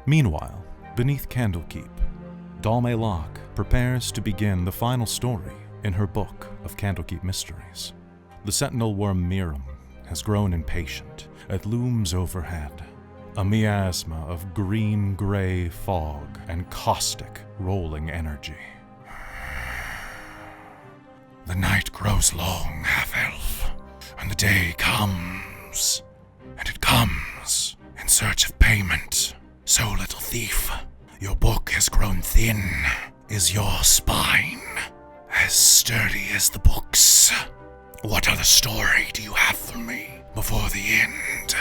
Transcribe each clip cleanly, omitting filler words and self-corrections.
Meanwhile, beneath Candlekeep, Dalme Loch prepares to begin the final story in her book of Candlekeep Mysteries. The sentinel worm Miram has grown impatient. It looms overhead, a miasma of green-gray fog and caustic, rolling energy. The night grows long, half-elf, and the day comes, and it comes in search of payment. So, little thief, your book has grown thin. Is your spine as sturdy as the books? What other story do you have for me before the end?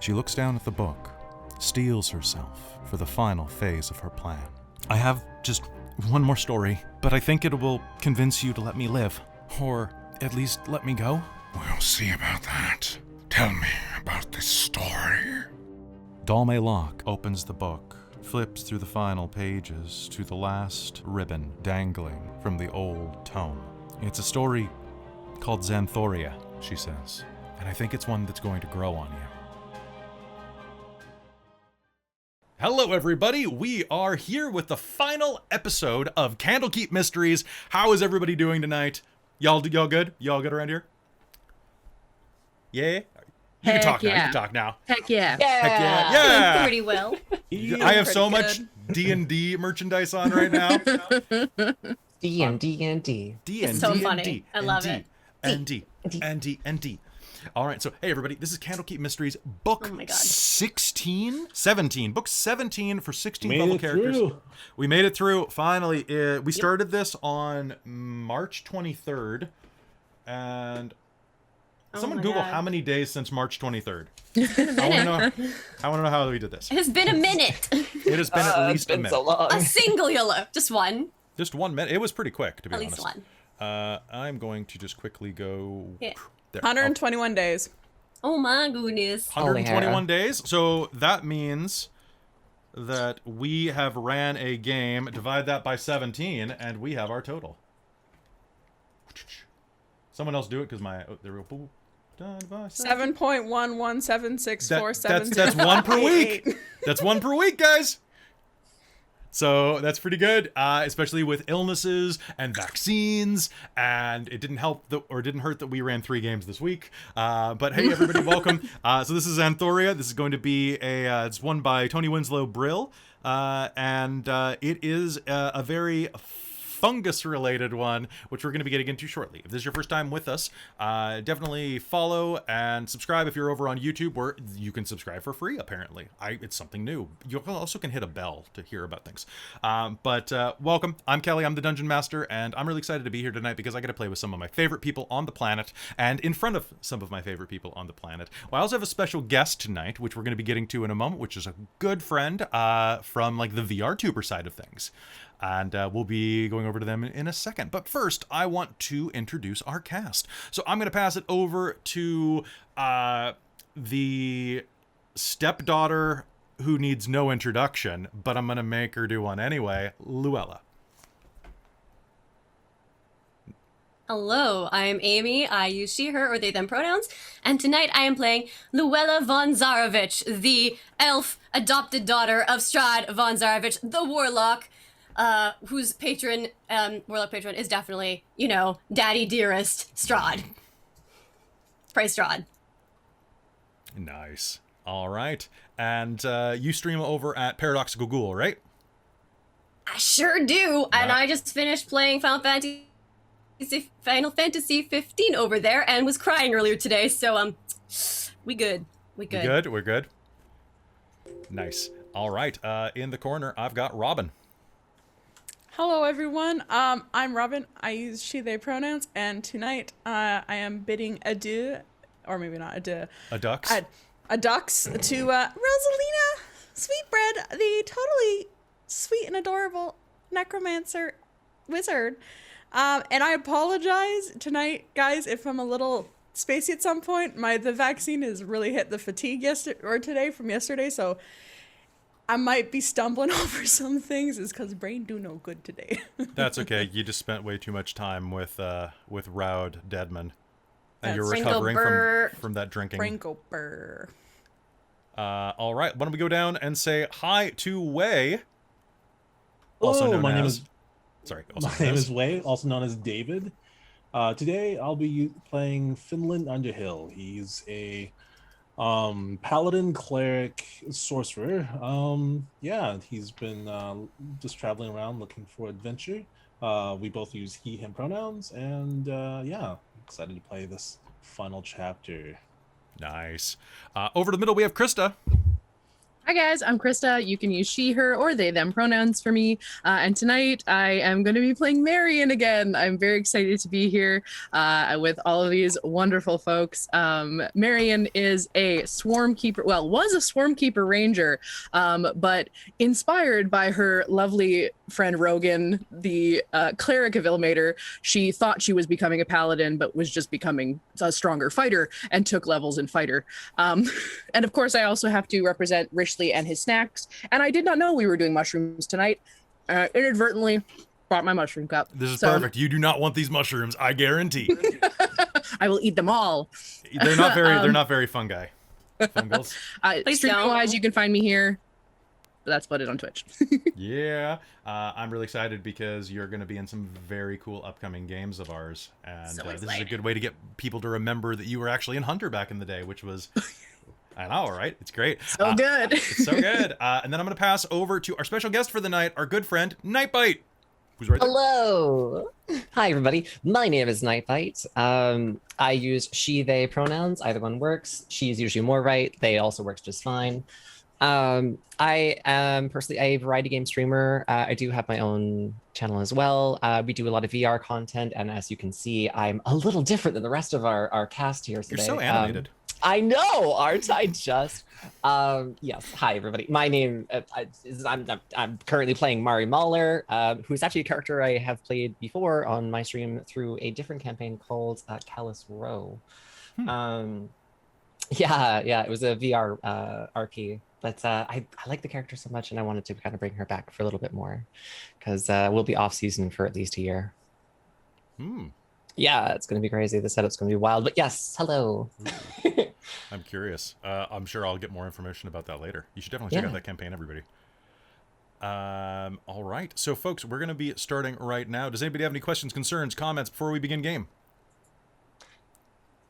She looks down at the book, steels herself for the final phase of her plan. I have just one more story, but I think it will convince you to let me live. Or at least let me go? We'll see about that. Tell me about this story. Dalme Loch opens the book, flips through the final pages to the last ribbon dangling from the old tome. It's a story called Xanthoria, she says, and I think it's one that's going to grow on you. Hello, everybody. We are here with the final episode of Candlekeep Mysteries. How is everybody doing tonight? Y'all good? Y'all good around here? Yeah? You can talk now. You can talk now. Heck yeah. Heck yeah. Yeah. Pretty well. I have so much D&D merchandise on right now. D&D. It's so funny. I love it. D. All right, so hey everybody, this is Candlekeep Mysteries, book 17, book 17 for 16 level characters. We made it through, finally. We started this on March 23rd, and someone Google how many days since March 23rd. I want to know how we did this. It has been a minute. It has been at least a minute. So long. A singular, just one. Just 1 minute. It was pretty quick, to be honest. At least one. I'm going to just quickly go... Yeah. There. 121 days. Oh my goodness. 121 days. So that means that we have ran a game, divide that by 17, and we have our total. Someone else do it, because my... Oh, there we go. 7.1176477. That's one per week. That's one per week, guys. So that's pretty good, especially with illnesses and vaccines, and it didn't help didn't hurt that we ran 3 games this week. But hey, everybody, welcome. So this is Xanthoria. This is going to be it's one by Tony Winslow Brill, and it is a very fungus-related one, which we're going to be getting into shortly. If this is your first time with us, definitely follow and subscribe if you're over on YouTube, where you can subscribe for free, apparently. It's something new. You also can hit a bell to hear about things. But welcome. I'm Kelly. I'm the Dungeon Master, and I'm really excited to be here tonight because I get to play with some of my favorite people on the planet, and in front of some of my favorite people on the planet. Well, I also have a special guest tonight, which we're going to be getting to in a moment, which is a good friend from like the VR tuber side of things. And we'll be going over to them in a second. But first, I want to introduce our cast. So I'm going to pass it over to the stepdaughter who needs no introduction, but I'm going to make her do one anyway, Luella. Hello, I'm Amy. I use she, her, or they, them pronouns. And tonight I am playing Luella von Zarovich, the elf adopted daughter of Strahd von Zarovich, the warlock, whose warlock patron is definitely, Daddy Dearest Strahd. Praise Strahd. Nice. All right. And you stream over at Paradoxical Ghoul, right? I sure do. And I just finished playing Final Fantasy 15 over there and was crying earlier today. So, we good. We good. We're good. Nice. All right. In the corner, I've got Robin. Hello, everyone. I'm Robin. I use she, they pronouns, and tonight I am bidding adieu, or maybe not adieu. Adux to Rosalina Sweetbread, the totally sweet and adorable necromancer wizard. And I apologize tonight, guys, if I'm a little spacey at some point. The vaccine has really hit the fatigue today from yesterday, so I might be stumbling over some things. Is because brain do no good today. That's okay. You just spent way too much time with Raud Deadman, and you're Sprinkle recovering burr. from that drinking. Sprinkle burr. All right, why don't we go down and say hi to Wei, also Hello, known my name as... is Sorry, also my known name as... is Wei, also known as David. Today I'll be playing Finland Underhill. He's a paladin, cleric, sorcerer. Yeah, he's been just traveling around looking for adventure. We both use he, him pronouns, and yeah, excited to play this final chapter. Nice. Over to the middle, we have Krista. Hi guys, I'm Krista. You can use she, her, or they, them pronouns for me. And tonight I am going to be playing Marion again. I'm very excited to be here with all of these wonderful folks. Marion is a swarm keeper, well, was a swarm keeper ranger, but inspired by her lovely friend Rogan, the cleric of Ilmater, she thought she was becoming a paladin, but was just becoming a stronger fighter and took levels in fighter. And of course, I also have to represent Rishley and his snacks, and I did not know we were doing mushrooms tonight. Inadvertently brought my mushroom cup. This is perfect. You do not want these mushrooms, I guarantee. I will eat them all. They're not very. They're not very fungi. Fungals. Streaming-wise, you can find me here. But that's about it on Twitch. Yeah, I'm really excited because you're going to be in some very cool upcoming games of ours, and So this is a excited. good way to get people to remember that you were actually in Hunter back in the day, which was. I know, right? It's great. So good. It's so good. And then I'm going to pass over to our special guest for the night, our good friend, Nightbite, who's right there. Hello. Hi, everybody. My name is Nightbite. I use she, they pronouns. Either one works. She is usually more right. They also works just fine. I am personally a variety game streamer. I do have my own channel as well. We do a lot of VR content, and as you can see, I'm a little different than the rest of our cast here today. You're so animated. I know, aren't I just? Yes. Hi, everybody. My name is I'm currently playing Mari Mahler, who's actually a character I have played before on my stream through a different campaign called Callous Row. Yeah, it was a VR RP, but I like the character so much, and I wanted to kind of bring her back for a little bit more, because we'll be off season for at least a year. Yeah, it's going to be crazy. The setup's going to be wild, but yes, hello. I'm curious. I'm sure I'll get more information about that later. You should definitely check out that campaign, everybody. All right. So, folks, we're going to be starting right now. Does anybody have any questions, concerns, comments before we begin game?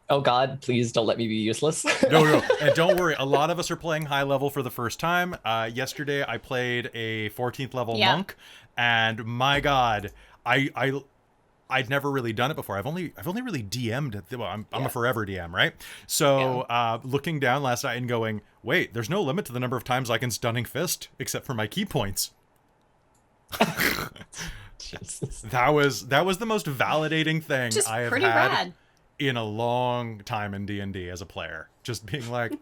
Oh, God, please don't let me be useless. No. And don't worry. A lot of us are playing high level for the first time. Yesterday, I played a 14th level monk, and my God, I'd never really done it before. I've only really DM'd. Well, I'm a forever DM, right? So looking down last night and going, wait, there's no limit to the number of times I can stunning fist, except for my key points. That was the most validating thing Just I have pretty had rad. in a long time in D&D as a player. Just being like,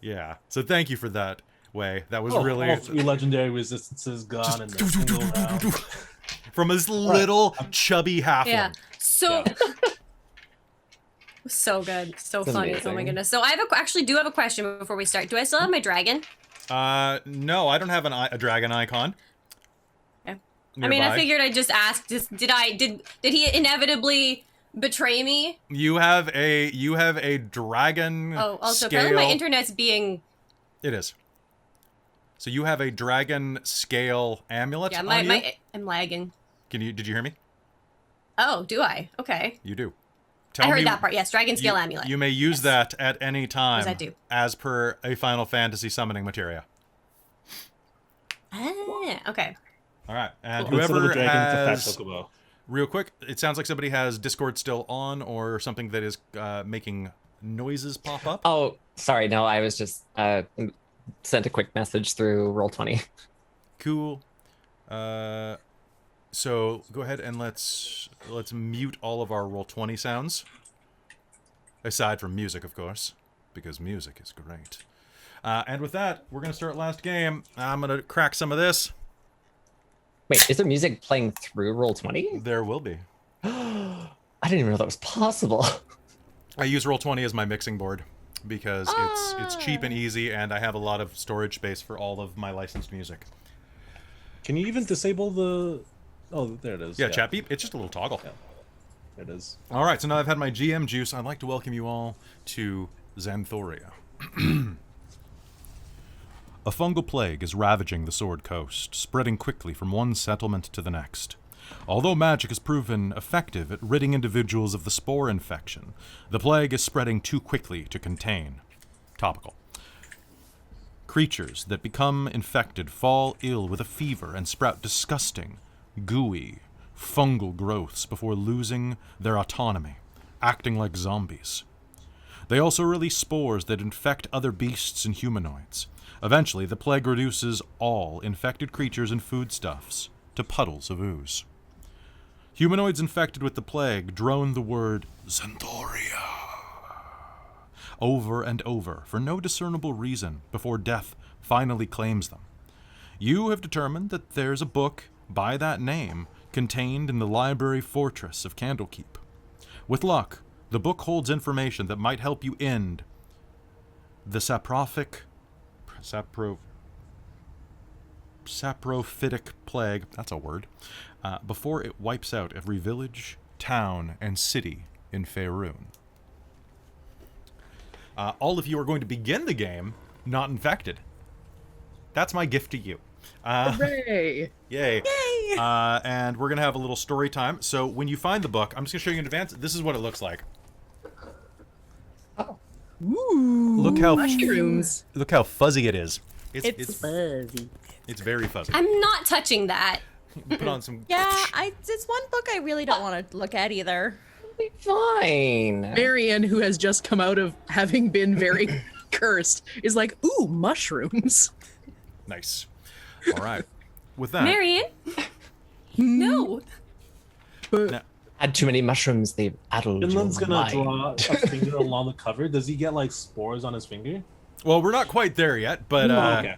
yeah. So thank you for that, Wei. That was really all 3 legendary resistances gone in a single round. from his little chubby halfling. Yeah. So so good. So It's funny. amazing. Oh my goodness. So I actually do have a question before we start. Do I still have my dragon? No, I don't have a dragon icon. Okay. Nearby. I mean, I figured I'd just ask. Did he inevitably betray me? You have a dragon. Oh, also scale. apparently my internet's being. It is. So you have a dragon scale amulet. Yeah, on you? I'm lagging. Did you hear me? Oh, do I? Okay. You do. I heard that part. Yes, dragon scale amulet. You may use that at any time. What does that do? As per a Final Fantasy summoning materia. Okay. All right, and Instead of whoever a dragon, has, it's a fat chocobo. real quick, it sounds like somebody has Discord still on or something that is making noises pop up. Oh, sorry. No, I was just sent a quick message through Roll20. Cool. So go ahead and let's mute all of our Roll20 sounds. Aside from music, of course, because music is great. And with that, we're gonna start last game. I'm gonna crack some of this. Wait, is there music playing through Roll20? There will be. I didn't even know that was possible. I use Roll20 as my mixing board because it's cheap and easy, and I have a lot of storage space for all of my licensed music. Can you even disable the... Oh, there it is. Yeah, chat beep. It's just a little toggle. Yeah. There it is. All right, so now I've had my GM juice. I'd like to welcome you all to Xanthoria. A fungal plague is ravaging the Sword Coast, spreading quickly from one settlement to the next. Although magic has proven effective at ridding individuals of the spore infection, the plague is spreading too quickly to contain. Topical. Creatures that become infected fall ill with a fever and sprout disgusting, gooey, fungal growths before losing their autonomy, acting like zombies. They also release spores that infect other beasts and humanoids. Eventually, the plague reduces all infected creatures and foodstuffs to puddles of ooze. Humanoids infected with the plague drone the word Xanthoria over and over for no discernible reason before death finally claims them. You have determined that there's a book by that name contained in the library fortress of Candlekeep. With luck, the book holds information that might help you end the saprophytic plague, that's a word, before it wipes out every village, town, and city in Faerun. All of you are going to begin the game not infected. That's my gift to you. Hooray! Yay. Yay! And we're going to have a little story time. So when you find the book, I'm just going to show you in advance. This is what it looks like. Oh. Ooh. Look how mushrooms. Look how fuzzy it is. It's fuzzy. It's very fuzzy. I'm not touching that. Put on some... Yeah, it's one book I really don't want to look at either. Be fine. Marianne, who has just come out of having been very cursed, is like, ooh, mushrooms. Nice. All right. With that... Marion? No. Now, Had too many mushrooms, they've addled your Finland's gonna mind. draw a finger along the cover. Does he get like spores on his finger? well, we're not quite there yet, but... Oh, okay.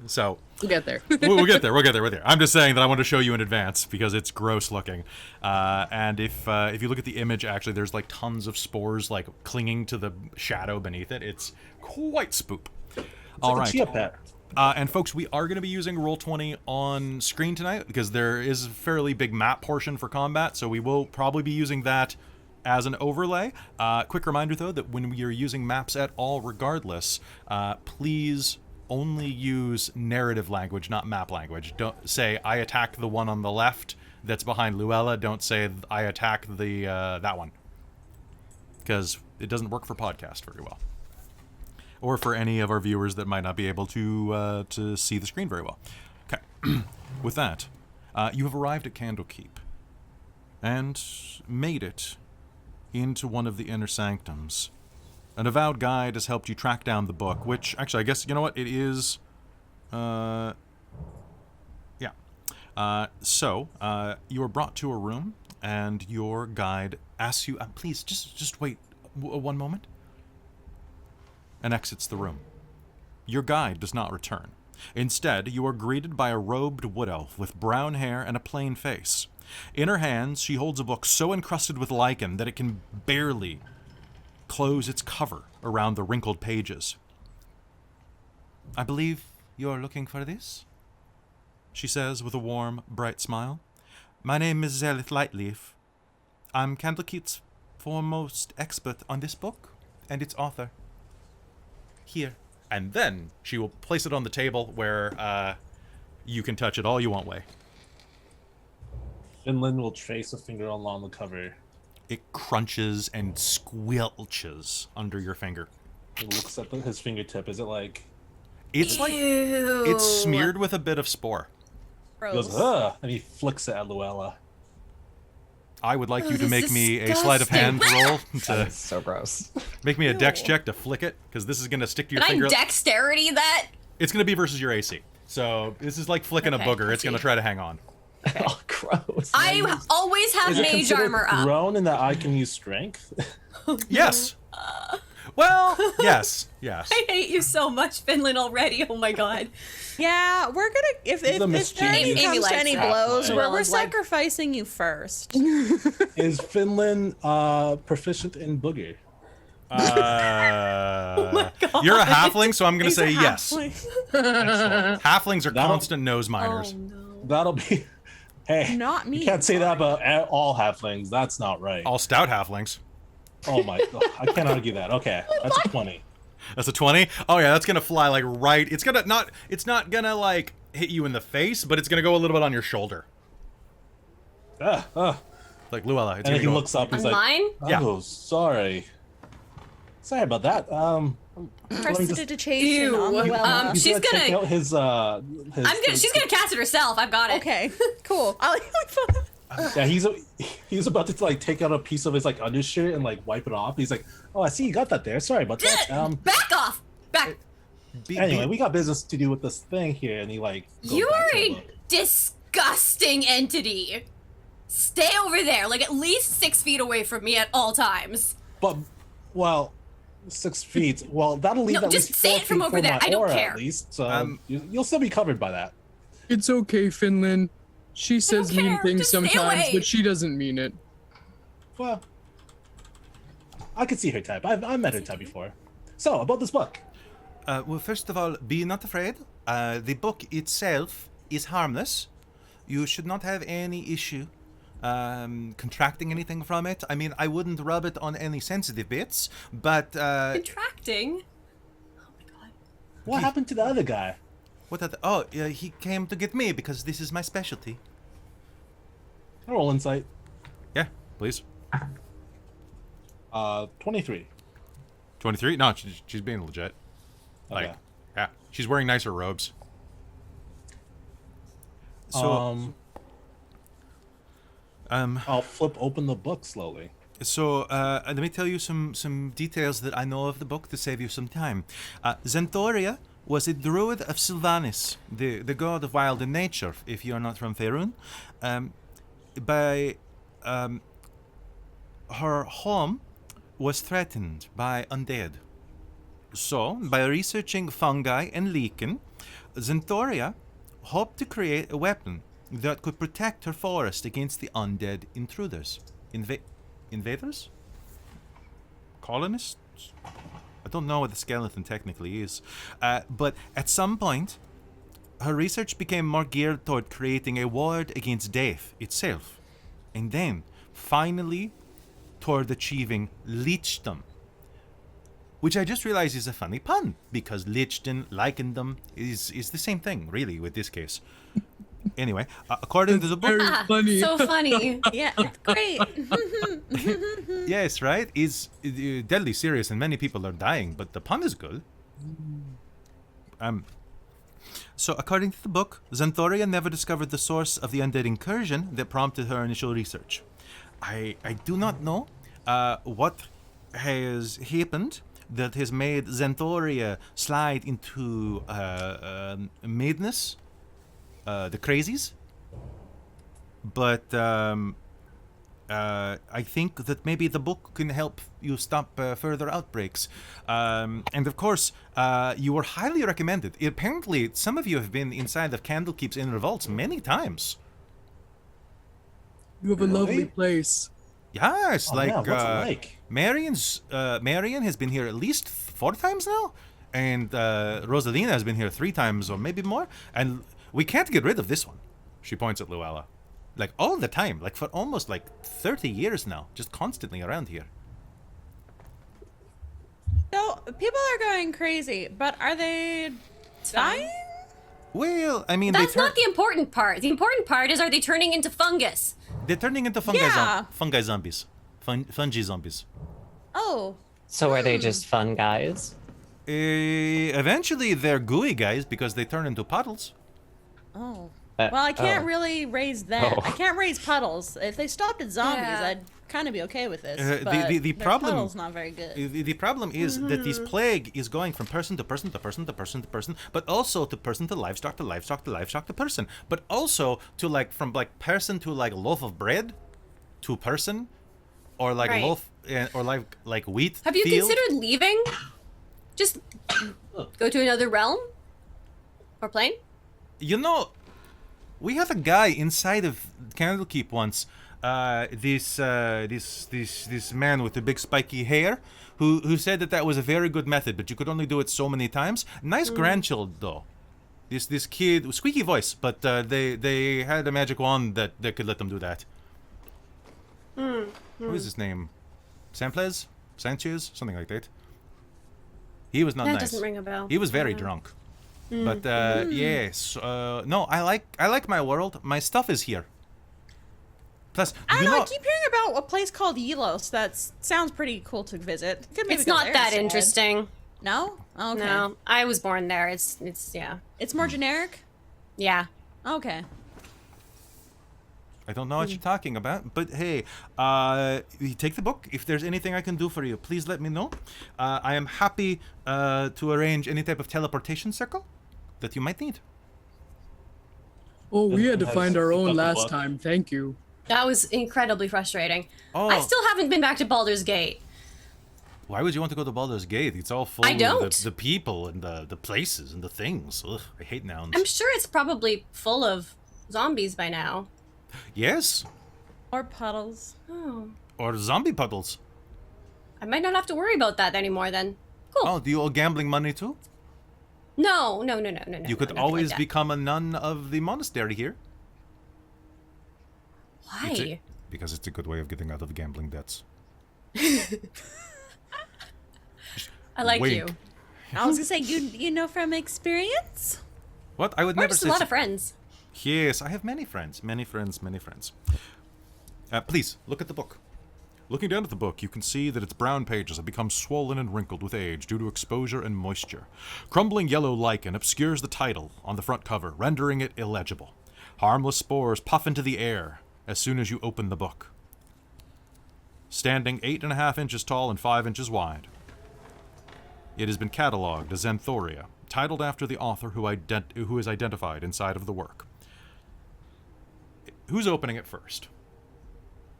So... We'll get there. we'll get there. We'll get there. I'm just saying that I want to show you in advance because it's gross looking. And if you look at the image, actually, there's like tons of spores like clinging to the shadow beneath it. It's quite spoop. All right. Like a chia pet. And folks, we are going to be using Roll20 on screen tonight because there is a fairly big map portion for combat, so we will probably be using that as an overlay. Quick reminder, though, that when we are using maps at all, regardless, please only use narrative language, not map language. Don't say, I attacked the one on the left that's behind Luella. Don't say, I attacked the that one. Because it doesn't work for podcast very well. Or for any of our viewers that might not be able to see the screen very well. Okay. With that, you have arrived at Candlekeep and made it into one of the inner sanctums. An avowed guide has helped you track down the book, which, actually, I guess, you know what? It is, yeah. So, you are brought to a room, and your guide asks you, please, just wait one moment, and exits the room. Your guide does not return. Instead, you are greeted by a robed wood elf with brown hair and a plain face. In her hands, she holds a book so encrusted with lichen that it can barely close its cover around the wrinkled pages. I believe you're looking for this? She says with a warm, bright smile. My name is Zelith Lightleaf. I'm Candlekeep's foremost expert on this book and its author. Here. And then she will place it on the table where you can touch it all you want, Wei. Finland will trace a finger along the cover. It crunches and squelches under your finger. He looks at his fingertip. Is it like... It's like... Ew. It's smeared with a bit of spore. He goes, ugh, and he flicks it at Luella. I would like you to this make is me a sleight of hand roll to That's so gross. make me a dex Ew. check to flick it, because this is going to stick to your Can I finger. dexterity that? It's going to be versus your AC. So this is like flicking Okay, a booger. I It's going to see. try to hang on. Oh, gross. I always have Is it mage considered armor up. grown in that I can use strength? Yes. Well, yes. Yes. I hate you so much, Finland, already. Oh my god. Yeah, we're gonna if The there mischievous comes to any likes that. blows, we're Luella's like- sacrificing you first. Is Finland proficient in booger? You're a halfling, so I'm going to He's a say yes. halfling. Excellent. Halflings are That'll- constant nose miners. Oh no. That'll be... Hey, Not me. you can't say that about all halflings. That's not right. All stout halflings. Oh my... I can't argue that. Okay, that's a 20. That's a 20. Oh yeah, that's gonna fly like right. It's not gonna like hit you in the face, but it's gonna go a little bit on your shoulder. Like Luella. It's And gonna he go. looks up. He's On like, mine? "Oh, Yeah. sorry. Sorry about that. Prestidigitation on Ew. Luella. She's Check gonna. out his. She's gonna cast it herself. I've got it. Okay, cool. Yeah, he's about to like take out a piece of his like undershirt and like wipe it off. He's like, "Oh, I see you got that there. Sorry about that." Back off. Back. Anyway, we got business to do with this thing here, and he like. goes You back are to the a book. disgusting entity. Stay over there, like at least 6 feet away from me at all times. But, well, 6 feet. Well, that'll leave No, at just least say 4 it from feet over there. my I don't aura, care. At least, so you'll still be covered by that. It's okay, Finland. She says mean care. things Just stay sometimes, away. but she doesn't mean it. Well, I could see her type. I've met her type before. So, about this book. Well, first of all, be not afraid. The book itself is harmless. You should not have any issue contracting anything from it. I mean, I wouldn't rub it on any sensitive bits, but Contracting. Oh my god. What happened to the other guy? what? Oh, he came to get me because this is my specialty. Roll insight. Yeah, please. 23. 23? No, she's being legit. Like, Okay. yeah, she's wearing nicer robes. So, I'll flip open the book slowly. So let me tell you some details that I know of the book to save you some time. Xanthoria was a druid of Sylvanas, the god of wild and nature, if you are not from Faerun. Her home was threatened by undead. So, by researching fungi and lichen, Xanthoria hoped to create a weapon that could protect her forest against the undead intruders. Invaders? Colonists? I don't know what the skeleton technically is. But at some point, her research became more geared toward creating a ward against death itself. And then, finally, toward achieving lichdom. Which I just realized is a funny pun, because lichdom, lichendom, is the same thing, really, with this case. Anyway, according to the book... Very funny. So funny. Yeah, it's great. Yes, right? It's deadly serious and many people are dying, but the pun is good. So according to the book, Xanthoria never discovered the source of the undead incursion that prompted her initial research. I do not know what has happened that has made Xanthoria slide into madness, the crazies. But I think that maybe the book can help you stop further outbreaks. And of course, you were highly recommended. Apparently, some of you have been inside of Candlekeep's inner vaults many times. You have a lovely Really? place. Yes, Oh, like, yeah, what's it like? Marion has been here at least 4 times now, and Rosalina has been here 3 times or maybe more, and we can't get rid of this one. She points at Luella. Like, all the time, like for almost like 30 years now, just constantly around here. So people are going crazy, but are they dying? Well, I mean, That's not the important part. The important part is, are they turning into fungus? they're turning into fungi, Yeah. fungi zombies. Fungi zombies. Oh, So are they just fun guys? Eventually, they're gooey guys because they turn into puddles. oh. Uh, Well, I can't oh. really raise that. Oh. I can't raise puddles. If they stopped at zombies, Yeah. I'd kind of be okay with this. The- But the their problem- puddle's not very good. The problem is that this plague is going from person to person to person to person to person, but also to person to livestock to livestock to livestock to person, but also to like from like person to like loaf of bread to person, or like Right. loaf or like wheat. Have you field. considered leaving? Just go to another realm? Or plane? You know, we had a guy inside of Candlekeep once. This man with the big spiky hair, who said that was a very good method, but you could only do it so many times. Nice grandchild though. This kid, squeaky voice, but they had a magic wand that could let them do that. What is his name? Sanchez, something like that. He was not That nice. doesn't ring a bell. He was very Yeah. drunk. But yes, no, I like my world. My stuff is here. Plus, I you don't know. know, I keep hearing about a place called Yelos. That sounds pretty cool to visit. Could maybe It's go not there that instead. interesting. No. Oh, okay. No, I was born there. It's yeah. It's more generic. Yeah. Okay. I don't know what you're talking about, but hey, you take the book. If there's anything I can do for you, please let me know. I am happy to arrange any type of teleportation circle that you might need. Oh, we had to Has find our picked own up the last book. time. Thank you. That was incredibly frustrating. Oh. I still haven't been back to Baldur's Gate. Why would you want to go to Baldur's Gate? It's all full I of don't. the people and the places and the things. Ugh, I hate nouns. I'm sure it's probably full of zombies by now. Yes, Or puddles. Oh. or zombie puddles. I might not have to worry about that anymore then. Cool. Oh, do you owe gambling money too? No. You could nothing always like that. become a nun of the monastery here. Why? Because it's a good way of getting out of gambling debts. I like Wink. you. I was gonna say you know from experience. What? I would We're never just say a lot so. of friends. Yes, I have many friends. Many friends. Please, look at the book. Looking down at the book, you can see that its brown pages have become swollen and wrinkled with age due to exposure and moisture. Crumbling yellow lichen obscures the title on the front cover, rendering it illegible. Harmless spores puff into the air as soon as you open the book. Standing 8.5 inches tall and 5 inches wide, it has been catalogued as Xanthoria, titled after the author who is identified inside of the work. Who's opening it first?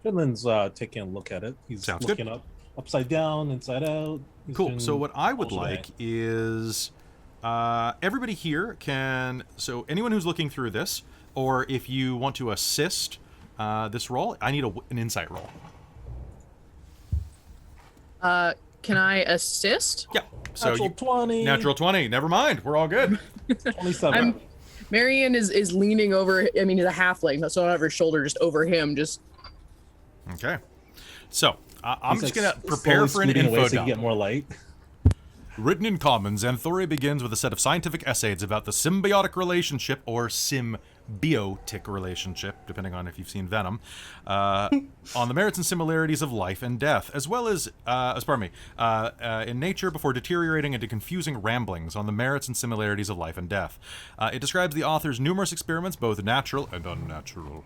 Finland's taking a look at it. He's Sounds looking good. up, upside down, inside out. He's Cool. doing So what I would all like shebang. is everybody here can. So anyone who's looking through this, or if you want to assist this roll, I need an insight roll. Can I assist? Yeah. So Natural 20. Natural 20. Never mind. We're all good. 27. Marion is leaning over. I mean, he's a halfling, so I don't have her shoulder just over him. Just Okay. So I'm He's, just like, gonna prepare for an scooting away info so you dump. get more light. Written in common, Xanthoria begins with a set of scientific essays about the symbiotic relationship, or symbiotic relationship, depending on if you've seen Venom, on the merits and similarities of life and death, as well as, in nature before deteriorating into confusing ramblings on the merits and similarities of life and death. It describes the author's numerous experiments, both natural and unnatural.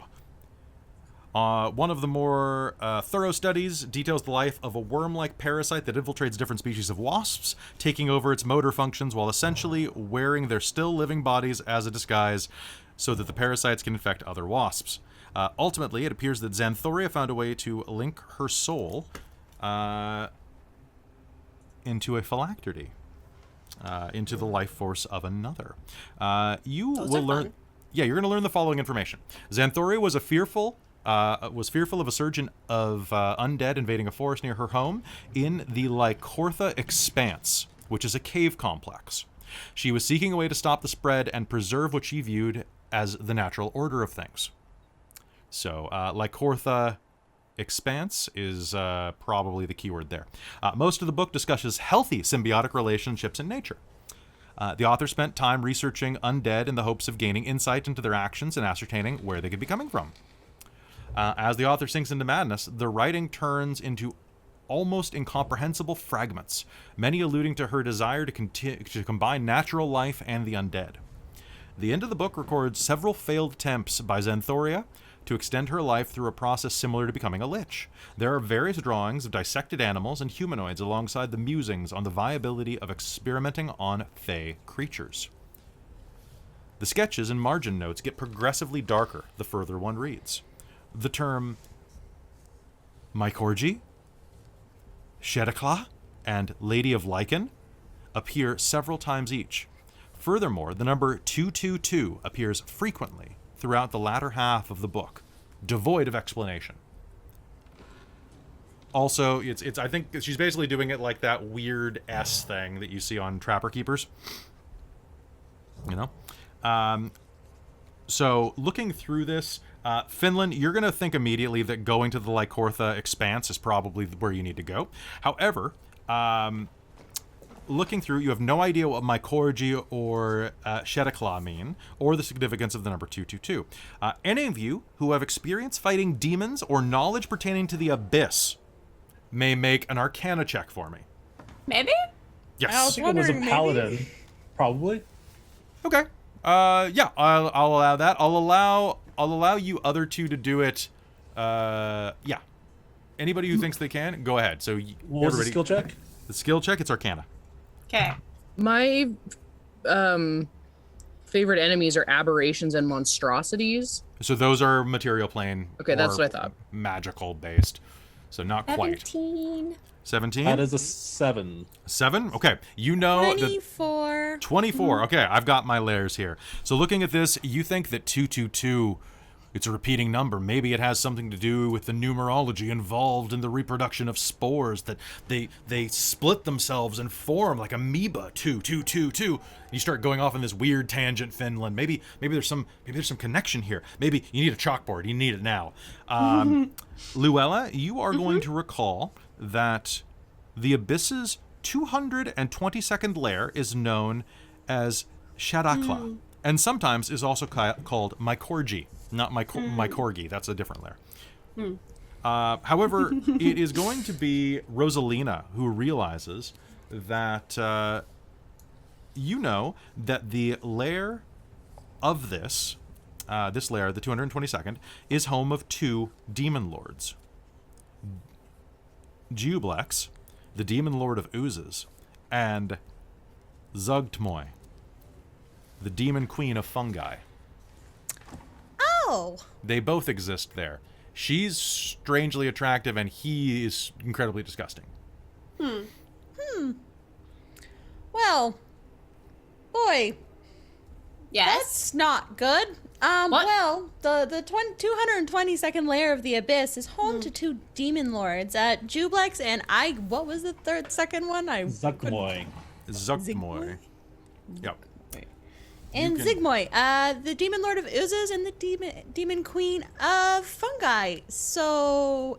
One of the more thorough studies details the life of a worm-like parasite that infiltrates different species of wasps, taking over its motor functions while essentially wearing their still-living bodies as a disguise so that the parasites can infect other wasps. Ultimately, it appears that Xanthoria found a way to link her soul into a phylactery, into the life force of another. You Those will are learn... fun. Yeah, you're going to learn the following information. Xanthoria was fearful of a surgeon of undead invading a forest near her home in the Lycortha Expanse, which is a cave complex. She was seeking a way to stop the spread and preserve what she viewed as the natural order of things. So, Lycortha Expanse is probably the keyword there. Most of the book discusses healthy symbiotic relationships in nature. The author spent time researching undead in the hopes of gaining insight into their actions and ascertaining where they could be coming from. As the author sinks into madness, the writing turns into almost incomprehensible fragments, many alluding to her desire to combine natural life and the undead. The end of the book records several failed attempts by Xanthoria to extend her life through a process similar to becoming a lich. There are various drawings of dissected animals and humanoids alongside the musings on the viability of experimenting on fey creatures. The sketches and margin notes get progressively darker the further one reads. The term Mycorgi, Shedakla, and Lady of Lichen appear several times each. Furthermore, the number 222 appears frequently throughout the latter half of the book, devoid of explanation. Also, it's I think she's basically doing it like that weird S thing that you see on Trapper Keepers. You know? So, looking through this, Finland, you're going to think immediately that going to the Lycortha Expanse is probably where you need to go. However, looking through, you have no idea what mycorgi or Shedaclaw mean, or the significance of the number 222. Any of you who have experience fighting demons or knowledge pertaining to the abyss may make an Arcana check for me. Maybe? Yes. I was I think it was a wondering, paladin, maybe? probably. Okay. Yeah, I'll allow that. I'll allow you other two to do it. Yeah. Anybody who thinks they can, go ahead. So What was the skill check? The skill check, it's Arcana. Okay. My favorite enemies are aberrations and monstrosities. So those are material plane. Okay, that's or what I thought. Magical based. So not quite. 17. 17? That is a 7. 7? Okay. You know that 24. 24. Okay, I've got my layers here. So looking at this, you think that 222, it's a repeating number. Maybe it has something to do with the numerology involved in the reproduction of spores, that they split themselves and form like amoeba. 2, 2, 2, 2. You start going off on this weird tangent, Finland. Maybe there's some connection here. Maybe you need a chalkboard. You need it now. Luella, you are going to recall that the Abyss's 222nd layer is known as Shadakla, and sometimes is also called Mycorgi. Not Mycorgi, that's a different layer. However, it is going to be Rosalina who realizes that you know that the layer of this layer, the 222nd, is home of 2 demon lords. Jublex, the demon lord of oozes, and Zugtmoy, the demon queen of fungi. Oh. They both exist there. She's strangely attractive, and he is incredibly disgusting. Well, boy, Yes. that's not good. What? Well, the 222nd layer of the abyss is home to 2 demon lords, Jublex and what was the second one? Zuckmoy. Zugtmoy. Yep. And You can- Zigmoy, the demon lord of oozes and the demon queen of fungi. So,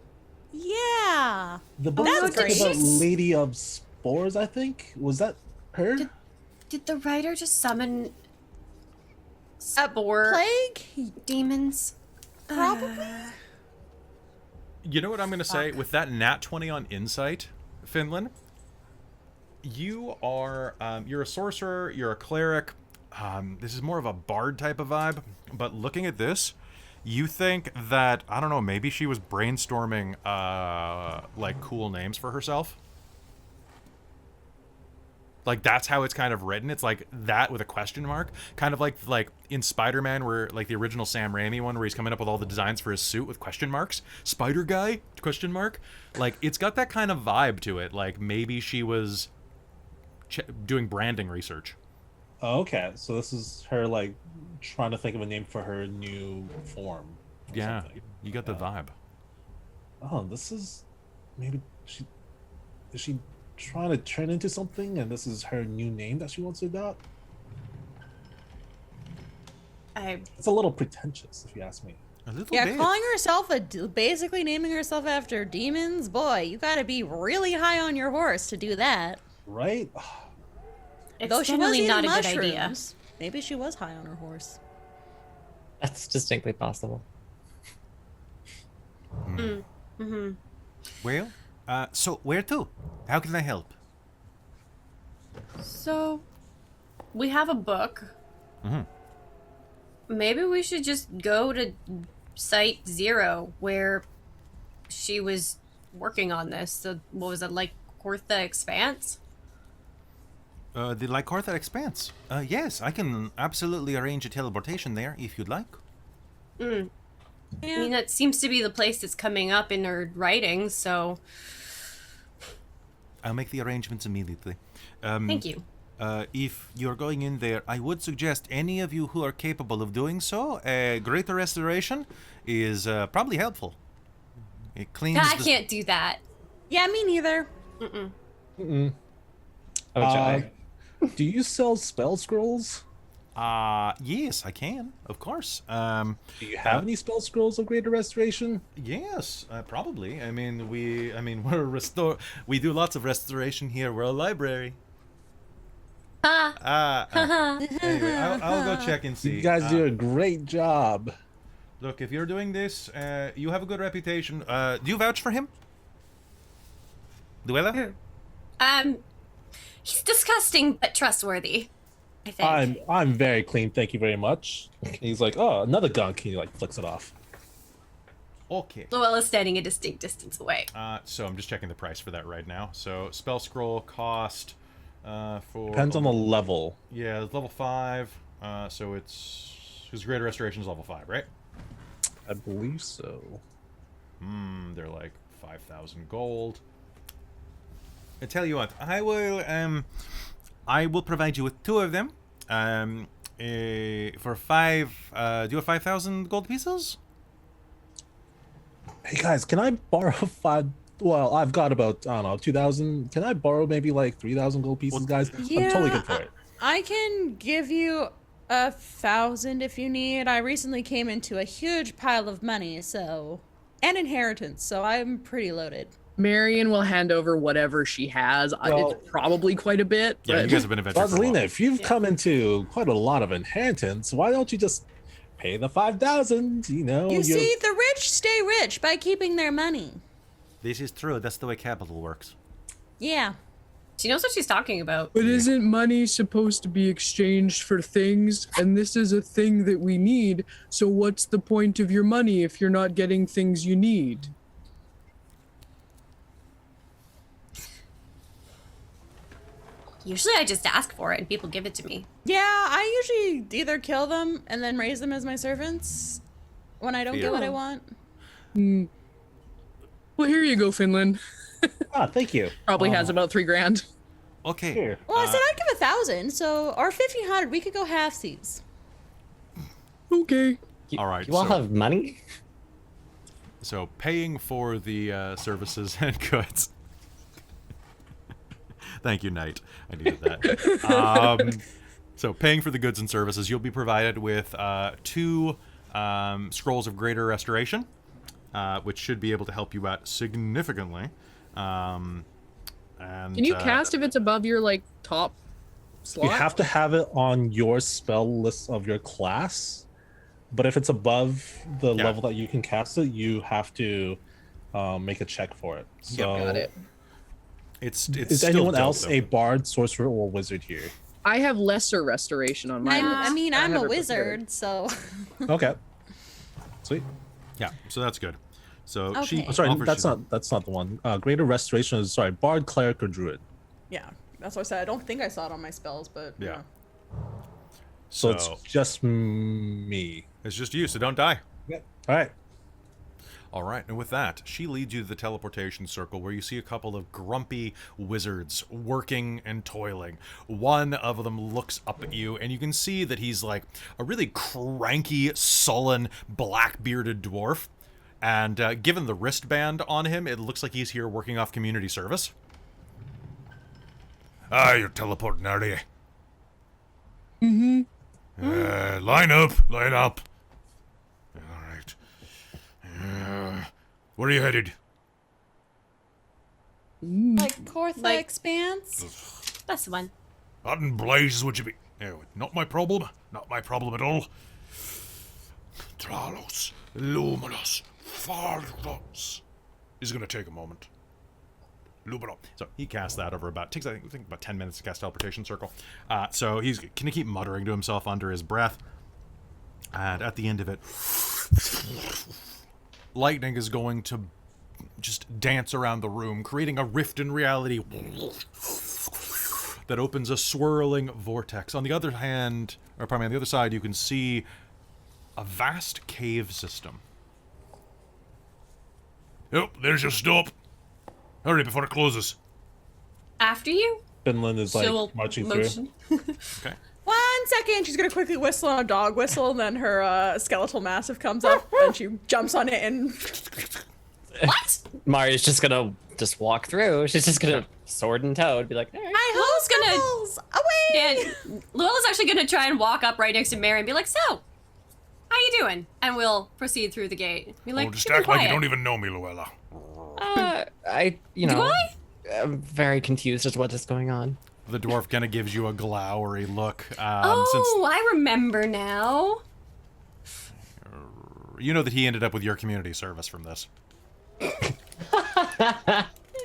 yeah. The book That's was great. about Lady of Spores, I think. Was that her? Did the writer just summon A spore plague? demons? Probably. You know what I'm going to say? With that nat 20 on Insight, Finland, you are, you're a sorcerer, you're a cleric. This is more of a bard type of vibe, but looking at this, you think that, I don't know, maybe she was brainstorming, like, cool names for herself? Like, that's how it's kind of written. It's like that with a question mark. Kind of like in Spider-Man, where, like, the original Sam Raimi one, where he's coming up with all the designs for his suit with question marks. Spider guy? Question mark? Like, it's got that kind of vibe to it. Like, maybe she was doing branding research. Oh, okay, so this is her like trying to think of a name for her new form. Or Yeah, something. you got the vibe. Oh, this is maybe is she trying to turn into something, and this is her new name that she wants to adopt? It's a little pretentious, if you ask me. A little Yeah, bit. calling herself basically naming herself after demons. Boy, you gotta be really high on your horse to do that. Right? It's Though she was definitely eating not a good mushrooms. idea. Maybe she was high on her horse. That's distinctly possible. Well, so where to? How can I help? So, we have a book. Maybe we should just go to Site 0, where she was working on this. So, what was it, like Kortha Expanse? The Lycortha Expanse. Yes, I can absolutely arrange a teleportation there if you'd like. I mean, that seems to be the place that's coming up in her writings, so I'll make the arrangements immediately. thank you. If you're going in there, I would suggest any of you who are capable of doing so, a greater restoration is probably helpful. It cleans I the- can't do that. Yeah, me neither. I would try. Do you sell spell scrolls? Yes, I can, of course. Do you have any spell scrolls of greater restoration? Yes, probably. I mean, we do lots of restoration here. We're a library. Anyway, I'll go check and see. You guys do a great job. Look, if you're doing this, you have a good reputation. Do you vouch for him? Luella? He's disgusting but trustworthy, I think. I'm very clean, thank you very much. He's like, oh, another gunk. He like flicks it off. Okay. Luella's standing a distinct distance away. So I'm just checking the price for that right now. So spell scroll cost for... Depends on the level. Yeah, it's level 5. So it's... His greater restoration is level 5, right? I believe so. They're like 5,000 gold. I tell you what, I will provide you with 2 of them. For 5. Do you have 5,000 gold pieces? Hey guys, can I borrow 5? Well, I've got about, I don't know, 2,000. Can I borrow maybe like 3,000 gold pieces, guys? Yeah, I'm totally good for it. I can give you 1,000 if you need. I recently came into a huge pile of money, and inheritance, so I'm pretty loaded. Marion will hand over whatever she has. Well, It's probably quite a bit. Yeah, but you guys have been adventuring for a Rosalina, while. if you've come into quite a lot of inheritance, why don't you just pay the 5,000? You know, You see, the rich stay rich by keeping their money. This is true. That's the way capital works. Yeah. She knows what she's talking about. But isn't money supposed to be exchanged for things? And this is a thing that we need. So what's the point of your money if you're not getting things you need? Usually I just ask for it and people give it to me. Yeah, I usually either kill them and then raise them as my servants when I don't get what I want. Well, here you go, Finland. Thank you. Probably has about 3 grand. Okay. Here. Well, I said I'd give 1,000, or 1,500. We could go halfsies. Okay. All right. You all so, have money? so paying for the services and goods. Thank you, Knight. I needed that. So paying for the goods and services, you'll be provided with 2 scrolls of greater restoration, which should be able to help you out significantly. And Can you cast if it's above your like top slot? You have to have it on your spell list of your class, but if it's above the level that you can cast it, you have to make a check for it. So Got it. It's is still anyone dope, else though. a bard, sorcerer, or wizard here? I have lesser restoration on my list. I'm I a have it wizard, so... Okay. Sweet. Yeah, so that's good. So Okay. she Oh, I'm sorry, offers that's you- not the one. Greater restoration is bard, cleric, or druid. Yeah, that's what I said. I don't think I saw it on my spells, but... Yeah. So it's just me. It's just you, so don't die. Yep. All right. All right, and with that, she leads you to the teleportation circle where you see a couple of grumpy wizards working and toiling. One of them looks up at you, and you can see that he's like a really cranky, sullen, black-bearded dwarf. And given the wristband on him, it looks like he's here working off community service. You're teleporting, are you? Mm-hmm. Line up, line up. All right. Where are you headed? Like Cortha Like- Expanse? That's the one. What in blazes would you be? Anyway, not my problem. Not my problem at all. Tralos, Luminous, Fardos. This is going to take a moment. Lumino. So he casts that over takes I think about 10 minutes to cast teleportation circle. So he's going to keep muttering to himself under his breath. And at the end of it, lightning is going to just dance around the room, creating a rift in reality that opens a swirling vortex. On the other hand, or pardon me, on the other side, you can see a vast cave system. Oh, there's your stop. Hurry before it closes. After you? Finland is like She'll marching motion. Okay. 1 second, she's gonna quickly whistle on a dog whistle, and then her skeletal massive comes up, and she jumps on it, and What? Mario's just gonna walk through. She's just gonna sword and toad, be like, all right. hi gonna- ho, skulls, away! And Luella's actually going to try and walk up right next to Mary and be like, so, how you doing? And we'll proceed through the gate. Be like, just "Keep it act like you quiet." don't even know me, Luella. You know, I? I'm very confused as to what is going on. The dwarf kind of gives you a glowery look. I remember now. You know that he ended up with your community service from this.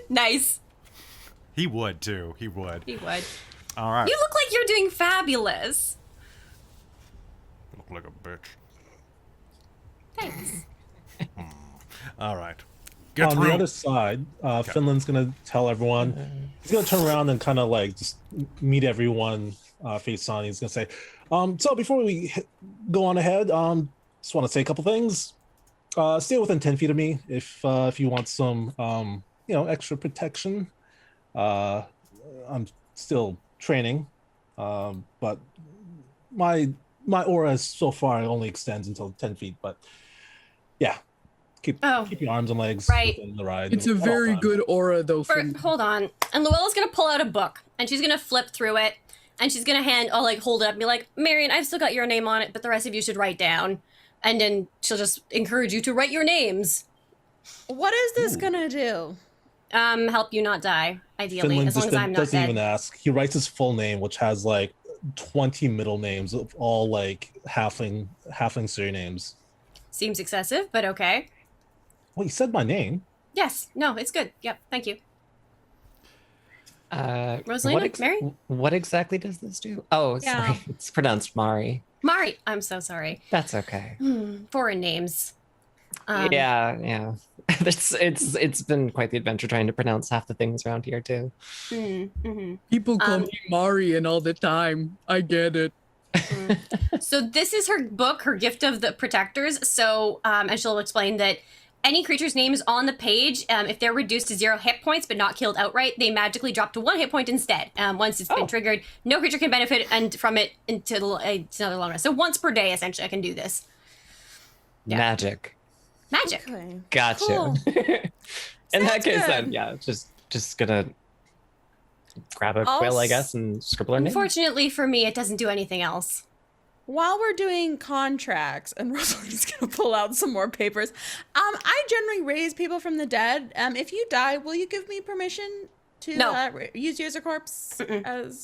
Nice. He would, too. He would. He would. All right. You look like you're doing fabulous. You look like a bitch. Thanks. All right. On the other side, Finland's gonna tell everyone. He's gonna turn around and kind of like just meet everyone face on. He's gonna say, "So before we go on ahead, just want to say a couple things. Stay within 10 feet of me if you want some, extra protection. I'm still training, but my aura so far only extends until 10 feet. But yeah." Keep your arms and legs within the ride. It's a very good aura, though. Hold on. And Luella's gonna pull out a book, and she's gonna flip through it, and she's gonna hold it up and be like, Marion, I've still got your name on it, but the rest of you should write down. And then she'll just encourage you to write your names. What is this gonna do? Help you not die, ideally, Finland as long as I'm not doesn't dead. even ask. He writes his full name, which has like 20 middle names of all like halfling surnames. Seems excessive, but okay. Well, you said my name. Yes. No, it's good. Yep. Thank you. Rosalina, Mary? What exactly does this do? Oh, sorry. It's pronounced Mari. Mari. I'm so sorry. That's okay. Foreign names. Yeah. It's been quite the adventure trying to pronounce half the things around here too. People call me Marion all the time. I get it. So this is her book, her gift of the protectors. So, and she'll explain that any creature's name is on the page. If they're reduced to 0 hit points but not killed outright, they magically drop to 1 hit point instead. Once it's been triggered, no creature can benefit from it until another long rest. So once per day, essentially, I can do this. Yeah. Magic. Okay. Gotcha. Cool. In that case, good. then, just gonna grab a quill, I guess, and scribble her name. Unfortunately for me, it doesn't do anything else. While we're doing contracts, and Rosalie's gonna pull out some more papers. I generally raise people from the dead. If you die, will you give me permission to use you as a corpse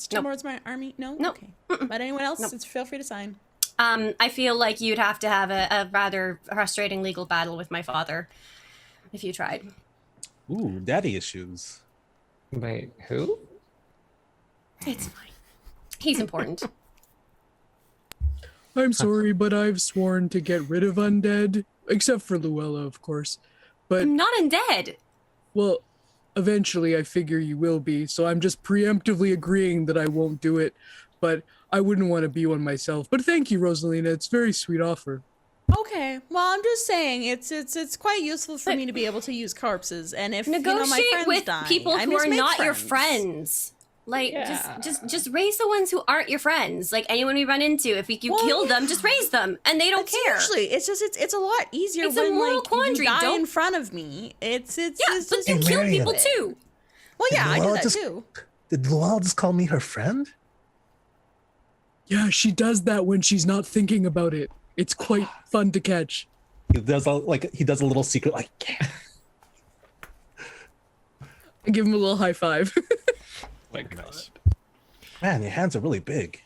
towards my army? No. No. Okay. But anyone else, feel free to sign. I feel like you'd have to have a rather frustrating legal battle with my father if you tried. Ooh, daddy issues. Wait, who? It's fine. He's important. I'm sorry, but I've sworn to get rid of undead, except for Luella, of course. But I'm not undead. Well, eventually I figure you will be, so I'm just preemptively agreeing that I won't do it. But I wouldn't want to be one myself. But thank you, Rosalina. It's a very sweet offer. Okay. Well, I'm just saying it's quite useful for me to be able to use corpses, and if my Negotiate friends with die, people I who just are make not your friends. friends. Like, just raise the ones who aren't your friends. Like, anyone we run into, if you kill them, just raise them, and they don't care. Usually, it's a lot easier It's a when moral like quandary, you die don't- in front of me. It's Yeah, but just you kill Marion. people too. well, yeah, I do Luella that just- too. Did Luella just call me her friend? Yeah, she does that when she's not thinking about it. It's quite fun to catch. He does a little secret like, yeah. I give him a little high five. Nice. Man, your hands are really big.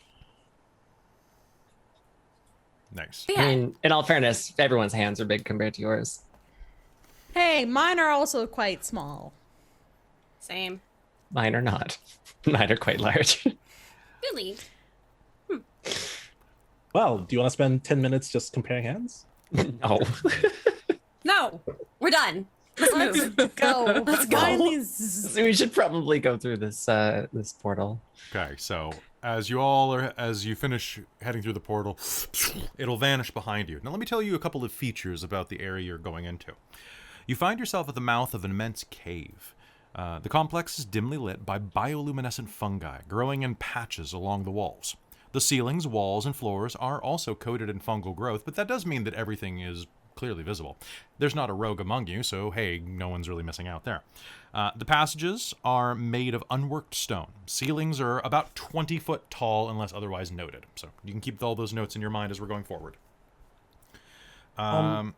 Nice. But I yeah, mean, in all fairness, everyone's hands are big compared to yours. Hey, mine are also quite small. same. Mine are not. Mine are quite large. Really? Well, do you want to spend 10 minutes just comparing hands? No. No, we're done. Let's move. Go. Let's go. Find these- So we should probably go through this this portal. Okay, so as you finish heading through the portal, it'll vanish behind you. Now let me tell you a couple of features about the area you're going into. You find yourself at the mouth of an immense cave. The complex is dimly lit by bioluminescent fungi growing in patches along the walls. The ceilings, walls, and floors are also coated in fungal growth, but that does mean that everything is clearly visible. There's not a rogue among you, so hey, no one's really missing out there. The passages are made of unworked stone. Ceilings are about 20 foot tall unless otherwise noted. So you can keep all those notes in your mind as we're going forward. And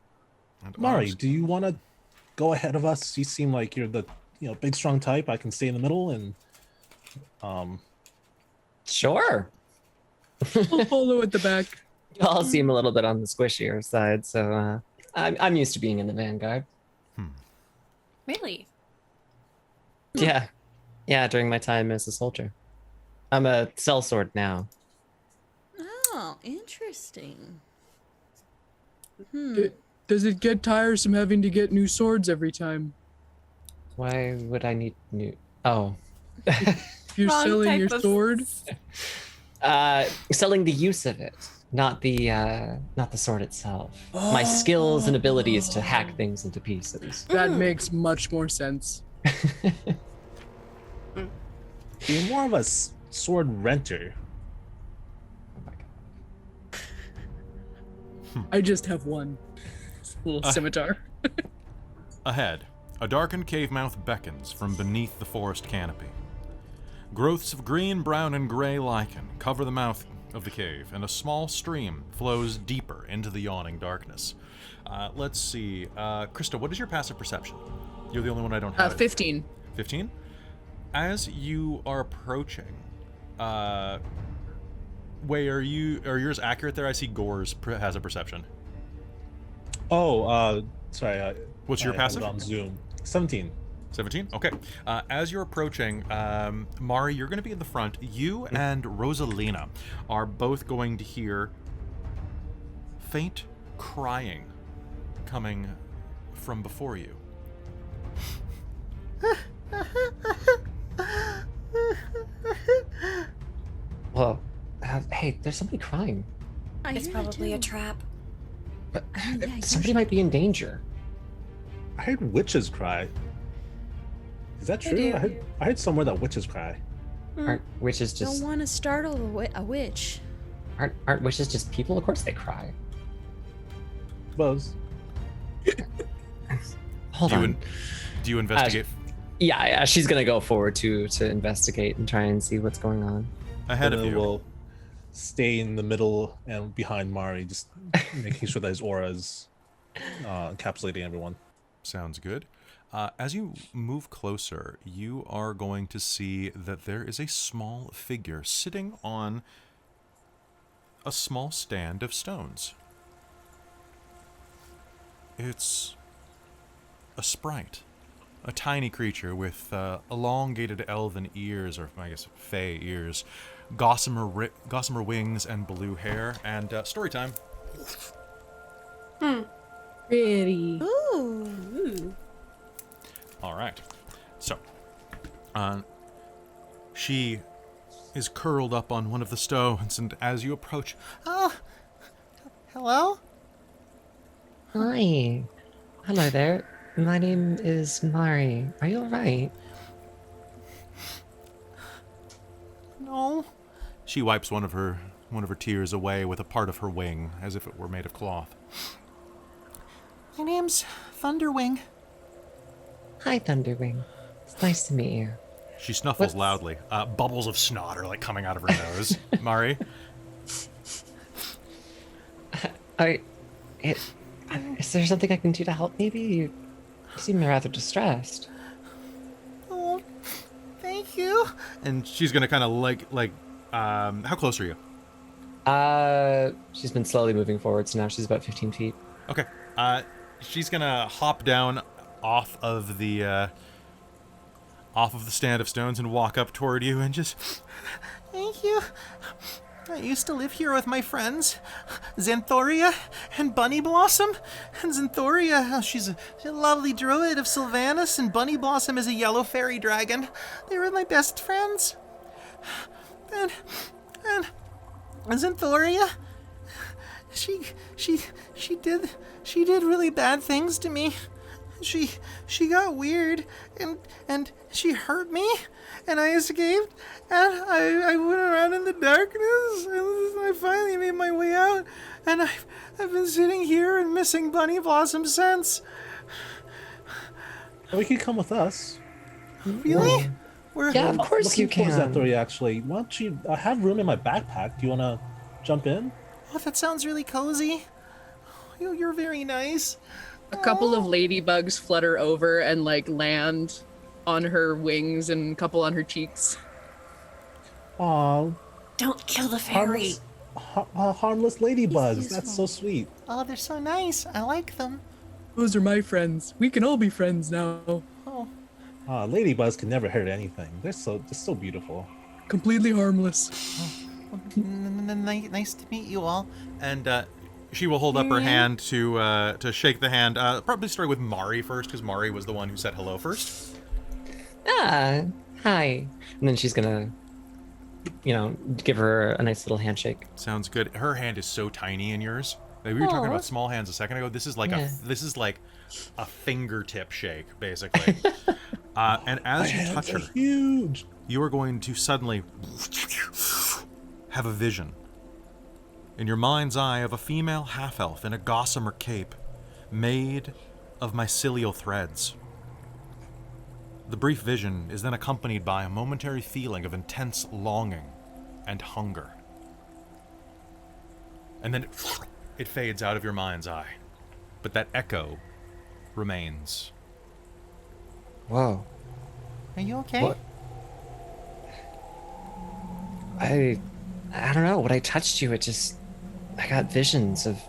Mari, arms- do you want to go ahead of us? You seem like you're the big strong type. I can stay in the middle and Sure. I'll follow at the back. You all seem a little bit on the squishier side, so I'm used to being in the vanguard. Really? Yeah. Yeah, during my time as a soldier. I'm a sellsword now. Oh, interesting. Does it get tiresome having to get new swords every time? Why would I need new... Oh. If you're Wrong selling type your of- sword? Selling the use of it, not the sword itself. My skills and abilities to hack things into pieces. That makes much more sense. You're more of a sword renter. I just have one. Little scimitar. Ahead, a darkened cave mouth beckons from beneath the forest canopy. Growths of green, brown, and gray lichen cover the mouth of the cave, and a small stream flows deeper into the yawning darkness. Let's see. Krista, what is your passive perception? You're the only one I don't have. 15. 15? As you are approaching, Wei, are yours accurate there? I see Gore's has a perception. Oh, sorry. What's your I passive? have it on Zoom. 17. 17? Okay. As you're approaching, Mari, you're going to be in the front. You and Rosalina are both going to hear faint crying coming from before you. Well, hey, there's somebody crying. It's probably a trap. Somebody might be in danger. I heard witches cry. Is that true? do. I heard somewhere that witches cry. Aren't witches Don't just want to startle a witch. aren't witches just people? Of course they cry. Suppose. Hold Do you, on. do you investigate Yeah, she's gonna go forward to investigate and try and see what's going on. ahead of Then you? we'll stay in the middle and behind Mari, just making sure that his aura is encapsulating everyone. Sounds good. As you move closer, you are going to see that there is a small figure sitting on a small stand of stones. It's a sprite, a tiny creature with elongated elven ears, or I guess fey ears, gossamer wings, and blue hair. And story time. Pretty. Ooh. All right. So, she is curled up on one of the stones, and as you approach, oh, hello? Hi. Hello there. My name is Mari. Are you alright? No. She wipes one of her tears away with a part of her wing, as if it were made of cloth. My name's Thunderwing. Hi, Thunderwing. It's nice to meet you. She snuffles loudly. Bubbles of snot are like coming out of her nose. Mari? Is there something I can do to help? Maybe you seem rather distressed. Oh, thank you. And she's gonna kind of how close are you? She's been slowly moving forward, so now she's about 15 feet. Okay. She's gonna hop down off of the stand of stones and walk up toward you and just, thank you. I used to live here with my friends, Xanthoria and Bunny Blossom. And Xanthoria, she's a lovely druid of Sylvanas, and Bunny Blossom is a yellow fairy dragon. They were my best friends. And Xanthoria, she did really bad things to me. She got weird and she hurt me, and I escaped, and I went around in the darkness, and I finally made my way out, and I've been sitting here and missing Bunny Blossom since. We can come with us. Really? Yeah, of course you Looking for can. Xanthoria, actually. Why don't you? I have room in my backpack. Do you want to jump in? Oh, that sounds really cozy. You're very nice. A couple of ladybugs flutter over and like land on her wings and a couple on her cheeks. Aw, Don't kill the fairy. Harmless ladybugs. useful. That's so sweet. Oh, they're so nice. I like them. Those are my friends. We can all be friends now. Oh, Ladybugs can never hurt anything. They're so beautiful. Completely harmless. nice to meet you all. And she will hold up her hand to shake the hand. Probably start with Mari first, because Mari was the one who said hello first. Ah, hi. And then she's gonna, give her a nice little handshake. Sounds good. Her hand is so tiny in yours. Like, we were talking Aw. about small hands a second ago. This is like Yeah. this is like a fingertip shake, basically. And as you touch her, Huge. you are going to suddenly have a vision in your mind's eye of a female half-elf in a gossamer cape made of mycelial threads. The brief vision is then accompanied by a momentary feeling of intense longing and hunger. And then it fades out of your mind's eye. But that echo remains. Whoa. Are you okay? What? I don't know. When I touched you, I got visions of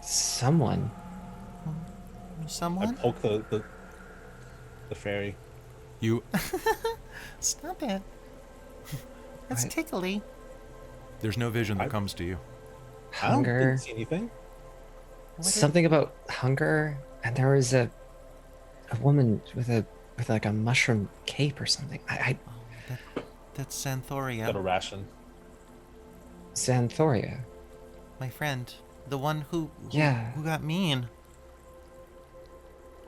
someone. I Someone? poke the fairy. You Stop it. That's What? tickly. there's no vision that comes to you. I Hunger. didn't see anything. Something about hunger, and there was a woman with like a mushroom cape or something. That's Got a Xanthoria, ration. Xanthoria. my friend. The one who Yeah. who got mean.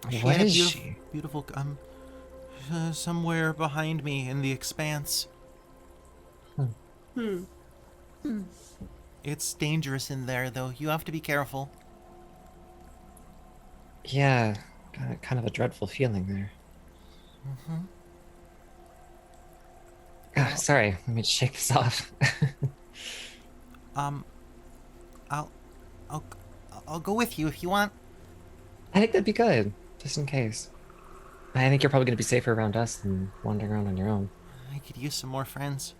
What had a is beautiful, she? Beautiful, somewhere behind me in the expanse. It's dangerous in there, though. You have to be careful. Yeah, kind of a dreadful feeling there. Sorry, let me shake this off. I'll go with you if you want. I think that'd be good, just in case. I think you're probably going to be safer around us than wandering around on your own. I could use some more friends.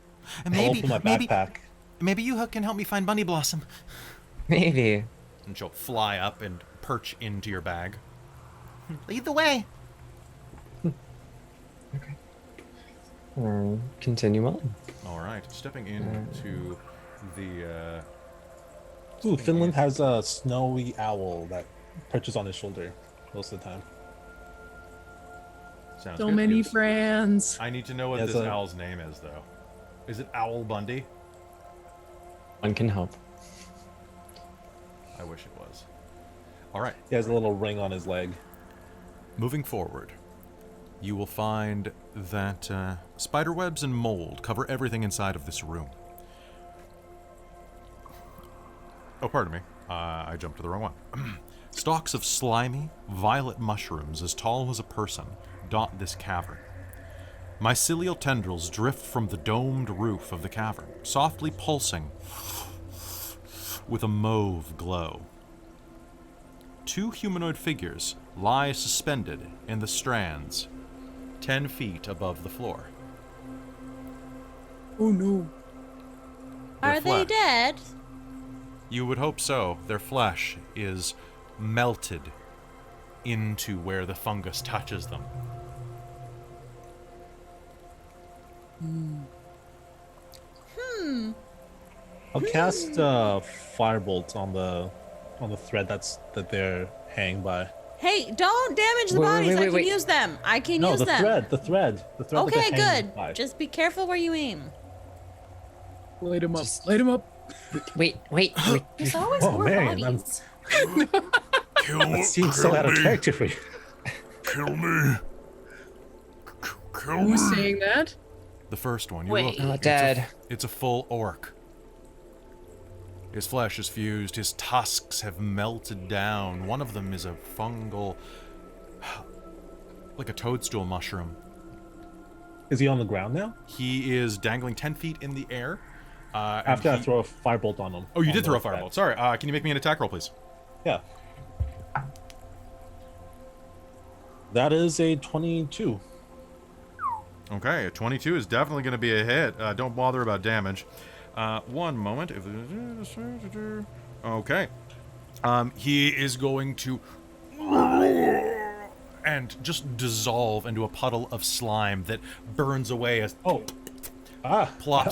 And I'll maybe, open my maybe, backpack. maybe you can help me find Bunny Blossom. Maybe. And she'll fly up and perch into your bag. Lead the way. Okay. Continue on. All right, stepping into the. Ooh, Finland has a snowy owl that perches on his shoulder most of the time. Sounds So good. many Yes. friends. I need to know what Yes, this owl's name is, though. Is it Owl Bundy? One can hope. I wish it was. All right. He has a little ring on his leg. Moving forward, you will find that spider webs and mold cover everything inside of this room. Oh, pardon me. I jumped to the wrong one. Stalks of slimy, violet mushrooms as tall as a person dot this cavern. Mycelial tendrils drift from the domed roof of the cavern, softly pulsing with a mauve glow. Two humanoid figures lie suspended in the strands, 10 feet above the floor. Oh no. Their Are they flesh- dead? You would hope so. Their flesh is melted into where the fungus touches them. I'll cast firebolt on the thread that they're hanging by. Hey, don't damage the Wait, bodies. I can wait. use them. I can No, use the them. thread, the thread that Okay, they're hanging good. by. Just be careful where you aim. Light him up. Just- Light him up. Wait. There's always Oh, more Marion, I'm- bodies. That seems so out of character for you. Kill me. Kill Who's saying that? The first one. You Wait. look. Not dead. It's a full orc. His flesh is fused. His tusks have melted down. One of them is a fungal, like a toadstool mushroom. Is he on the ground now? He is dangling 10 feet in the air. And After I he- throw a firebolt on him. Oh, you on did throw a the thread. firebolt. Sorry. Can you make me an attack roll, please? Yeah. That is a 22. Okay, a 22 is definitely going to be a hit. Don't bother about damage. One moment. Okay. He is going to and just dissolve into a puddle of slime that burns away as plops I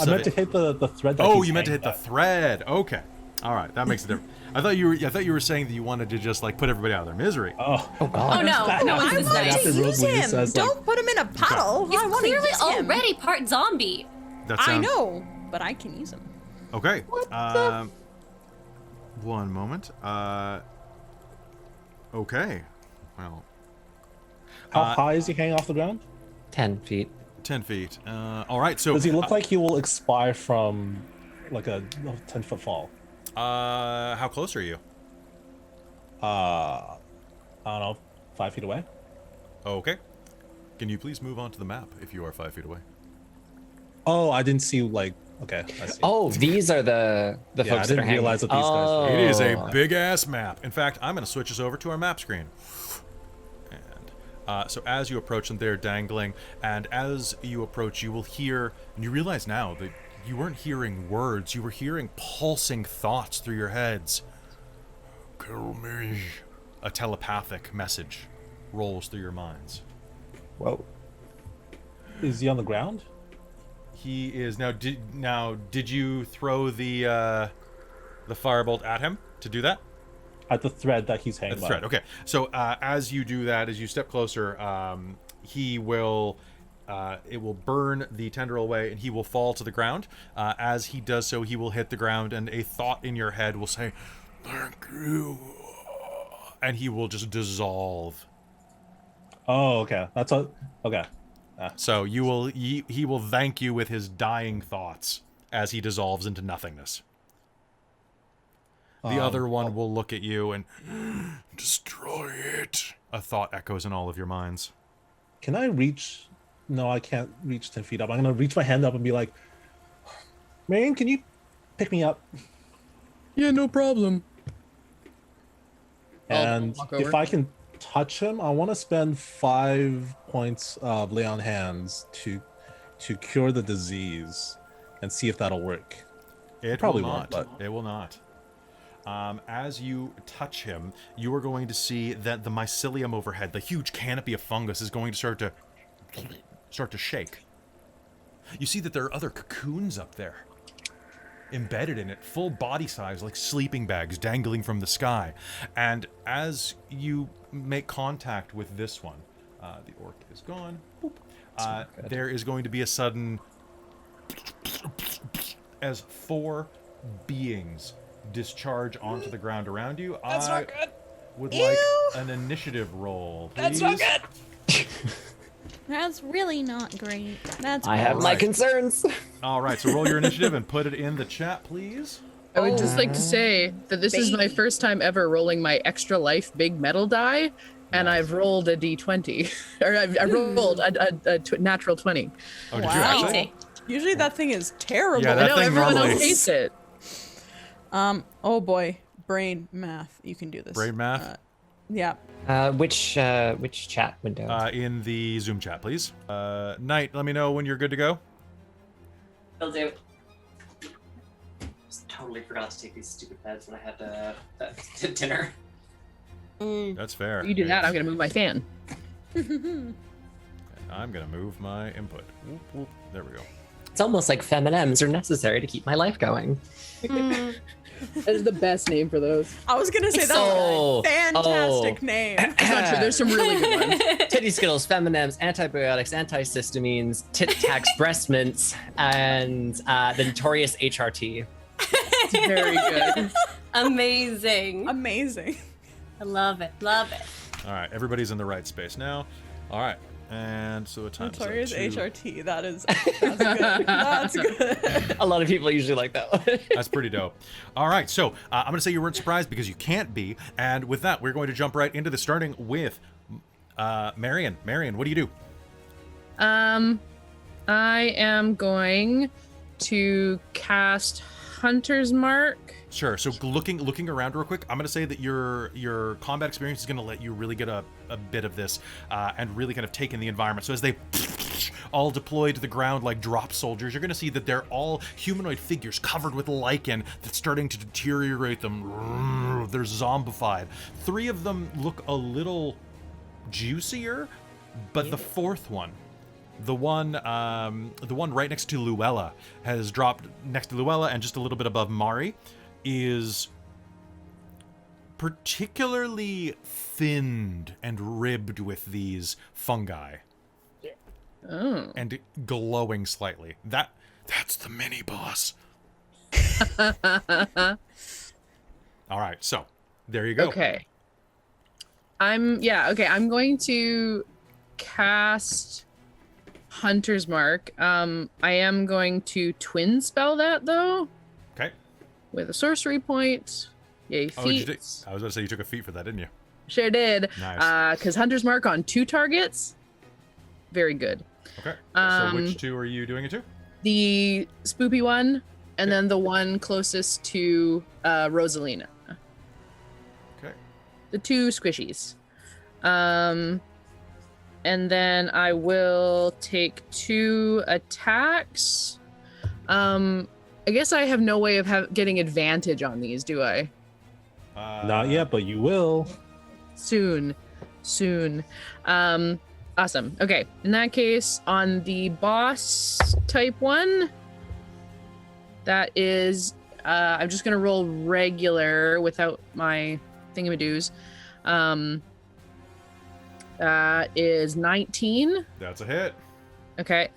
of meant it. to hit the thread. That Oh, he's you meant to hit hanging the thread. Okay. All right, that makes a difference. I thought you were saying that you wanted to just like put everybody out of their misery. Oh God. Oh no, That no, happens it's this I want nice. to After use Rosalie him. says, like- Don't put him in a puddle. He's I want to clearly use him. already part zombie. That I sounds know, but I can use him. Okay. One moment. Okay. Well, How high is he hanging off the ground? 10 feet. 10 feet. All right. So Does he look like he will expire from like a 10-foot fall? how close are you? I don't know, 5 feet away. Okay. Can you please move on to the map if you are 5 feet away? Oh, I didn't see like. Okay, I see. Oh, these are the Yeah, I folks that are didn't hanging. realize that these guys were- It is a Oh. big ass map. In fact, I'm going to switch us over to our map screen. And so as you approach them, they're dangling. And as you approach, you will hear, and you realize now that you weren't hearing words, you were hearing pulsing thoughts through your heads. Kill me. A telepathic message rolls through your minds. Whoa. Is he on the ground? He is now. Did you throw the firebolt at him to do that? At the thread that he's hanging At the by. thread. Okay. So as you do that, as you step closer, he will. It will burn the tendril away, and he will fall to the ground. As he does so, he will hit the ground, and a thought in your head will say, "Thank you," and he will just dissolve. Oh, okay. That's a okay. So you will. He will thank you with his dying thoughts as he dissolves into nothingness. The other one will look at you and destroy it. A thought echoes in all of your minds. Can I reach? No, I can't reach 10 feet up. I'm gonna reach my hand up and be like, Marion, can you pick me up? Yeah, no problem. And walk if over. I can touch him, I want to spend 5 points of lay on hands to cure the disease and see if that'll work. It Probably will won't, not. It will not. As you touch him, you are going to see that the mycelium overhead, the huge canopy of fungus, is going to start to shake. You see that there are other cocoons up there, embedded in it, full body size, like sleeping bags dangling from the sky. And as you make contact with this one, the orc is gone. Boop. There is going to be a sudden, as 4 beings discharge onto the ground around you. That's not good. Would Ew. like an initiative roll, please. That's not good. That's really not great. That's I have my Alright. concerns. All right, so roll your initiative and put it in the chat, please. I would just like to say that this is my first time ever rolling my extra life big metal die, and I've rolled a d20, or I rolled a natural 20. Oh, did you Wow. actually? Easy. Usually that thing is terrible. Yeah, I that know thing everyone normally- else hates it. Oh boy, brain math. You can do this. Brain math? Yeah. Which chat window? In the Zoom chat, please. Knight, let me know when you're good to go. Will do. Just totally forgot to take these stupid meds when I had dinner. That's fair. You do that, I'm gonna move my fan. I'm gonna move my input. Whoop, whoop. There we go. It's almost like fem&ms are necessary to keep my life going. That is the best name for those. I was gonna say that's Oh, a fantastic oh. name. It's not true. There's some really good ones. Titty Skittles, fem&ms, antibiotics, antihistamines, tit tax, breast mints, and the notorious HRT. It's very good. Amazing. Amazing. I love it. Love it. All right, everybody's in the right space now. All right, and so the time's up Notorious to- HRT. That's good. That's good. A lot of people usually like that one. That's pretty dope. All right, so I'm going to say you weren't surprised because you can't be. And with that, we're going to jump right into this, starting with Marion. Marion, what do you do? I am going to cast Hunter's Mark. Sure. So looking around real quick, I'm going to say that your combat experience is going to let you really get a bit of this and really kind of take in the environment. So as they all deployed to the ground like drop soldiers. You're going to see that they're all humanoid figures covered with lichen that's starting to deteriorate them. They're zombified. 3 of them look a little juicier, but the 4th one, the one right next to Luella, has dropped next to Luella and just a little bit above Mari, is particularly thinned and ribbed with these fungi. Oh. And glowing slightly. That's the mini boss. All right, so there you go. Okay. I'm going to cast Hunter's Mark. I am going to twin spell that though. Okay. With a sorcery point. Yay, Oh, did you feats. I was going to say you took a feat for that, didn't you? Sure did. Nice. Because Hunter's Mark on 2 targets. Very good. Okay. So which 2 are you doing it to? The spoopy one, and Okay. then the one closest to Rosalina. Okay. The 2 squishies. And then I will take 2 attacks. I guess I have no way of getting advantage on these, do I? Not yet, but you will. Soon. Awesome. Okay. In that case, on the boss type 1, that is, I'm just gonna roll regular without my thingamadoos. That is 19. That's a hit. Okay.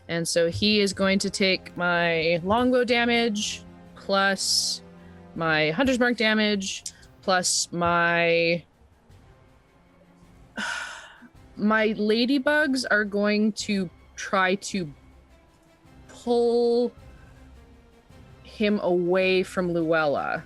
And so he is going to take my longbow damage plus my Hunter's Mark damage plus my ladybugs are going to try to pull him away from Luella.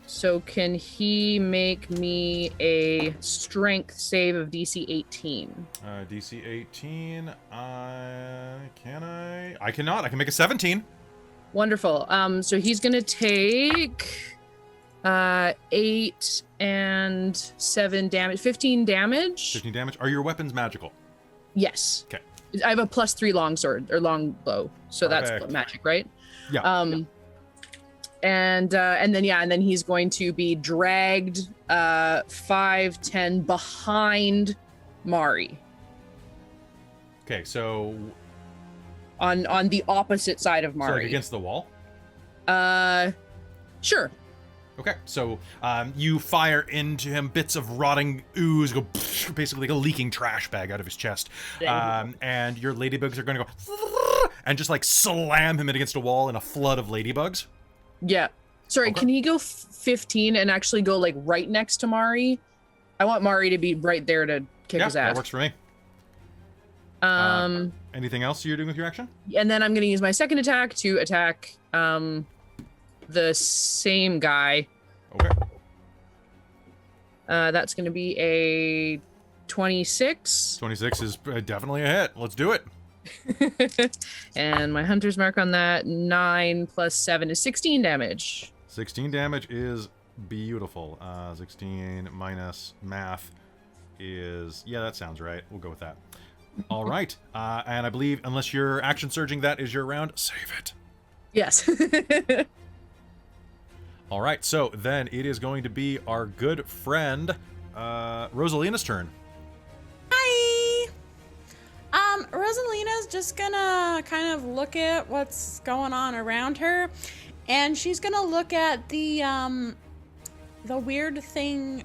So can he make me a strength save of DC 18? DC 18. Can I? I cannot. I can make a 17. Wonderful. So he's gonna take 8 and 7 damage, 15 damage. 15 damage. Are your weapons magical? Yes. Okay. I have a +3 longsword or longbow, so that's Perfect. magic, right? Yeah. And then he's going to be dragged 5, 10 behind Mari Okay, so on the opposite side of so like Mari. against the wall. Sure. Okay, so you fire into him. Bits of rotting ooze go basically like a leaking trash bag out of his chest. And your ladybugs are going to go and just like slam him against a wall in a flood of ladybugs. Yeah. Sorry, Okay. can he go 15 and actually go like right next to Mari? I want Mari to be right there to kick Yeah, his ass. that works for me. Anything else you're doing with your action? And then I'm going to use my second attack to attack the same guy. Okay. That's going to be a 26. 26 is definitely a hit. Let's do it. And my Hunter's Mark on that, 9 plus 7 is 16 damage. 16 damage is beautiful. 16 minus math is... Yeah, that sounds right. We'll go with that. All right. And I believe, unless you're action surging, that is your round. Save it. Yes. All right. So then it is going to be our good friend, Rosalina's turn. Hi. Rosalina's just gonna kind of look at what's going on around her, and she's gonna look at the weird thing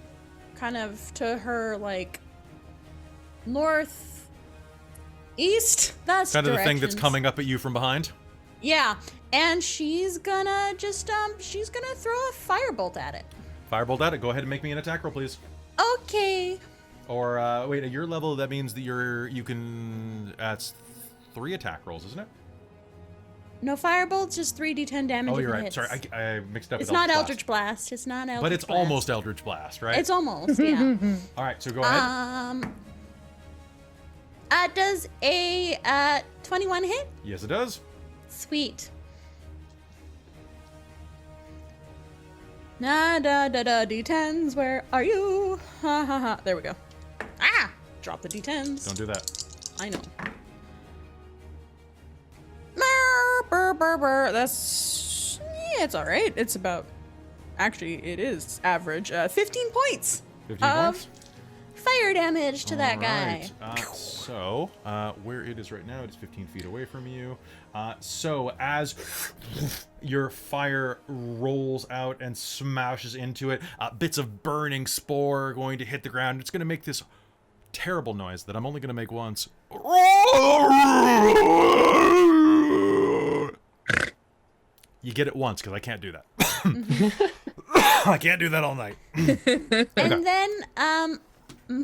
kind of to her, like, north east. That's Kind of the thing that's directions. coming up at you from behind. Yeah, and she's gonna just she's gonna throw a firebolt at it. Firebolt at it. Go ahead and make me an attack roll, please. Okay. Or wait, at your level, that means that you can. That's 3 attack rolls, isn't it? No, firebolt's just 3d10 damage. Oh, if you're it right. hits. Sorry, I mixed up. It's with not Eldritch Blast. Eldritch Blast. It's not Eldritch But it's Blast. almost Eldritch Blast, right? It's almost, yeah. All right, so go ahead. Does a 21 hit? Yes, it does. Sweet. Da da da da d10s, where are you? Ha ha ha. There we go. Ah! Drop the d10s. Don't do that. I know. That's it's all right. It's about actually it is average. 15 points. 15 points. Fire damage to that guy. Alright, so, where it is right now, it is 15 feet away from you. So, as your fire rolls out and smashes into it, bits of burning spore are going to hit the ground. It's going to make this terrible noise that I'm only going to make once. You get it once, because I can't do that. I can't do that all night. And then,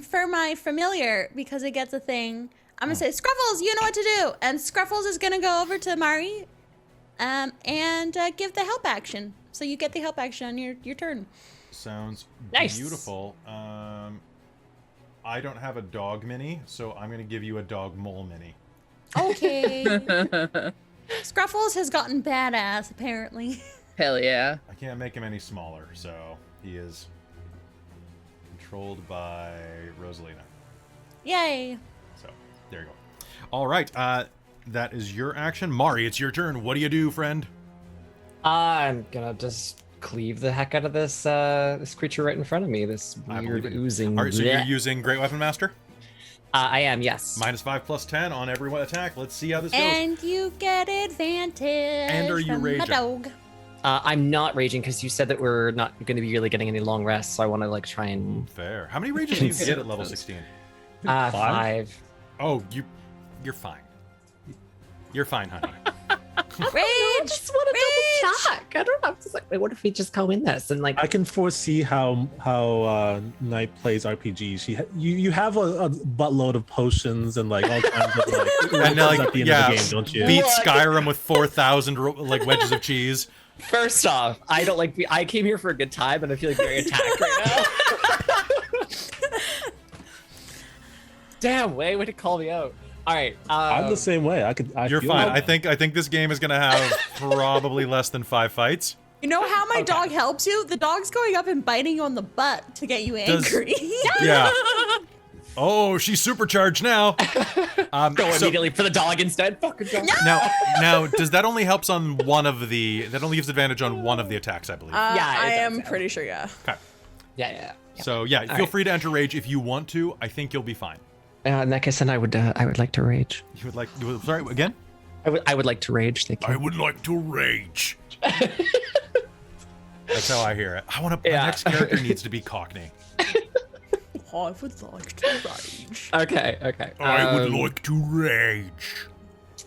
for my familiar, because it gets a thing, I'm gonna say, Scruffles, you know what to do. And Scruffles is gonna go over to Mari, and give the help action. So you get the help action on your turn. Sounds Nice. beautiful. I don't have a dog mini, so I'm gonna give you a dog mole mini. Okay. Scruffles has gotten badass, apparently. Hell yeah. I can't make him any smaller, so he is controlled by Rosalina. Yay. So, there you go. All right, that is your action. Mari, it's your turn. What do you do, friend? I'm gonna just cleave the heck out of this this creature right in front of me. This I weird believe it. oozing. All right, so you're bleh. using Great Weapon Master? I am, yes. -5 + 10 on every one attack. Let's see how this goes. And you get advantage. And are you from raging? the dog. I'm not raging because you said that we're not going to be really getting any long rests, so I want to like try and Fair. How many rages do you get at level 16? 5. Oh, you're fine. You're fine, honey. Rage! I just want to Rage! double check. I don't know. I'm just like, wait, what if we just go in this and like? I can foresee how Knight plays RPGs. You have a buttload of potions and like all kinds of like, And weapons like, at the end yeah, of the game, don't you? beat What? Skyrim with 4,000 like wedges of cheese. First off, I don't like. I came here for a good time, and I feel like very attacked right now. Damn, way to call me out. All right, I'm the same way. You're feel fine. it. I think this game is gonna have probably less than 5 fights. You know how my dog helps you? The dog's going up and biting you on the butt to get you angry. Yeah. Oh, she's supercharged now. Go immediately for the dog instead. Fucking dog. Now, does that only helps on one of the? That only gives advantage on one of the attacks, I believe. Yeah, I it am does, yeah. pretty sure, yeah. Okay. Yeah. So yeah, feel right. free to enter rage if you want to. I think you'll be fine. In that case, then I would like to rage. You would like? Sorry, again. I would like to rage. Thank you. I would like to rage. That's how I hear it. I want to. Yeah. My next character needs to be Cockney. I would like to rage. Okay. I would like to rage.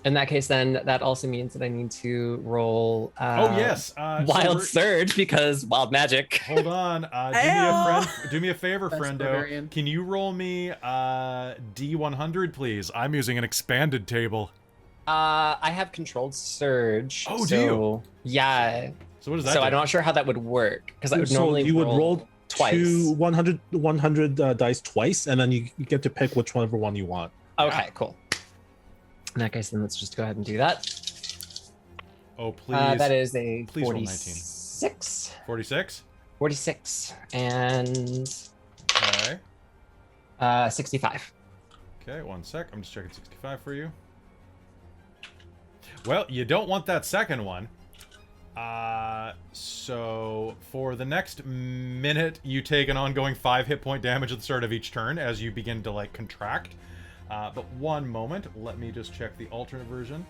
In that case, then that also means that I need to roll. Oh yes, Wild Surge because wild magic. Hold on. Do me a favor, That's friendo. barbarian. Can you roll me D100, please? I'm using an expanded table. I have controlled surge. Oh, do you? Yeah. So what does that So do? I'm not sure how that would work because I would So normally you would roll twice. two 100 dice twice, and then you get to pick whichever one you want. Okay, cool. In that case, then let's just go ahead and do that. Oh, please. That is a Please roll 19. 46. 46? 46 and Okay. 65. Okay, 1 sec. I'm just checking 65 for you. Well, you don't want that second one. So for the next minute, you take an ongoing 5 hit point damage at the start of each turn as you begin to like contract. But one moment, let me just check the alternate version.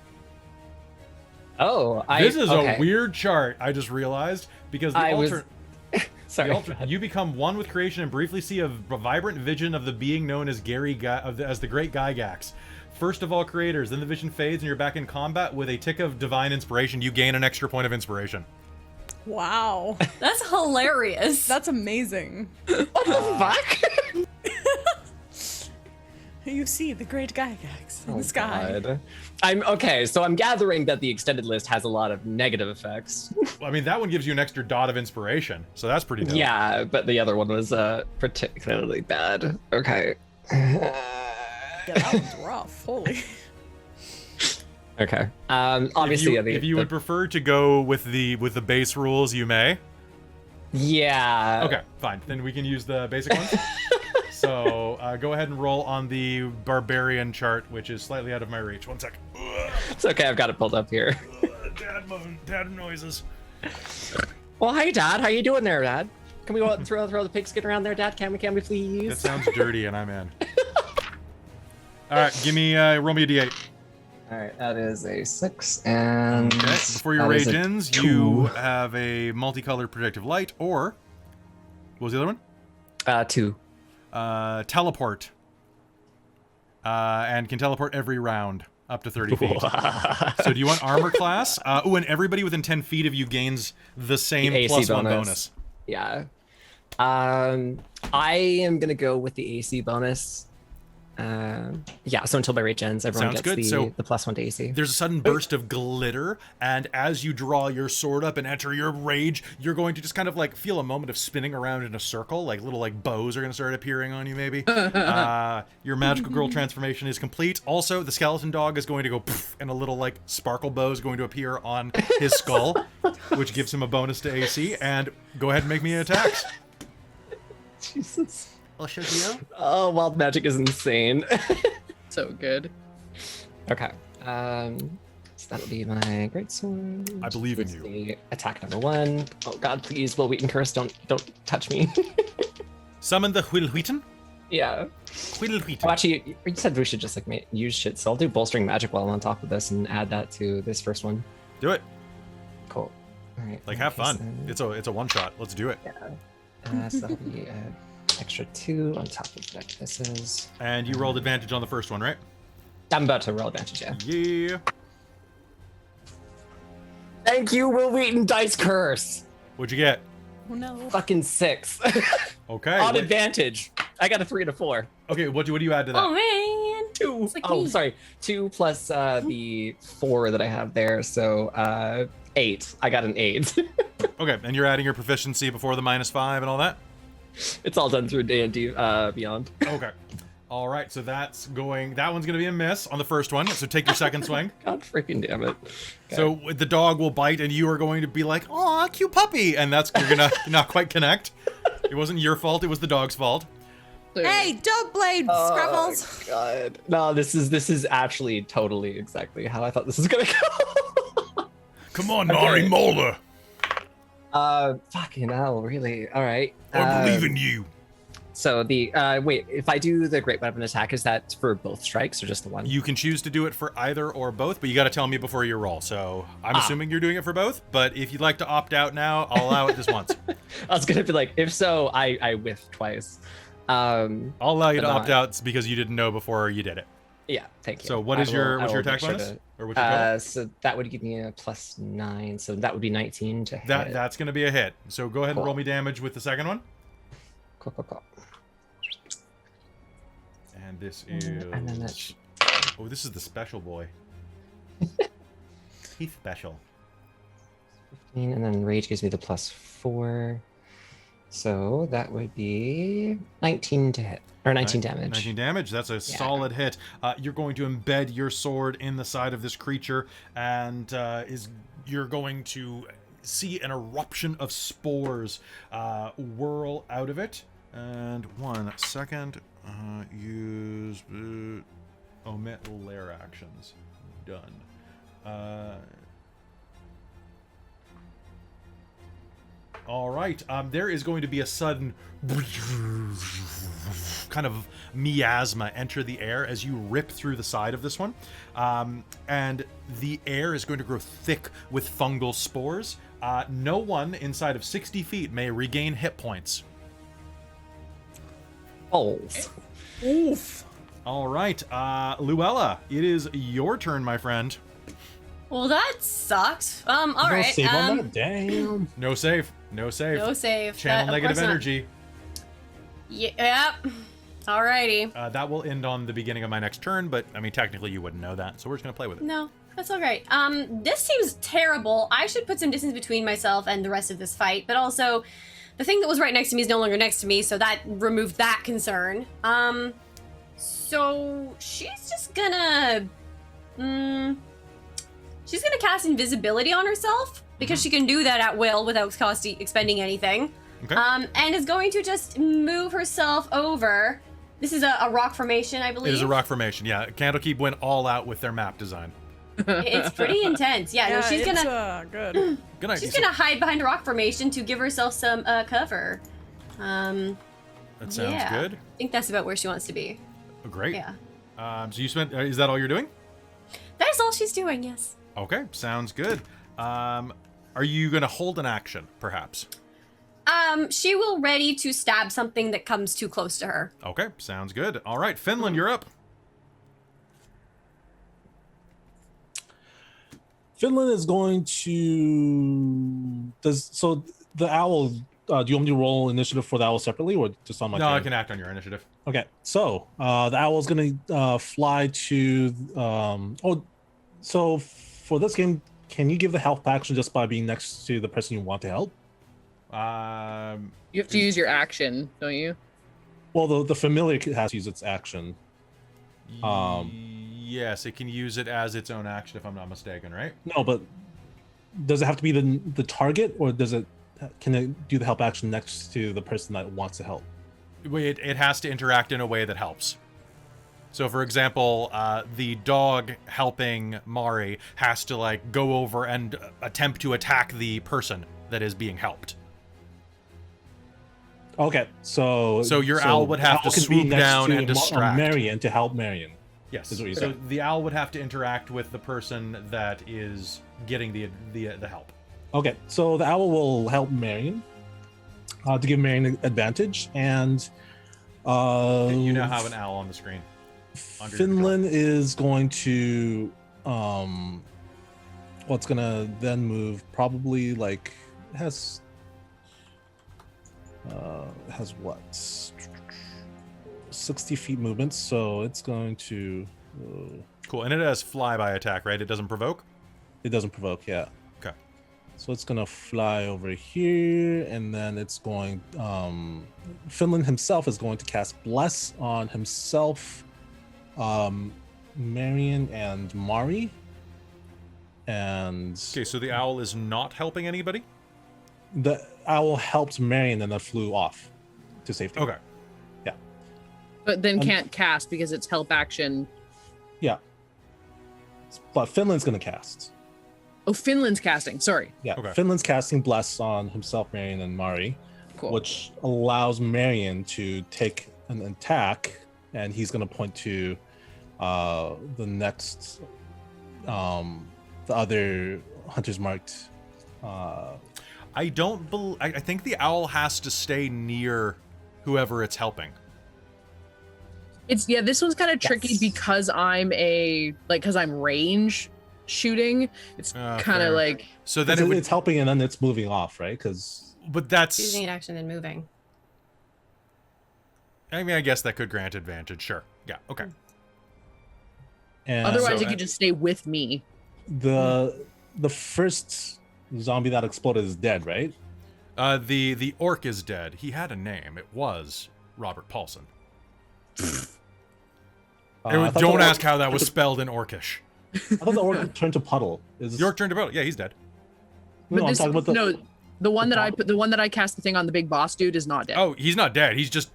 Oh, This is a weird chart, I just realized, because the alternate... Sorry. You become one with creation and briefly see a vibrant vision of the being known as as the Great Gygax. First of all creators, then the vision fades and you're back in combat with a tick of divine inspiration. You gain an extra point of inspiration. Wow. That's hilarious. That's amazing. What the fuck? You see the great Gygax in the sky. God. I'm okay, so I'm gathering that the extended list has a lot of negative effects. I mean, that one gives you an extra dot of inspiration, so that's pretty dope. Yeah, but the other one was particularly bad. Okay. Yeah, that one's rough. Holy. Okay. Obviously, if you would prefer to go with the base rules, you may. Yeah. Okay, fine. Then we can use the basic ones. So go ahead and roll on the barbarian chart, which is slightly out of my reach. 1 sec. It's okay. I've got it pulled up here. Dad noises. Well, hey, Dad. How you doing there, Dad? Can we go out and throw the pigskin around there, Dad? Can we please? That sounds dirty, and I'm in. All right, roll me a d8. All right, that is a 6, and Okay, before your that is rage a ends, 2. you have a multicolored protective light, or what was the other one? 2. Teleport, and can teleport every round up to 30 feet. So do you want armor class? And everybody within 10 feet of you gains the same The AC +1 bonus. Yeah. I am gonna go with the AC bonus. Yeah, so until my rage ends, everyone Sounds gets good. the So +1 to AC. There's a sudden burst of glitter, and as you draw your sword up and enter your rage, you're going to just kind of like feel a moment of spinning around in a circle, like little like bows are going to start appearing on you maybe. Your magical girl transformation is complete. Also, the skeleton dog is going to go poof, and a little like sparkle bow is going to appear on his skull, which gives him a bonus to AC, and go ahead and make me attacks. Jesus. I'll show you. Oh, wild magic is insane. So good. Okay. So that'll be my great sword. I believe in This you. is the attack number 1. Oh God, please, Will Wheaton curse, don't touch me. Summon the Whilwheaton. Yeah. Whilwheaton. Oh, actually, you said we should just like use shit, so I'll do bolstering magic while I'm on top of this and add that to this first one. Do it. Cool. All right. Like, have okay, fun. so- It's a one shot. Let's do it. So that'll be extra 2 on top of what this is. And you rolled advantage on the first one, right? I'm about to roll advantage, yeah. Yeah. Thank you, Will Wheaton dice curse. What'd you get? Oh no. Fucking 6. Okay. On what- advantage. I got a 3 and a 4. Okay, what do you add to that? Oh man. 2. It's like Oh, me. sorry. 2 plus the 4 that I have there, so 8. I got an 8. Okay, and you're adding your proficiency before the -5 and all that? It's all done through D&D Beyond. Okay. All right, so that one's going to be a miss on the first one. So take your second swing. God freaking damn it. So the dog will bite and you are going to be like, "Aw, cute puppy." And you're going to not quite connect. It wasn't your fault, it was the dog's fault. Hey, don't blame Scrubbles. God. No, this is actually totally exactly how I thought this was gonna go. Come on, Okay. Nari Mola. Fucking hell, really? All right. I believe in you. So the wait, if I do the great weapon attack, is that for both strikes or just the one? You can choose to do it for either or both, but you got to tell me before you roll. So I'm assuming you're doing it for both, but if you'd like to opt out now, I'll allow it just once. I was gonna be like, if so, I whiffed twice. I'll allow you to But opt out because you didn't know before you did it. Yeah, thank you. So what is I your will what's your make attack sure bonus? to- Or what's your total? So that would give me a +9, so that would be 19 to hit. That's going to be a hit. So go ahead and Cool. roll me damage with the second one. Cool. And this is And then that's Oh, this is the special boy. He's special. 15, and then rage gives me the +4. So that would be 19 to hit, or 19 damage. 19 damage. That's a solid hit. You're going to embed your sword in the side of this creature, and you're going to see an eruption of spores whirl out of it. And 1 second. Use omit lair actions. Done. All right. There is going to be a sudden kind of miasma enter the air as you rip through the side of this one. And the air is going to grow thick with fungal spores. No one inside of 60 feet may regain hit points. Balls. Oof. All right. Luella, it is your turn, my friend. Well, that sucked. All No right. save on that? Damn. No save. No save. No save. Channel Of negative course not. energy. Yep. Alrighty. That will end on the beginning of my next turn, but I mean, technically you wouldn't know that, so we're just gonna play with it. No, that's all right. This seems terrible. I should put some distance between myself and the rest of this fight, but also, the thing that was right next to me is no longer next to me, so that removed that concern. So she's just gonna, she's gonna cast invisibility on herself because she can do that at will without expending anything. Okay. And is going to just move herself over. This is a rock formation, I believe. It is a rock formation, yeah. Candlekeep went all out with their map design. It's pretty intense. Yeah, no, she's it's, gonna good. Good night. she's gonna hide behind a rock formation to give herself some cover. That sounds yeah. good. I think that's about where she wants to be. Oh, great. Yeah. So you spent. Is that all you're doing? That is all she's doing. Yes. Okay, sounds good. Are you gonna hold an action, perhaps? She will ready to stab something that comes too close to her. Okay, sounds good. All right, Finland, you're up. Finland is going to so the owl. Do you want me to roll initiative for the owl separately, or just on my? No, turn? I can act on your initiative. Okay, so the owl is going to fly to. So for this game, can you give the help action just by being next to the person you want to help? You have to use your action, don't you? Well, the familiar has to use its action. Yes, it can use it as its own action, if I'm not mistaken, right? No, but does it have to be the target, or can it do the help action next to the person that wants to help? It has to interact in a way that helps. So, for example, the dog helping Mari has to like go over and attempt to attack the person that is being helped. Okay, so your owl would have to can be swoop next down to and distract. Marion to help Marion. Yes. Is what you're So saying. the owl would have to interact with the person that is getting the help. Okay, so the owl will help Marion to give Marion an advantage, and You now have an owl on the screen. under your Finland is going to it's gonna then move probably like has what 60 feet movement, so it's going to control. Cool, and it has flyby attack, right? It doesn't provoke? it doesn't provoke, yeah. Okay. So it's gonna fly over here, and then it's going. Finland himself is going to cast Bless on himself, Marion, and Mari. And Okay, so the owl is not helping anybody? the owl helped Marion, and then flew off to safety. Okay. But then can't cast because it's help action. Yeah. But Finland's gonna cast. Oh, Finland's casting. Sorry. Yeah. Okay. Finland's casting Bless on himself, Marion, and Mari. Cool. Which allows Marion to take an attack, and he's going to point to the next, the other hunters marked. I don't believe. I think the owl has to stay near whoever it's helping. This one's kind of tricky Yes. because because I'm range shooting. It's kind Fair. of like So then it would. It's helping, and then it's moving off, right? Because But that's. Using an action and moving. I mean, I guess that could grant advantage. Sure. Yeah. Okay. otherwise so- it could just stay with me. the first zombie that exploded is dead, right? The orc is dead. He had a name. It was Robert Paulson. I thought Don't the ask orc- how that was spelled in Orcish. I thought the orc turned to puddle. Is The orc turned about. Yeah, he's dead. No, But I'm this talking about the one that I cast the thing on the big boss dude is not dead. Oh, he's not dead. He's just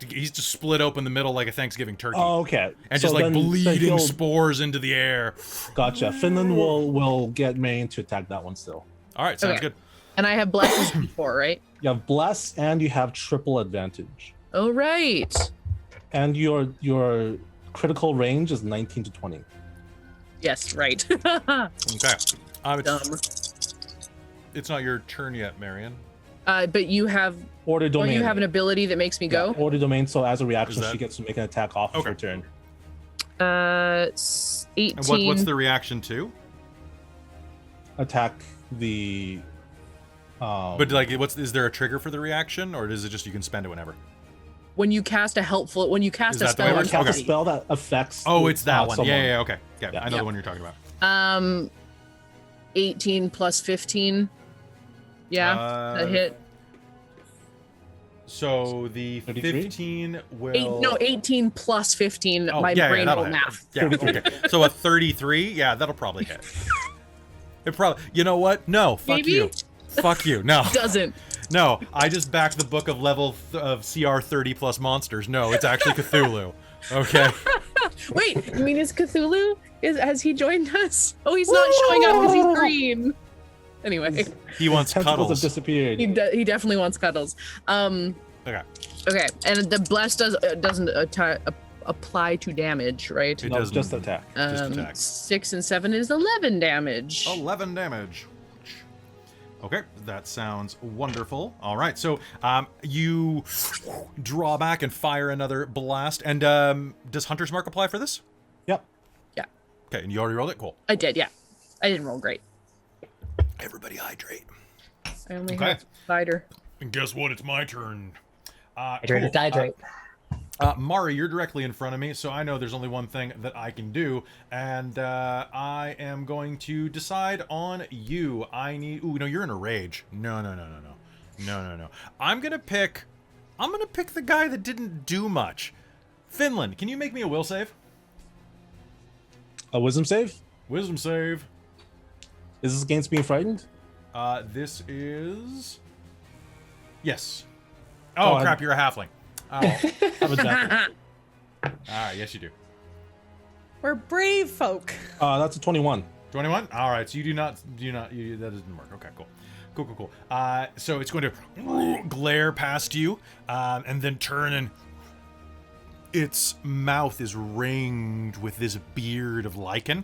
split open the middle like a Thanksgiving turkey. Oh, okay. And So just like then bleeding he'll- spores into the air. Gotcha. Finland will get Marion to attack that one still. All right, sounds Okay. good. And I have blesses before, right? You have Bless, and you have triple advantage. Oh right. And your critical range is 19 to 20. Yes, right. Okay. Dumb. It's not your turn yet, Marion. But you have Order domain. you have an ability that makes me Yeah, go. order domain, so as a reaction, Is that- she gets to make an attack off of Okay. her turn. 18. And what's the reaction to? Attack the. But like, is there a trigger for the reaction, or is it just you can spend it whenever? when you cast a Is spell that the way on it Cast works? a Okay. spell that affects. Oh, it's that one. someone. Yeah, okay. Yeah, Yeah. I know Yeah. the one you're talking about. 18 plus 15. Yeah, that hit. So the 33? 15 will. 18 plus 15. Oh, My yeah, brain that'll will hit. math. Yeah, okay. So a 33, yeah, that'll probably hit. It probably. You know what? No, fuck Maybe? you. Fuck you. No. Doesn't. No, I just backed the book of level of CR 30 plus monsters. No, it's actually Cthulhu. Okay. Wait, you mean is Cthulhu? Has he joined us? Oh, he's not showing up because he's green. Anyway, He wants Tentacles have cuddles. disappeared. he definitely wants cuddles. Okay. Okay, and the bless doesn't apply to damage, right? It No, doesn't. just attack. Just attack. 6 and 7 is 11 damage. 11 damage. Okay, that sounds wonderful. All right, so you draw back and fire another blast. And does Hunter's Mark apply for this? Yep. Yeah, Okay, and you already rolled it? Cool. I did. Yeah, I didn't roll great. Everybody hydrate. I only Okay. have spider. And guess what? It's my turn. Hydrate or Cool. dihydrate. Mari, you're directly in front of me, so I know there's only one thing that I can do, and I am going to decide on you. I need. Ooh, no, you're in a rage. No. I'm gonna pick the guy that didn't do much. Finland, can you make me a will save? A wisdom save? Wisdom save. Is this against being frightened? This is. Yes. Oh, Oh, crap! You're a halfling. Oh. How about that? Yes, you do. We're brave folk. That's a 21. 21? All right, so you that doesn't work. Okay, cool. So it's going to glare past you, and then turn, and its mouth is ringed with this beard of lichen,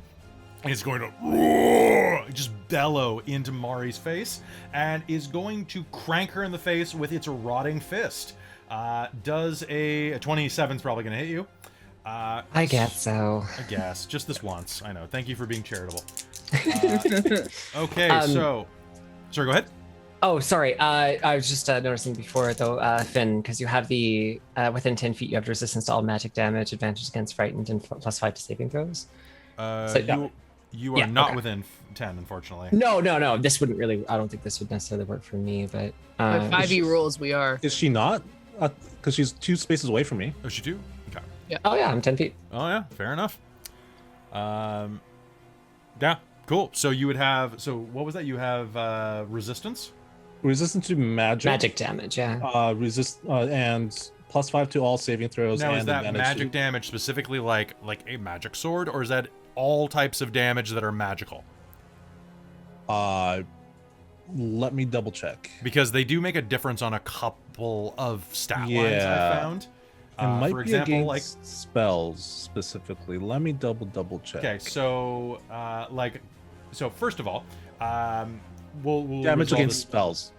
and it's going to just bellow into Mari's face, and is going to crank her in the face with its rotting fist. Does a 27's probably going to hit you. I guess so. I guess. Just this once. I know. Thank you for being charitable. Okay, so... Sorry, go ahead. Oh, sorry. I was just noticing before, though, Finn, because you have the within 10 feet, you have resistance to all magic damage, advantage against frightened, and +5 to saving throws. You are Yeah, not okay. within 10, unfortunately. No. This wouldn't really. I don't think this would necessarily work for me, but. With 5e rules, we are. Is she not? Because she's 2 spaces away from me. Oh, she do? Okay. Oh yeah, I'm 10 feet. Oh, yeah. Fair enough. Yeah, cool. So you would have... So what was that? You have resistance? Resistance to magic. Magic damage, yeah. Resist and +5 to all saving throws. Now, and is that advantage magic to- damage specifically like a magic sword, or is that all types of damage that are magical? Let me double check. Because they do make a difference on a couple of stat lines Yeah. I found. It might for be example, against like spells specifically. Let me double check. okay, so so first of all, we'll Damage resolve against this- spells.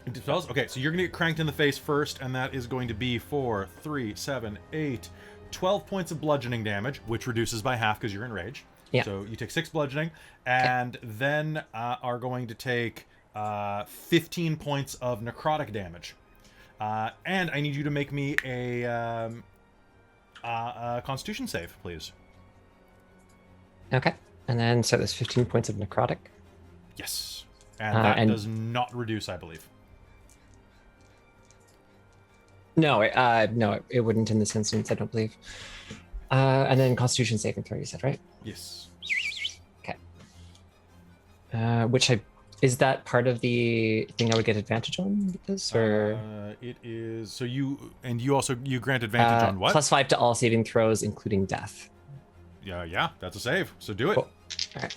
into spells. Okay, so you're gonna get cranked in the face first, and that is going to be 4, 3, 7, 8, 12 points of bludgeoning damage, which reduces by half because you're in rage. Yeah. So you take 6 bludgeoning, and then are going to take 15 points of necrotic damage. And I need you to make me a Constitution save, please. Okay. And then so there's 15 points of necrotic. Yes. And that and- does not reduce, I believe. No, it wouldn't in this instance, I don't believe. And then Constitution saving throw, you said, right? Yes. Okay. Is that part of the thing I would get advantage on with this, or It is. So you grant advantage on what? +5 to all saving throws, including death. Yeah, that's a save. So do it. Cool. All right.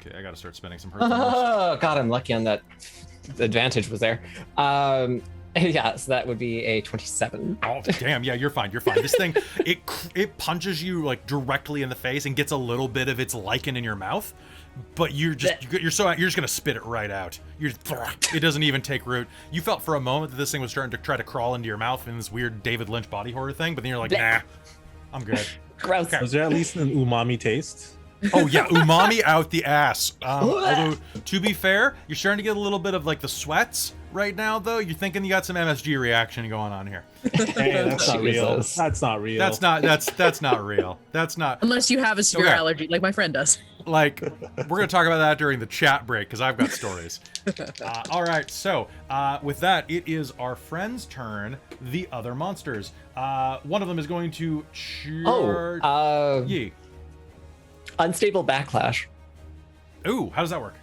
Okay, I gotta start spending some hurt dice. Oh God, I'm lucky on that. The advantage was there. Yeah, so that would be a 27. Oh damn! Yeah, you're fine. You're fine. This thing, it punches you like directly in the face and gets a little bit of its lichen in your mouth, but you're just gonna spit it right out. It doesn't even take root. You felt for a moment that this thing was starting to try to crawl into your mouth in this weird David Lynch body horror thing, but then you're like, nah, I'm good. Gross. Was there at least an umami taste? Oh yeah, umami out the ass. Although to be fair, you're starting to get a little bit of like the sweats right now, though. You're thinking you got some MSG reaction going on here. Hey, that's not real. Jesus. That's not real. That's not real. That's not Unless you have a severe Okay. allergy, like my friend does. like we're gonna talk about that during the chat break because I've got stories. All right, so with that, it is our friend's turn. The other monsters. One of them is going to charge. Ye. Unstable backlash. Ooh, how does that work?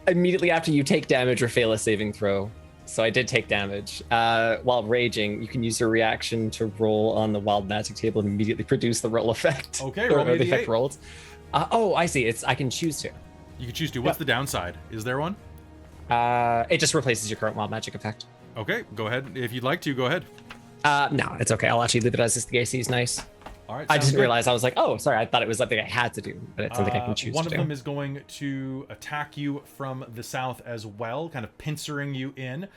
Immediately after you take damage or fail a saving throw, So I did take damage. While raging, you can use your reaction to roll on the wild magic table and immediately produce the roll effect. Okay, or roll me the a effect D8. rolled. Oh, I see. I can choose to. You can choose to. What's the downside? Is there one? It just replaces your current wild magic effect. Okay, go ahead. If you'd like to, go ahead. No, it's okay. I'll actually leave it as this. The AC is nice. All right. I sounds just good. realized I was like, oh, sorry. I thought it was something I had to do, but it's something I can choose One to of do. them is going to attack you from the south as well, kind of pincering you in.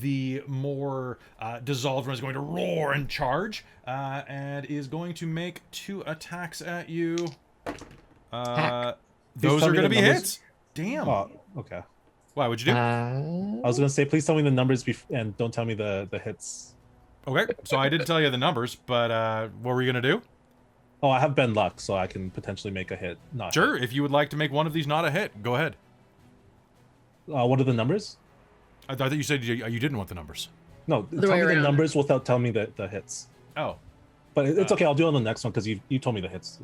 The more dissolved one is going to roar and charge, and is going to make 2 attacks at you. Those tell are me going to the be numbers. hits. Damn. Oh, okay. Why? What'd you do? I was gonna say, please tell me the numbers and don't tell me the hits. Okay, so I didn't tell you the numbers, but what were you going to do? Oh, I have Ben Luck, so I can potentially make a hit. Not Sure, if you would like to make one of these not a hit, go ahead. What are the numbers? I thought you said you didn't want the numbers. No, The tell way me the around. numbers without telling me the hits. Oh, But it's okay. I'll do it on the next one because you told me the hits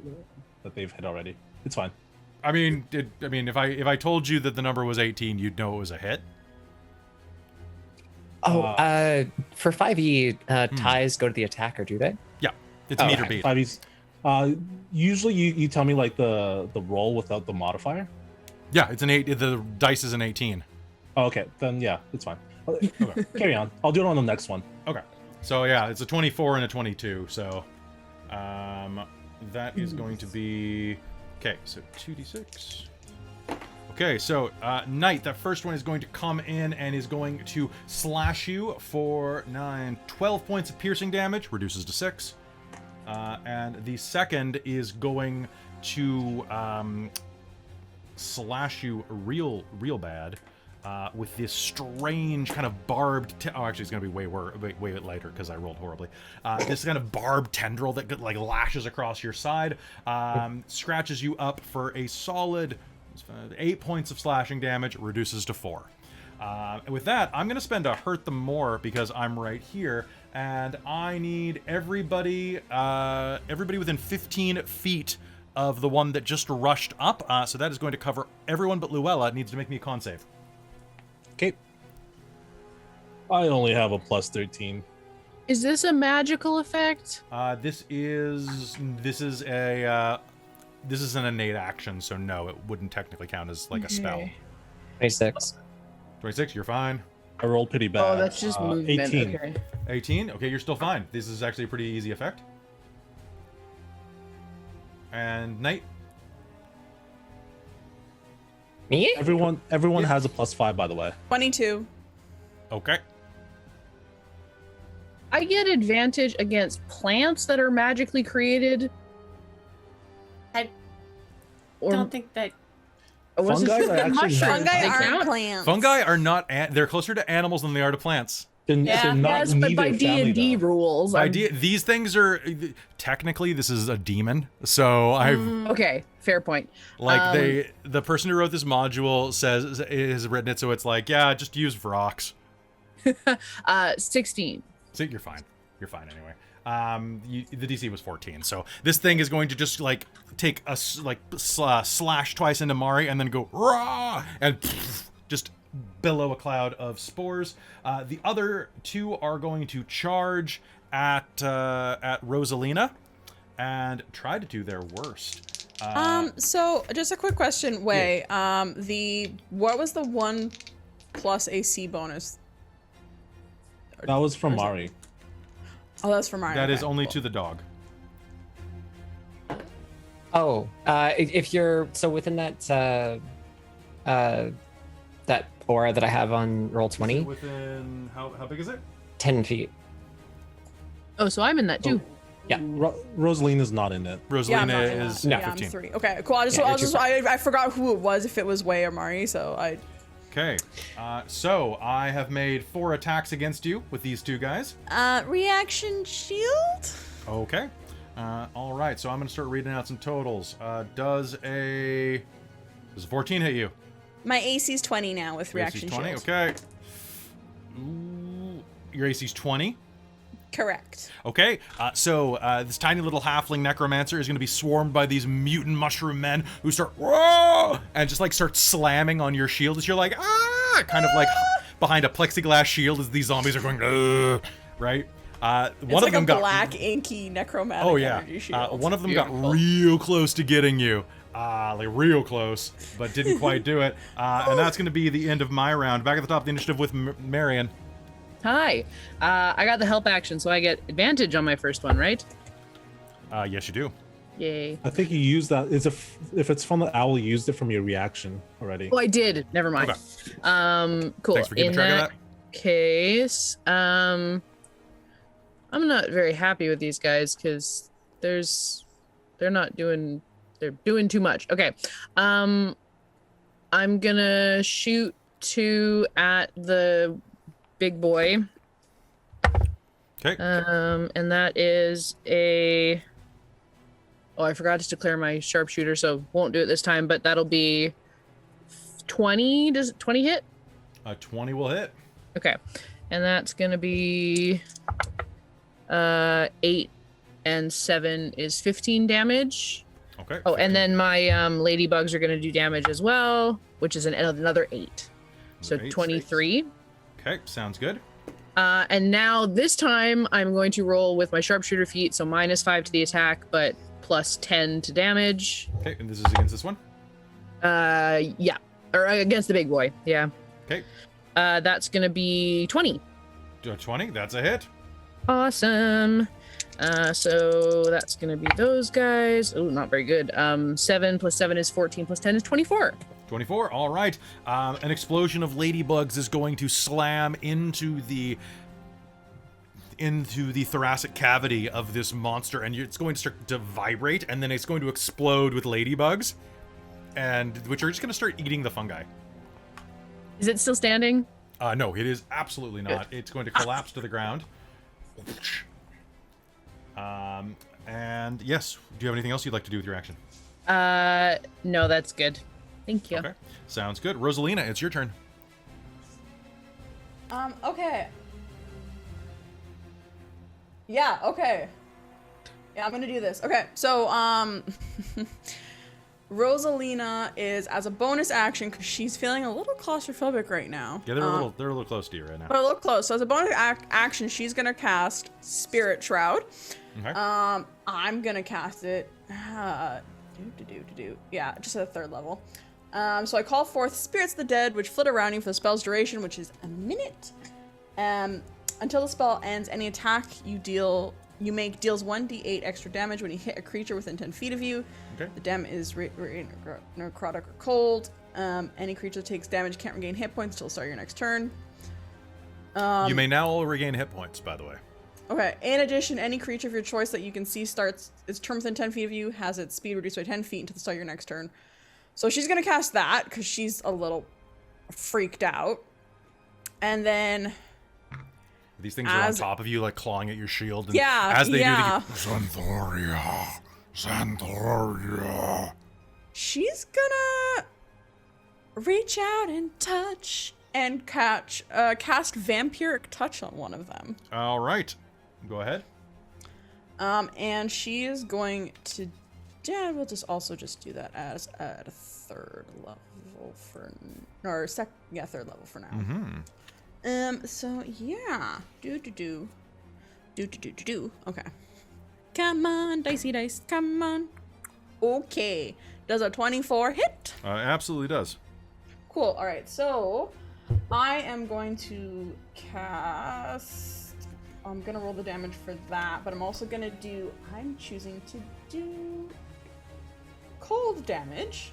that they've hit already. It's fine. I mean, if I told you that the number was 18, you'd know it was a hit. For 5e, ties go to the attacker, do they? Yeah, it's meter okay. beat. 5es. Usually you tell me like the roll without the modifier. Yeah, it's an 8. The dice is an 18. Oh, okay, then yeah, it's fine. Okay. Carry on. I'll do it on the next one. Okay, so yeah, it's a 24 and a 22. So, that is going to be okay. So 2d6. Okay, so Knight, that first one is going to come in and is going to slash you for 12 points of piercing damage, reduces to 6. And the second is going to slash you real bad with this strange kind of barbed. Oh, actually, it's going to be way lighter because I rolled horribly. This kind of barbed tendril that like lashes across your side, scratches you up for a solid 8 points of slashing damage, reduces to 4. With that, I'm going to spend a hurt them more because I'm right here, and I need everybody within 15 feet of the one that just rushed up. So that is going to cover everyone but Luella. It needs to make me a con save. Okay. I only have a plus 13. Is this a magical effect? This is an innate action, so no, it wouldn't technically count as like a spell. 26. 26, you're fine. I rolled pretty bad. Oh, that's just movement. 18. Okay. 18, okay, you're still fine. This is actually a pretty easy effect. And Knight, Me? Everyone has a plus 5, by the way. 22. okay. I get advantage against plants that are magically created. I Or don't think that. was Fungi it are actually mushrooms? not- Fungi They aren't count? plants. Fungi are not, they're closer to animals than they are to plants. They're Yeah. not Yes, but by neither family, D&D though. rules. These things are, technically, this is a demon, so Okay, fair point. the person who wrote this module has written it so it's like, yeah, just use Vrox. 16. So you're fine. You're fine anyway. The DC was 14, so this thing is going to just like take a slash twice into Mari and then go raw and just billow a cloud of spores. The other two are going to charge at Rosalina and try to do their worst. So just a quick question, Wei. What was the 1 plus AC bonus? That was from Mari. Oh, that's for Mario. That is okay. only to the dog. Oh, if you're so within that that aura that I have on roll 20, Within how big is it? 10 feet. Oh, so I'm in that too. Yeah. Rosalina's not in it. Rosalina I'm not in is that. No. Yeah, I'm 15. 3. Okay, cool. I forgot who it was, if it was Wei or Mari, so I... Okay, so I have made 4 attacks against you with these two guys. Reaction shield? Okay. All right, so I'm going to start reading out some totals. Does a 14 hit you? My AC's 20 now with Your AC's reaction 20, shield. okay. Ooh, your AC's 20. Correct. Okay, so this tiny little halfling necromancer is going to be swarmed by these mutant mushroom men who start, whoa, and just like start slamming on your shield as you're like, ah, kind of like behind a plexiglass shield as these zombies are going, "Ugh," right? One It's of like them a got black, inky, necromantic Oh yeah. energy shield. One of them got Beautiful. real close to getting you. Like real close, but didn't quite do it. And that's going to be the end of my round. Back at the top of the initiative with Marion. Hi. I got the help action, so I get advantage on my first one, right? Yes, you do. Yay. I think you used that. If it's from the owl, you used it from your reaction already. Oh, I did. Never mind. Cool. Thanks for keeping In track of that that. case, I'm not very happy with these guys because they're doing too much. Okay. I'm gonna shoot 2 at the big boy. Okay. And that is a. Oh, I forgot to declare my sharpshooter, so won't do it this time. But that'll be 20. Does 20 hit? 20 will hit. Okay, and that's gonna be 8 and 7 is 15 damage. Okay. Oh, and then my ladybugs are gonna do damage as well, which is another 8. So Another 8, 23. Okay, sounds good. And now this time I'm going to roll with my sharpshooter feat, so -5 to the attack, but plus 10 to damage. Okay, and this is against this one? Yeah, or against the big boy. Yeah. Okay. That's gonna be 20. 20, that's a hit. Awesome. So that's gonna be those guys. Oh, not very good. 7 plus 7 is 14 plus 10 is 24. 24, all right. An explosion of ladybugs is going to slam into the thoracic cavity of this monster, and it's going to start to vibrate, and then it's going to explode with ladybugs, and which are just going to start eating the fungi. Is it still standing? No, it is absolutely not. It's going to collapse to the ground. And yes, do you have anything else you'd like to do with your action? No, that's good. Thank you. Okay, sounds good. Rosalina, it's your turn. Okay. Yeah, okay. Yeah, I'm gonna do this. Okay, so, Rosalina is, as a bonus action, because she's feeling a little claustrophobic right now. Yeah, they're a little close to you right now. But a little close. So as a bonus action, she's gonna cast Spirit Shroud. Okay. I'm gonna cast it. Yeah, just at the 3rd level. So I call forth Spirits of the Dead, which flit around you for the spell's duration, which is a minute. Until the spell ends, any attack you make deals 1d8 extra damage when you hit a creature within 10 feet of you. Okay. The dam is necrotic or cold. Any creature that takes damage can't regain hit points until the start of your next turn. You may now all regain hit points, by the way. Okay. In addition, any creature of your choice that you can see starts its turn within 10 feet of you has its speed reduced by 10 feet until the start of your next turn. So she's gonna cast that because she's a little freaked out. And then These things are on top of you, like clawing at your shield. And Yeah, as they yeah. do, Xanthoria. she's gonna reach out and touch and cast Vampiric Touch on one of them. All right, go ahead. And she is going to. Yeah, we'll just do that as at a 3rd level for, or 3rd level for now. Mm-hmm. So yeah, Okay. Come on, dicey dice, come on. Okay, does a 24 hit? Absolutely does. Cool. All right, so I am going to cast. I'm gonna roll the damage for that, but I'm also gonna do. I'm choosing to do cold damage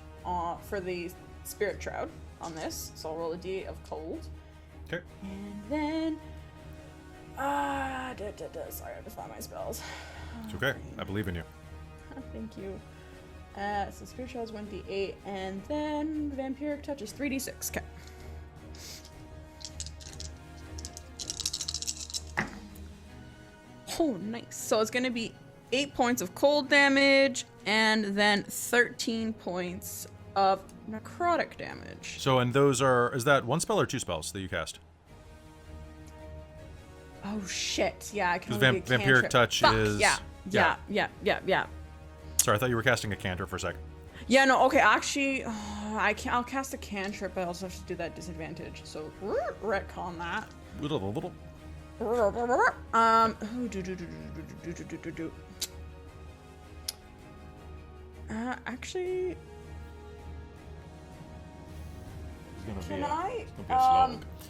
for the Spirit Shroud on this. So I'll roll a d8 of cold. Okay. And then, sorry, I have to find my spells. It's okay. I believe in you. Thank you. So Spirit Shroud is 1d8, and then Vampiric Touch is 3d6. Okay. Oh, nice. So it's gonna be 8 points of cold damage, and then 13 points of necrotic damage. So, and is that one spell or 2 spells that you cast? Oh shit! Yeah, I can Because only do a Vampiric cantrip. Touch Fuck, is. Yeah. Sorry, I thought you were casting a cantrip for a second. Yeah, no, okay, actually, I'll cast a cantrip, but I also have to do that disadvantage. So, retcon that. Actually, can I?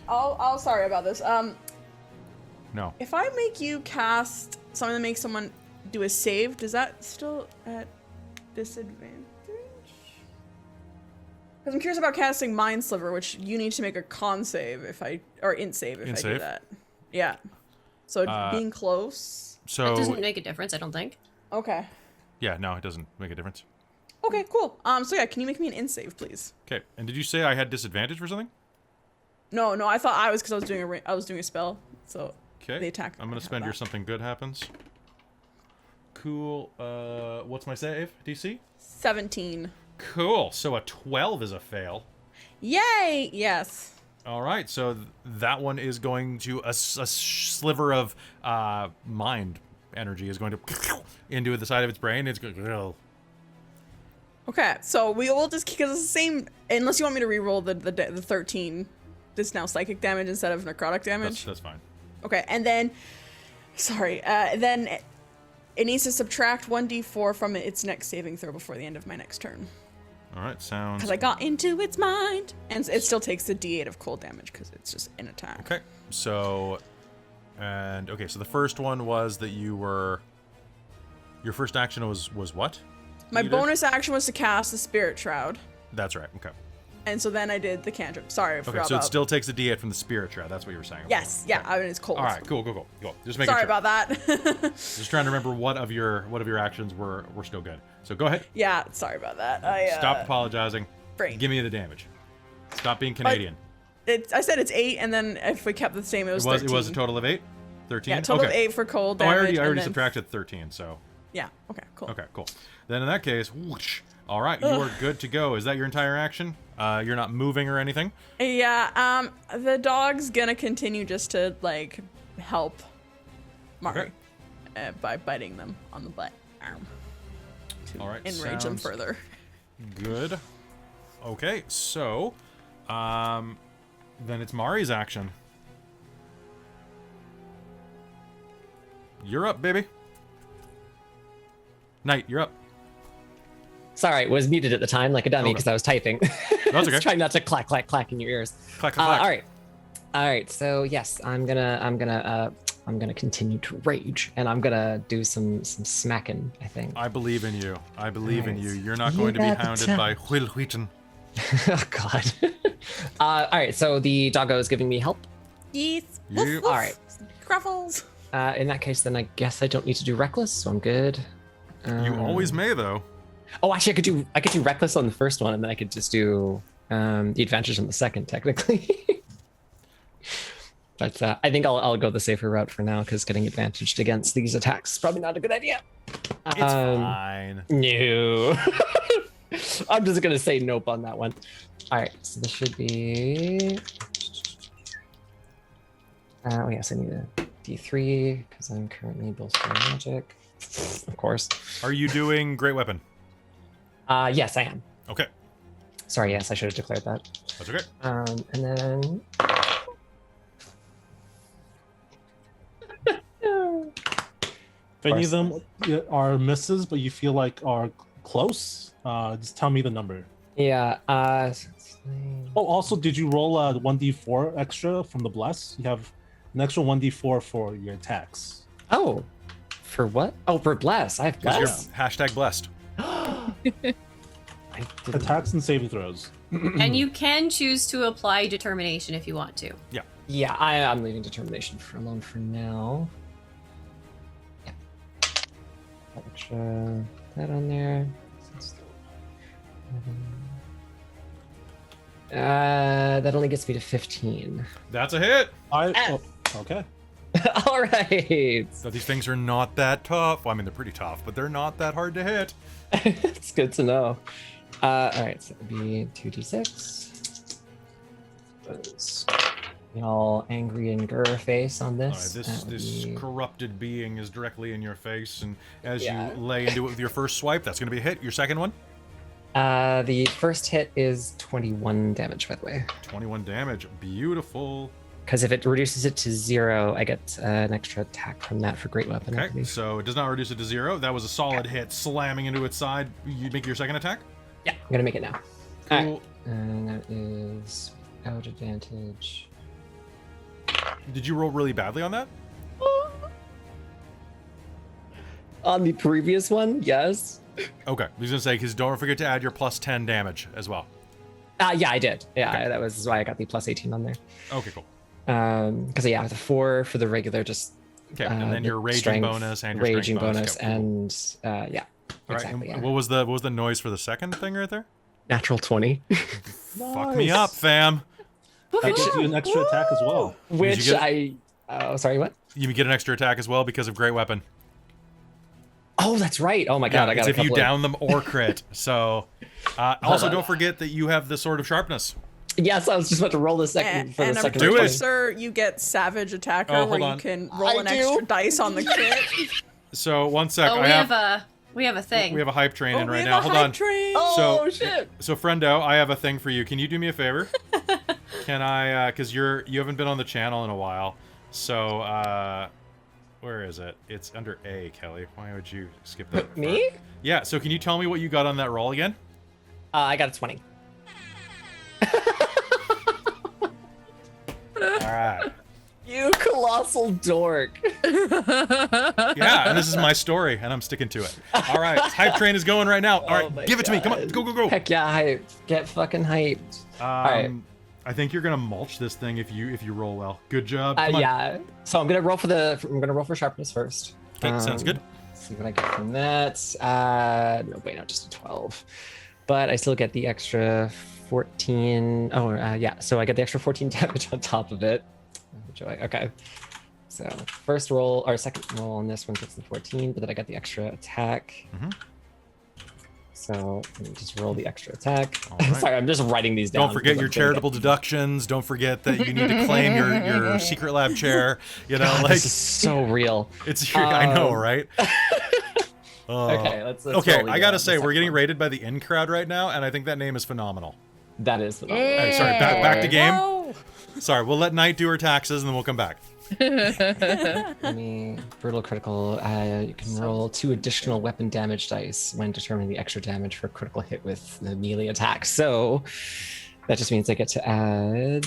I'll sorry about this. No. If I make you cast something that makes someone do a save, does that still at disadvantage? Because I'm curious about casting Mind Sliver, which you need to make a con save or int save if I do that. Yeah. So being close. So It doesn't make a difference, I don't think. Okay. Yeah, no, it doesn't make a difference. Okay, cool. So yeah, can you make me an int save, please? Okay, and did you say I had disadvantage for something? No, I thought I was because I was doing a spell. So Okay. the attack. I'm gonna spend your something good happens. Cool. What's my save? DC? 17. Cool. So a 12 is a fail. Yay! Yes. All right. So that one is going to a sliver of mind energy is going to into the side of its brain. It's going. Okay, so we will just because it's the same. Unless you want me to re-roll the 13. This now psychic damage instead of necrotic damage. That's fine. Okay, and then, sorry, then it needs to subtract 1d4 from its next saving throw before the end of my next turn. All right, sounds. Because I got into its mind, and it still takes the d8 of cold damage because it's just an attack. Okay, so, so the first one was that your first action was what? My bonus action was to cast the Spirit Shroud. That's right. Okay. And so then I did the cantrip. Sorry, I forgot Okay, so about... it still takes the d8 from the Spirit Shroud. That's what you were saying. Yes, yeah, I mean, it's cold. All right, cool. Just making Sorry sure. about that. Just trying to remember what of your actions were still good. So go ahead. Yeah, sorry about that. Stop apologizing. Brain. Give me the damage. Stop being Canadian. I said it's 8, and then if we kept the same, it was 13. It was a total of 8? 13? Yeah, total of 8 for cold damage. I already subtracted 13, so... Yeah, okay, cool. Okay, cool. Then in that case, whoosh. All right, you are good to go. Is that your entire action? You're not moving or anything? Yeah, the dog's gonna continue just to, like, help Mari by biting them on the butt arm to all right, enrage them further. Good. Okay, so, then it's Mari's action. You're up, baby. Knight, you're up. Sorry, was muted at the time like a dummy because I was typing. That's okay. Trying not to clack, clack, clack in your ears. Clack, clack, clack. All right. So yes, I'm gonna continue to rage, and I'm gonna do some smacking. I think. I believe in you. I believe in you. You're not going to be hounded by Will Wheaton. Oh God. All right. So the doggo is giving me help. Yes. Yeah. Woof, woof. All right. Gruffles. In that case, then I guess I don't need to do reckless, so I'm good. You always may, though. Oh, actually, I could do reckless on the first one, and then I could just do the advantage on the second, technically. But I think I'll go the safer route for now, because getting advantaged against these attacks is probably not a good idea. It's fine. No. I'm just gonna say nope on that one. All right, so this should be. Oh yes, I need a D3 because I'm currently bolstering magic. Of course. Are you doing Great Weapon? Yes, I am. Okay. Sorry, yes, I should have declared that. That's okay. And then. If any of them are misses, but you feel like are close, just tell me the number. Yeah. Oh, also, did you roll a 1d4 extra from the bless? You have an extra 1d4 for your attacks. Oh, for what? Oh, for bless. I have bless. Hashtag blessed. Attacks and saving throws. And you can choose to apply determination if you want to. Yeah. Yeah, I'm leaving determination alone for now. Yeah. Extra that on there. That only gets me to 15. That's a hit. Okay. All right. So these things are not that tough. Well, I mean, they're pretty tough, but they're not that hard to hit. It's good to know. All right, so it would be 2d6. All angry and grr face on this. All right, this corrupted being is directly in your face, and as Yeah. you lay into it with your first swipe, that's going to be a hit. Your second one? The first hit is 21 damage, by the way. 21 damage. Beautiful. Because if it reduces it to 0, I get an extra attack from that for great weapon. I Okay, believe. so it does not reduce it to 0. That was a solid hit, slamming into its side. You make your second attack? Yeah, I'm gonna make it now. Cool. Alright. And that is out advantage. Did you roll really badly on that? On the previous one, yes. Okay, I was gonna say, because don't forget to add your plus 10 damage as well. Yeah, I did. Yeah, Okay. that was why I got the plus 18 on there. Okay, cool. Because yeah, the 4 for the regular, just Okay, and then the your raging strength, bonus and your raging strength bonus, Okay, cool. and yeah, All right, exactly. and Yeah. what was the noise for the second thing right there? Natural 20, Fuck me up, fam. That gives you an extra attack as well. which get- I. Oh, sorry, what? You get an extra attack as well because of great weapon. Oh, that's right. Oh my god, I it's got a if you couple down them or crit. So, also don't forget that you have the sword of sharpness. Yes, I was just about to roll the second for the And I'm second. Do pretty it. sure you get Savage Attacker, Oh, where hold you on. can roll I an do. extra dice on the crit. So one sec, Oh, I we have a thing. we have a hype train in we right have now. a Hold hype on. train. Oh So- shit! So friendo, I have a thing for you. Can you do me a favor? Can I? Because you haven't been on the channel in a while. So where is it? It's under A, Kelly. Why would you skip that? Me? Yeah. So can you tell me what you got on that roll again? I got a 20. All right. You colossal dork. Yeah, and this is my story, and I'm sticking to it. All right, hype train is going right now. All Oh my right, give it to me. Come on, God. go, go, go. Heck yeah, hype. Get fucking hyped. right. I think you're gonna mulch this thing if you roll well. Good job. Come on. Yeah. So I'm gonna roll for sharpness first. Okay, sounds good. See what I get from that. No, wait, no, just a 12. But I still get the extra 14. Oh, yeah. So I get the extra 14 damage on top of it. Joy. Okay. So first roll or second roll on this one gets the 14, but then I got the extra attack. Mhm. So let me just roll the extra attack. All right. Sorry, I'm just writing these down. Don't forget because your I'm gonna charitable get- deductions. Don't forget that you need to claim your secret lab chair. You know, God, like this is so real. it's your, I know, Um, right? Oh. Okay, let's Okay, roll I the, gotta the say, we're second getting one. rated by the in crowd right now, and I think that name is phenomenal. That is phenomenal. All right, sorry, back to game. Whoa. Sorry, we'll let Knight do her taxes, and then we'll come back. Let me brutal critical. You can roll 2 additional weapon damage dice when determining the extra damage for a critical hit with the melee attack. So that just means I get to add.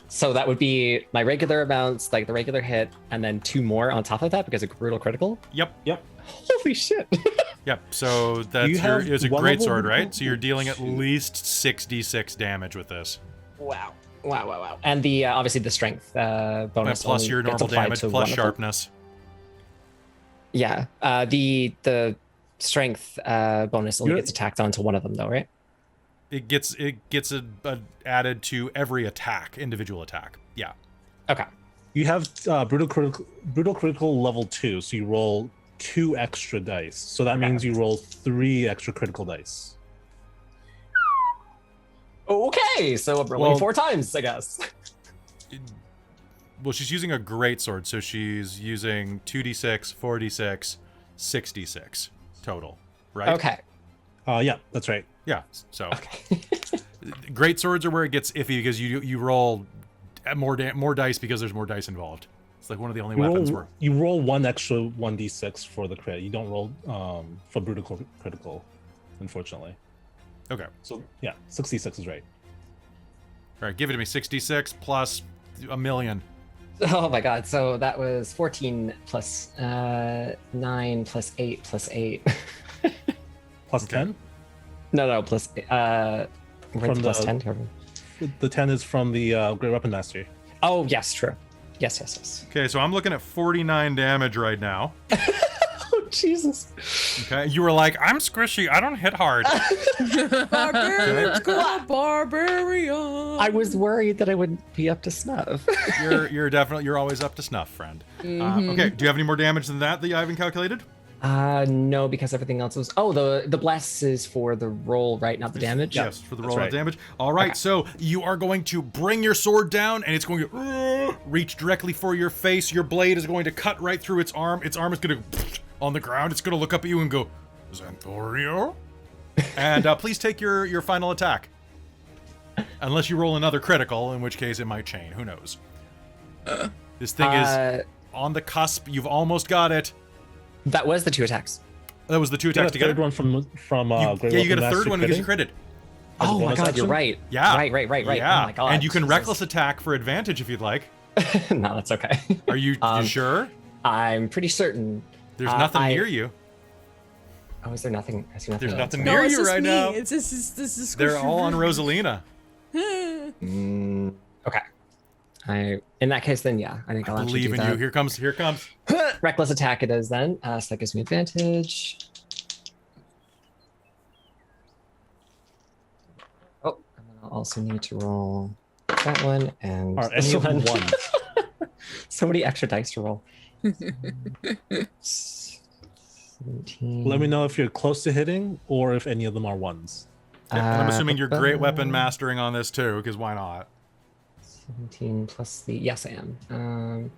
So that would be my regular amounts, like the regular hit, and then 2 more on top of that because of brutal critical. Yep, Holy shit! yep. So that's you your. have It was a one great level sword, right? of- So you're dealing at least 6d6 damage with this. Wow. Wow. And the obviously the strength bonus Plus only your gets normal applied damage, to plus one of them. sharpness. Yeah. The strength bonus only You're- gets tacked onto one of them though, right? It gets added to every attack, individual attack. Yeah. Okay. You have brutal critical level 2, so you roll 2 extra dice. So that means you roll 3 extra critical dice. Okay, so I'm rolling Well- 4 times, I guess. Well, she's using a great sword, so she's using 2d6, 4d6, 6d6 total, right? Okay. Yeah, that's right. Yeah. So Okay. great swords are where it gets iffy because you roll more dice because there's more dice involved. It's like one of the only weapons where. You roll 1 extra 1d6 for the crit. You don't roll for brutal critical, unfortunately. Okay. So yeah, 66 is right. All right, give it to me. 66 plus a million. Oh my god, so that was 14 plus 9 plus 8 plus 8. Plus Okay. 10. No, plus where's From plus the- 10? The 10 is from the Great Weapon Master. Oh, yes, true. Yes. Okay, so I'm looking at 49 damage right now. Oh, Jesus. Okay, you were like, I'm squishy. I don't hit hard. Barbarians go barbarian. I was worried that I wouldn't be up to snuff. You're always up to snuff, friend. Okay, do you have any more damage than that you haven't calculated? No, because everything else was. Oh, the bless is for the roll, right? Not the damage. Yes, for the that's roll of right. damage. All right, Okay. so you are going to bring your sword down, and it's going to reach directly for your face. Your blade is going to cut right through its arm. Its arm is going to on the ground. It's going to look up at you and go, Xanthoria? And please take your final attack. Unless you roll another critical, in which case it might chain. Who knows? This thing is on the cusp. You've almost got it. That was the 2 attacks. That was the 2 You got attacks a together. third one from Yeah, you get a third one because you critted. Oh my god, you're right. Yeah. Right. Yeah. Oh my god. And you can Jesus. reckless attack for advantage if you'd like. No, that's okay. Are you sure? I'm pretty certain. There's nothing near you. Oh, is there nothing? I see nothing. There's else. nothing No, near it's you just right me. now. It's just They're all on Rosalina. Okay. In that case, then yeah, I think I'll I actually believe do in that. you. Here comes. Reckless attack it is then. So that gives me advantage. Oh, and then I'll also need to roll that one and Are this any of them one. ones? So many extra dice to roll. 17. Let me know if you're close to hitting or if any of them are ones. And I'm assuming you're great weapon ba-ba. mastering on this too, because why not? 17 plus the yes, I am.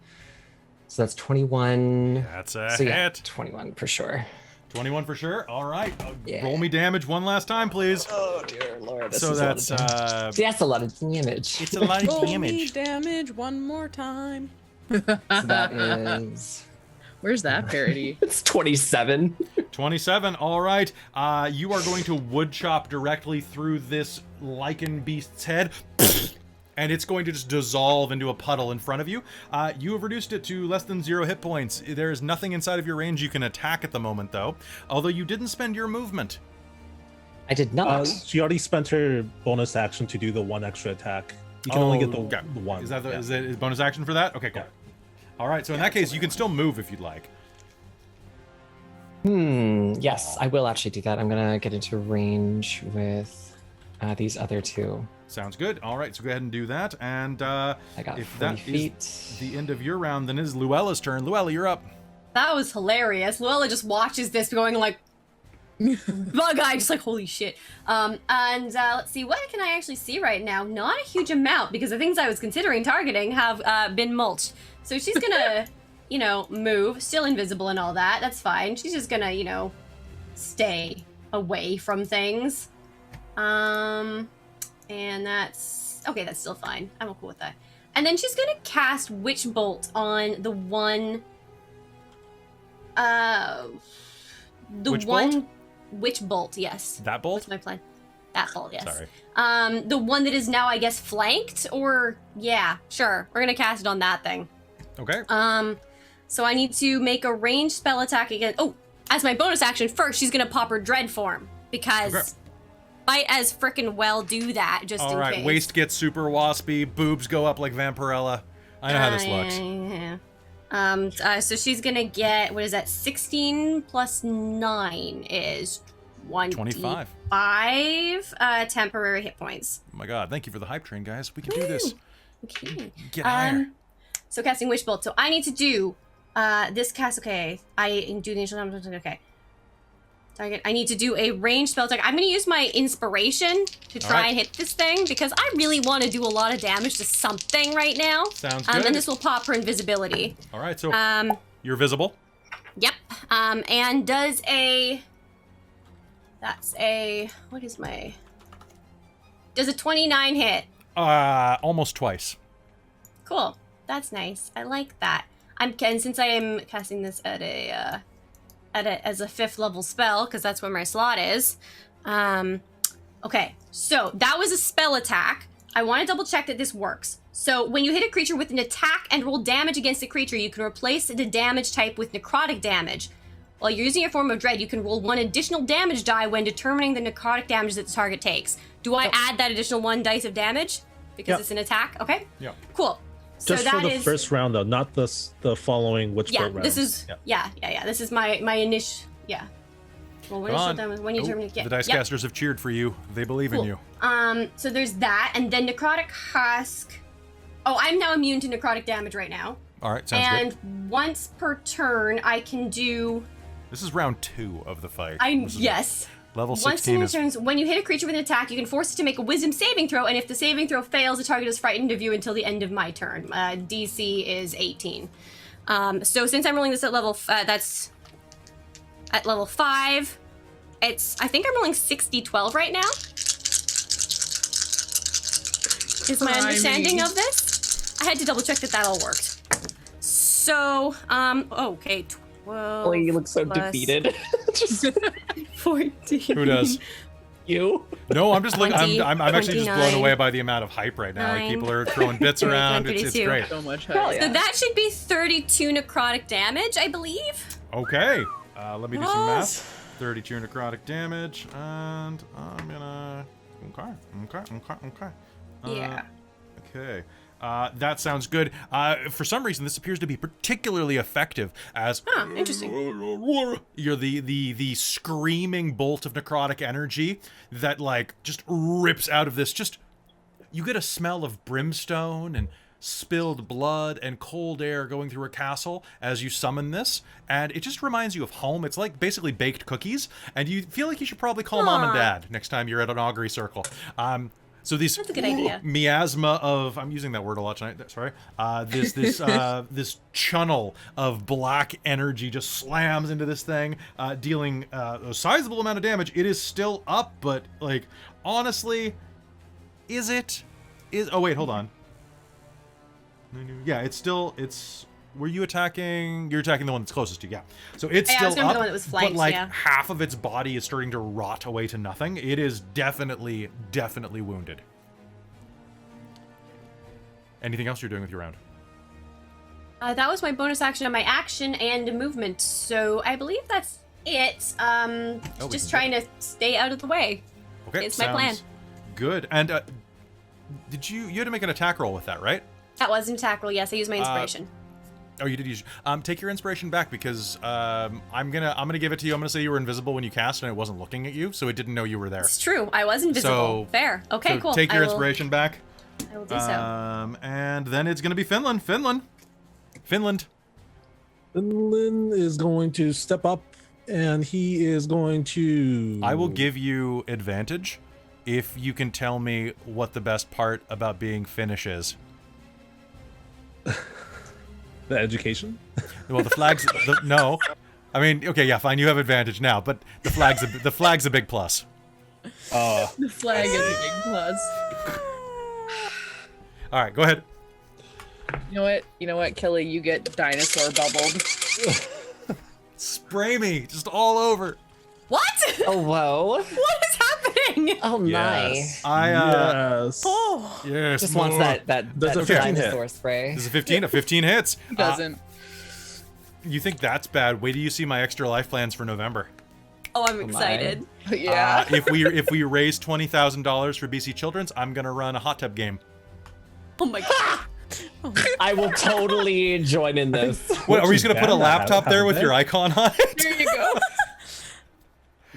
So that's 21. That's a So hit. yeah, 21 for sure. 21 for sure. All right. Yeah. Roll me damage one last time, please. Oh dear lord. This So is that's a lot of damage. See, that's a lot of damage. it's a lot of Roll me damage. damage one more time. So that is Where's that parody? it's 27. 27. All right. You are going to wood chop directly through this lichen beast's head. And it's going to just dissolve into a puddle in front of you. You have reduced it to less than 0 hit points. There is nothing inside of your range you can attack at the moment, though. Although you didn't spend your movement. I did not. She already spent her bonus action to do the 1 extra attack. You can only get the okay. the 1. Is that yeah. is it bonus action for that? Okay, cool. Yeah. All right. So in that case, you can still move if you'd like. Yes, I will actually do that. I'm gonna get into range with these other 2. Sounds good. All right, so go ahead and do that. And I got if 40 that feet. is the end of your round, then it is Luella's turn. Luella, you're up. That was hilarious. Luella just watches this going like, bug eye, just like, holy shit. Let's see, what can I actually see right now? Not a huge amount, because the things I was considering targeting have been mulched. So she's gonna, move, still invisible and all that. That's fine. She's just gonna, stay away from things. And that's still fine. I'm cool with that. And then she's gonna cast Witch Bolt on the one. Which bolt? Witch Bolt, yes. That bolt? What's my plan? That bolt, yes. Sorry. The one that is now, I guess, flanked, or yeah, sure. We're gonna cast it on that thing. Okay. So I need to make a ranged spell attack again. Oh, as my bonus action first, she's gonna pop her dread form because. Okay. Might as frickin' well do that, just All in right. case. Waist gets super waspy. Boobs go up like Vampirella. I know how this looks. So she's gonna get, what is that, 16 plus 9 is 25. 5 temporary hit points. Oh my god. Thank you for the hype train, guys. We can do this. Okay. Get higher. So casting Witch Bolt. So I need to do this cast, okay. I do the initial, okay. Target. I need to do a ranged spell attack. I'm going to use my inspiration to try and hit this thing because I really want to do a lot of damage to something right now. Sounds good. And this will pop her invisibility. All right. So you're visible. Yep. And does a... That's a... What is my... Does a 29 hit? Almost twice. Cool. That's nice. I like that. And since I am casting this at a... as a 5th level spell, because that's where my slot is. Okay, so that was a spell attack. I want to double check that this works. So when you hit a creature with an attack and roll damage against the creature, you can replace the damage type with necrotic damage. While you're using a form of dread, you can roll 1 additional damage die when determining the necrotic damage that the target takes. Do I add that additional 1 dice of damage? Because it's an attack? Okay. Yeah. Cool. Just so for that the is... first round, though, not the following Witch Bolt round. This is This is my initial Well, when Come is on. done, when you determine The dice casters have cheered for you. They believe in you. So there's that, and then necrotic husk. Oh, I'm now immune to necrotic damage right now. All right. Sounds good. And once per turn, I can do. This is round 2 of the fight. Yes. Level Once 16 in is... turns, when you hit a creature with an attack, you can force it to make a wisdom saving throw, and if the saving throw fails, the target is frightened of you until the end of my turn. DC is 18. So since I'm rolling this at level, that's at level 5. I think I'm rolling 60-12 right now. Is my understanding of this? I had to double check that all worked. So, okay, 12. Oh, you look so plus defeated. 14. Who does? You? No, I'm just looking. 20, I'm actually just blown 29, away by the amount of hype right now. Like 9, people are throwing bits around. It's 32. great. So much Hell hype. yeah. So that should be 32 necrotic damage, I believe. Okay. Let me do some Yes. math. 32 necrotic damage, and I'm gonna. Okay. Yeah. Okay. That sounds good. For some reason, this appears to be particularly effective as Interesting. you're the screaming bolt of necrotic energy that like just rips out of this. Just you get a smell of brimstone and spilled blood and cold air going through a castle as you summon this, and it just reminds you of home. It's like basically baked cookies, and you feel like you should probably call mom and Aw. dad next time you're at an augury circle. So these That's a good idea. miasma of, I'm using that word a lot tonight, sorry. This channel of black energy just slams into this thing, dealing a sizable amount of damage. It is still up, but like honestly, oh wait, hold on. Yeah, were you attacking? You're attacking the one that's closest to you, yeah. So it's Yeah, I was still gonna be up, the one that was but flanked, like yeah. half of its body is starting to rot away to nothing. It is definitely wounded. Anything else you're doing with your round? That was my bonus action on my action and movement, so I believe that's it. we Just can trying to stay out of the way. Okay, It's my plan. sounds Good. And did you had to make an attack roll with that, right? That was an attack roll, yes, I used my inspiration. Oh, you did use. Take your inspiration back because I'm gonna give it to you. I'm gonna say you were invisible when you cast and it wasn't looking at you, so it didn't know you were there. It's true, I was invisible. So- Fair. Okay, So cool. take your I will- inspiration back. I will do so. And then it's gonna be Finland. Finland Finland is going to step up and he is going to. I will give you advantage if you can tell me what the best part about being Finnish is. The education? Well, the flag's no. I mean, okay, yeah, fine. You have advantage now, but the flag's a big plus. The flag is a big plus. All right, go ahead. You know what, Kelly? You get dinosaur bubbled. Spray me just all over. What? Oh, whoa. What is happening? Oh, my. Yes. I Yes. Oh, yes. Just wants that Does a 15 hit? dinosaur spray. This is 15. A 15 hits. Who doesn't? You think that's bad? Wait till you see my extra life plans for November. Oh, I'm excited. Yeah. If we raise $20,000 for BC Children's, I'm gonna run a hot tub game. Oh my god. I will totally join in this. What, are we just gonna put a ban that, laptop there with haven't your they? icon on it? There you go.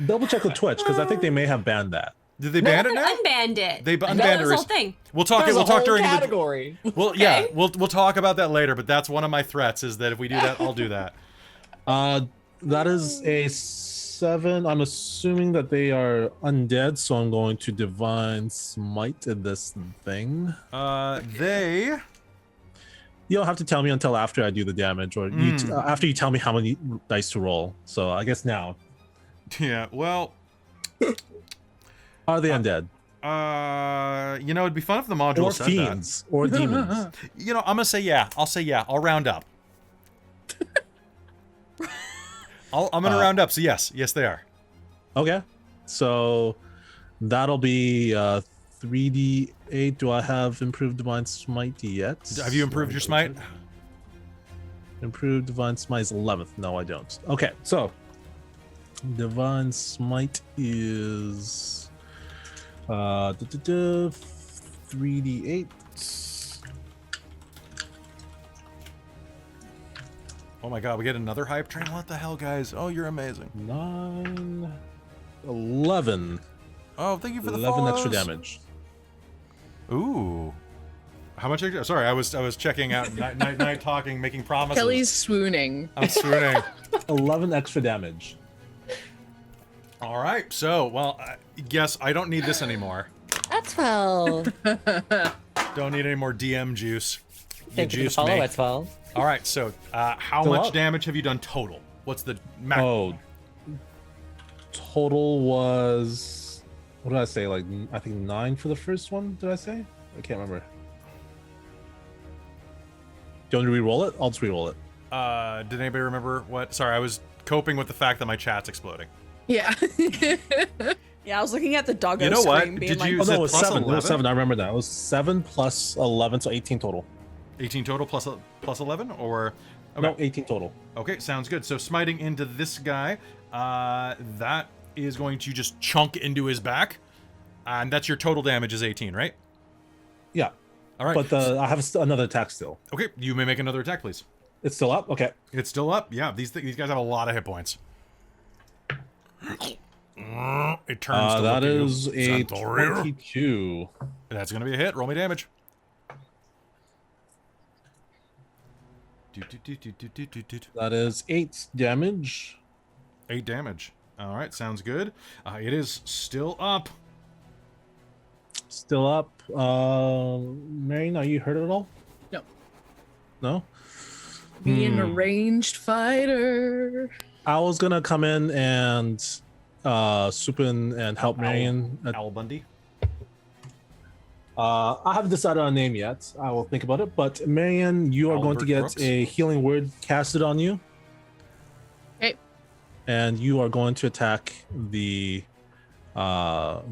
Double check with Twitch because I think they may have banned that. Did they ban it now? Unbanned it. They that unbanned was it. the whole thing. We'll talk. There's We'll a talk whole during category. the. Well, yeah, we'll talk about that later. But that's one of my threats is that if we do that, I'll do that. That is a 7. I'm assuming that they are undead, so I'm going to divine smite this thing. They. You don't have to tell me until after I do the damage, or after you tell me how many dice to roll. So I guess now. Yeah. Well. Are they undead? You know, it'd be fun if the module Or said fiends? Or demons? that. You know, I'm gonna say yeah. I'll say yeah. I'll round up. I'm gonna round up. So yes, they are. Okay. So that'll be 3d8. Do I have improved divine smite yet? Have you improved your smite? Improved divine smite is 11th. No, I don't. Okay, so divine smite is 3d8. Oh my god, we get another hype train. What the hell, guys? Oh, you're amazing. 9, 11. Oh, thank you for the 11 extra follows. damage. Ooh. How much extra? Sorry, I was checking out night talking, making promises. Kelly's swooning. I'm swooning. 11 extra damage. All right. So, well, I guess I don't need this anymore. That's well. Don't need any more DM juice. You Thank you for the juiced follow me. as well. All right. So, how Still much up. damage have you done total? What's the max? Oh. total was, what did I say? Like, I think 9 for the first one. Did I say? I can't remember. Do you want me to re-roll it? I'll just re-roll it. Did anybody remember what? Sorry, I was coping with the fact that my chat's exploding. Yeah. Yeah, I was looking at the doggo You know what? screen being Did like, you- Oh Is no, it it was plus 7. It 11? was 7. I remember that. It was 7 plus 11, so 18 total. 18 total plus 11, or okay. No, 18 total. Okay, sounds good. So smiting into this guy, that is going to just chunk into his back, and that's your total damage is 18, right? Yeah. All right. But I have another attack still. Okay, you may make another attack, please. It's still up? Okay. It's still up. Yeah, these guys have a lot of hit points. It turns to That look at is you, a Xanthoria. 22. That's gonna be a hit. Roll me damage. That is 8 damage. 8 damage. All right, sounds good. It is still up. Still up. Marion, are you hurt at all? No. No? Being a ranged fighter. I was gonna come in and swoop in and help Marion. Owl Bundy. I haven't decided on a name yet. I will think about it. But Marion, you are going to Albert get Brooks? a healing word casted on you. Okay. And you are going to attack the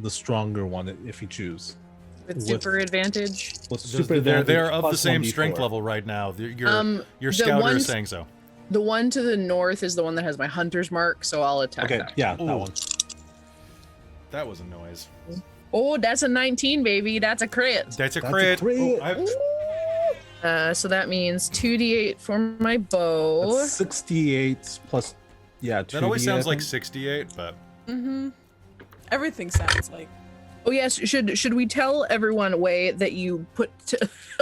stronger one if you choose. With super advantage. With super They're advantage of the plus same 1d4. strength level right now. Your The scouter one- is saying so. The one to the north is the one that has my hunter's mark, so I'll attack Okay, that. yeah, Ooh. that one. That was a noise. Oh, that's a 19, baby. That's a crit. That's a That's a crit. crit. Oh, So that means 2d8 for my bow. That's 68 plus, yeah. that always 2d8, sounds I like think. 68, but everything sounds like. Oh yes, should we tell everyone, Wei, that you put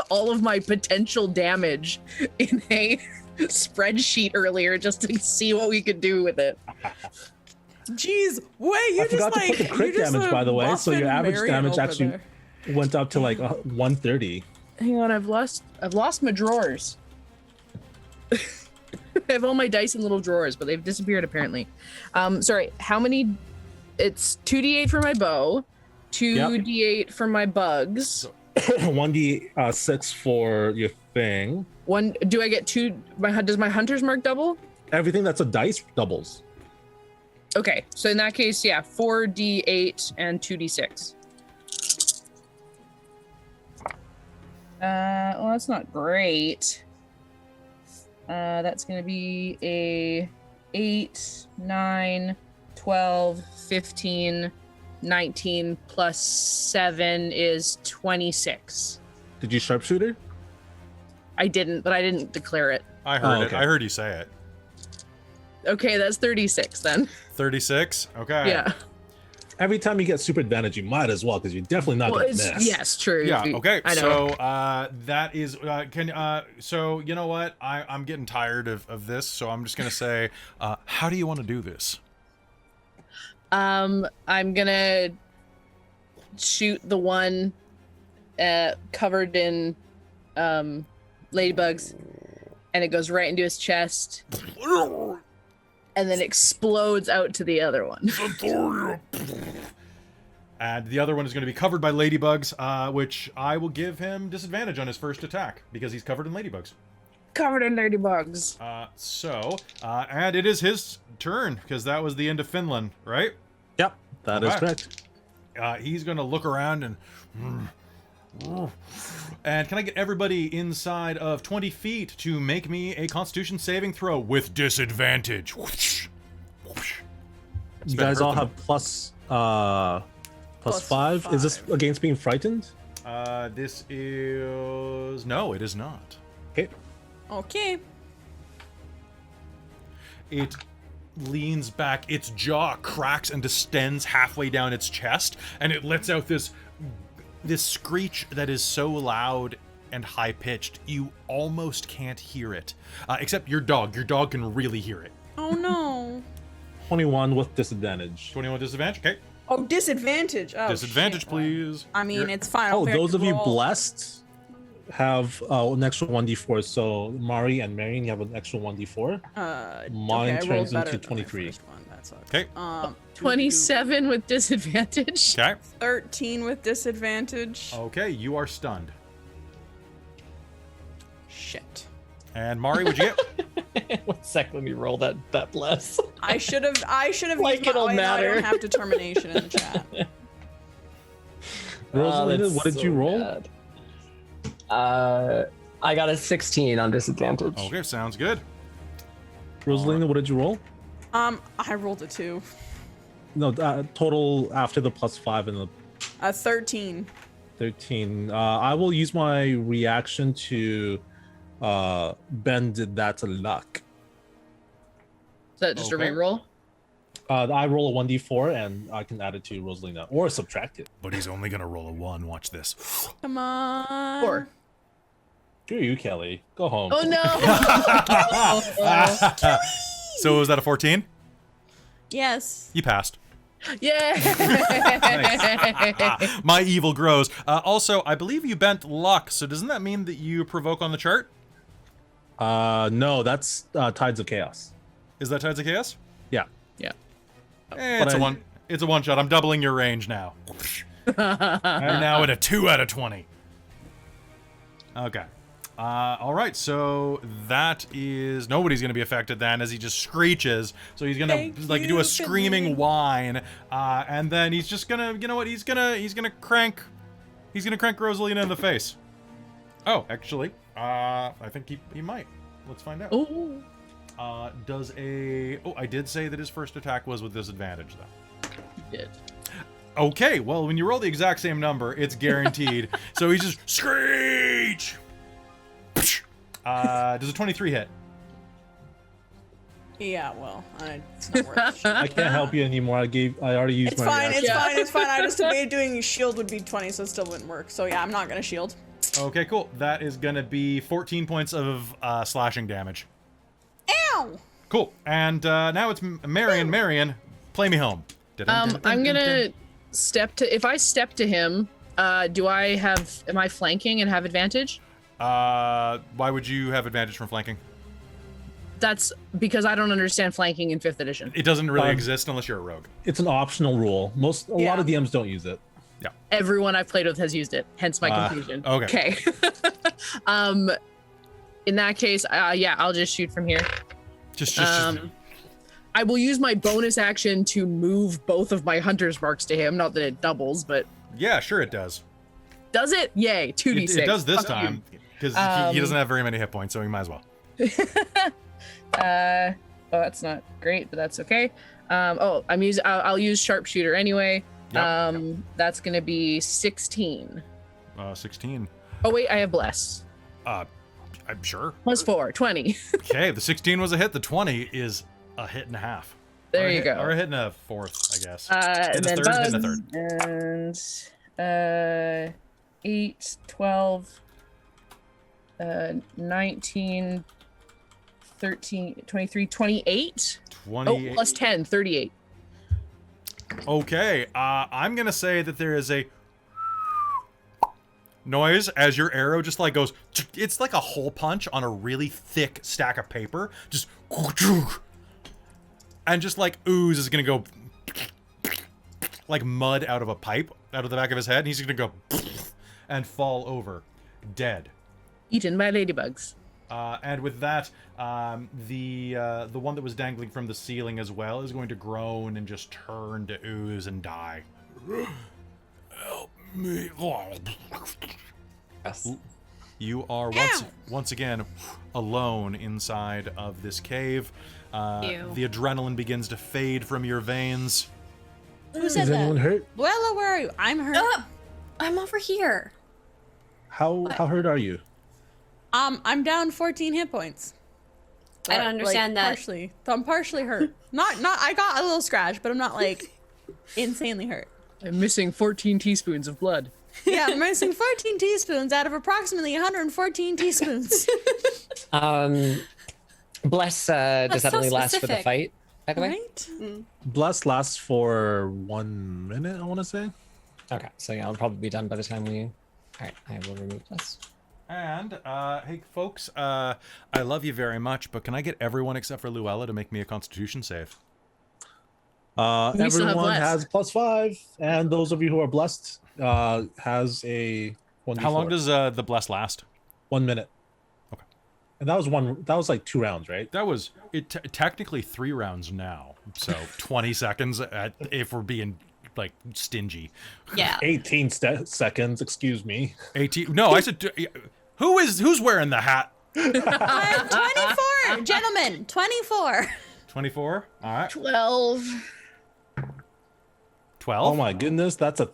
all of my potential damage in a spreadsheet earlier just to see what we could do with it? Jeez, Wait, you I just forgot to like put the crit you just, damage, by the way, so your buffing average Marion damage over actually there. went up to like 130. Hang on, I've lost my drawers. I have all my dice in little drawers, but they've disappeared apparently. Sorry, how many? It's 2d8 for my bow, 2d8 for my bugs. 1d6 for your thing. One. Do I get two? Does my hunter's mark double? Everything that's a dice doubles. Okay, so in that case, yeah, 4d8 and 2d6. Well, that's not great. That's gonna be a 8, 9, 12, 15, 19 plus 7 is 26. Did you sharpshooter? I didn't, but I didn't declare it. I heard it. okay. I heard you say it. Okay, that's 36 then. 36? Okay. Yeah. Every time you get super advantage, you might as well, because you're definitely not Well, gonna it's, miss. yes, true. Yeah, okay. I know. So that is so you know what? I'm getting tired of this, so I'm just gonna say, how do you want to do this? I'm gonna shoot the one covered in ladybugs, and it goes right into his chest, and then explodes out to the other one. And the other one is going to be covered by ladybugs, which I will give him disadvantage on his first attack because he's covered in ladybugs. Covered in ladybugs. And it is his turn because that was the end of Finland, right? Yep, that is Okay. correct. He's going to look around and can I get everybody inside of 20 feet to make me a Constitution saving throw with disadvantage? Whoosh. Whoosh. It's You been guys hurt all them. have plus 5. Is this 5. against being frightened? This is no, it is not. Okay. Okay. It leans back, its jaw cracks and distends halfway down its chest, and it lets out this screech that is so loud and high pitched you almost can't hear it. Except your dog can really hear it. Oh no. 21 with disadvantage. 21 disadvantage. Okay, Oh, disadvantage. Oh, disadvantage, shit. please. I mean, You're- it's fine. Oh, I'll those of you roll. blessed? have an extra 1d4. So Mari and Marion, you have an extra 1d4. Mine I rolled turns better into than my 23. first one. That sucks. Okay. 27 with disadvantage. Okay. 13 with disadvantage. Okay, you are stunned. Shit. And Mari, what'd you get? 1 sec, let me roll that bless. I should have Like used my, it'll I matter. don't have determination in the chat. Rosalina, that's what did so you roll? bad. I got a 16 on disadvantage. Okay, sounds good. Rosalina, what did you roll? I rolled a 2. No, total after the +5 and the A 13. 13. I will use my reaction to bend that to luck. Is that just Okay. a reroll? I roll a 1d4 and I can add it to Rosalina or subtract it. But he's only gonna roll a 1. Watch this. Come on. 4. Screw you, Kelly. Go home. Oh no! So was that a 14? Yes. You passed. Yeah. My evil grows. Also, I believe you bent luck, so doesn't that mean that you provoke on the chart? No, that's Tides of Chaos. Is that Tides of Chaos? Yeah. Yeah. It's a one. It's a one shot. I'm doubling your range now. You're now at a 2 out of 20. Okay. All right. So that is nobody's going to be affected then, as he just screeches. So he's going to Thank like do you, a screaming Finley. whine, and then he's just gonna, you know what? He's gonna crank Rosalina in the face. Oh, actually, I think he might. Let's find out. Oh. Does a... Oh, I did say that his first attack was with disadvantage, though. Did. Okay, well, when you roll the exact same number, it's guaranteed. So he's just... Screech! Does a 23 hit? Yeah, well, it's not worth it. I can't help you anymore. I already used It's my fine, reaction. it's fine. I just debated doing shield would be 20, so it still wouldn't work. So yeah, I'm not gonna shield. Okay, cool. That is gonna be 14 points of slashing damage. Ow! Cool. And now it's Marion. Marion, play me home. I'm gonna step to. If I step to him, am I flanking and have advantage? Why would you have advantage from flanking? That's because I don't understand flanking in 5th edition. It doesn't really exist unless you're a rogue. It's an optional rule. A lot of DMs don't use it. Everyone I've played with has used it, hence my confusion. Okay. In that case, yeah, I'll just shoot from here. Just I will use my bonus action to move both of my hunter's marks to him. Not that it doubles, but yeah, sure it does. does it? Yay, 2d6. It does this Fuck you. time because he doesn't have very many hit points, so he might as well. Oh, that's not great, but that's okay. I'll use sharpshooter anyway. Yep. That's gonna be 16. 16. Oh wait, I have bless. I'm sure. Plus 4, 20. Okay, the 16 was a hit. The 20 is a hit and a half. There you go. Or a hit and a fourth, I guess. And hit a then third, hit and a bugs, third. and 8, 12, 19, 13, 23, 28. 28. Oh, plus 10, 38. Okay, I'm gonna say that there is a noise as your arrow just like goes. It's like a hole punch on a really thick stack of paper. Just and just like ooze is gonna go like mud out of a pipe out of the back of his head, and he's gonna go and fall over dead. Eaten by ladybugs. And with that, the one that was dangling from the ceiling as well is going to groan and just turn to ooze and die. Help me! Yes. You are once again alone inside of this cave. Ew. The adrenaline begins to fade from your veins. Who said Is anyone that? hurt? Luella, where are you? I'm hurt. I'm over here. How hurt are you? I'm down 14 hit points. I don't understand that. Partially. So I'm partially hurt. Not. I got a little scratch, but I'm not like insanely hurt. I'm missing 14 teaspoons of blood. Yeah, I'm missing 14 teaspoons out of approximately 114 teaspoons. Bless does that so only last for the specific. fight, by the way? Right? Bless lasts for 1 minute, I want to say. Okay, so yeah, I'll probably be done by the time we... Alright, I will remove this. And, hey, folks, I love you very much, but can I get everyone except for Luella to make me a Constitution save? We still have Everyone blessed. has +5, and those of you who are blessed has a 1d4. How long does the bless last? 1 minute. Okay. And that was like 2 rounds, right? That was technically 3 rounds now, so 20 seconds if we're being like stingy. Yeah. 18 seconds, excuse me. 18. No, I said who's wearing the hat? 24, gentlemen, 24. 24. All right. 12. 12. Oh my goodness, that's a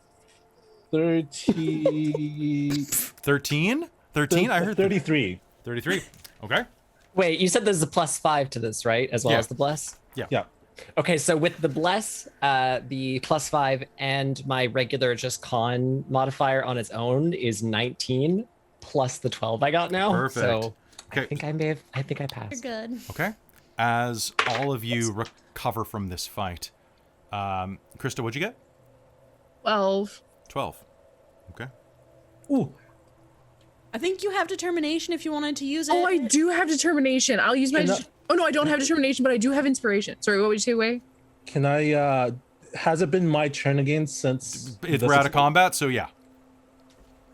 30. 13. 13. I heard 33. 33. Okay. Wait, you said there's a +5 to this, right? As well Yeah. as the bless? Yeah. Okay, so with the bless, the +5 and my regular just con modifier on its own is 19 plus the 12 I got now. Perfect. So Okay. I think I You're passed. good. Okay. As all of you recover from this fight, Krista, what'd you get? 12. 12. Okay. Ooh. I think you have determination if you wanted to use it. Oh, I do have determination. I'll use my. Can I- Oh no, I don't have determination, but I do have inspiration. Sorry, what would you say, Wei? Can I has it been my turn again since We're this out is- of combat, so yeah.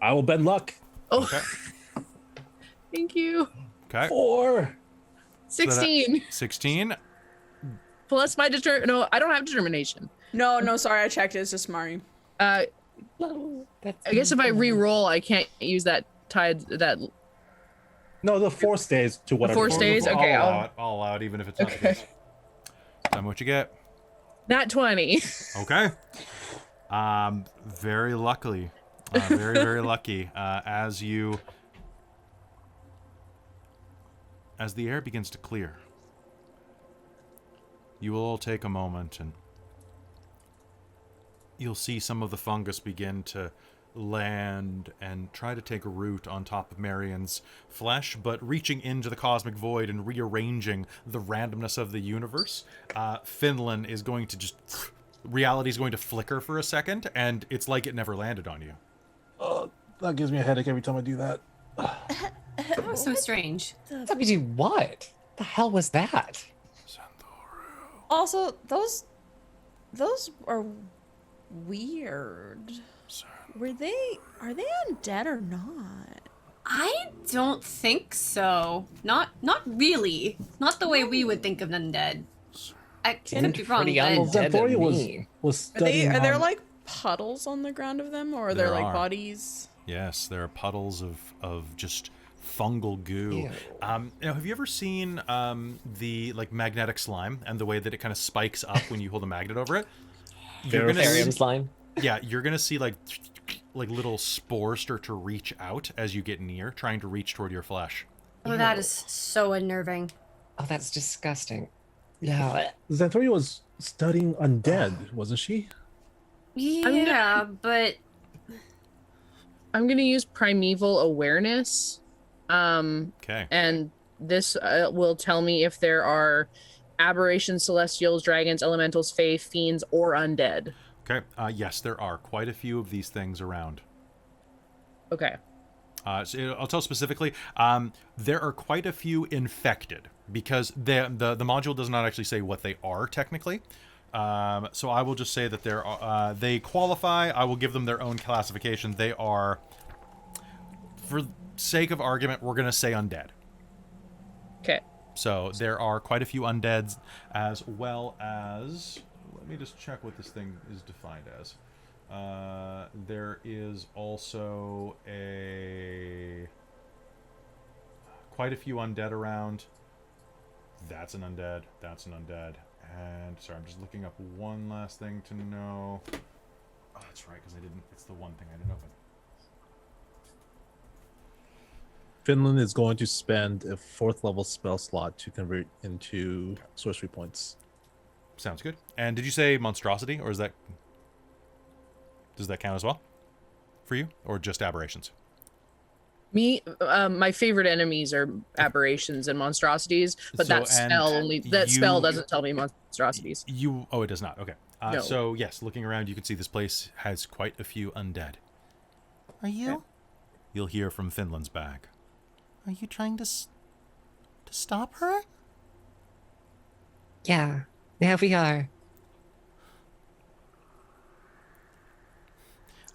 I will bend luck. Oh, Okay. thank you. Okay. 4. 16 16. plus my No, I don't have determination. No, sorry, I checked. It's just Mari. I guess if I re-roll, I can't use that tied that. No, the 4 stays to whatever. 4 stays? Okay, I'll I'll- allow it. I'll allow it, even if it's not the case. Tell me what you get. Nat 20. Okay. Very luckily, very lucky. As the air begins to clear, you will all take a moment and you'll see some of the fungus begin to land and try to take root on top of Marion's flesh, but reaching into the cosmic void and rearranging the randomness of the universe. Finland is going to just... Reality is going to flicker for a second, and it's like it never landed on you. That gives me a headache every time I do that. That was so strange. WD, what? The hell was that? Also, those are weird. Are they undead or not? I don't think so. Not really. Not the way we would think of undead. I could be wrong, pretty but undead. Dead to Xanthoria me. was Are they? studying. Are there on- like puddles on the ground of them, or are There there like are. bodies? Yes, there are puddles of just fungal goo. Ew. Have you ever seen the like magnetic slime and the way that it kind of spikes up when you hold a magnet over it? You're gonna Barium see, slime? yeah, you're gonna see like little spores start to reach out as you get near, trying to reach toward your flesh. oh, that is so unnerving. Oh, that's disgusting. Yeah. Xanthoria was studying undead, wasn't she? Yeah, but I'm gonna use primeval awareness, Okay. and this will tell me if there are aberrations, celestials, dragons, elementals, fae, fiends, or undead. Okay. Yes, there are quite a few of these things around. Okay. So I'll tell specifically, there are quite a few infected because the module does not actually say what they are technically. So I will just say that they qualify. I will give them their own classification. They are, for sake of argument, we're going to say undead. Okay. So there are quite a few undeads, as well as... Let me just check what this thing is defined as. There is also quite a few undead around. That's an undead. That's an undead. And sorry, I'm just looking up one last thing to know. Oh, that's right, because it's the one thing I didn't open. Finland is going to spend a 4th level spell slot to convert into sorcery points. Sounds good. And did you say monstrosity, or does that count as well for you, or just aberrations? Me, my favorite enemies are aberrations and monstrosities, but So, that spell and only spell you- doesn't tell me monstrosities. Oh, it does not. Okay. No. So yes, looking around, you can see this place has quite a few undead. Are you? you'll hear from Finland's back. Are you trying to stop her? Yeah, we are.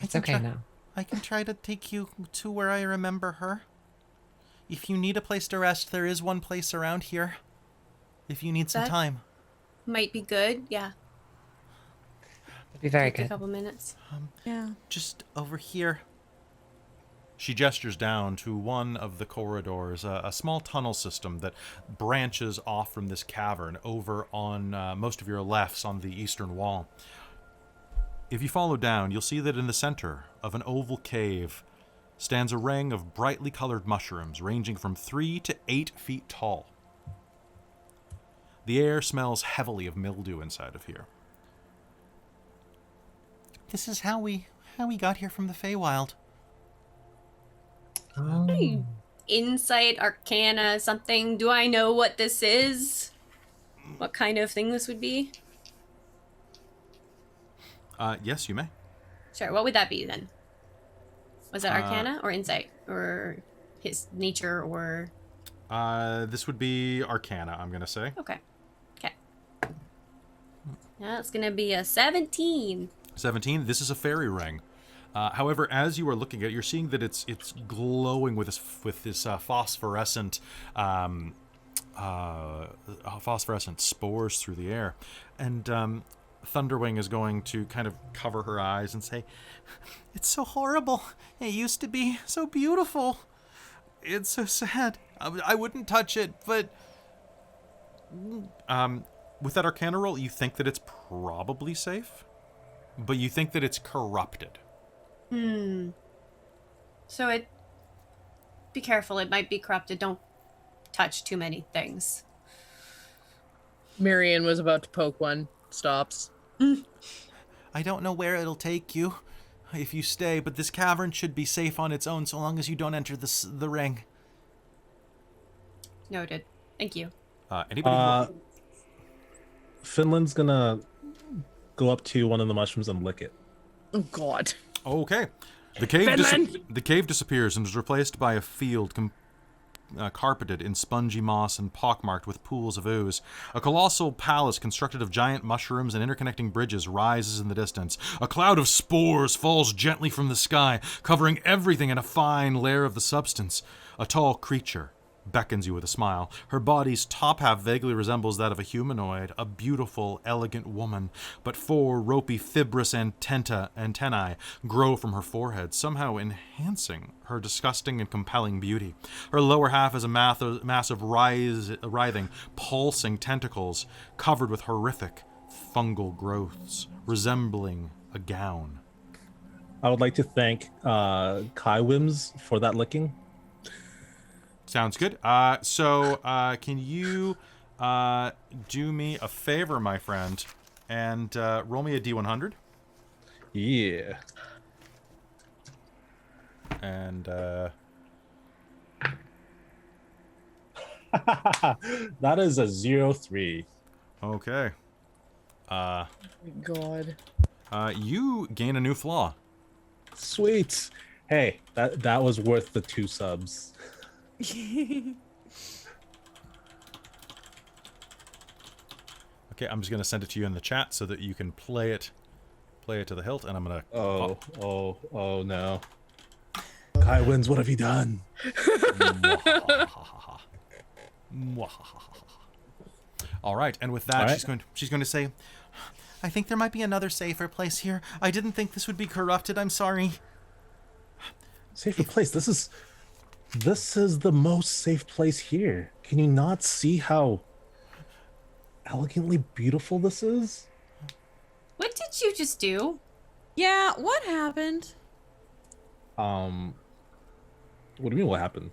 It's okay now. I can try to take you to where I remember her. If you need a place to rest, there is one place around here. If you need some That- time. Might be good. Yeah. It'd be very Take a good. couple minutes. Yeah. Just over here. She gestures down to one of the corridors, a small tunnel system that branches off from this cavern over on most of your lefts on the eastern wall. If you follow down, you'll see that in the center of an oval cave stands a ring of brightly colored mushrooms ranging from 3 to 8 feet tall. The air smells heavily of mildew inside of here. This is how we got here from the Feywild. Insight, Arcana, something. Do I know what this is? What kind of thing this would be? Yes, you may. Sure. What would that be then? Was that Arcana or Insight or his nature or? This would be Arcana, I'm going to say. Okay. That's gonna be a 17. 17. This is a fairy ring. However, as you are looking at it, you're seeing that it's glowing with this phosphorescent phosphorescent spores through the air, and Thunderwing is going to kind of cover her eyes and say, It's so horrible. It used to be so beautiful. It's so sad. I wouldn't touch it, but... with that Arcana roll, you think that it's probably safe, but you think that it's corrupted. So be careful. It might be corrupted. Don't touch too many things. Marion was about to poke one. Stops. I don't know where it'll take you if you stay, but this cavern should be safe on its own so long as you don't enter the ring. Noted. Thank you. Anybody? Finland's gonna go up to one of the mushrooms and lick it. Oh God. Okay. The cave Finland! the cave disappears and is replaced by a field carpeted in spongy moss and pockmarked with pools of ooze. A colossal palace constructed of giant mushrooms and interconnecting bridges rises in the distance. A cloud of spores falls gently from the sky, covering everything in a fine layer of the substance. A tall creature beckons you with a smile. Her body's top half vaguely resembles that of a humanoid, a beautiful, elegant woman, but 4 ropey, fibrous antennae grow from her forehead, somehow enhancing her disgusting and compelling beauty. Her lower half is a mass of writhing, pulsing tentacles covered with horrific fungal growths, resembling a gown. I would like to thank Kai Wims for that licking. Sounds good. So can you do me a favor, my friend, and roll me a D100? Yeah. And That is a 0-3. okay. God. You gain a new flaw. Sweet. Hey, that was worth the 2 subs. Okay, I'm just gonna send it to you in the chat so that you can play it to the hilt, and I'm gonna. Oh no. Kai wins. What have you done? All right, and with that, All right. she's going to say, I think there might be another safer place here. I didn't think this would be corrupted. I'm sorry. Safer place. This is the most safe place here. Can you not see how elegantly beautiful this is? What did you just do? Yeah, what happened? What do you mean? What happened?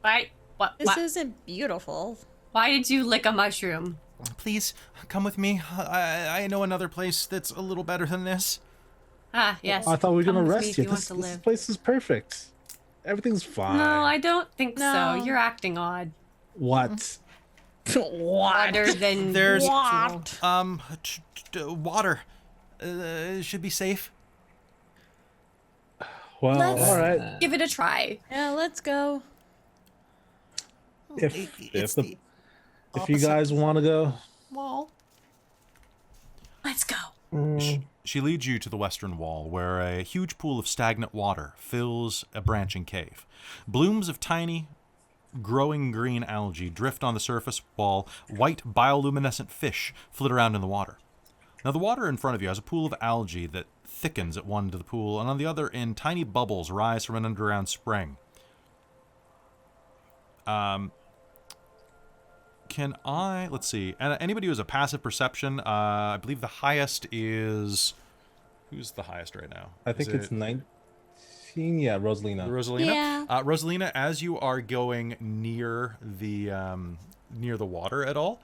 Why? What? This isn't beautiful. Why did you lick a mushroom? Please, come with me. I know another place that's a little better than this. Ah, yes. I thought we were Come gonna with me rest if here. you want This to live. place is perfect. Everything's fine. No, I don't think No. so. You're acting odd. What? Odder than There's What? water. It should be safe. Well, Let's all right. give it a try. Yeah, let's go. If It's if, the if you guys want to go, wall. Let's go. She leads you to the western wall, where a huge pool of stagnant water fills a branching cave. Blooms of tiny, growing green algae drift on the surface, while white bioluminescent fish flit around in the water. Now, the water in front of you has a pool of algae that thickens at one end of the pool, and on the other end, tiny bubbles rise from an underground spring. Let's see, anybody who has a passive perception, I believe the highest is, who's the highest right now? I think it's 19. Yeah, Rosalina. Rosalina? Yeah. Rosalina, as you are going near the water at all,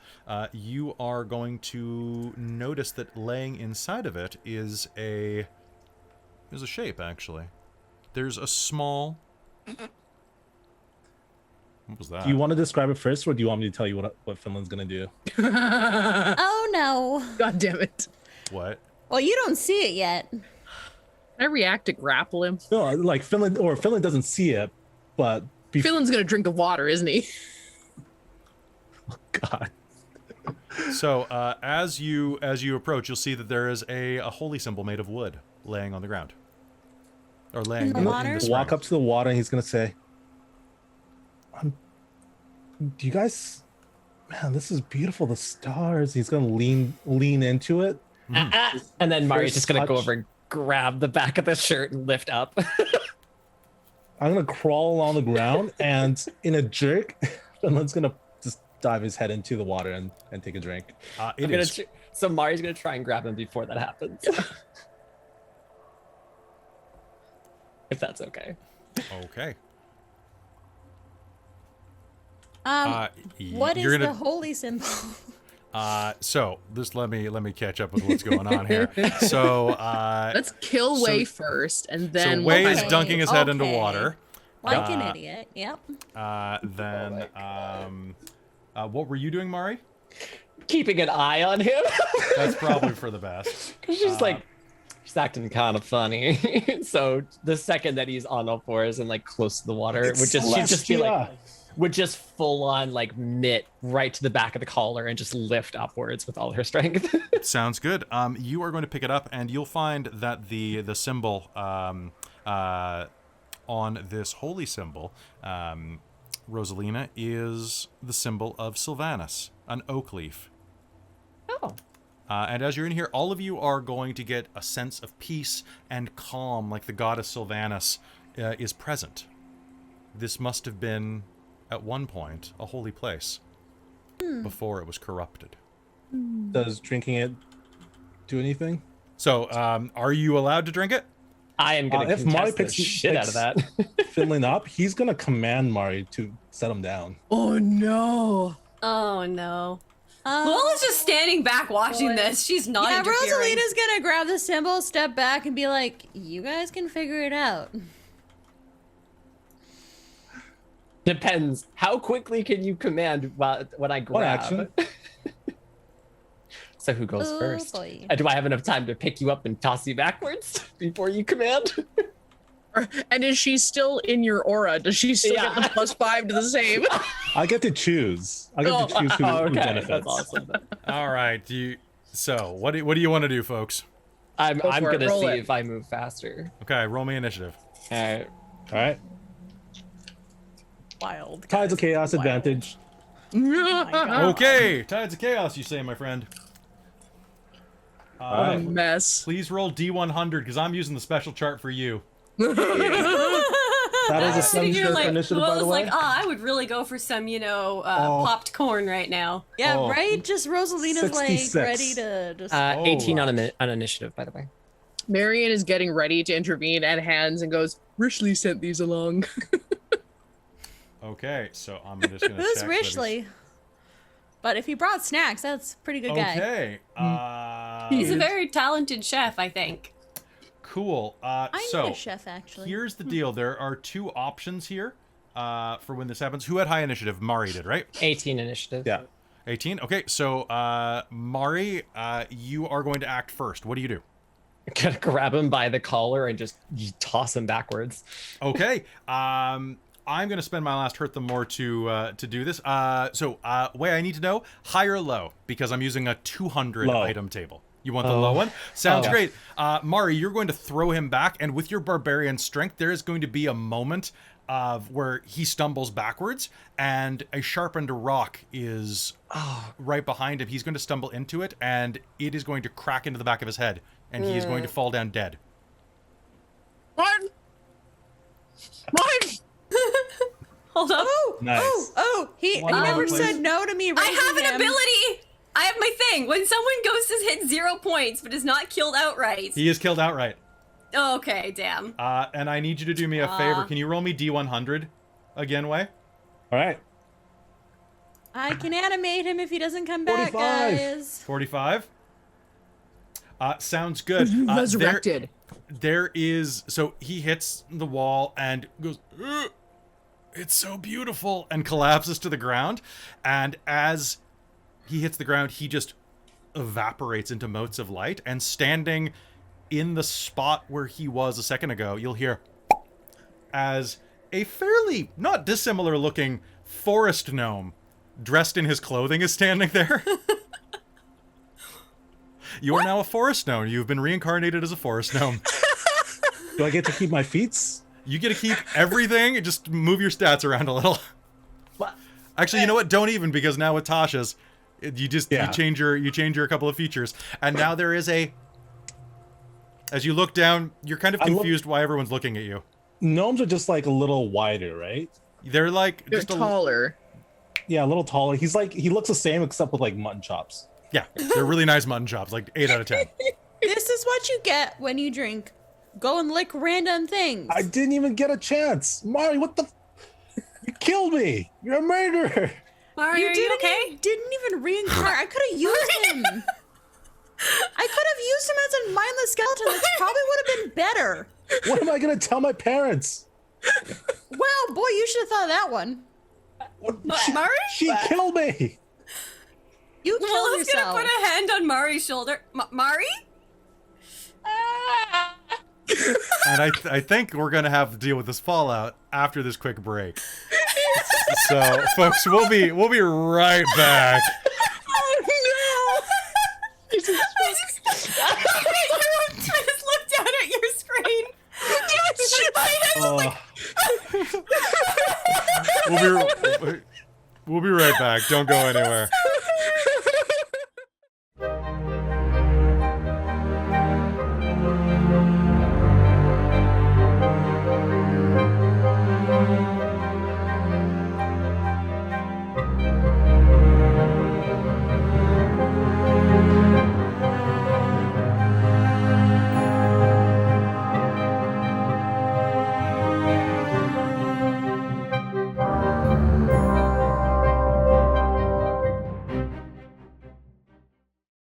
you are going to notice that laying inside of it is a shape, actually. There's a small... What was that? Do you want to describe it first, or do you want me to tell you what Finland's gonna do? Oh no. God damn it. What? Well, you don't see it yet. I react to grapple him. No, like Finland doesn't see it, but Finland's gonna drink the water, isn't he? God. So, as you approach, you'll see that there is a holy symbol made of wood laying on the ground. Or laying In the water? spring. Walk up to the water, and he's gonna say, "Do you guys, man, this is beautiful. The stars." He's gonna lean into it. And then Mari's just gonna go touch. over and grab the back of the shirt and lift up. I'm gonna crawl along the ground, and in a jerk, Finland's gonna just dive his head into the water and take a drink. So Mari's gonna try and grab him before that happens. If that's okay. Okay. What is you're the gonna, holy symbol? So this let me catch up with what's going on here. So Let's kill Wei first, and then Wei we'll is find- dunking his head into Okay. water. Like an idiot. Yep. What were you doing, Mari? Keeping an eye on him. That's probably for the best. She's acting kind of funny. So the second that he's on all fours and like close to the water, would just full on like mitt right to the back of the collar and just lift upwards with all her strength. Sounds good. You are going to pick it up, and you'll find that the symbol on this holy symbol, Rosalina, is the symbol of Sylvanus, an oak leaf. Oh. And as you're in here, all of you are going to get a sense of peace and calm, like the goddess Sylvanus is present. This must have been, at one point, a holy place before it was corrupted. Does drinking it do anything? So, are you allowed to drink it? I am gonna if Mari contest the shit out of that. Finland up, he's gonna command Mari to set him down. Oh no. Oh no. Lola's just standing back watching this. She's not Yeah, interfering. Rosalina's gonna grab the symbol, step back, and be like, "You guys can figure it out." Depends. How quickly can you command when I grab? What action? So who goes Oh, first? boy. Do I have enough time to pick you up and toss you backwards before you command? And is she still in your aura? Does she still Yeah. get the +5 to the save? I get to choose. I get to choose who benefits. That's awesome. All right. So, what do you want to do, folks? I'm Go for it. gonna Roll see it. if I move faster. Okay, roll me initiative. All right. All right. Wild. Tides of Chaos advantage. Okay, Tides of Chaos, you say, my friend. What a mess. Please roll D100, because I'm using the special chart for you. That is a Sitting here sunshine like, initiative, by Lola's the way. like, I would really go for some, popped corn right now. Yeah, Oh. right? Just Rosalina's like 66. ready to just. 18 on initiative, by the way. Marion is getting ready to intervene at hands and goes, Rishley sent these along. Okay, so I'm just going to Who's check. that he's- Rishley? But if he brought snacks, that's a pretty good guy. Okay. He's a very talented chef, I think. Cool. I So, need a chef, actually. here's the deal. There are two options here for when this happens. Who had high initiative? Mari did, right? 18 initiative. Yeah. 18? Okay, so Mari, you are going to act first. What do you do? Gonna grab him by the collar and just toss him backwards. Okay. I'm gonna spend my last hurt them more to do this. Wei, I need to know high or low because I'm using a 200 Low. item table. You want the low one? Sounds Oh. great. Mari, you're going to throw him back, and with your barbarian strength, there is going to be a moment of where he stumbles backwards, and a sharpened rock is right behind him. He's going to stumble into it, and it is going to crack into the back of his head, and he is going to fall down dead. Run! Run! Hold up. Oh, he never said no to me. I have raising an him. ability. I have my thing. When someone goes to hit 0 points but is not killed outright. He is killed outright. Oh, okay, damn. And I need you to do me a favor. Can you roll me D100 again, Wei? All right. I can animate him if he doesn't come back, 45. guys. 45. Sounds good. Resurrected. There is, so he hits the wall and goes, "Ugh, it's so beautiful," and collapses to the ground. And as he hits the ground, he just evaporates into motes of light. And standing in the spot where he was a second ago, you'll hear as a fairly not dissimilar looking forest gnome dressed in his clothing is standing there. You are now a forest gnome. You've been reincarnated as a forest gnome. Do I get to keep my feats? You get to keep everything and just move your stats around a little. Actually, you know what? Don't even, because now with Tasha's, you change your couple of features, and now there is a. As you look down, you're kind of confused why everyone's looking at you. Gnomes are just like a little wider, right? They're like They're just taller. Yeah, a little taller. He looks the same except with like mutton chops. Yeah, they're really nice mutton chops, like 8 out of 10. This is what you get when you drink. Go and lick random things. I didn't even get a chance. Mari, what the? You killed me. You're a murderer. Mari, are you okay? Didn't even reincarnate. I could have used him. I could have used him as a mindless skeleton. That probably would have been better. What am I gonna tell my parents? Well, boy, you should have thought of that one. Mari? She killed me. You Well, killed I was yourself. gonna put a hand on Mari's shoulder. Mari? And I think we're gonna have to deal with this fallout after this quick break. So, folks, we'll be right back. Oh no! I just looked down at your screen. We'll be right back. Don't go anywhere.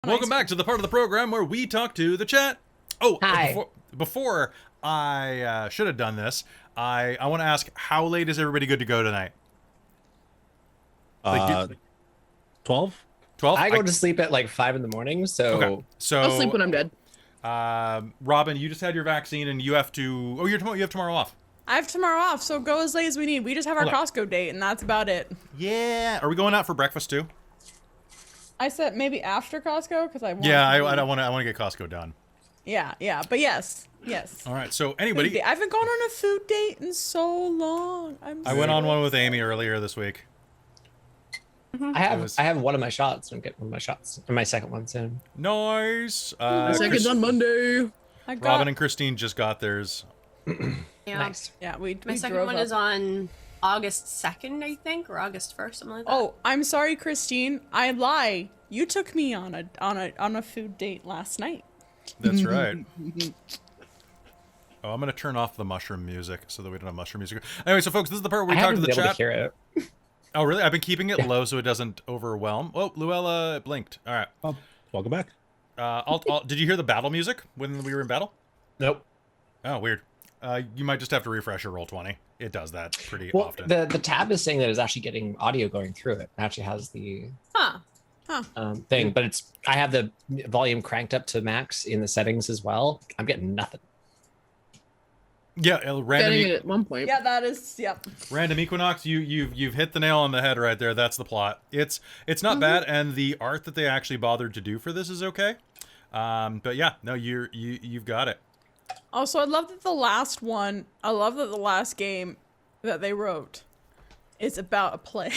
Welcome back to the part of the program where we talk to the chat. Oh, Hi. Before I should have done this, I want to ask, how late is everybody good to go tonight? 12. 12? I go to sleep at like 5 in the morning, so Okay. So I'll sleep when I'm dead. Robin, you just had your vaccine and you have to. Oh, you have tomorrow off. I have tomorrow off, so go as late as we need. We just have our Hold on. Costco date, and that's about it. Yeah. Are we going out for breakfast too? I said maybe after Costco because I want. Yeah, to I eat. want to get Costco done. Yeah, but yes. All right. So Food anybody, date. I haven't gone on a food date in so long. I went on one with Amy earlier this week. I have one of my shots. I'm getting one of my shots. And my second one soon. Nice. Second's on Monday. I got. Robin and Christine just got theirs. Yeah. Nice. Yeah, we My second drove one up. is on August 2nd, I think, or August 1st, something like that. Oh, I'm sorry, Christine. I lie. You took me on a food date last night. That's right. Oh, I'm gonna turn off the mushroom music so that we don't have mushroom music. Anyway, so folks, this is the part where I we talk to haven't the been able to chat. hear it. Oh, really? I've been keeping it low so it doesn't overwhelm. Oh, Luella blinked. All right. Oh, welcome back. Did you hear the battle music when we were in battle? Nope. Oh, weird. You might just have to refresh your Roll20. It does that pretty Well, often. the tab is saying that it's actually getting audio going through it. It actually has the Huh. thing, but I have the volume cranked up to max in the settings as well. I'm getting nothing. Yeah, Getting it at one point. Yeah, that is. Yep. Random Equinox, you've hit the nail on the head right there. That's the plot. It's not bad, and the art that they actually bothered to do for this is okay. But yeah, no, you've got it. Also, I love that the last game that they wrote is about a plague.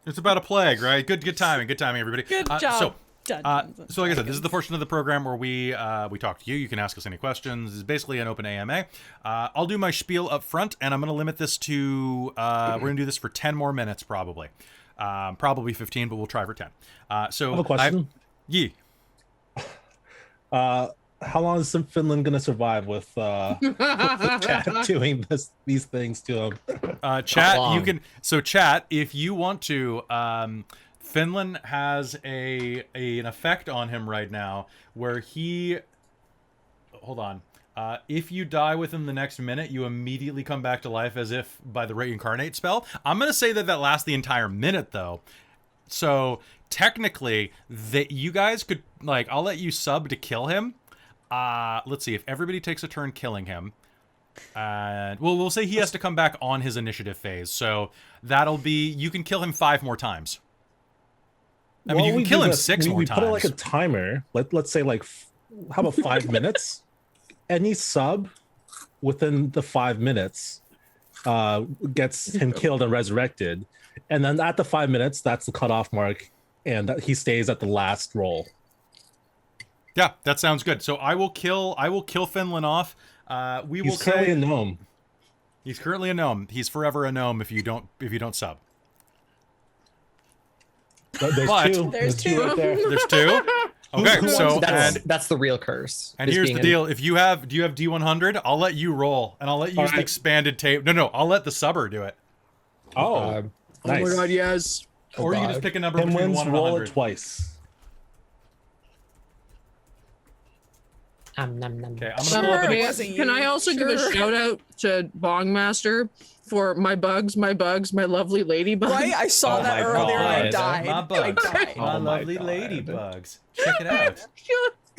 It's about a plague, right? Good timing, everybody. Good job. So like I said, this is the portion of the program where we talk to you. You can ask us any questions. It's basically an open AMA. I'll do my spiel up front, and I'm going to limit this to we're going to do this for 10 more minutes probably. Probably 15, but we'll try for 10. So I have a question. How long is Finland gonna survive with chat doing these things to him? Chat, you can. So chat, if you want to. Finland has an effect on him right now where he. Hold on. If you die within the next minute, you immediately come back to life as if by the reincarnate spell. I'm gonna say that lasts the entire minute though. So technically, that you guys could I'll let you sub to kill him. Let's see if everybody takes a turn killing him. We'll say he has to come back on his initiative phase. So that'll be you can kill him 5 more times. I mean, you can kill him 6 more times. We put a timer. Let's say how about 5 minutes? Any sub within the 5 minutes gets him killed and resurrected, and then at the 5 minutes, that's the cutoff mark, and he stays at the last roll. Yeah, that sounds good. So I will kill Finland off. He's currently a gnome. He's currently a gnome. He's forever a gnome if you don't sub. There's two. There's two right there. There's 2. Okay, so that's the real curse. And here's the deal: do you have D100? I'll let you roll, and I'll let you use the expanded tape. No, I'll let the subber do it. Oh, nice. Oh my god, yes. Or you can just pick a number between 1 and roll 100. it twice. Okay, I'm gonna pull up Sure. Can I also give a shout out to Bongmaster for my lovely ladybugs? Right? I saw that earlier and I died. My bugs. I died. My Oh my lovely God. ladybugs. Check it out.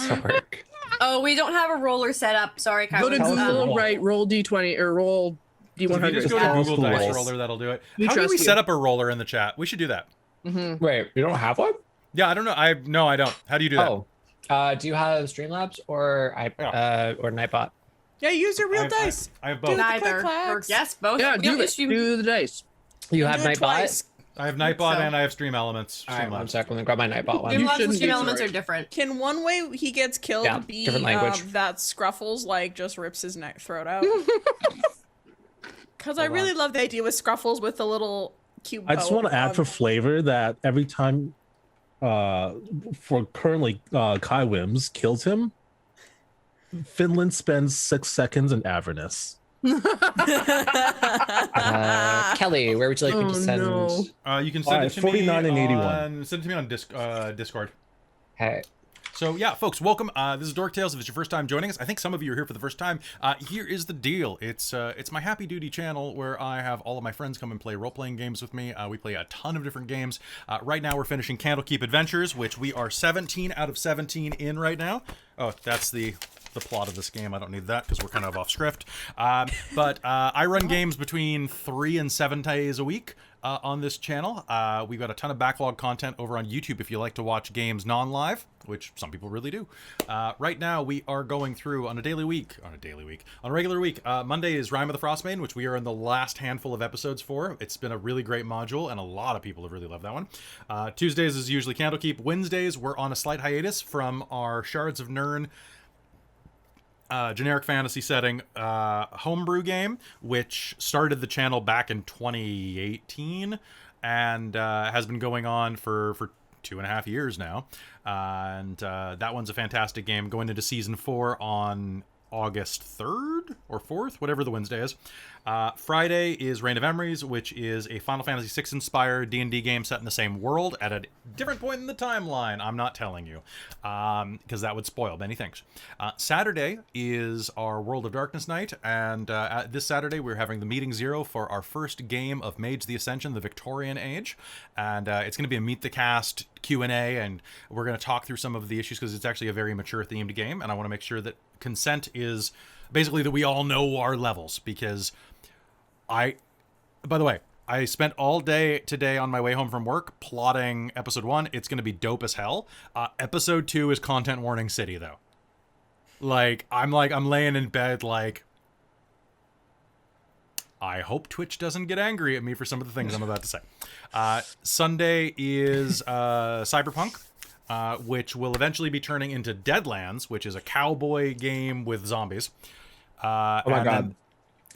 Dork. Oh, we don't have a roller set up. Sorry, Go to Kyler. Google, roll D20 or roll If you D100. just go to Yeah. Google Dice Rolls. Roller, that'll do it. We How do trust we you. set up a roller in the chat? We should do that. Wait, you don't have one? Yeah, I don't know. No, I don't. How do you do that? Oh, do you have Streamlabs or Nightbot? Yeah, use your real I have- dice. I have Do both. the Neither. click-clacks. Or yes, both. Yeah, We don't do it. issue- Do the dice. You And have do it Nightbot? twice. I have Nightbot So- and I have Stream Elements. All right, one Streamlabs. second. Let me grab my Nightbot one. You Streamlabs and shouldn't Stream use Elements it. are different. Can one way he gets killed Yeah, be different language. that Scruffles just rips his throat out? Because I really love the idea with Scruffles with the little cute. I just bow want to add on- for flavor that every time, for currently Kai Wims kills him, Finland spends 6 seconds in Avernus. Kelly, where would you like me Oh, to send? no. You can send it to 49 me and 81. Send it to me on Discord. Hey, So yeah, folks, welcome. This is Dork Tales. If it's your first time joining us, I think some of you are here for the first time. Here is the deal. It's my Happy Duty channel where I have all of my friends come and play role-playing games with me. We play a ton of different games. Right now we're finishing Candlekeep Adventures, which we are 17 out of 17 in right now. Oh, that's the plot of this game. I don't need that because we're kind of off script. But I run games between 3 and 7 days a week. On this channel. We've got a ton of backlog content over on YouTube if you like to watch games non-live, which some people really do. Right now, we are going through on a regular week. Monday is Rime of the Frostmaiden, which we are in the last handful of episodes for. It's been a really great module, and a lot of people have really loved that one. Tuesdays is usually Candlekeep. Wednesdays, we're on a slight hiatus from our Shards of Nirn generic fantasy setting homebrew game, which started the channel back in 2018 and has been going on for 2.5 years now. And that one's a fantastic game, going into season 4 on August 3rd or 4th, whatever the Wednesday is. Friday is Reign of Emeries, which is a Final Fantasy VI inspired D&D game set in the same world at a different point in the timeline. I'm not telling you, because that would spoil many things. Saturday is our World of Darkness night, and this Saturday we're having the Meeting Zero for our first game of Mage the Ascension, the Victorian Age, and it's going to be a Meet the Cast Q&A, and we're going to talk through some of the issues because it's actually a very mature themed game, and I want to make sure that consent is basically that we all know our levels, because by the way, I spent all day today on my way home from work plotting episode 1. It's going to be dope as hell. Episode 2 is content warning city, though. I'm laying in bed like, I hope Twitch doesn't get angry at me for some of the things I'm about to say. Sunday is Cyberpunk, which will eventually be turning into Deadlands, which is a cowboy game with zombies. Oh my god.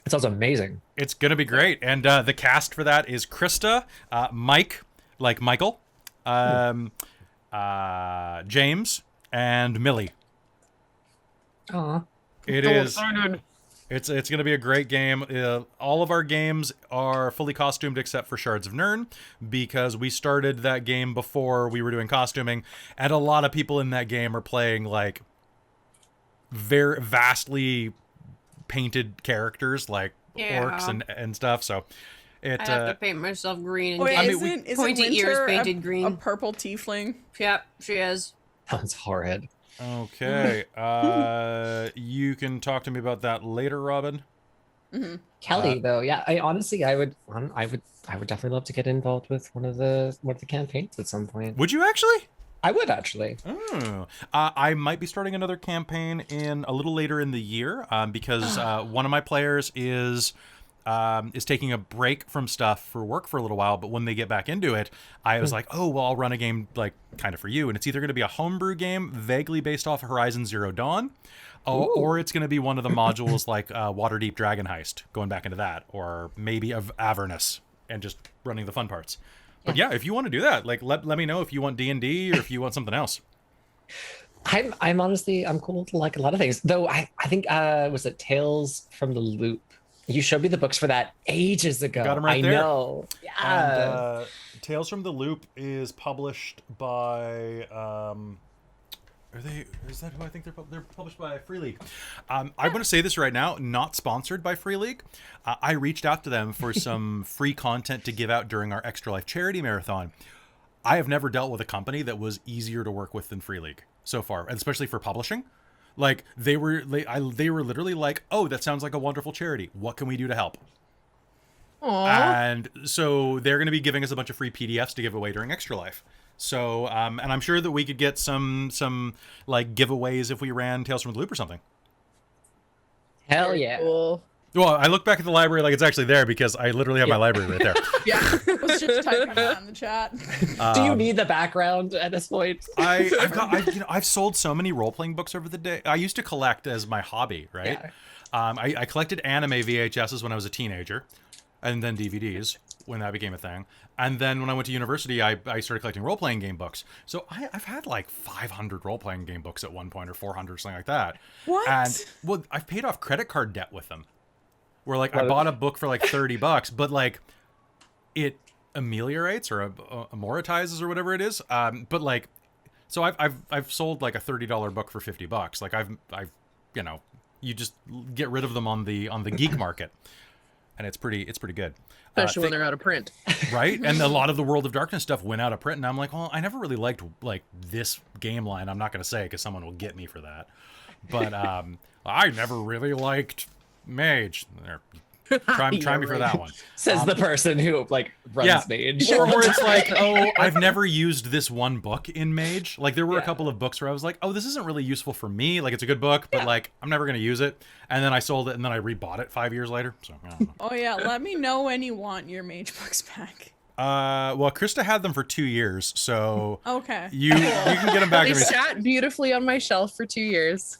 It sounds amazing. It's going to be great. And the cast for that is Krista, Mike, like Michael, James, and Millie. Aw. It's going to be a great game. All of our games are fully costumed except for Shards of Nirn, because we started that game before we were doing costuming, and a lot of people in that game are playing like very vastly painted characters like orcs and stuff, so I have to paint myself green and Wait, get isn't pointy Winter ears painted green. a purple tiefling? Yep, she is. Sounds horrid. Okay. You can talk to me about that later, Robin. Kelly, though, yeah, I would definitely love to get involved with one of the campaigns at some point. Would you actually? I would actually. Oh. I might be starting another campaign in a little later in the year, because one of my players is taking a break from stuff for work for a little while, but when they get back into it, I was like, oh, well, I'll run a game like kind of for you, and it's either going to be a homebrew game vaguely based off of Horizon Zero Dawn, or it's going to be one of the modules like Waterdeep Dragon Heist, going back into that, or maybe of Avernus and just running the fun parts. But yeah, if you want to do that, like let me know if you want D&D or if you want something else. I'm honestly cool to like a lot of things. Though I think was it Tales from the Loop? You showed me the books for that ages ago. Got 'em right I there. know. Yeah. And Tales from the Loop is published by is that who I think they're published by Free League. I'm going to say this right now, not sponsored by Free League. I reached out to them for some free content to give out during our Extra Life charity marathon. I have never dealt with a company that was easier to work with than Free League so far, and especially for publishing. Like they were literally like, "Oh, that sounds like a wonderful charity. What can we do to help?" Aww. And so they're going to be giving us a bunch of free PDFs to give away during Extra Life. So, and I'm sure that we could get some like giveaways if we ran Tales from the Loop or something. Hell yeah. Cool. Well, I look back at the library like it's actually there because I literally have my library right there. Yeah, I was just typing that in the chat. Do you need the background at this point? I've sold so many role-playing books over the day. I used to collect as my hobby, right? Yeah. I collected anime VHSs when I was a teenager, and then DVDs when that became a thing. And then when I went to university, I started collecting role-playing game books. So I've had like 500 role-playing game books at one point, or 400, or something like that. What? And well, I've paid off credit card debt with them. Where like I bought a book for like $30, but like it ameliorates or amortizes or whatever it is. But like, so I've sold like a $30 book for $50. Like I've you just get rid of them on the geek market, and it's pretty good. Especially when they're out of print. Right? And a lot of the World of Darkness stuff went out of print, and I'm like, well, I never really liked like this game line. I'm not going to say because someone will get me for that. But I never really liked Mage. Try me for that one. Says the person who like runs Mage. Or it's like, oh, I've never used this one book in Mage. Like there were a couple of books where I was like, oh, this isn't really useful for me. Like it's a good book, but like I'm never gonna use it. And then I sold it, and then I rebought it 5 years later. So I don't know. Oh yeah, let me know when you want your mage books back. Well, Krista had them for 2 years, so Okay. you can get them back. They sat beautifully on my shelf for 2 years.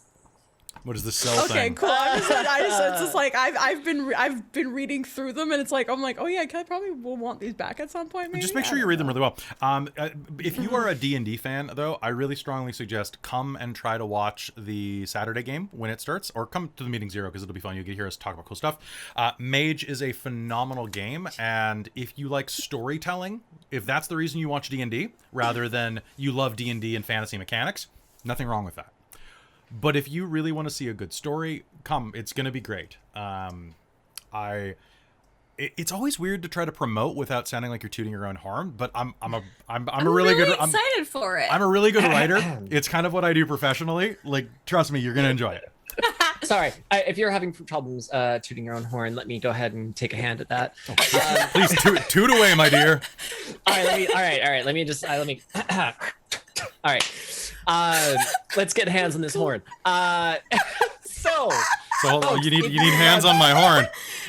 What is the cell Okay, thing? cool. It's just like I've been reading through them, and it's like I'm like, oh yeah, I probably will want these back at some point. Maybe. Just make sure you read them really well. If you are a D&D fan, though, I really strongly suggest come and try to watch the Saturday game when it starts, or come to the meeting 0 because it'll be fun. You get to hear us talk about cool stuff. Mage is a phenomenal game, and if you like storytelling, if that's the reason you watch D&D rather than you love D&D and fantasy mechanics, nothing wrong with that. But if you really want to see a good story, come. It's going to be great. It's always weird to try to promote without sounding like you're tooting your own horn, but I'm really excited for it. I'm a really good writer. It's kind of what I do professionally. Like, trust me, you're going to enjoy it. Sorry, if you're having problems tooting your own horn, let me go ahead and take a hand at that. Please toot away, my dear. All right. Let me. All right. Let's get hands on this horn. So hold on. You need hands on my horn.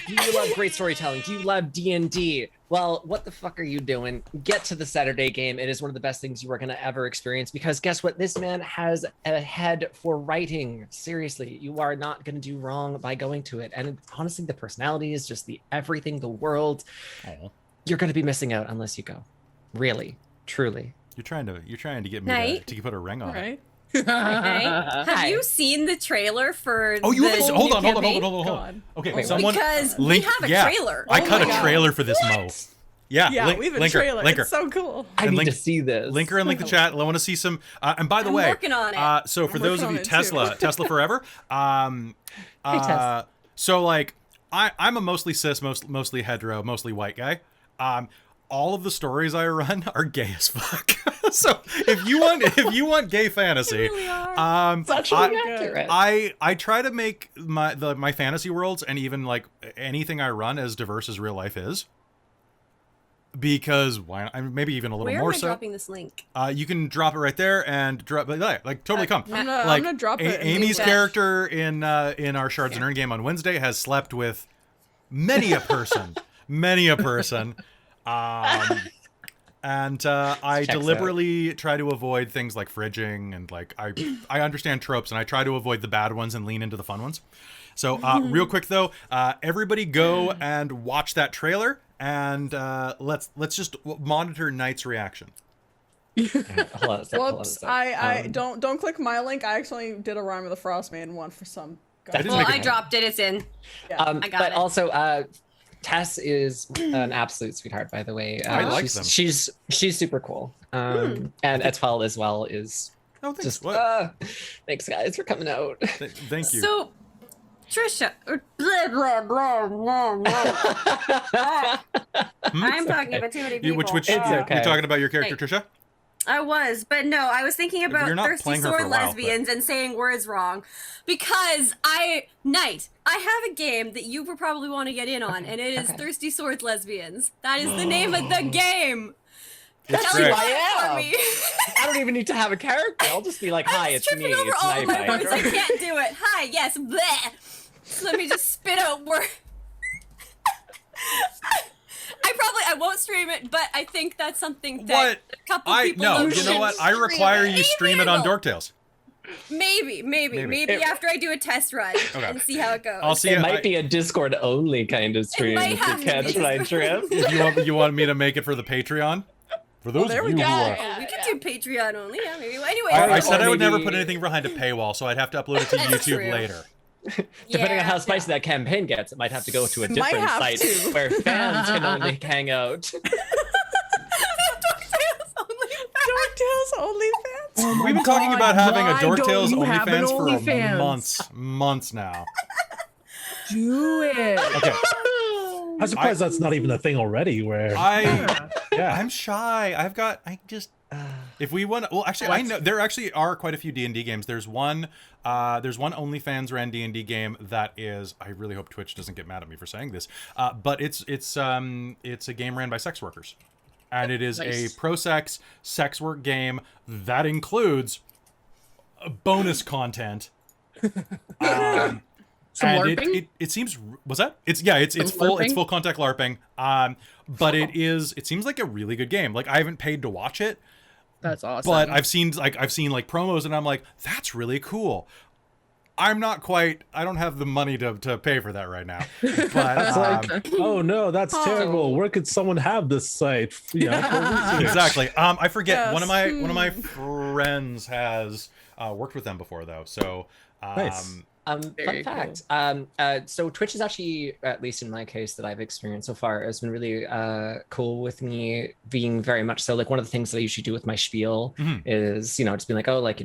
Do you love great storytelling? Do you love D&D? Well, what the fuck are you doing? Get to the Saturday game. It is one of the best things you are going to ever experience, because guess what? This man has a head for writing. Seriously, you are not going to do wrong by going to it. And honestly, the personality is just the everything, the world. Oh. You're going to be missing out unless you go. Really, truly. You're trying to get me to put a ring on it. Right. Have you seen the trailer for? Oh, you the haven't? Hold on. God. Okay, Wait, someone because link. we have a trailer. I cut my a God. trailer for this Mo. Yeah, Yeah, we have a link her, trailer. link her. It's so cool. I need to see this. Link her and link the chat. I want to see some. And by the I'm way, working on it. So for I'm those of working you on it, too. Tesla forever. Tess. So like, I'm a mostly cis, mostly hetero, mostly white guy. All of the stories I run are gay as fuck. So if you want gay fantasy, really are. It's actually accurate. I try to make my fantasy worlds and even like anything I run as diverse as real life is. Because why? Maybe even a little Where more am I so. dropping this link? You can drop it right there and drop like totally come. I'm gonna drop it. Amy's character in our Shards and Earn game on Wednesday has slept with many a person, and I Checks deliberately try to avoid things like fridging and like I understand tropes and I try to avoid the bad ones and lean into the fun ones. So real quick though, everybody go and watch that trailer and let's just monitor Knight's reaction. Hold on a sec, Whoops! I don't click my link. I actually did a Rhyme of the Frostmaiden one for some. I didn't Well, make it I happen. dropped it. It's in. Yeah. I got but it. also, Tess is an absolute sweetheart, by the way. I like them. She's super cool. And Etwell as well is Oh, thanks. just. What? Thanks, guys, for coming out. Thank you. So, Trisha, blah blah blah blah blah. I'm talking about too many people. Which It's okay. you're talking about your character, Hey. Trisha? I was, but no, I was thinking about You're not thirsty playing her for sword a while, lesbians and saying words wrong, because Knight, I have a game that you would probably want to get in on, and it is Thirsty Swords Lesbians. That is the name of the game. It's Kelly great. bought it for am. me. I don't even need to have a character. I'll just be like, hi, I was it's me. tripping over It's all my words. I Nightbite. can't do it. Hi, yes, bleh. So let me just spit out words. I won't stream it, but I think that's something that What? a couple people No, know you know should what? I require you Maybe stream I it on will. Dorktales. Maybe after I do a test run and see how it goes. I'll see It you. might be a Discord only kind of stream might if have you to catch be my Discord. drift. You want me to make it for the Patreon? For those there of we you who go. are. We could do Patreon only, yeah, maybe. Anyway, I said I would never maybe- put anything behind a paywall, so I'd have to upload it to That's YouTube true. later. Depending on how Yeah. spicy that campaign gets, it might have to go to a Might different have site to. where fans can only hang out. Dorktales OnlyFans. We've been talking about having a why don't Dorktales you have an OnlyFans for OnlyFans? months now. Do it. Okay, I'm surprised that's not even a thing already. Where yeah, I'm shy. If we want, well, actually, I know there actually are quite a few D&D games. There's one OnlyFans ran D&D game that is. I really hope Twitch doesn't get mad at me for saying this, but it's a game ran by sex workers, and it is Nice. a pro-sex sex work game that includes bonus content. Some And LARPing? it seems was that it's full LARPing? full contact LARPing. But it seems like a really good game. Like I haven't paid to watch it, That's awesome. but I've seen like promos and I'm like, that's really cool. I'm not quite. I don't have the money to pay for that right now. But That's like, oh no, that's terrible. Where could someone have this site? For research? exactly. I forget. Yes. One of my friends has worked with them before, though. So Nice. Very Fun cool. fact. So Twitch is actually, at least in my case that I've experienced so far, has been really cool with me being very much so like one of the things that I usually do with my spiel is, just being like, oh, like,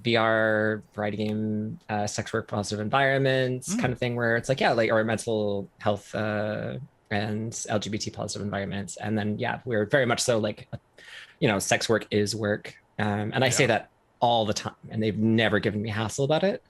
VR, variety game, sex work, positive environments kind of thing where it's like, yeah, like, or mental health and LGBT positive environments. And then, yeah, we're very much so like, sex work is work. And I say that all the time and they've never given me hassle about it.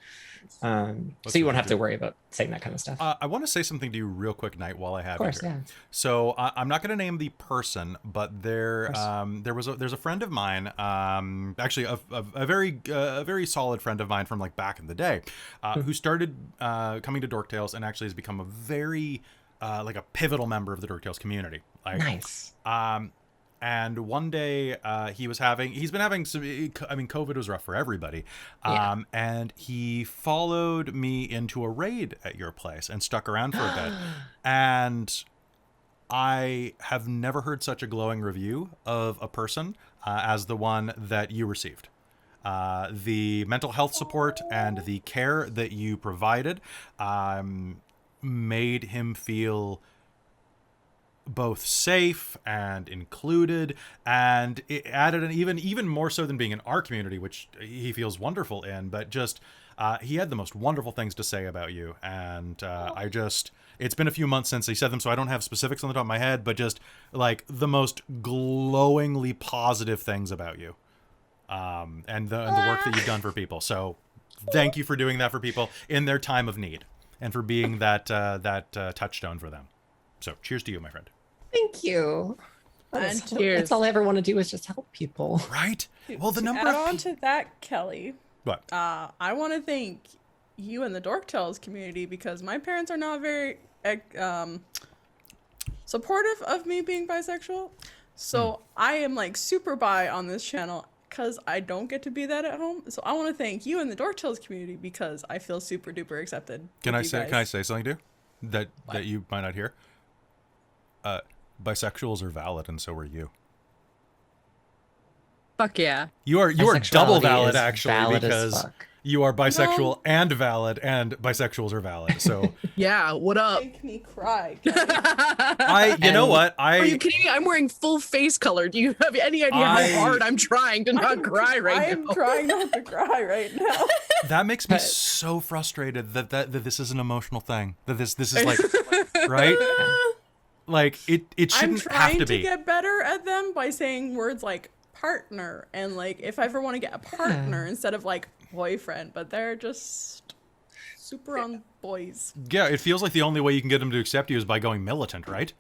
So you won't have to worry about saying that kind of stuff. I want to say something to you real quick, Knight, while I have you here. Yeah. So I'm not going to name the person, but there's a friend of mine, actually a very solid friend of mine from like back in the day, who started coming to Dork Tales and actually has become a very like a pivotal member of the Dork Tales community. Like, Nice. And one day he's been having some, I mean, COVID was rough for everybody. And he followed me into a raid at your place and stuck around for a bit. And I have never heard such a glowing review of a person as the one that you received. The mental health support and the care that you provided made him feel both safe and included, and it added an even more so than being in our community, which he feels wonderful in, but just he had the most wonderful things to say about you. And it's been a few months since he said them, so I don't have specifics on the top of my head, but just like the most glowingly positive things about you, and the work that you've done for people. So thank you for doing that for people in their time of need and for being that touchstone for them. So cheers to you, my friend. Thank you. And That's all I ever want to do is just help people. Right? Well, the to number add of on to that, Kelly, what? I want to thank you and the Dork Tales community because my parents are not very supportive of me being bisexual. So I am like super bi on this channel because I don't get to be that at home. So I want to thank you and the Dork Tales community because I feel super duper accepted. Can I say something to you that you might not hear? Bisexuals are valid, and so are you. Fuck yeah. You are double Bisexuality valid is actually valid as because fuck. you are bisexual and valid, and bisexuals are valid. So Yeah, what up? Make me cry. you know what? Are you kidding me? I'm wearing full face color. Do you have any idea how hard I'm trying to not cry right now? I'm trying not to cry right now. That makes me so frustrated that this is an emotional thing. That this is like right? Like it shouldn't have to be. I'm trying to get better at them by saying words like partner and like if I ever want to get a partner instead of like boyfriend, but they're just super on boys. Yeah, it feels like the only way you can get them to accept you is by going militant, right?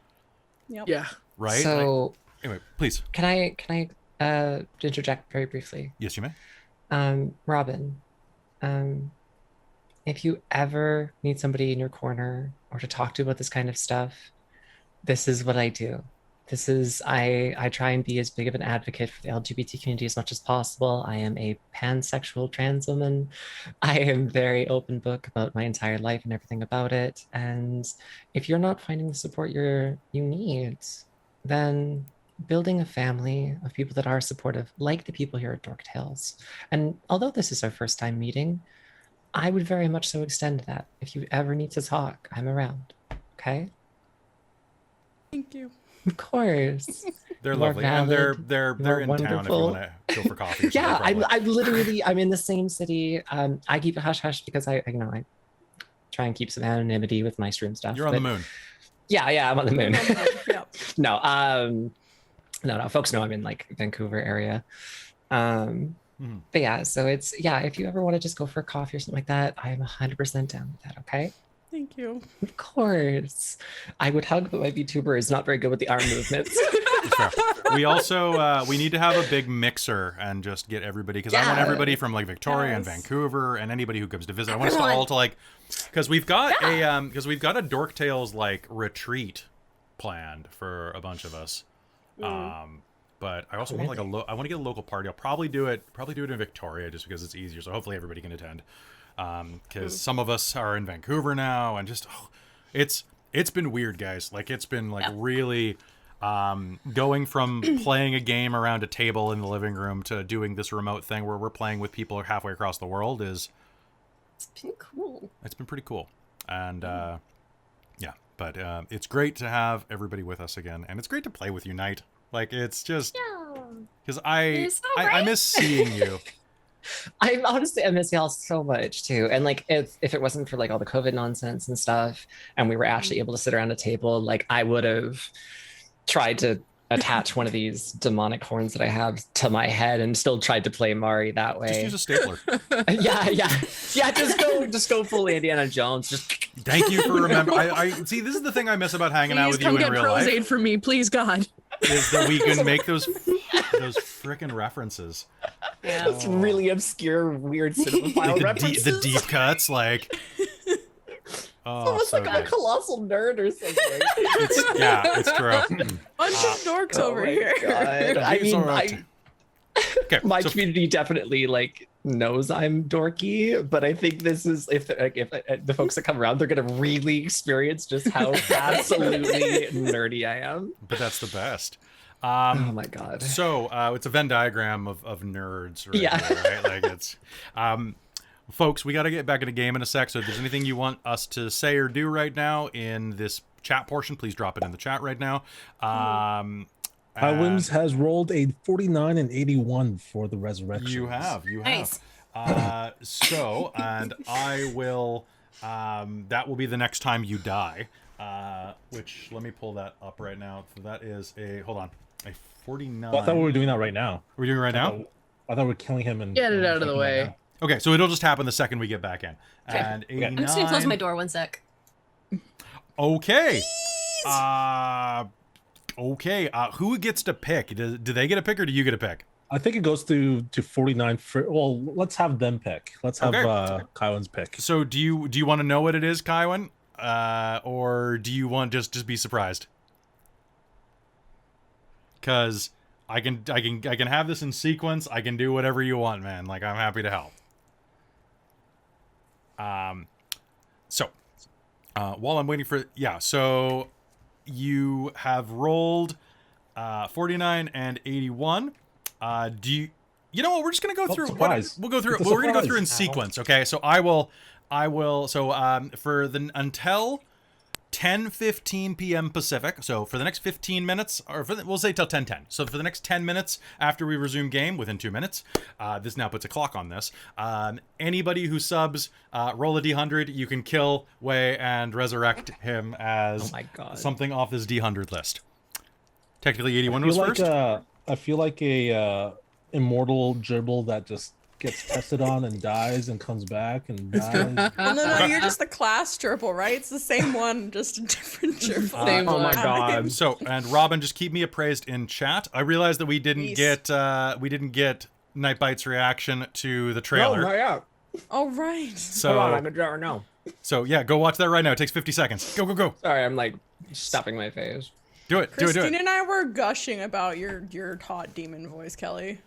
Yep. Yeah. Right? So anyway, please. can I interject very briefly? Yes, you may. Robin, if you ever need somebody in your corner or to talk to about this kind of stuff, this is what I do. This is, I try and be as big of an advocate for the LGBT community as much as possible. I am a pansexual trans woman. I am very open book about my entire life and everything about it. And if you're not finding the support you need, then building a family of people that are supportive, like the people here at Dork Tales. And although this is our first time meeting, I would very much so extend that. If you ever need to talk, I'm around. Okay? Thank you. Of course. They're More lovely, and they're more in town if you wonderful. want to go for coffee. Or Yeah, something, I'm literally I'm in the same city. I keep it hush hush because I try and keep some anonymity with my stream stuff. You're on the moon. Yeah, I'm on the moon. Yep. No, folks know I'm in like Vancouver area. But yeah, so it's if you ever want to just go for a coffee or something like that, I'm 100% down with that. Okay. Thank you. Of course. I would hug, but my VTuber is not very good with the arm movements. We also we need to have a big mixer and just get everybody, because I want everybody from like Victoria and Vancouver and anybody who comes to visit. I want us to all to like, because we've got a Dork Tales like retreat planned for a bunch of us. But I also want like I want to get a local party. I'll probably do it in Victoria just because it's easier. So hopefully everybody can attend. because some of us are in Vancouver now, and just it's been weird, guys. Like it's been like really going from playing a game around a table in the living room to doing this remote thing where we're playing with people halfway across the world is. It's been cool. It's been pretty cool, and but it's great to have everybody with us again, and it's great to play with you, Knight. Like it's just because I miss seeing you. I miss y'all so much too. And like if it wasn't for like all the COVID nonsense and stuff, and we were actually able to sit around a table, like I would have tried to attach one of these demonic horns that I have to my head and still tried to play Mari that way. Just use a stapler. yeah. Just go full Indiana Jones. Just thank you for remembering. I see. This is the thing I miss about hanging out with you in real life. Come get Prozade for me, please, God. Is that we can make those frickin' references. Yeah. It's really obscure, weird cinemaphile references. The deep cuts, like. Oh, almost so like good. A colossal nerd or something. It's true. Bunch of dorks over here. God. I mean, my community definitely like knows I'm dorky, but I think this is if the folks that come around, they're gonna really experience just how absolutely nerdy I am. But that's the best. Oh my God. So it's a Venn diagram of nerds, right? Yeah. Here, right? Like it's. Folks, we got to get back into game in a sec, so if there's anything you want us to say or do right now in this chat portion, please drop it in the chat right now. Wims has rolled a 49 and 81 for the resurrection. You have. Nice. So, and I will, that will be the next time you die, which, let me pull that up right now. So that is a 49. Well, I thought we were doing that right now. We're doing it right now? I thought we were killing him and get it out of the way. Right. Okay, so it'll just happen the second we get back in. Okay. And 89. I'm just gonna close my door 1 sec. Okay. Okay. Who gets to pick? Do they get a pick or do you get a pick? I think it goes to 49. Well, let's have them pick. Let's have Kywin's pick. So do you want to know what it is, Kywin? Or do you want just be surprised? Because I can have this in sequence. I can do whatever you want, man. Like I'm happy to help. So while I'm waiting for so you have rolled 49 and 81. Do you know what? We're just gonna go through. We'll go through. We're gonna go through in sequence. Okay. So I will. So for the until 10:15 p.m. Pacific. So for the next 15 minutes, or we'll say till 10:10. So for the next 10 minutes after we resume game, within 2 minutes, this now puts a clock on this. Anybody who subs, roll a D100. You can kill Wei and resurrect him as something off this D100 list. Technically, 81 was first. I feel like a immortal gerbil that just gets tested on and dies and comes back and dies. Well, no, you're just the class gerbil, right? It's the same one, just a different gerbil. Oh my God. So, and Robin, just keep me appraised in chat. I realized that we didn't get Nightbite's reaction to the trailer. No, not yet. Oh, right. So, hold on, I'm gonna draw now. So yeah, go watch that right now. It takes 50 seconds. Go. Sorry, I'm like stopping my face. Do it. Christine and I were gushing about your hot demon voice, Kelly.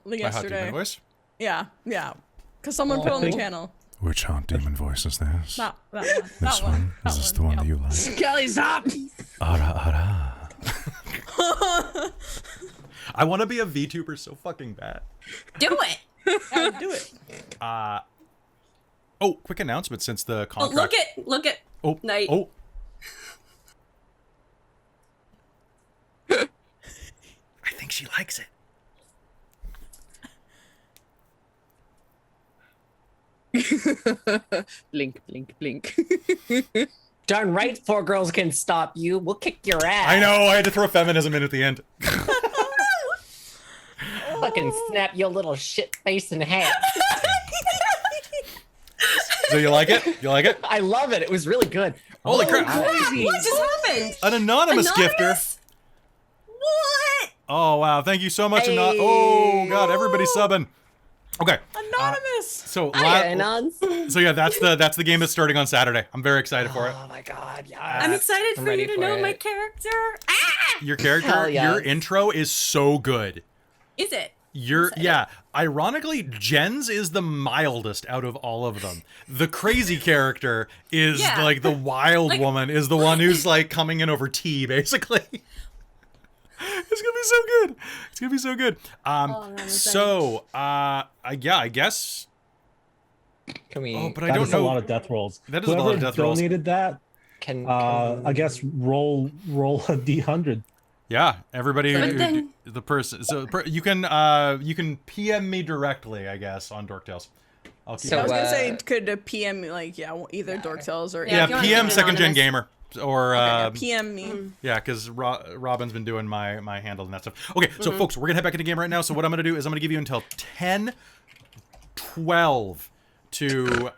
Yesterday. My hot demon voice? Yeah. Because someone put on the channel. Which hot demon voice is this? That one. This one? Is this the one that you like? Kelly, stop! Ara. I want to be a VTuber so fucking bad. Do it! Yeah, do it. Oh, quick announcement since the contract. Look at Night. Oh. I think she likes it. Blink, blink, blink. Darn right, 4 girls can stop you. We'll kick your ass. I know. I had to throw feminism in at the end. Fucking snap your little shit face in half. So you like it? You like it? I love it. It was really good. Holy crap. What just happened? An anonymous gifter. What? Oh, wow. Thank you so much. Hey. Oh, God. Everybody's subbing. Okay. Anonymous. So yeah, that's the game that's starting on Saturday. I'm very excited for it. Oh my God. Yeah. I'm excited for you to know my character. Your character, Hell yes. your intro is so good. Is it? Yeah. Ironically, Jen's is the mildest out of all of them. The crazy character is like the wild woman is the one who's like coming in over tea, basically. It's gonna be so good. It's gonna be so good. I guess. Can we? Oh, but I That don't is know. a lot of death rolls. That is a lot of death rolls. Donated that. Can I guess roll a d100. Yeah, everybody. But then- The person. So you can PM me directly, I guess, on Dorktales. I'll keep. So, I was gonna say, could a PM like either Dorktales or Yeah, if you want to PM keep it Second Gen anonymous. Gamer or PM me. yeah, because Robin's been doing my handle and that stuff. Okay, so folks, we're gonna head back into game right now. So what I'm gonna do is I'm gonna give you until 10:12 to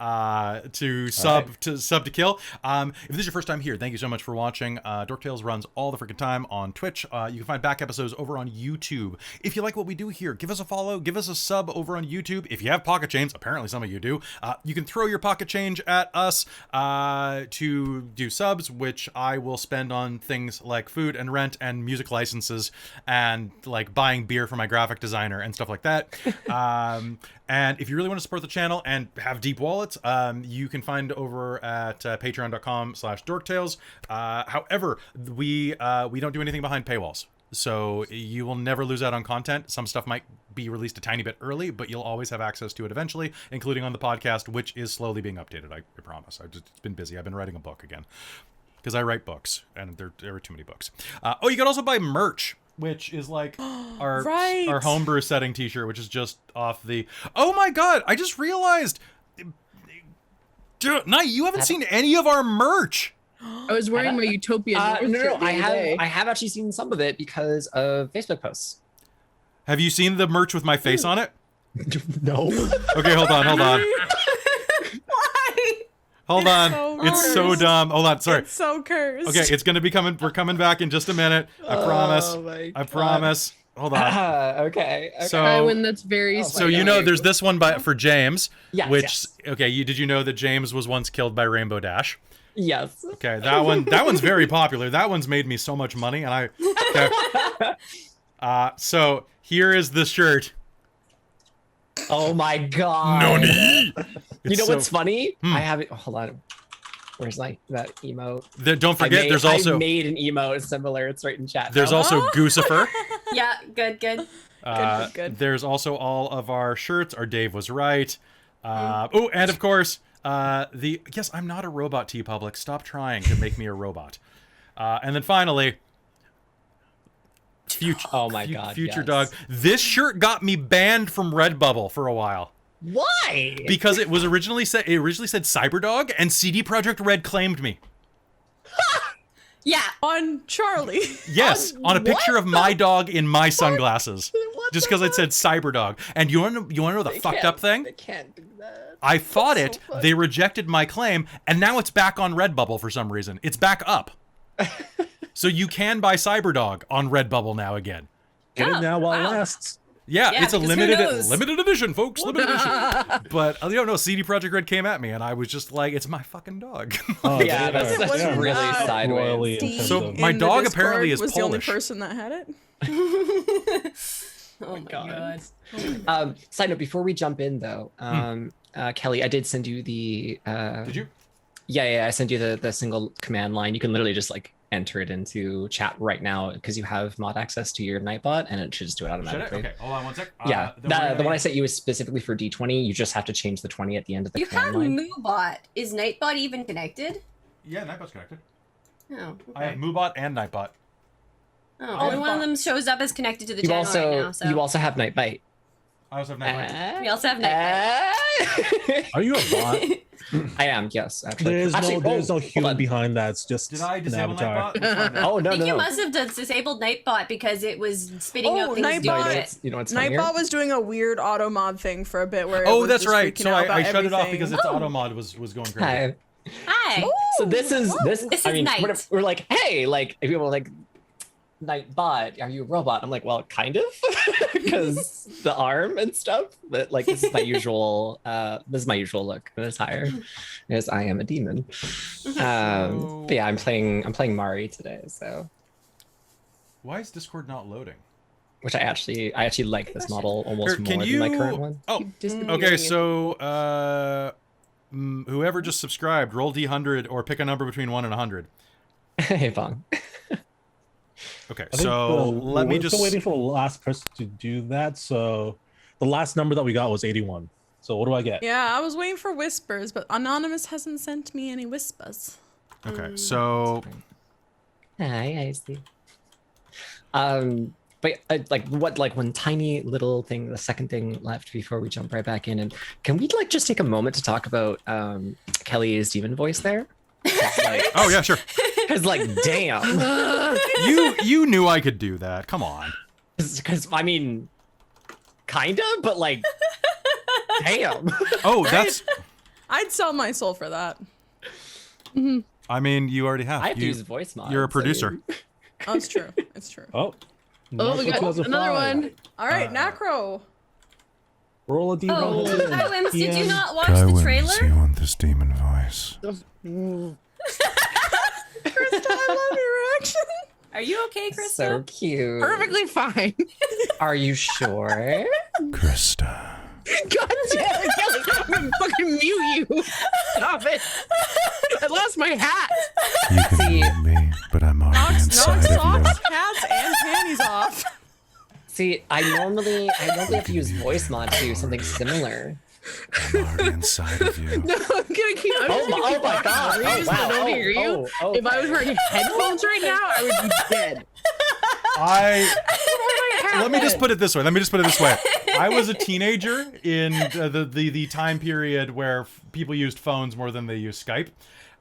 sub to kill. If this is your first time here, thank you so much for watching. Dorktales runs all the freaking time on Twitch. You can find back episodes over on YouTube. If you like what we do here, give us a follow, give us a sub over on YouTube. If you have pocket change, apparently some of you do, you can throw your pocket change at us to do subs, which I will spend on things like food and rent and music licenses and like buying beer for my graphic designer and stuff like that. And if you really want to support the channel and have deep wallets, you can find over at patreon.com/dorktales. However, we don't do anything behind paywalls. So you will never lose out on content. Some stuff might be released a tiny bit early, but you'll always have access to it eventually, including on the podcast, which is slowly being updated, I promise. It's been busy. I've been writing a book again. Because I write books, and there are too many books. You can also buy merch, which is like our homebrew setting t-shirt, which is just off the... Oh my god, I just realized... Night, you haven't seen any of our merch! I was wearing my Utopia. No. I have actually seen some of it because of Facebook posts. Have you seen the merch with my face on it? No. Okay, hold on. Why? Hold on. It's so dumb. Hold on, sorry. It's so cursed. Okay, it's gonna be coming. We're coming back in just a minute. I promise. I promise. Hold on. Okay. So, When that's very. so you know, there's this one for James. Yes, Which yes. okay, did you know that James was once killed by Rainbow Dash? Yes. Okay, that one's very popular. That one's made me so much money, and so here is the shirt. Oh my god. Noni. You know what's funny? I have it. Hold on. Where's that emote? Don't forget, there's also I made an emote similar. It's right in chat. there's now. also Goosifer. Yeah, good. Good. There's also all of our shirts. Our Dave was right. Oh, and of course, yes, I'm not a robot, T-Public. Stop trying to make me a robot. And then finally, Future. Oh my god. Future yes. Dog. This shirt got me banned from Redbubble for a while. Why? Because it originally said Cyberdog, and CD Projekt Red claimed me. Yeah. On Charlie. Yes, on a picture of my dog in my sunglasses. Just because it said Cyberdog. And you want to know the fucked up thing? They can't do that. I fought it, they rejected my claim, and now it's back on Redbubble for some reason. It's back up. So you can buy Cyberdog on Redbubble now again. Get it now while it wow. lasts. Yeah, Yeah, it's a because who knows? limited edition, folks. Limited edition. But I don't know. CD Projekt Red came at me, and I was just like, "It's my fucking dog." Oh, Yeah, they that's are really not sideways. royally in terms So of- my In the dog Discord apparently is was Polish. the only person that had it. Oh my god. Side note: before we jump in, though, Kelly, I did send you the. Did you? Yeah, I sent you the single command line. You can literally just like enter it into chat right now because you have mod access to your Nightbot, and it should just do it Should automatically. I? Okay, hold on one sec. Yeah, then the one I sent you is specifically for D20. You just have to change the 20 at the end of the You have command line. Moobot. Is Nightbot even connected? Yeah, Nightbot's connected. Oh, okay. I have Moobot and Nightbot. Only one of them shows up as connected to the You channel also right now. So you also have Nightbite. I also have Nightbot. we also have Nightbite. Are you a bot? I am, yes. Actually, There's Actually, no hold human on. behind that. It's just Did I an disable avatar. Nightbot? Let's find out. Oh I no, think no, you no. must have disabled Nightbot because it was spitting Oh, out things doing Nightbot. it. You know what's funnier? Nightbot was doing a weird auto mod thing for a bit where it Oh, was that's just right. freaking So out I about shut it off everything. because its auto mod was going crazy. Hi. Hi. So this is This I is mean, nice. we're like, hey, like if people are like, Nightbot, are you a robot? I'm like, well, kind of, because the arm and stuff. But like, this is my usual. This is my usual look and attire, because I am a demon. But yeah, I'm playing Mari today. So Why is Discord not loading? which I actually like this model almost Can more you? than my current one. Oh, okay. So whoever just subscribed, roll D100 or pick a number between 1 and 100. Hey, Bong. Okay, I think, so let me we're just. still waiting for the last person to do that. So the last number that we got was 81. So what do I get? Yeah, I was waiting for whispers, but Anonymous hasn't sent me any whispers. Okay, so Hi, I see. But like one tiny little thing, the second thing left before we jump right back in, and can we like just take a moment to talk about Kelly's demon voice there? Like, oh yeah, sure. Because like, damn, you knew I could do that. Come on. Because I mean, kinda, but like, damn. Oh, that's. I'd sell my soul for that. I mean, you already have. I have to use voice mods. You're a producer. Oh, it's true. It's true. Oh. Oh, we got 2005. another one. All right, Nacro. Roll a D100. Oh, Skywims, did you not watch Guy the wins, trailer? you want this demon voice. Krista, I love your reaction. Are you okay, Krista? So cute. Perfectly fine. Are you sure? Krista. God damn it, Kelly. I'm gonna fucking mute you. Stop it. I lost my hat. You can See- mute me, but I'm already Knock inside of socks, hats, and panties off. See, I normally have to use voice mod to do something similar. you. I'm already inside of you. No, I'm gonna keep. I'm Oh just gonna my keep walking god! over Oh you so I wow! don't hear you. Oh, If I was wearing headphones right now, I would be dead. Let me just put it this way. I was a teenager in the time period where people used phones more than they used Skype.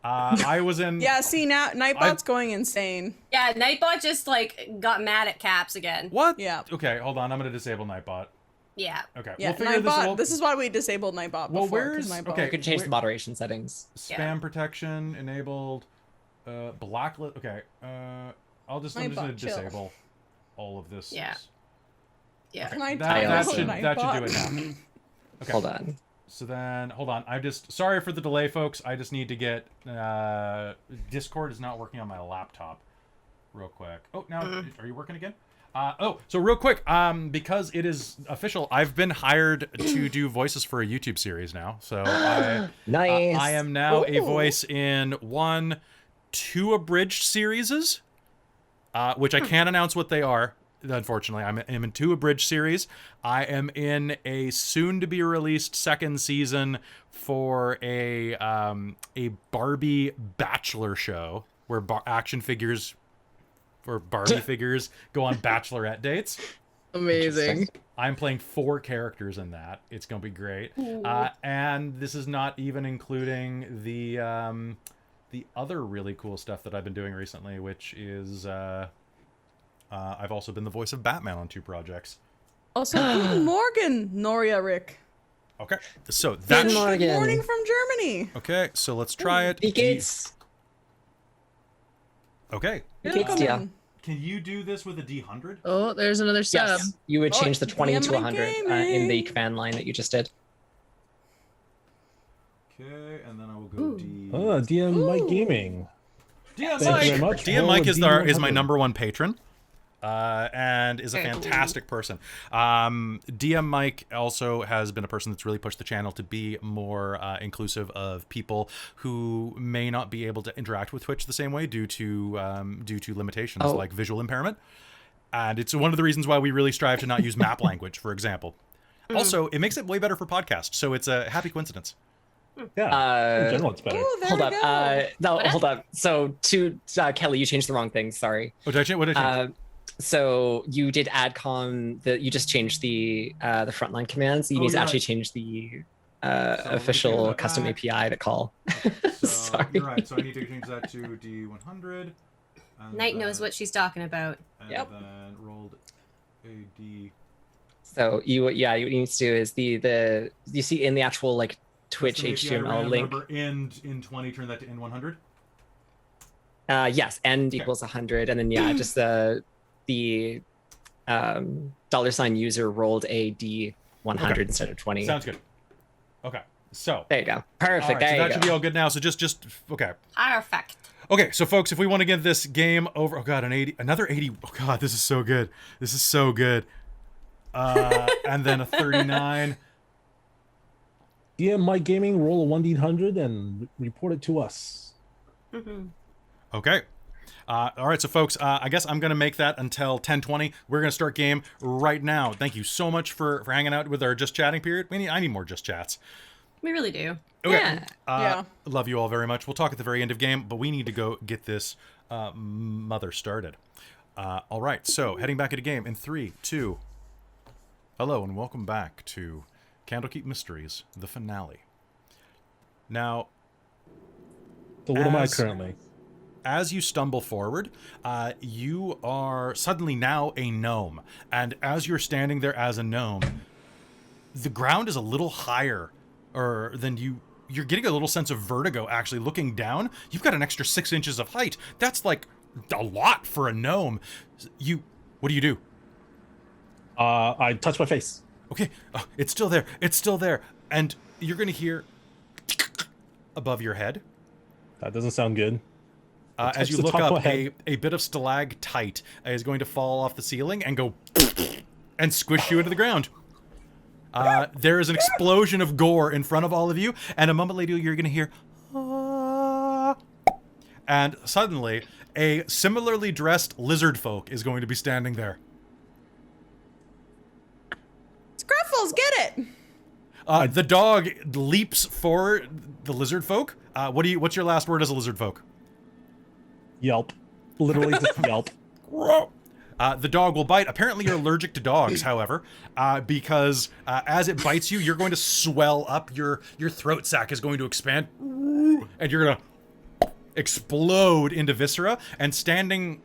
I was in. Yeah, see now Nightbot's going insane. Yeah, Nightbot just like got mad at Caps again. What? Yeah. Okay, hold on. I'm gonna disable Nightbot. Yeah. Okay. Yeah, We'll figure Nightbot. this. This is why we disabled Nightbot Well, before. 'cause where's- Nightbot- okay. You can change the moderation settings. Spam protection enabled. Blacklist. Okay. I'm just gonna Nightbot, chill. disable all of this. Yeah. Yeah. Can I That also- should do it now. Okay. Hold on. So then, hold on. Sorry for the delay, folks. I just need to get Discord is not working on my laptop. Real quick. Oh, now are you working again? So real quick, because it is official, I've been hired to do voices for a YouTube series now. So Nice. I am now a Ooh. voice in 2 abridged series, which I can't announce what they are. Unfortunately, I'm in 2 abridged series. I am in a soon-to-be-released 2nd season for a Barbie Bachelor show where action figures or Barbie figures go on bachelorette dates. Amazing. I'm playing 4 characters in that. It's gonna be great. And this is not even including the other really cool stuff that I've been doing recently, which is I've also been the voice of Batman on 2 projects. Also, Guten Morgen, Noria Rick. Okay, so that. Good morning. Good morning from Germany. Okay, so let's try it. Wie geht's? Okay, geht's dir? Willkommen. can you do this with a D100? Oh, there's another sub. Yes. You would change the 20 to DMing 100 in the gaming. command line that you just did. Okay, and then I will go D. DM Mike Gaming. DM Thank you very Mike. much. DM Roll Mike a is my D100. number 1 patron. And is a fantastic person. DM Mike also has been a person that's really pushed the channel to be more inclusive of people who may not be able to interact with Twitch the same way due to limitations like visual impairment. And it's one of the reasons why we really strive to not use map language, for example. Also, it makes it way better for podcasts, so it's a happy coincidence. Yeah. In general, it's better. Oh, there Hold we up. go. No, hold up. So to Kelly, you changed the wrong thing. Sorry. What did I change? What did I change? So you did adcom. You just changed the frontline commands. You need to you're actually right. change the let me official get custom that API to call. So, Sorry. you're right. So I need to change that to D100. and Knight knows then- what she's talking about. And Yep. then rolled a D. So you need to do is the you see in the actual like Twitch Custom API HTML random link. number end in 20, turn that to N100. Yes, end equals 100, and then just the $user rolled a D100 Okay. instead of 20. Sounds good. Okay. So. There you go. Perfect. All right, so there that you should go. be all good now. So just okay. Perfect. Okay, so folks, if we want to get this game over, oh god, another 80. Oh god, this is so good. This is so good. And then a 39. DM Mike Gaming, roll a 1d100 and report it to us. Okay. All right, so folks, I guess I'm going to make that until 10:20. We're going to start game right now. Thank you so much for hanging out with our Just Chatting period. I need more Just Chats. We really do. Okay. Yeah. Yeah. Love you all very much. We'll talk at the very end of game, but we need to go get this mother started. All right, so heading back into game in 3, 2. Hello, and welcome back to Candlekeep Mysteries, the finale. Now, So what am I currently? as you stumble forward, you are suddenly now a gnome. And as you're standing there as a gnome, the ground is a little higher than you're getting a little sense of vertigo, actually. Looking down, you've got an extra 6 inches of height. That's like a lot for a gnome. What do you do? I touch my face. Okay, it's still there. It's still there. And you're going to hear above your head. That doesn't sound good. As you the look top of up, my head. a bit of stalactite is going to fall off the ceiling and go and squish you into the ground. There is an explosion of gore in front of all of you, and a moment later you're going to hear, "Ah." And suddenly a similarly dressed lizard folk is going to be standing there. Scruffles, get it! The dog leaps for the lizard folk. What's your last word as a lizard folk? Yelp. Literally just yelp. The dog will bite. Apparently you're allergic to dogs, however, because as it bites you, you're going to swell up. Your throat sac is going to expand, and you're going to explode into viscera. And standing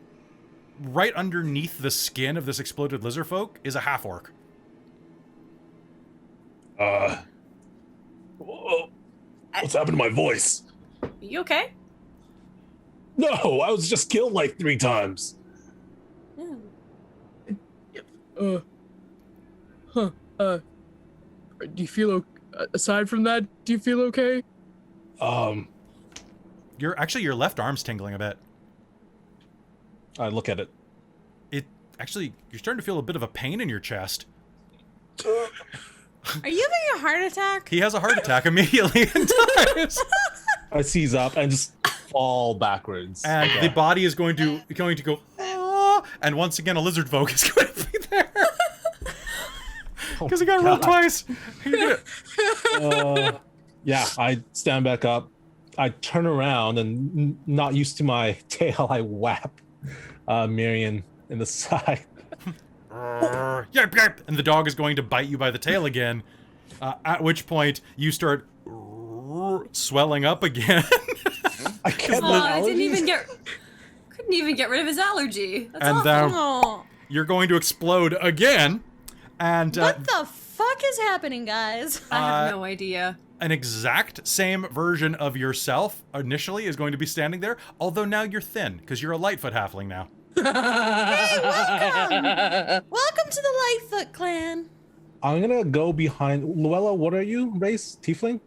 right underneath the skin of this exploded lizard folk is a half-orc. What's happened to my voice? You okay? No, I was just killed like 3 times. Do you feel aside from that, do you feel okay? Your left arm's tingling a bit. I look at it. You're starting to feel a bit of a pain in your chest. Are you having a heart attack? He has a heart attack immediately and dies. I seize up and just fall backwards. And the body is going to go, "Ah," and once again a lizard folk is going to be there. Because he got rolled twice. He did it. Yeah, I stand back up. I turn around and, not used to my tail, I whap Marion in the side. Yip, yip. And the dog is going to bite you by the tail again. At which point you start swelling up again. I can't. I couldn't even get rid of his allergy. That's And awful. Oh, you're going to explode again. And what the fuck is happening, guys? I have no idea. an exact same version of yourself initially is going to be standing there, although now you're thin because you're a Lightfoot halfling now. Hey, welcome! Welcome to the Lightfoot clan. I'm gonna go behind Luella. What are you? Race? Tiefling?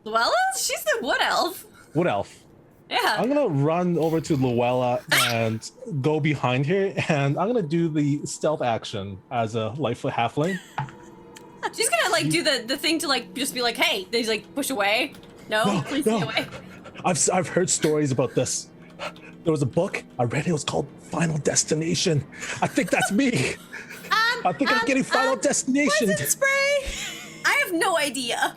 Luella? She's the wood elf. Wood elf. Yeah. I'm gonna run over to Luella and go behind her, and I'm gonna do the stealth action as a Lightfoot halfling. She's gonna like do the thing to like just be like, hey, then he's like push away. No, please stay away. I've heard stories about this. There was a book I read. It was called Final Destination. I think that's me. I think I'm getting Final Destination. Poison spray. I have no idea.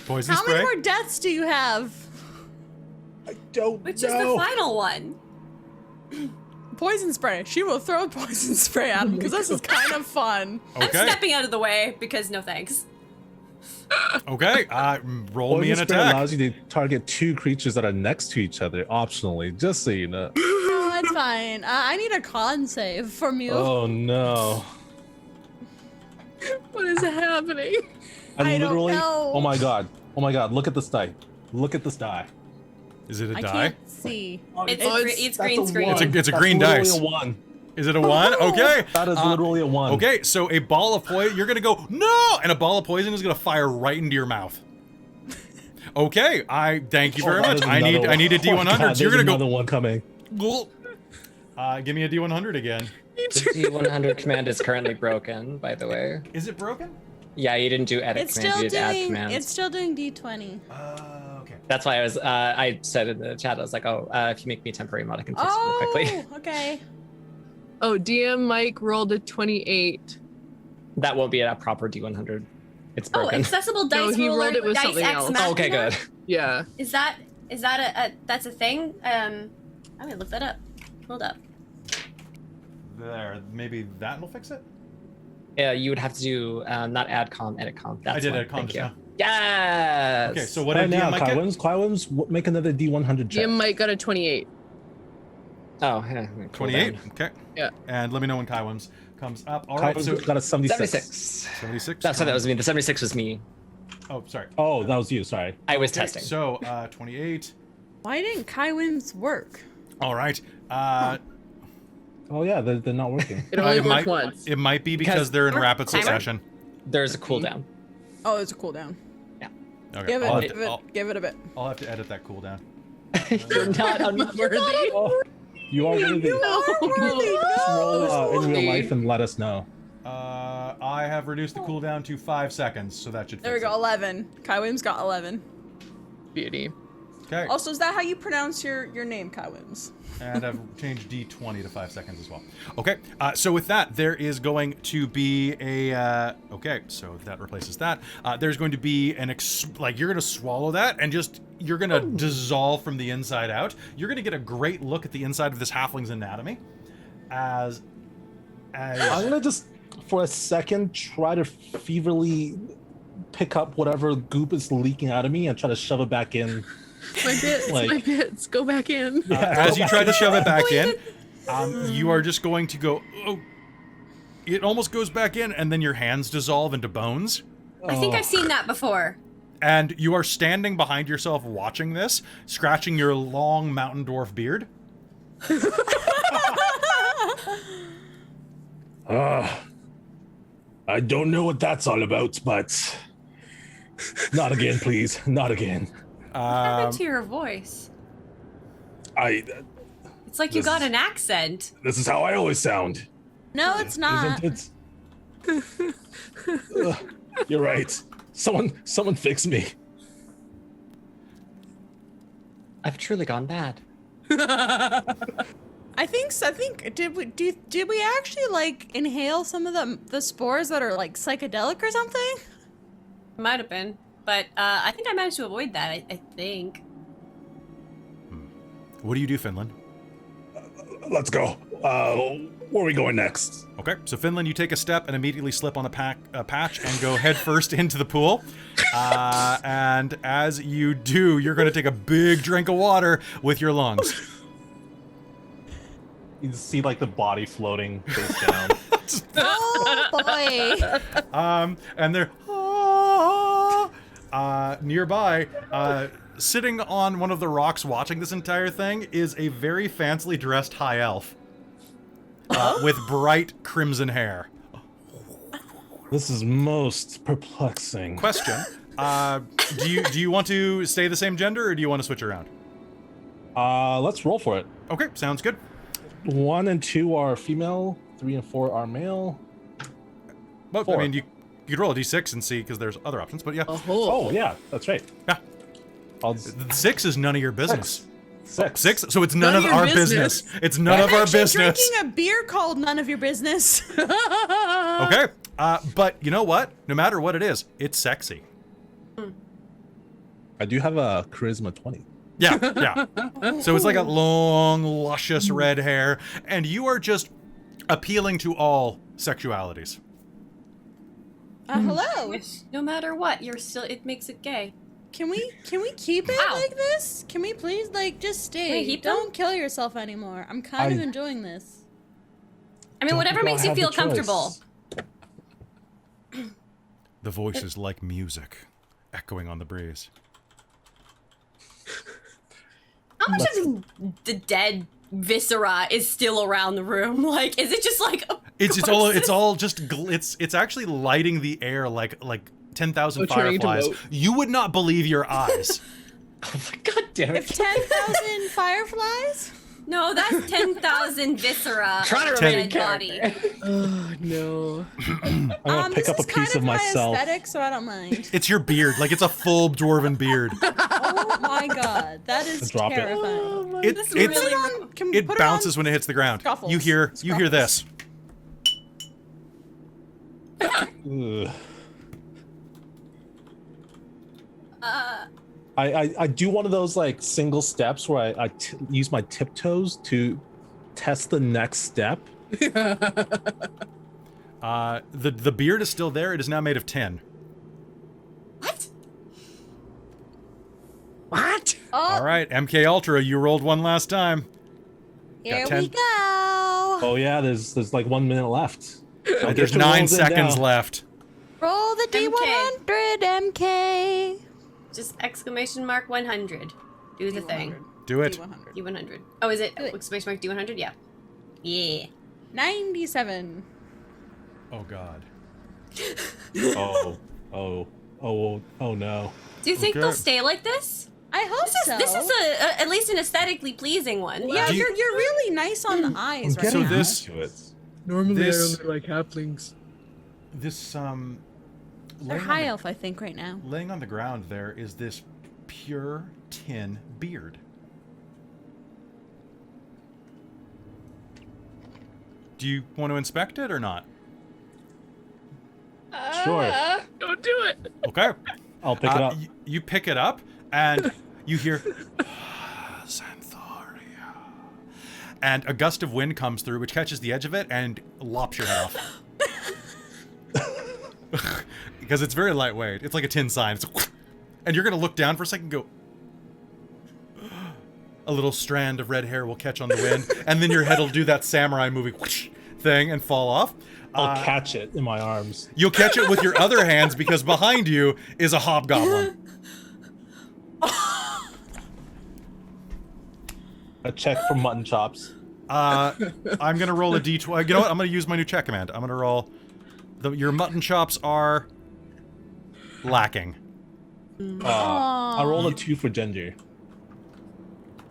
Poison How spray? many more deaths do you have? I don't Which know. is the final one? Poison spray. She will throw poison spray at him because this is kind of fun. I'm Okay. stepping out of the way because no thanks. Okay. Roll me an Poison spray attack. allows you to target two creatures that are next to each other optionally, just so you know. No, that's fine. I need a con save from you. Oh no. What is happening? I don't know. Oh my god, look at this die. Look at this die. Is it a I die? can't see. It's That's green screen. It's a That's green literally dice. A 1. Is it a 1? Okay. That is literally a 1. Okay, so a ball of poison, you're gonna go, no! And a ball of poison is gonna fire right into your mouth. Okay, I thank you very Oh, much. there's I need another I need a one. Oh my D100. God, So you're there's gonna another one coming. go. Give me a D100 again. The D100 command is currently broken, by the way. Is it broken? Yeah, you didn't do edit It's command, still you did add doing. commands. It's still doing D20. Okay. That's why I said in the chat, I was like, oh, if you make me temporary mod, I can fix it really quickly. Oh, okay. Oh, DM Mike rolled a 28. That won't be a proper D100. It's Oh, broken. accessible dice No, he roller, rolled it with dice something X else. Machina? Okay, good. Yeah. Is that that's a thing? I'm gonna look that up. Hold up. There, maybe that will fix it. Yeah, you would have to do not add com, edit com. That's I did one. add com Thank just you. now. Yes. Okay, so what Right did now, DM Mike Kai get? Williams, make another D100 check. DM Mike got a 28. Oh, yeah. cool 28. down. Okay. Yeah. And let me know when Kai Wims comes up. All Kai right. Williams So got a 76. 76. 76. That's what that was me. The 76 was me. Oh, sorry. Oh, that was you. Sorry. I was Okay, testing. So 28. Why didn't Kai Wims work? All right. Oh yeah, they're not working. It only it worked might, once. It might be because Because- they're in rapid Timer? succession. There's a cooldown. Oh, it's a cooldown. Okay. Give it, I'll, have give to, it, give it a bit. I'll have to edit that cooldown. You're not unworthy. Oh, you are worthy. You are worthy. Just roll in real No. life and let us know. I have reduced the cooldown to 5 seconds, so that should There we fix go. 11. Kai Wims got 11. Beauty. it. Okay. Also, is that how you pronounce your name, Kai Wims? And I've changed D20 to 5 seconds as well. Okay, so with that, there is going to be a, okay, so that replaces that. There's going to be like, you're going to swallow that and just, you're going to dissolve from the inside out. You're going to get a great look at the inside of this halfling's anatomy as I'm gonna just, for a second, try to feverly pick up whatever goop is leaking out of me and try to shove it back in. My bits, Like- my bits. Go back in. as you try to shove it back in, you are just going to go, oh, it almost goes back in, and then your hands dissolve into bones. I think I've seen that before. And you are standing behind yourself watching this, scratching your long mountain dwarf beard. I don't know what that's all about, but not again, please, not again. What happened to your voice? It's like you This got is- an accent. This is how I always sound. No, it's not. Isn't it? Ugh, you're right. Someone fix me. I've truly gone bad. I think did we actually like inhale some of the spores that are like psychedelic or something? Might have been, but I think I managed to avoid that. I think. What do you do, Finland? Let's go. Where are we going next? Okay, so Finland, you take a step and immediately slip on a patch and go head first into the pool. And as you do, you're going to take a big drink of water with your lungs. You see like the body floating face down. Oh boy! And they're nearby. Sitting on one of the rocks watching this entire thing is a very fancily dressed high elf with bright crimson hair. This is most perplexing. Question: do you want to stay the same gender, or do you want to switch around? Let's roll for it. Okay, sounds good. 1 and 2 are female, 3 and 4 are male. Well, I 4. mean, you could roll a d6 and see because there's other options. But yeah, Oh yeah, that's right. yeah, I'll 6 is none of your business. 6. 6, so it's none None of of your our business. business. It's none of I'm our actually business. drinking a beer called None of Your Business. Okay, but you know what? No matter what it is, it's sexy. I do have a charisma 20. Yeah, yeah. So it's like a long, luscious red hair, and you are just appealing to all sexualities. Hello. No matter what, you're still. It makes it gay. Can we keep it Ow. like this? Can we please just stay? Can we keep them? Don't kill yourself anymore. I'm kind of I- enjoying this. I mean, Don't whatever think I makes you have the feel comfortable. choice. The voice is like music, echoing on the breeze. How much of the dead viscera is still around the room? Like, is it just like? It's all just it's actually lighting the air like 10,000 Trying to fireflies, vote. you would not believe your eyes. Oh my god damn If it. 10,000 fireflies? No, that's 10,000 viscera. Trying to of remain dead body. Oh no. I'm gonna pick up a This is piece kind of myself. my aesthetic, so I don't mind. It's your beard, like it's a full dwarven beard. Oh my god, that is Drop it. terrifying. It, This it's, Put it on. Can we it put bounces it when it hits the ground. Scuffles. You hear this. Ugh. I do one of those like single steps where I use my tiptoes to test the next step. The beard is still there. It is now made of tin. What? What? On? All right, MK Ultra, you rolled one last time. Here got we 10. go. Oh yeah, there's like 1 minute left. So There's get your 9 rolls in seconds now. left. Roll the D100, MK. Just exclamation mark 100. Do the thing. Do it. D100. D100. Oh, is it Do it. exclamation mark D100? Yeah. Yeah. 97. Oh God. Oh no. Do you think Okay. they'll stay like this? I hope so. This is a at least an aesthetically pleasing one. Yeah, Do you- you're really nice on the eyes right So now. this To it. Normally This- I only like halflings. They're laying on high the- elf, I think, right now. Laying on the ground there is this pure tin beard. Do you want to inspect it or not? Sure. Don't do it. Okay. I'll pick it up. You pick it up and you hear Xanthoria. And a gust of wind comes through which catches the edge of it and lops your head off. Because it's very lightweight. It's like a tin sign. And you're going to look down for a second and go, a little strand of red hair will catch on the wind, and then your head will do that samurai movie thing and fall off. I'll catch it in my arms. You'll catch it with your other hands because behind you is a hobgoblin. A check for mutton chops. I'm going to roll a d12. You know what? I'm going to use my new check command. I'm going to roll. Your mutton chops are lacking. I rolled a 2 for ginger.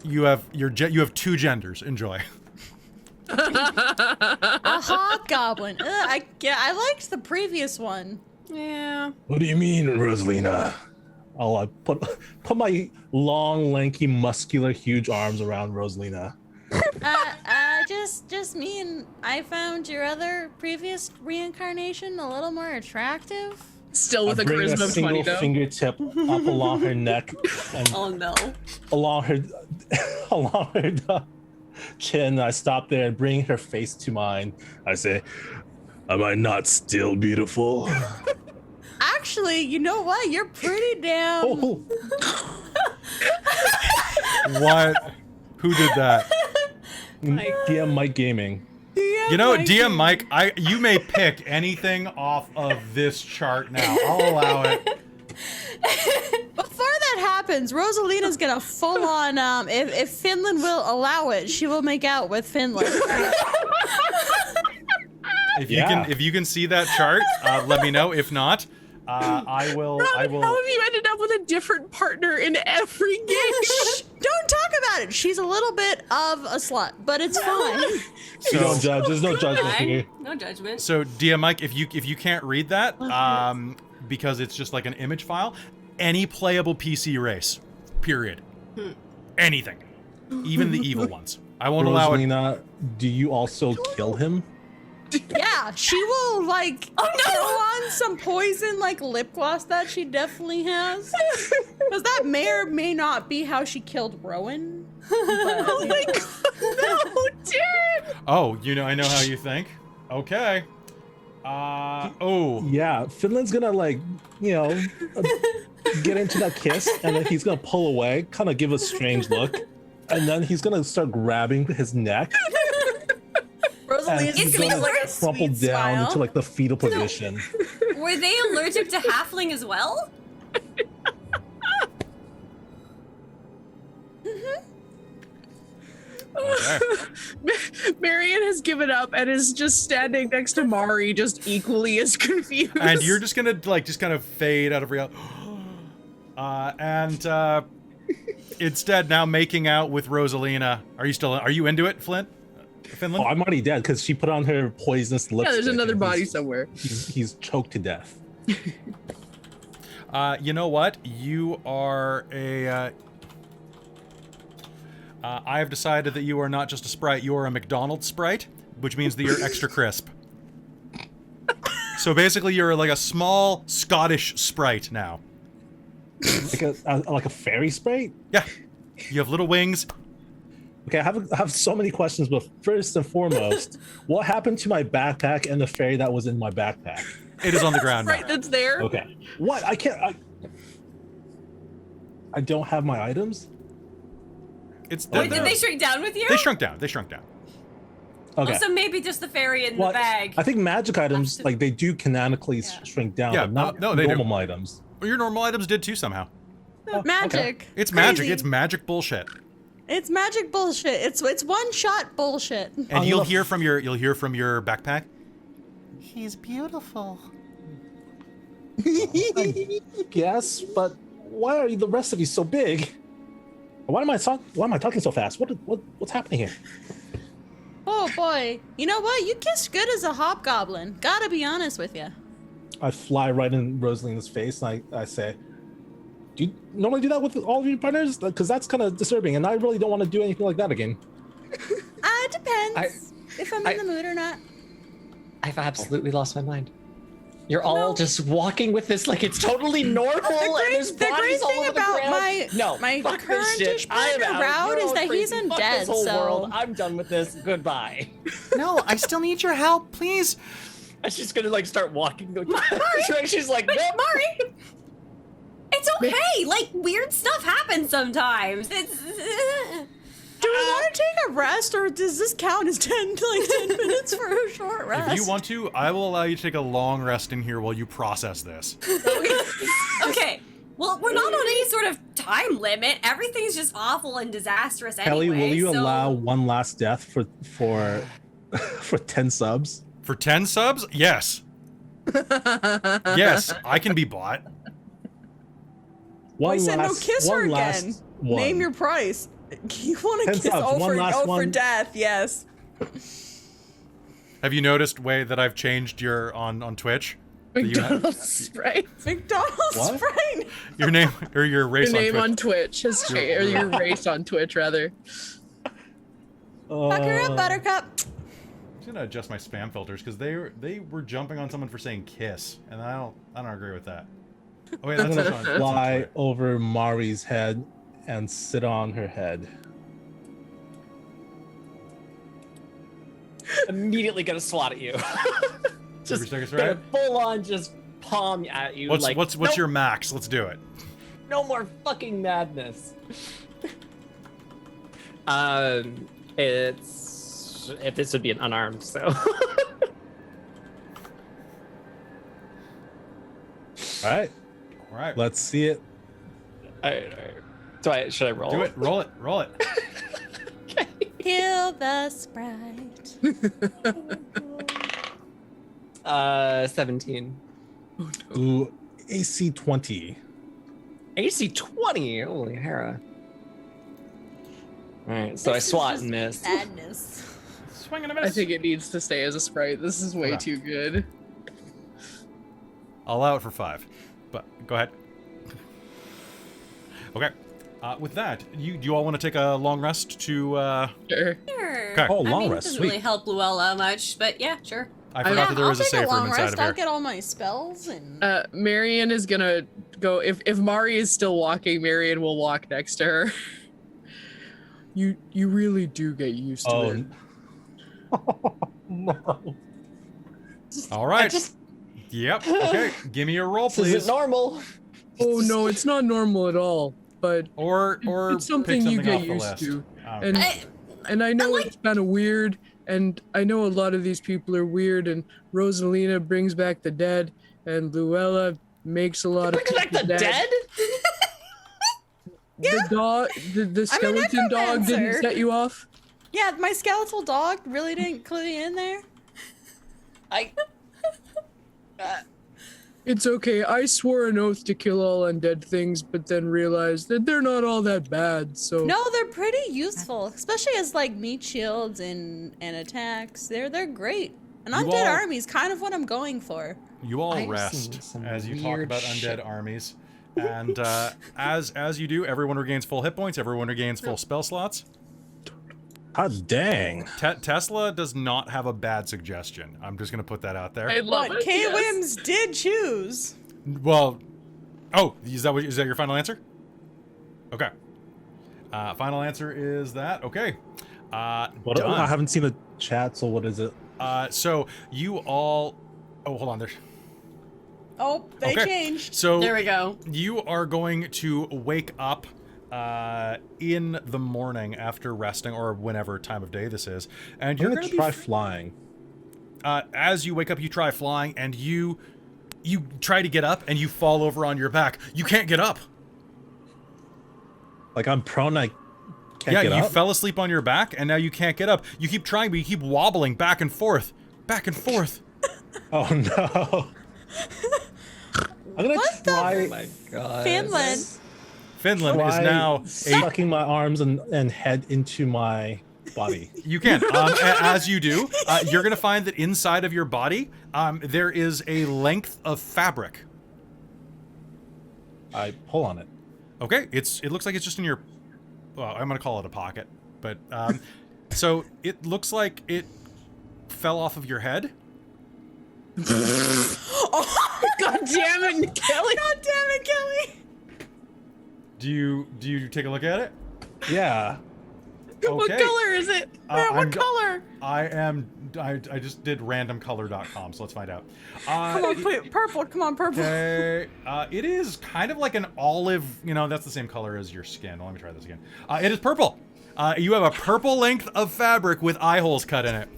You have you have 2 genders. Enjoy. A hobgoblin. I liked the previous one. Yeah. What do you mean, Rosalina? I'll put my long, lanky, muscular, huge arms around Rosalina. Just me and I found your other previous reincarnation a little more attractive. Still with I a bring charisma a of 20 single though. fingertip up along her neck and Oh no. along her chin. I stop there and bring her face to mine. I say, "Am I not still beautiful?" Actually, you know what? You're pretty damn. Oh, What? Who did that? DM Mike Gaming. You know, DM Mike, you may pick anything off of this chart now. I'll allow it. Before that happens, Rosalina's gonna full on. If Finland will allow it, she will make out with Finland. If you can see that chart, let me know. If not, I will. Robin, how have you ended up with a different partner in every game? Shh, don't talk about it. She's a little bit of a slut, but it's fine. You don't judge. There's no judgment here. No judgment. So, DM Mike, if you can't read that, because it's just like an image file, any playable PC race, period. Anything, even the evil ones. I won't allow it. Rosalina, do you also kill him? Yeah, she will like throw on some poison like lip gloss that she definitely has. Because that may or may not be how she killed Rowan. Oh my god, no, Darren! Oh, I know how you think. Okay. Oh. Yeah, Finland's gonna get into that kiss, and then he's gonna pull away, kind of give a strange look, and then he's gonna start grabbing his neck. And Rosalina's he's gonna gonna like a crumple sweet down smile. into like the fetal position. Were they allergic to halfling as well? Okay. Marion has given up and is just standing next to Mari, just equally as confused. And you're just gonna like just kind of fade out of reality. Instead now making out with Rosalina. Are you into it, Finland? Oh, I'm already dead because she put on her poisonous lipstick. Yeah, there's another and body somewhere. He's choked to death. You know what? You are a. I have decided that you are not just a sprite. You are a McDonald's sprite, which means that you're extra crisp. So basically, you're like a small Scottish sprite now. Like a fairy sprite? Yeah. You have little wings. Okay, I have so many questions, but first and foremost, what happened to my backpack and the fairy that was in my backpack? It is on the ground now. Right, that's there. Okay. What? I don't have my items? Wait, did they shrink down with you? They shrunk down. Okay. Also, maybe just the fairy in the bag. I think magic items, like, they do canonically shrink down, Yeah, but not no, they do. normal items. Well, your normal items did too somehow. Magic. Okay. It's Crazy. magic. It's magic bullshit. It's magic bullshit. It's one shot bullshit. And you'll hear from your backpack. He's beautiful. I guess, but why are the rest of you so big? Why am I talking so fast? What's happening here? Oh boy. You know what? You kissed good as a hobgoblin. Gotta be honest with you. I fly right in Rosalina's face and I say, do you normally do that with all of your partners? Because that's kind of disturbing, and I really don't want to do anything like that again. It depends if I'm in the mood or not. I've absolutely lost my mind. You're all just walking with this like it's totally normal, and there's The great bodies all thing over the about ground. my fuck this current-ish shit. I am partner, out. Route, You're is all that crazy. he's Fuck undead, this whole so- world. I'm done with this. Goodbye. No, I still need your help, please. And she's gonna like start walking. She's like, But nope. Mari, it's okay. Like weird stuff happens sometimes. It's. Do we want to take a rest, or does this count as 10 minutes for a short rest? If you want to, I will allow you to take a long rest in here while you process this. Okay. Well, we're not on any sort of time limit. Everything's just awful and disastrous anyway. Kelly, will you so- allow one last death for 10 subs? For 10 subs? Yes. Yes, I can be bought. I said no, kiss her again. One. Name your price. You want to 10 kiss subs, one last for one. death? Yes. Have you noticed, Wei, that I've changed your on Twitch? That you have- McDonald's Sprite. McDonald's What? Sprite. your name or your race Your name on on Twitch. Twitch has changed, or your race on Twitch rather. Fuck her up, Buttercup. I'm just gonna adjust my spam filters because they were jumping on someone for saying kiss, and I don't agree with that. Oh wait, I'm that's gonna on, that's on fly Twitter. over Mari's head and sit on her head. Immediately gonna swat at you. Just Circus, gonna right? full on just palm at you. What's like, what's nope, your max? Let's do it. no more fucking madness. It's if this would be an unarmed, so. All right, All right, let's see it. All right. Should I roll? do it. Roll it. Kill the sprite. 17. Ooh, AC 20. AC 20. Holy Hera. All right, so This I is swat just and missed. Sadness. Swing and a I miss. think it needs to stay as a Sprite. This is way Okay. too good. I'll allow it for 5, but go ahead. Okay. With that, do you all want to take a long rest to? Sure. Sure. Okay. Oh, long I mean, rest, it doesn't sweet. really help Luella much, but yeah, sure. I forgot that there I'll was a take safe long room inside rest. of I'll here. get all my spells and. Marion is gonna go. If Mari is still walking, Marion will walk next to her. You really do get used to it. No. All right. Yep. Okay. Give me a roll, This please. isn't normal. Oh no, it's not normal at all. But Or it's something pick you something get off the used list. to. Okay. And I know like- it's kind of weird, and I know a lot of these people are weird. And Rosalina brings back the dead, and Luella makes a lot of Bring back people the dead? The dog, the skeleton dog didn't necromancer. set you off. Yeah, my skeletal dog really didn't clue you in there. It's okay. I swore an oath to kill all undead things, but then realized that they're not all that bad. So No, they're pretty useful, especially as like meat shields and attacks. They're great. An You undead all- army is kind of what I'm going for. You all I've rest seen some as you talk weird about shit. undead armies, and as you do, everyone regains full hit points. Everyone regains full spell slots. Hot dang. Tesla does not have a bad suggestion. I'm just gonna put that out there. I love But it. K yes. Wims did choose. Well, oh, is that your final answer? Okay. Final answer is that. Okay. What? Done. I haven't seen the chat, so what is it? So you all. Oh, hold on. There. Oh, they Okay. changed. So There we go. you are going to wake up in the morning after resting, or whenever time of day this is, and I'm you're gonna going to try be. flying. As you wake up, you try flying, and you try to get up, and you fall over on your back. You can't get up. Like I'm prone, I can't Yeah, get you up. fell asleep on your back, and now you can't get up. You keep trying, but you keep wobbling back and forth, back and forth. Oh no. I'm gonna What the try. Oh my god. Finland. Finland is try now a. sucking my arms and head into my body. You can. As you do, you're going to find that inside of your body, there is a length of fabric. I pull on it. Okay, it looks like it's just in your. Well, I'm going to call it a pocket, but so it looks like it fell off of your head. God damn it, Kelly! God damn it, Kelly! Do you take a look at it? Yeah. What Okay. color is it? Man, what color? I just did randomcolor.com, so let's find out. Come on, put purple. Come on, purple. Okay, it is kind of like an olive, that's the same color as your skin. Well, let me try this again. It is purple. You have a purple length of fabric with eye holes cut in it.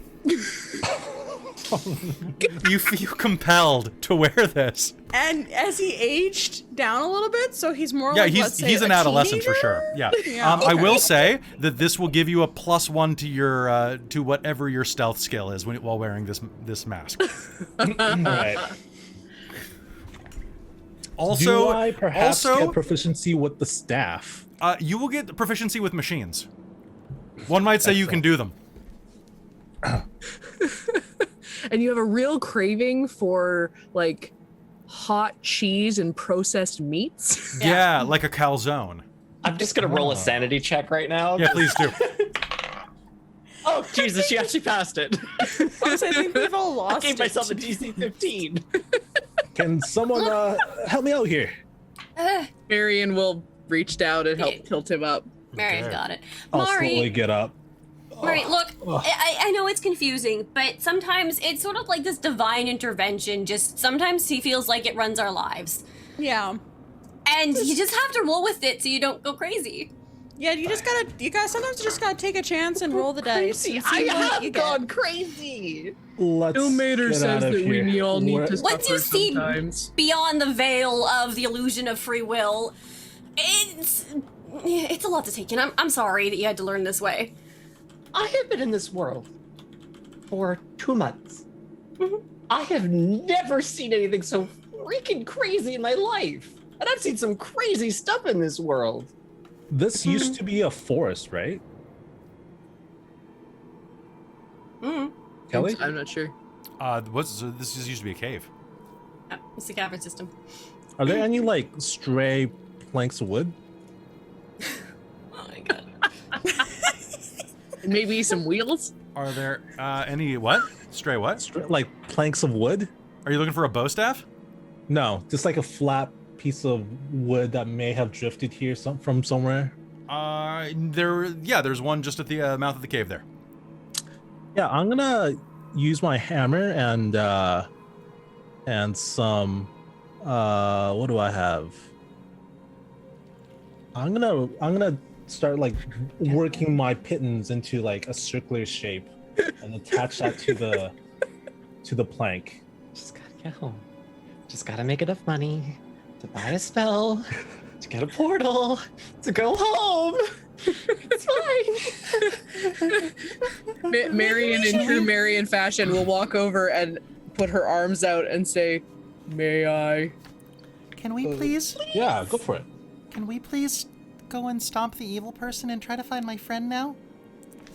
You feel compelled to wear this. And as he aged down a little bit, so he's more Yeah, like, let's say, he's an a adolescent for teenager? sure. Yeah. Yeah, I okay. will say that this will give you a +1 to your to whatever your stealth skill is while wearing this mask. All right. Also, do I perhaps also, get proficiency with the staff? you will get proficiency with machines. One might say you can do them. And you have a real craving for like hot cheese and processed meats. Yeah, like a calzone. I'm just gonna roll a sanity check right now. Yeah, please do. Oh Jesus, she actually passed it. Honestly, I think we've all I lost gave it. myself a DC 15. Can someone help me out here? Marion will reach down and help Yeah. tilt him up. Mari's Okay. got it. I'll slowly Mari, get up. Mari, look, I know it's confusing, but sometimes it's sort of like this divine intervention. Just sometimes he feels like it runs our lives. Yeah. And you just have to roll with it so you don't go crazy. Yeah, you guys sometimes you just gotta take a chance and roll the dice. and I see what have you get. gone crazy. Let's Bill Mater get says out of that here. we all need to Once you suffer see sometimes. beyond the veil of the illusion of free will, it's a lot to take in. I'm sorry that you had to learn this way. I have been in this world for 2 months. I have never seen anything so freaking crazy in my life. And I've seen some crazy stuff in this world. This used to be a forest, right? Kelly? I'm not sure. This used to be a cave. Yeah, it's the cavern system. Are there any like stray planks of wood? Oh my god. Maybe some wheels? Are there any what? Stray what? Like planks of wood? Are you looking for a bow staff? No, just like a flat piece of wood that may have drifted here from somewhere. There's one just at the mouth of the cave there. Yeah, I'm gonna use my hammer and some what do I have? I'm gonna start like working my pittons into like a circular shape and attach that to the plank. Just gotta get home. Just gotta make enough money to buy a spell, to get a portal, to go home. It's fine. Marion, in true Marion fashion, will walk over and put her arms out and say, "May I?" Can we please? Yeah, go for it. Can we please go and stomp the evil person and try to find my friend now?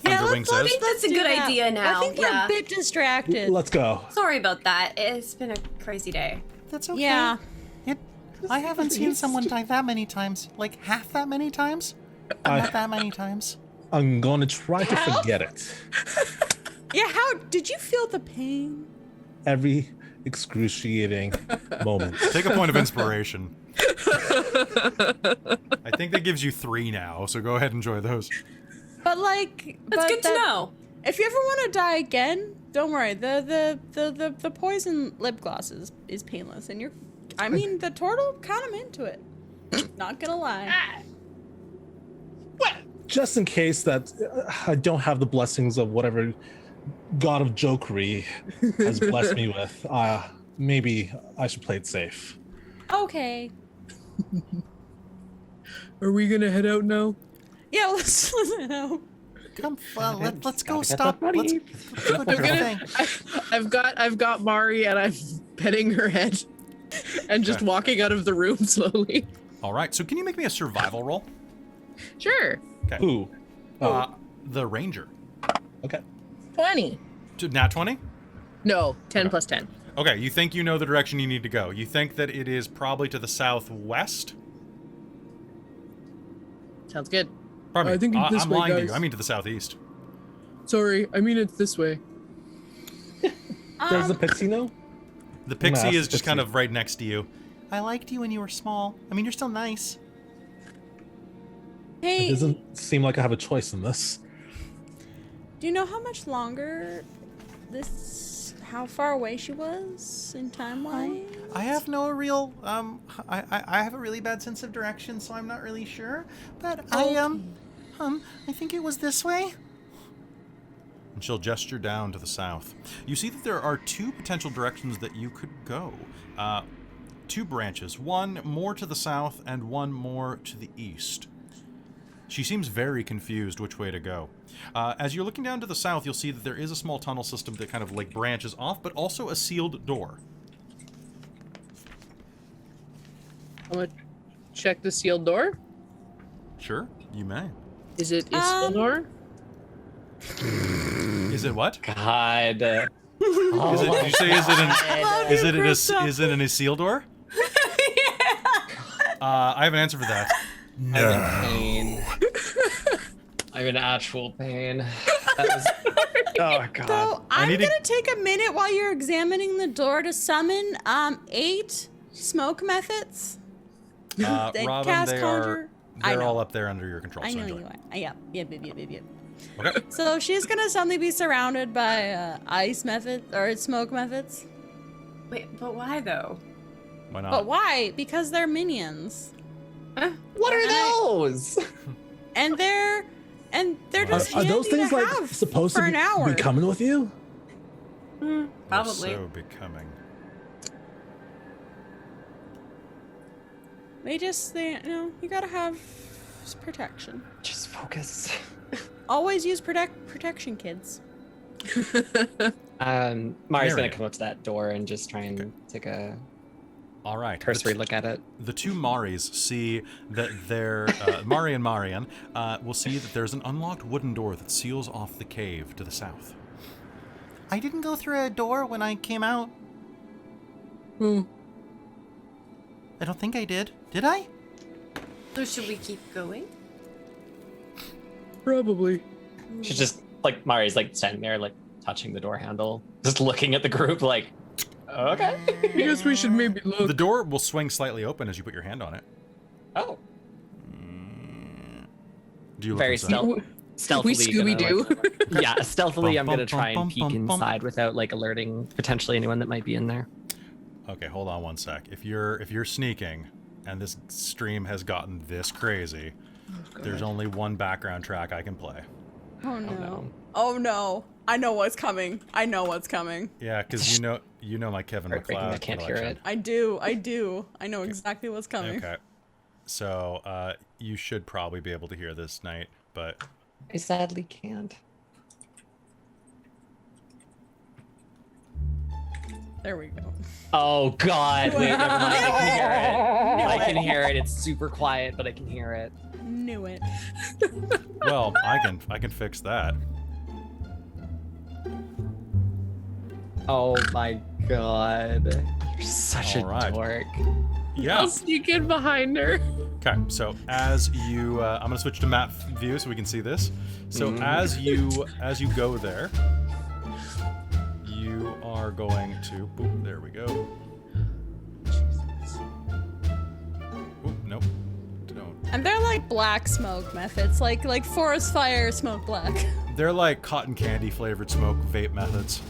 Yeah, Thunderwing I says. think that's a do good that. idea now. I think we're yeah. a bit distracted. Let's go. Sorry about that. It's been a crazy day. That's okay. Yeah. I haven't seen someone die that many times. Like half that many times? Not that many times. I'm going to try to forget it. Yeah, how did you feel the pain? Every excruciating moment. Take a point of inspiration. I think that gives you 3 now, so go ahead and enjoy those. But like, That's but good to know. If you ever want to die again, don't worry. The poison lip gloss is painless, and I mean, the turtle kind of into it. Not gonna lie. Just in case that I don't have the blessings of whatever god of jokery has blessed me with, maybe I should play it safe. Okay. Are we gonna head out now? Yeah, let's know. Come, let's go Gotta get stop. that money. Let's go do the thing. I've got Mari and I'm petting her head and just Okay. walking out of the room slowly. All right, so can you make me a survival roll? Sure. Okay. Who? The ranger. Okay. 20. Nat 20? No, 10 plus 10. Okay, you think you know the direction you need to go. You think that it is probably to the southwest? Sounds good. Pardon me. I think it's this I'm way, lying to you. guys. I mean to the southeast. Sorry, I mean it's this way. Does the pixie know? The gonna pixie ask is the just kind pixie. of right next to you. I liked you when you were small. I mean, you're still nice. It Hey, doesn't seem like I have a choice in this. do you know how much longer how far away she was in time wise? I have no real I have a really bad sense of direction, so I'm not really sure. But I think it was this way. And she'll gesture down to the south. You see that there are 2 potential directions that you could go. 2 branches, one more to the south and one more to the east. She seems very confused which way to go. As you're looking down to the south, you'll see that there is a small tunnel system that kind of like branches off, but also a sealed door. I'm gonna check the sealed door. Sure, you may. Is it a sealed door? Is it what? God. Is it, did you say is it a seal door? I have an answer for that. Pain. I'm in actual pain. That was. Oh god. So I'm need to- gonna take a minute while you're examining the door to summon 8 smoke methods. They Robin, cast they conjure. I they're know. all up there under your control. I so know enjoy. you are. Yep. Okay. So she's gonna suddenly be surrounded by ice methods or smoke methods. Wait, but why though? Why not? But why? Because they're minions, What are those? and they're just Are those handy things to like have supposed for to an hour. be coming with you? They're Probably. so becoming. You gotta have protection. Just focus. Always use protection, kids. Mari's gonna Marion. come up to that door and just try and take a All right. cursory look at it. The 2 Maris see that they're Mari and Marian will see that there's an unlocked wooden door that seals off the cave to the south. I didn't go through a door when I came out. Hmm. I don't think I did. Did I? So should we keep going? Probably. She's just like Mari's like standing there, like touching the door handle, just looking at the group, like, okay. I guess we should maybe look. The door will swing slightly open as you put your hand on it. Oh, Do you look very inside? stealthily. We gonna, Scooby-Doo. like- yeah, stealthily. Bum, I'm gonna bum, try bum, and peek bum, bum. inside without like alerting potentially anyone that might be in there. Okay, hold on one sec. If you're sneaking, and this stream has gotten this crazy, there's only one background track I can play. Oh no. no. Oh no. I know what's coming. Yeah, because you know my Kevin Heartbreaking, McLeod I can't hear collection. it. I do. I know exactly what's coming. Okay. So you should probably be able to hear this night. but I sadly can't. There we go. Oh God! Wait, never mind. I can hear it. I can hear it. It's super quiet, but I can hear it. Knew it. well, I can fix that. Oh my God! You're such All a right. dork. Yeah. I'll sneak in behind her. Okay, so as you, I'm gonna switch to map view so we can see this. So as you go there, you are going to. Boop, there we go. Oop, nope. Don't. And they're like black smoke methods, like forest fire smoke black. They're like cotton candy flavored smoke vape methods.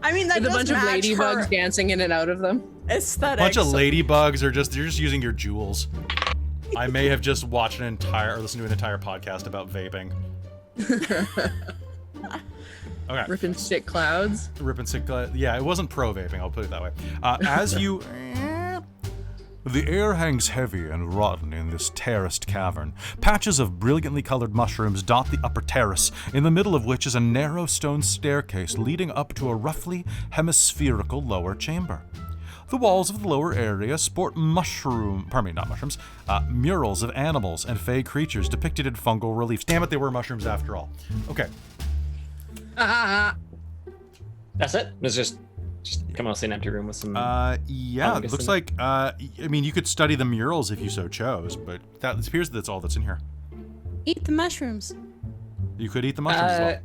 I mean, that With a does bunch of match ladybugs her dancing in and out of them. aesthetic. Bunch of ladybugs are just you're just using your jewels. I may have just watched an entire or listened to an entire podcast about vaping. Okay. Rip and stick clouds. Rip and stick. Yeah, it wasn't pro vaping. I'll put it that way. As you. The air hangs heavy and rotten in this terraced cavern. Patches of brilliantly colored mushrooms dot the upper terrace, in the middle of which is a narrow stone staircase leading up to a roughly hemispherical lower chamber. The walls of the lower area sport murals of animals and fey creatures depicted in fungal reliefs. Damn it, they were mushrooms after all. Okay. That's it. It's just come mostly an empty room with some. Yeah, it looks like. I mean, you could study the murals if you so chose, but it appears that's all that's in here. Eat the mushrooms. You could eat the mushrooms as well.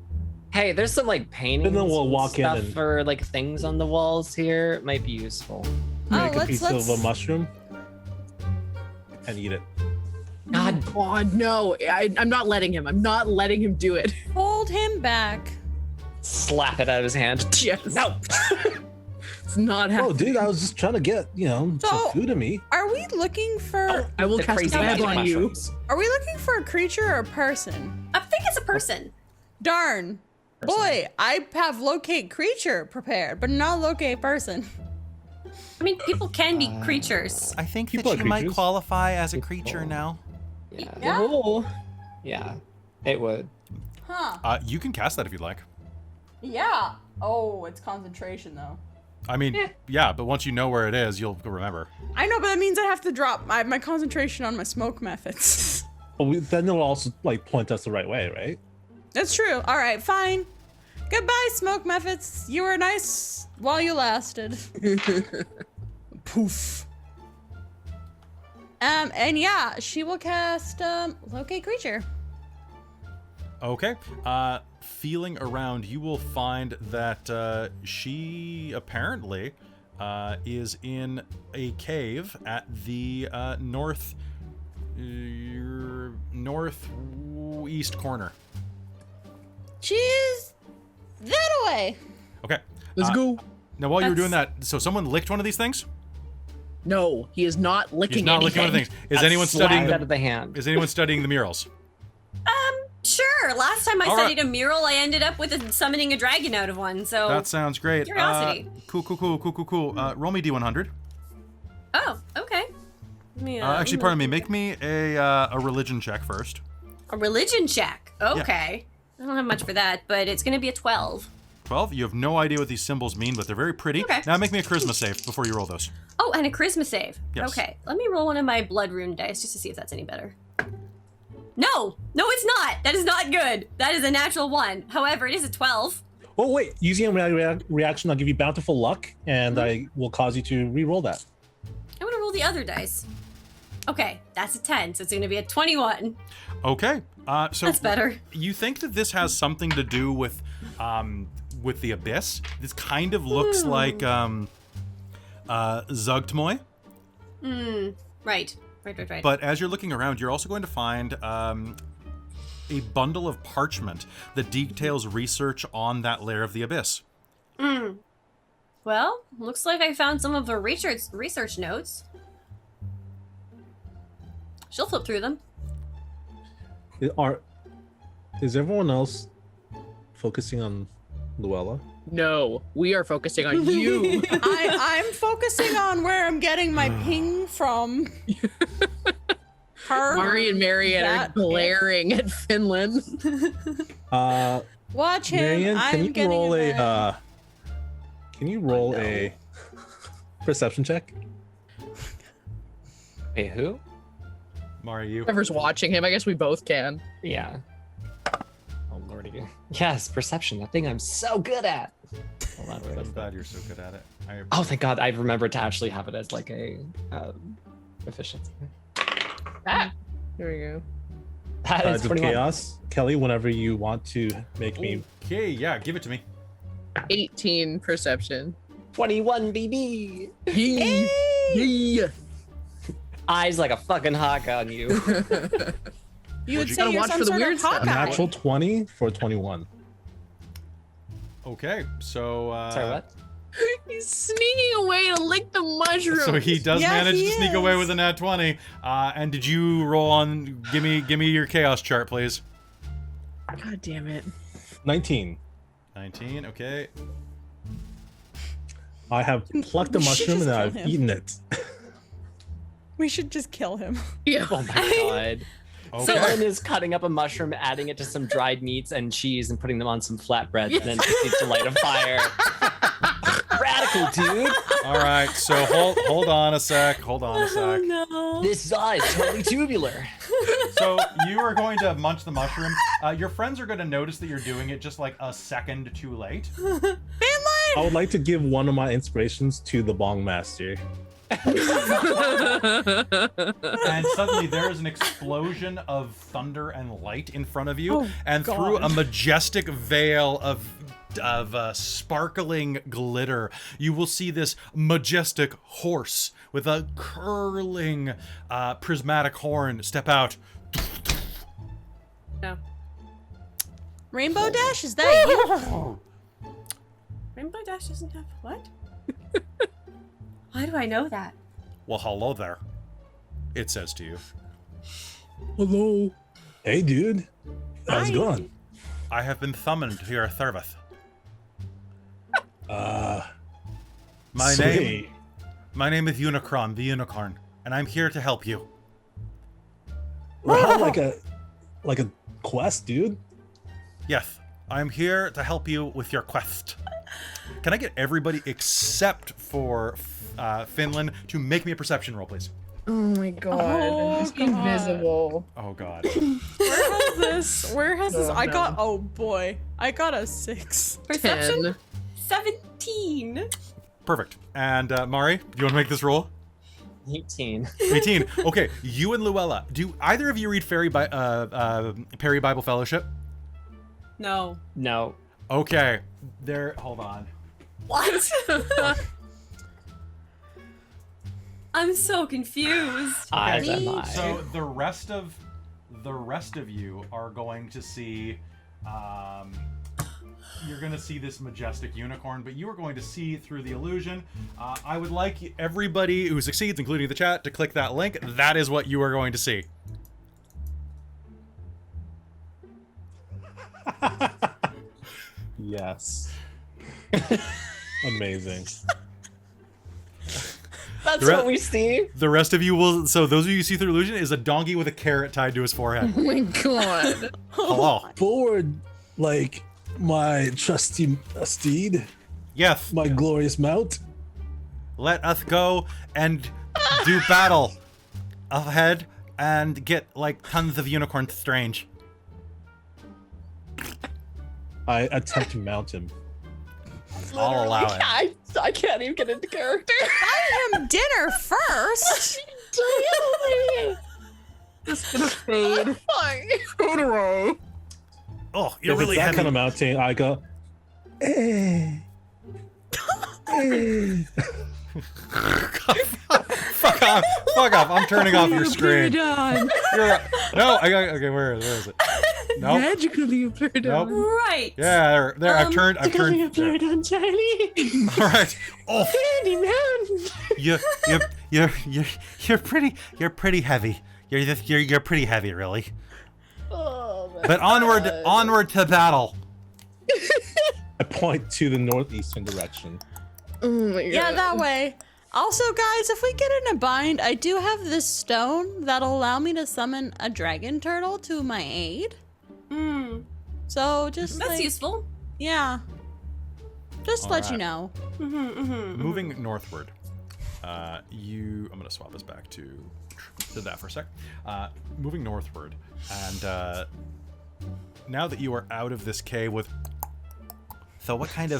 Hey, there's some like paintings And then we'll and walk in stuff and- for like things on the walls here. It might be useful. Make a piece let's- of a mushroom and eat it. God, God, no. I'm not letting him. I'm not letting him do it. Hold him back. slap it out of his hand. Yes. No. It's not Oh, happening. dude, I was just trying to get, some So- food in me. Are we looking for? I will The cast crazy a web magic on you. mushrooms. Are we looking for a creature or a person? I think it's a person. Darn. Boy, I have locate creature prepared, but not locate person. I mean, people can be creatures. I think People that are you might creatures. qualify as a creature now. Yeah. Yeah? Oh. Yeah. It would. Huh. You can cast that if you'd like. Yeah. Oh, it's concentration though. I mean, yeah, but once you know where it is, you'll remember. I know, but that means I have to drop my concentration on my smoke methods. But then it'll also point us the right way, right? That's true. All right, fine. Goodbye, smoke methods. You were nice while you lasted. Poof. And yeah, she will cast locate creature. Okay. Feeling around, you will find that she apparently is in a cave at the northeast corner. She's that way. Okay. Let's go. Now, while you were doing That's- that, so someone licked one of these things? No, he is not licking He's not anything. licking one of the things. Is That's anyone studying slapped out of the? the hand? Is anyone studying the murals? Sure. Last time I All right. studied a mural, I ended up with summoning a dragon out of one. So. That sounds great. Curiosity. Cool. Roll me D100. Oh, okay. Actually, pardon me. Make me a religion check first. A religion check. Okay. I don't have much for that, but it's gonna be a 12. 12. You have no idea what these symbols mean, but they're very pretty. Okay. Now make me a charisma save before you roll those. Oh, and a charisma save. Yes. Okay. Let me roll one of my blood rune dice just to see if that's any better. No, it's not. That is not good. That is a natural 1. However, it is a 12. Oh, wait. Using a reaction, I'll give you bountiful luck, and I will cause you to re-roll that. I'm gonna roll the other dice. Okay, that's a 10, so it's gonna be a 21. Okay. So That's better. You think that this has something to do with the abyss? This kind of looks like Zugtmoy. Right. But as you're looking around, you're also going to find a bundle of parchment that details research on that layer of the abyss. Well, looks like I found some of the research notes. She'll flip through them. Is everyone else focusing on Luella? No, we are focusing on you. I'm focusing on where I'm getting my ping from. Mari and Marianne are That glaring at Finland. Watch him. Marianne, I'm can you getting roll him in. a perception check? Wait, who? Mari, you. Whoever's watching him, I guess we both can. Yeah. Oh lordy. Yes, perception. That thing I'm so good at. Hold on, wait, I'm what's that? glad you're so good at it. Oh, thank God! I remembered to actually have it as like a efficiency. Ah, there we go. That is Of 21. chaos. Kelly, whenever you want to make me. Okay, yeah, give it to me. 18 perception. 21, BB. Yeah. Eyes like a fucking hawk on you. You would say Gotta you're watch some for the sort weird of stuff. A Hawkeye. natural 20 for 21. Okay, so Sorry, what? He's sneaking away to lick the mushroom. So he does Yeah, manage he to sneak away is. with a nat 20. And did you roll on? Give me your chaos chart, please. God damn it. 19. 19. Okay. I have plucked a We should mushroom and just I've kill him. eaten it. We should just kill him. Yeah. Oh my God. Okay. Someone is cutting up a mushroom, adding it to some dried meats and cheese, and putting them on some flatbread, and then proceeds to light a fire. Radical, dude. All right. So hold on a sec. Hold on a sec. No. This eye is totally tubular. So you are going to munch the mushroom. Your friends are going to notice that you're doing it just like a second too late. Finland! I would like to give one of my inspirations to the Bong Master. And suddenly there is an explosion of thunder and light in front of you, Oh, and through God. a majestic veil of sparkling glitter, you will see this majestic horse with a curling prismatic horn step out. No. Rainbow Dash, is that you? Rainbow Dash doesn't have what? Why do I know that? Well, hello there, it says to you. Hello. Hey, dude. How's it going? I have been summoned to your service. My name is Unicron, the unicorn, and I'm here to help you. Wow, like a quest, dude. Yes, I'm here to help you with your quest. Can I get everybody except for Finland to make me a perception roll, please? Oh my God. Oh, Is he God. invisible? Oh, God. Where has this? Oh, I no. got. Oh boy, I got a 6. Perception? 10. 17. Perfect. And Mari, do you want to make this roll? 18. 18. Okay, you and Luella, do either of you read Perry Bible Fellowship? No. No. Okay, hold on. What? I'm so confused. Eyes am I. So the rest of you are going to see, you're going to see this majestic unicorn, but you are going to see through the illusion. I would like everybody who succeeds, including the chat, to click that link. That is what you are going to see. Yes. Amazing. That's The re- what we see. The rest of you will. So those of you who see through illusion is a donkey with a carrot tied to his forehead. Oh my God. Hello. Forward, like my trusty steed, Yes. my glorious mount. Let us go and do battle ahead and get like tons of unicorns strange. I attempt to mount him. I'll allow it. I can't even get into character. I am dinner first. Just gonna fade. Fade away. Oh, you're If really it's that heavy. kind of mounting, I go. Eh. Eh. Fuck off! Fuck off! I'm turning off your screen. Done. No, I got. Okay, where is it? Nope. Magically appeared on. Nope. Right. Yeah, there. I've turned. There. on Charlie. All right. Oh, Candyman. you're pretty heavy. You're pretty heavy, really. Oh, man. But onward to battle. I point to the northeastern direction. Oh my God. Yeah, that way. Also, guys, if we get in a bind, I do have this stone that'll allow me to summon a dragon turtle to my aid. Hmm. So just That's useful. Yeah. Just to let you Alright. know. Moving northward, I'm gonna swap this back to did that for a sec. Moving northward, and now that you are out of this cave with, So what kind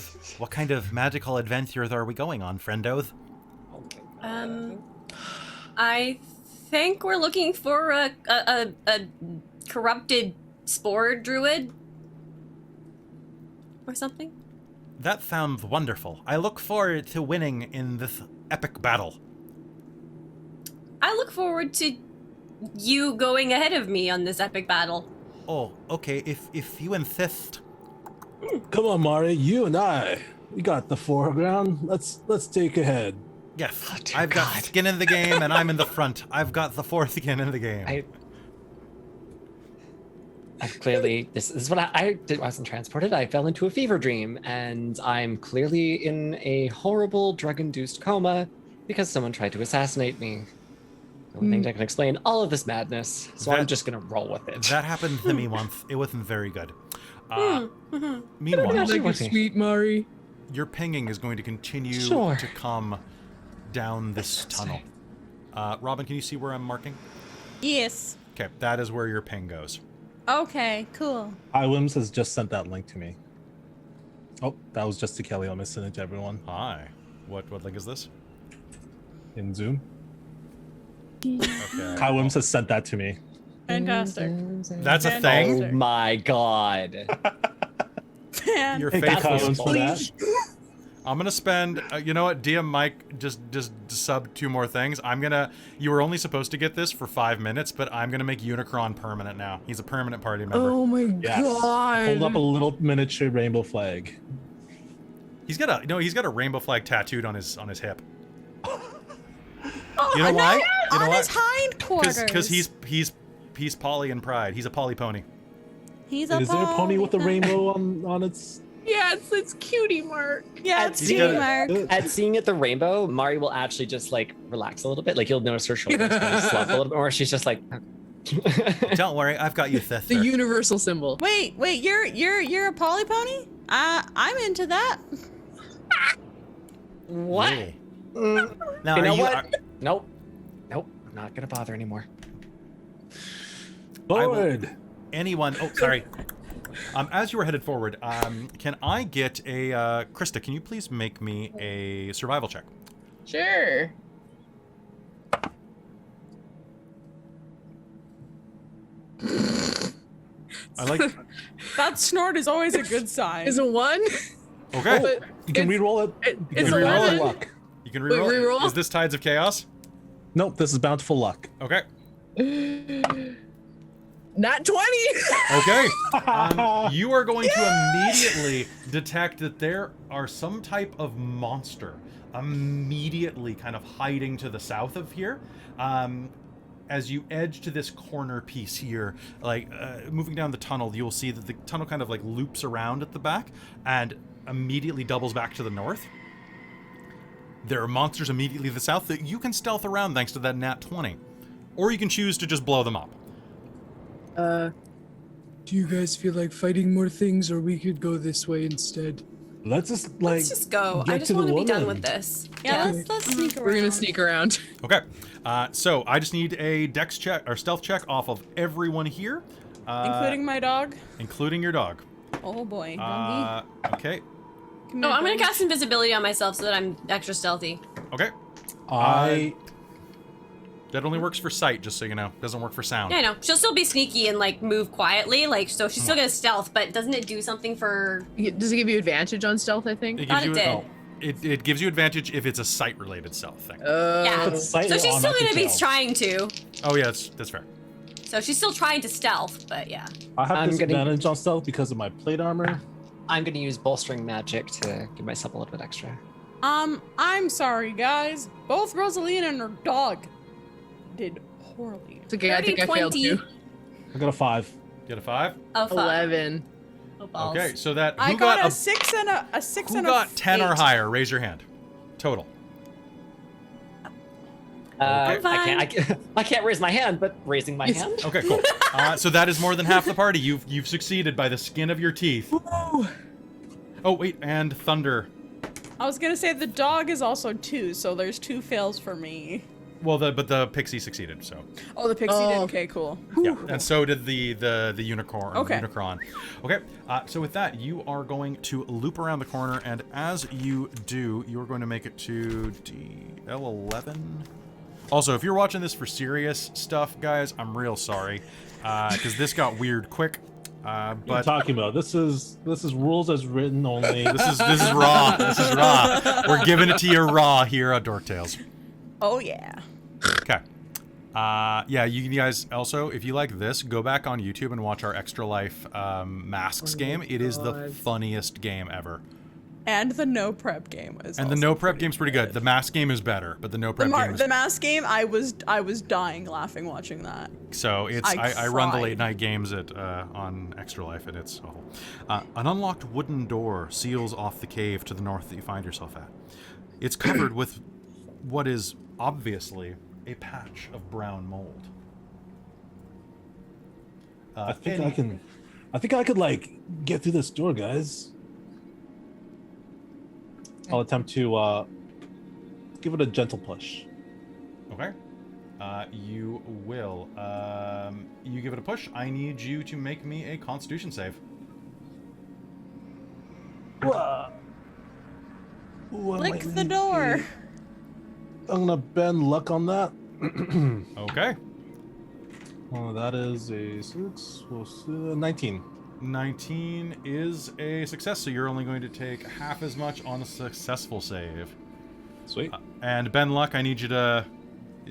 of magical adventures are we going on, friendos? I think we're looking for a corrupted spore druid or something. That sounds wonderful. I look forward to winning in this epic battle. I look forward to you going ahead of me on this epic battle. Oh, okay, if you insist. Come on, Mari, you and I, we got the foreground. Let's take ahead. Yes, Oh, dear I've got God. skin in the game and I'm in the front. I've got the fourth skin in the game. I clearly, this is what I wasn't transported. I fell into a fever dream, and I'm clearly in a horrible drug-induced coma because someone tried to assassinate me. The only thing that can explain all of this madness, so I'm That- just gonna roll with it. That happened to me once. It wasn't very good. Like Meanwhile, it, sweet Mari. your pinging is going to continue Sure. to come down this tunnel. Robin, can you see where I'm marking? Yes. Okay, that is where your ping goes. Okay, cool. Iwims has just sent that link to me. Oh, that was just to Kelly. I'll send it to everyone Hi. What link is this? in Zoom. Okay. Iwims has sent that to me. Fantastic. That's a Oh thing? my god. Man. Your Thank you, faithful Iwims, for that. I'm gonna spend, you know what, DM Mike just sub 2 more things. You were only supposed to get this for 5 minutes, but I'm gonna make Unicron permanent now. He's a permanent party member. Oh my Yes. god. Hold up a little miniature rainbow flag. He's got a rainbow flag tattooed on his hip. Oh, You know why? You know on why? his hindquarters. Because he's poly in pride. He's a poly pony. He's a Is there a pony with a poly- rainbow on its? Yeah, it's cutie mark. Yeah, it's He's Cutie got- Mark. At seeing it the rainbow, Mari will actually just like relax a little bit. Like you'll notice her shoulders kind of slump a little bit more. She's just like, Don't worry, I've got you, sister. The universal symbol. Wait, you're a poly pony? I'm into that. what? Really? Now, You know are what? are- Nope. I'm not gonna bother anymore. Forward. Anyone? Oh, sorry. As you were headed forward, can I get a Krista? Can you please make me a survival check? Sure. I like. That snort is always a good sign. Is it one? Okay. But You can re-roll it. You it's can re-roll 11. luck. You can Wait, reroll. reroll? Is this Tides of Chaos? Nope, this is bountiful luck. Okay. Not 20. Okay. You are going to immediately detect that there are some type of monster immediately kind of hiding to the south of here. As you edge to this corner piece here, moving down the tunnel, you'll see that the tunnel kind of like loops around at the back and immediately doubles back to the north. There are monsters immediately to the south that you can stealth around thanks to that nat 20. Or you can choose to just blow them up. Do you guys feel like fighting more things, or we could go this way instead? Let's just Let's just go. I get just to the want to be done woman. with this. Yeah, let's sneak around. We're gonna sneak around. Okay, so I just need a dex check or stealth check off of everyone here, Including my dog. including your dog. Oh boy, doggy. Okay, Come Oh, here, I'm gonna doggy. cast invisibility on myself so that I'm extra stealthy. okay. That only works for sight, just so you know. Doesn't work for sound. Yeah, I know. She'll still be sneaky and like move quietly, like so she's still gonna stealth, but doesn't it do something for? Does it give you advantage on stealth? I think. It Thought gives it you did. it gives you advantage if it's a sight-related stealth thing. Yeah. But sight So is she's on, still I can gonna be tell. trying to. Oh yeah, that's fair. So she's still trying to stealth, but yeah. I have I'm gonna- disadvantage on stealth because of my plate armor. I'm gonna use bolstering magic to give myself a little bit extra. I'm sorry, guys. Both Rosalina and her dog did poorly. It's okay. I think I 30, failed 20. too. I got a 5. Get a 5. Oh fuck. 11. Oh, balls. Okay, so that I who got got a 6 and a 6 who and got a 10 or 8. higher? Raise your hand. Total. I fine. can't raise my hand, but raising my hand. Okay, cool. So that is more than half the party. You've succeeded by the skin of your teeth. Oh wait, and thunder. I was gonna say the dog is also 2, so there's 2 fails for me. Well, but the pixie succeeded. So Oh, the pixie did. Okay, cool. yeah, and so did the unicorn. Okay. Unicron. Okay. So with that, you are going to loop around the corner, and as you do, you are going to make it to DL11. Also, if you're watching this for serious stuff, guys, I'm real sorry, because this got weird quick. What are you But talking about? This is rules as written only. this is raw. This is raw. We're giving it to you raw here at Dork Tales. Oh yeah. Okay. Yeah, you guys also, if you like this, go back on YouTube and watch our Extra Life Masks game. It is the funniest game ever. And the no prep game is. And the also no prep game's pretty good. The mask game is better, but the no prep game is The mask game, I was dying laughing watching that. so it's I I run the cried. late night games at on Extra Life, and it's awful. An unlocked wooden door seals off the cave to the north that you find yourself at. It's covered with what is obviously a patch of brown mold. I think I could like get through this door, guys. I'll attempt to give it a gentle push. Okay. You will. You give it a push. I need you to make me a Constitution save. Lick the door. I'm gonna bend luck on that. Okay. That is a 6 plus 19. 19 is a success, so you're only going to take half as much on a successful save. Sweet. And Ben Luck, I need you to...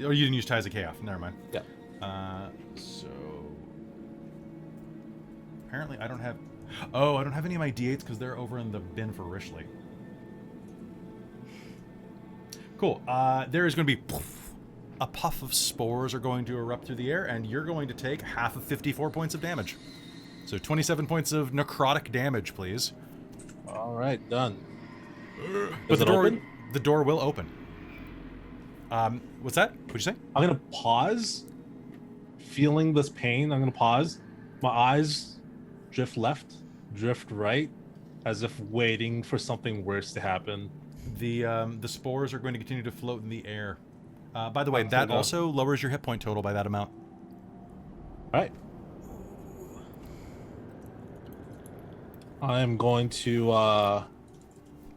Oh, you didn't use Ties of Chaos. Never mind. Yeah. So... Apparently I don't have... Oh, I don't have any of my D8s because they're over in the bin for Rishley. Cool. There is going to be... A puff of spores are going to erupt through the air, and you're going to take half of 54 points of damage. So 27 points of necrotic damage, please. All right, done. But Is it open? the door will open. What's that? What'd you say? I'm gonna pause. Feeling this pain, I'm gonna pause. My eyes drift left, drift right, as if waiting for something worse to happen. The spores are going to continue to float in the air. By the way, Sounds that good. also lowers your hit point total by that amount. All right. I'm going to, what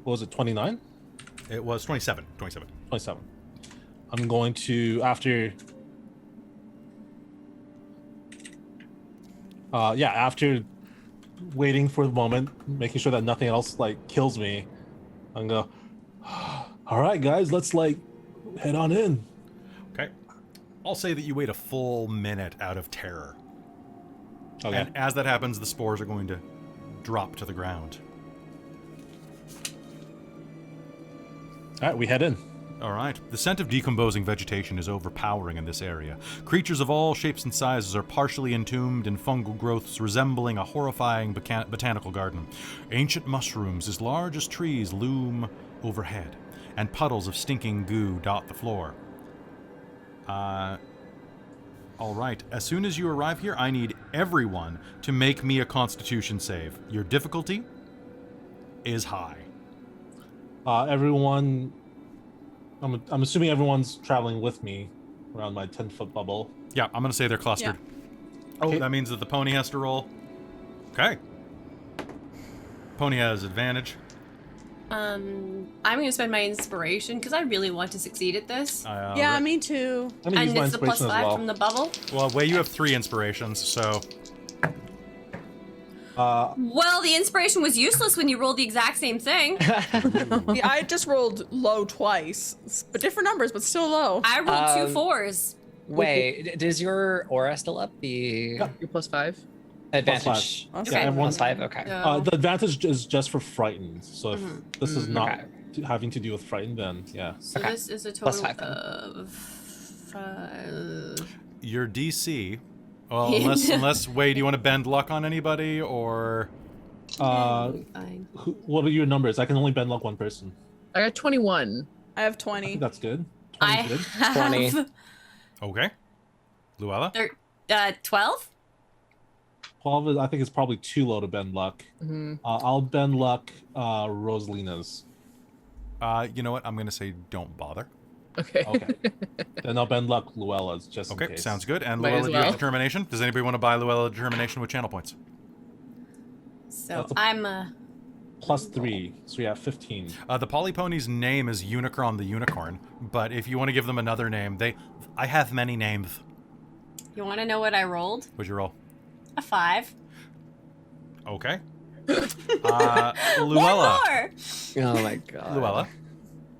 was it, 29? It was 27. 27. I'm going to, after waiting for the moment, making sure that nothing else, like, kills me, I'm gonna go, all right, guys, let's, like, head on in. Okay. I'll say that you wait a full minute out of terror. Okay. And as that happens, the spores are going to drop to the ground. All right, we head in. All right. The scent of decomposing vegetation is overpowering in this area. Creatures of all shapes and sizes are partially entombed in fungal growths resembling a horrifying botanical garden. Ancient mushrooms as large as trees loom overhead, and puddles of stinking goo dot the floor. All right. As soon as you arrive here, I need everyone to make me a Constitution save. Your difficulty is high. Everyone, I'm assuming everyone's traveling with me around my 10-foot bubble. Yeah, I'm going to say they're clustered. Oh, Okay. that means that the pony has to roll. Okay. Pony has advantage. I'm gonna spend my inspiration because I really want to succeed at this. Yeah, me too. I'm gonna use And my it's the plus inspiration as 5 well. from the bubble. Well, Wei, you have 3 inspirations, so... Well, the inspiration was useless when you rolled the exact same thing. Yeah, I just rolled low twice, but different numbers, but still low. I rolled 2 4s. Wait, does your aura still up the You're +5. advantage? Plus Okay. Plus 5, okay. So, The advantage is just for frightened. So if this is not Okay. having to do with frightened, then yeah. so okay. this is a Plus total 5 then. of 5. Your DC... Well, unless Wei, do you want to bend luck on anybody, or... Fine. What are your numbers? I can only bend luck one person. I got 21. I have I 20. think that's good. I good. have 20. Okay. Luella? 12. 12 is, I think, is probably too low to bend luck. I'll bend luck Rosalina's. You know what? I'm going to say don't bother. Okay. Okay. Then I'll bend luck Luella's just in Okay, case. sounds good. And Might Luella, as do you have well. determination? Does anybody want to buy Luella determination with channel points? So That's a- I'm Plus 3, so you have 15. The Polypony's name is Unicron the Unicorn, but if you want to give them another name, I have many names. You want to know what I rolled? What'd you roll? A 5. Okay. One Luella. more. Oh my god. Luella.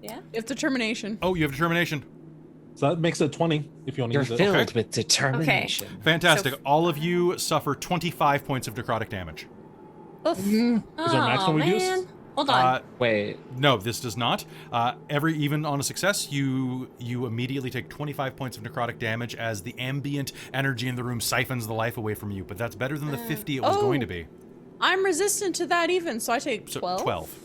Yeah. It's determination. Oh, you have determination. So that makes it 20 if you want to You're use it. filled Okay. with determination. Fantastic. So- All of you suffer 25 points of necrotic damage. Oof. Is there a maximum reduce? Man. Hold on. Wait. No, this does not. Even on a success, you immediately take 25 points of necrotic damage as the ambient energy in the room siphons the life away from you. But that's better than the 50 it was Oh. going to be. I'm resistant to that even, so I take So 12. 12.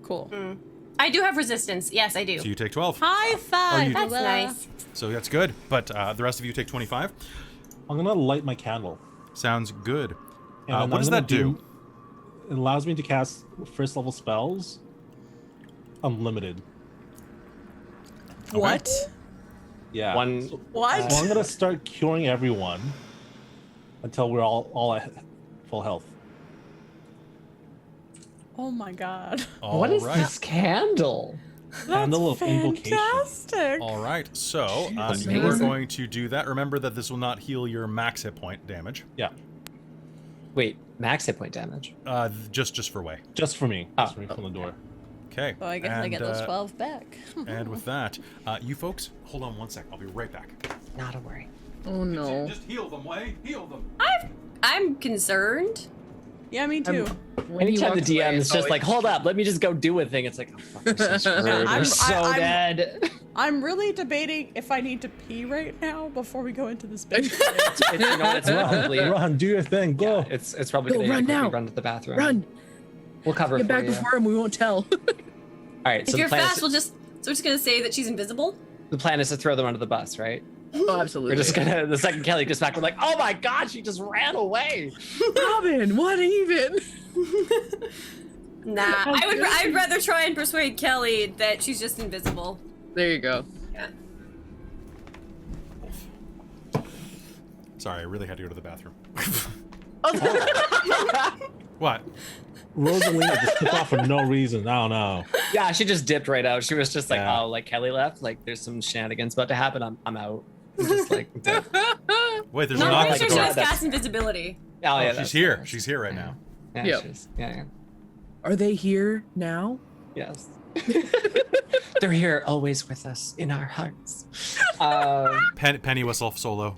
Cool. I do have resistance. Yes, I do. So you take 12. High five. you- That's Luella. nice. So that's good. But the rest of you take 25. I'm going to light my candle. Sounds good. And then What I'm does gonna that do? It allows me to cast first level spells unlimited. What? Yeah. One. So, What? so I'm going to start curing everyone until we're all at full health. Oh my god. What is All right. this candle? Candle That's of invocation. fantastic. All right. So you are amazing. going to do that. Remember that this will not heal your max hit point damage. Yeah. Wait, max hit point damage. Just for Wei. Just for me. Oh, Just for me from the door. Okay. So I guess I And, get those 12 back. And with that, you folks, hold on one sec. I'll be right back. Not a worry. Oh no. Just heal them, Wei. Heal them. I'm concerned. Yeah, me too. When he Anytime the walks away, DM is it's just always- like, hold up, let me just go do a thing. It's like, oh fuck, we're so screwed. I'm- We're so I'm- dead. I'm really debating if I need to pee right now before we go into this big It's, you know what, it's probably Run, do your thing, go. it's probably Go, gonna run quickly now. run to the bathroom. Run. We'll cover Get it for back you. before him. We won't tell. All right. So If you're the plan fast, is, we're just gonna say that she's invisible. the plan is to throw them under the bus, right? Oh, absolutely. We're just gonna. The second Kelly gets back, we're like, oh my god, she just ran away. Robin, what even? Nah, I'd rather try and persuade Kelly that she's just invisible. There you go. Yeah. Sorry, I really had to go to the bathroom. Oh, What? Rosalina just took off for no reason. I don't know. Yeah, she just dipped right out. She was just like, Yeah. oh, like Kelly left. Like there's some shenanigans about to happen. I'm out. I'm just like, dead. Wait, there's No, a I'm knock pretty at sure the she door. has cast invisibility. Oh yeah, She's that's here. fair. She's here right now. Yeah, Yep. yeah. Are they here now? Yes. They're here, always with us in our hearts. Penny whistle solo.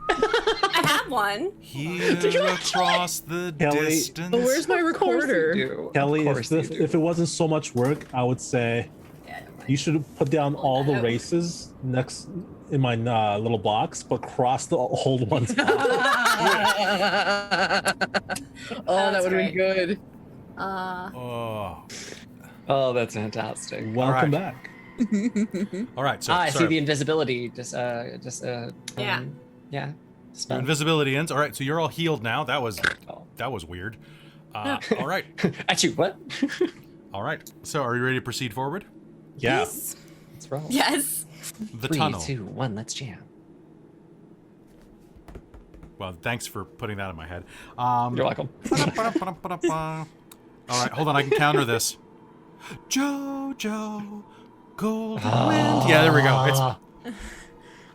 I have one. Here across the Kelly. distance. Oh, where's my recorder? Kelly, Of if, course you do. if it wasn't so much work, I would say Yeah, never mind. you should put down all the races next in my little box, but cross the old ones out. Oh, that That's would have been good. Oh. Oh, that's fantastic. Welcome right. back. All right. So I see sorry. the invisibility. Yeah. Yeah. Your Spell. invisibility ends. All right. So you're all healed now. That was Oh. weird. All right. Actually, what? All right. So are you ready to proceed forward? Yeah. Let's roll. Yes. The 3, tunnel. 2, 1. Let's jam. Well, thanks for putting that in my head. You're welcome. All right, hold on. I can counter this. Jojo, golden wind. Yeah, there we go. It's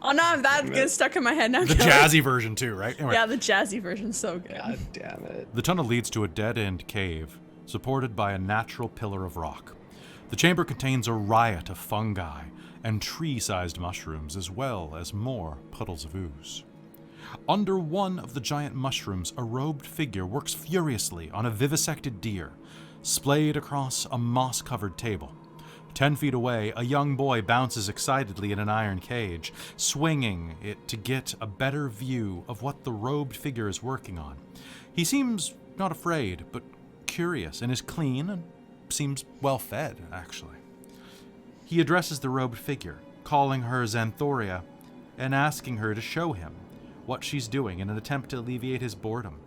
Oh no, that gets stuck in my head now. the Kelly. jazzy version too, right? Anyway, Yeah, the jazzy version's so good. God damn it. the tunnel leads to a dead-end cave, supported by a natural pillar of rock. The chamber contains a riot of fungi and tree-sized mushrooms, as well as more puddles of ooze. Under one of the giant mushrooms, a robed figure works furiously on a vivisected deer, splayed across a moss-covered table. 10 feet away, a young boy bounces excitedly in an iron cage, swinging it to get a better view of what the robed figure is working on. He seems not afraid, but curious, and is clean and seems well-fed, actually. He addresses the robed figure, calling her Xanthoria and asking her to show him what she's doing in an attempt to alleviate his boredom.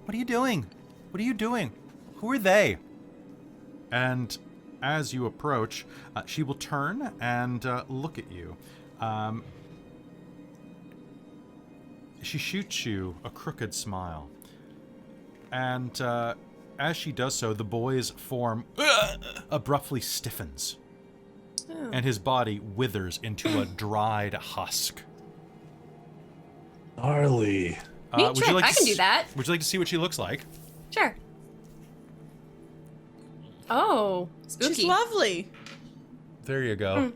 What are you doing? What are you doing? Who are they? And as you approach, she will turn and look at you. She shoots you a crooked smile. And as she does so, the boy's form abruptly stiffens. Oh. And his body withers into a dried husk. Gnarly. Neat trick. I can do that. Would you like to see what she looks like? Sure. Oh, spooky. She's lovely. There you go.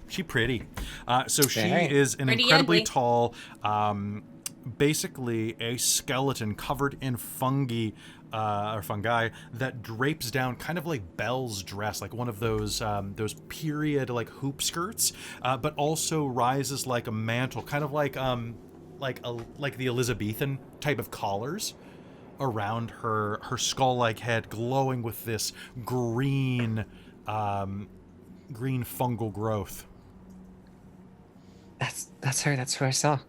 She pretty. So she Very. is an Pretty incredibly ugly. tall, basically a skeleton covered in fungi that drapes down kind of like Belle's dress, like one of those period like hoop skirts, but also rises like a mantle, kind of like the Elizabethan type of collars around her skull-like head, glowing with this green fungal growth. That's her. That's who I saw.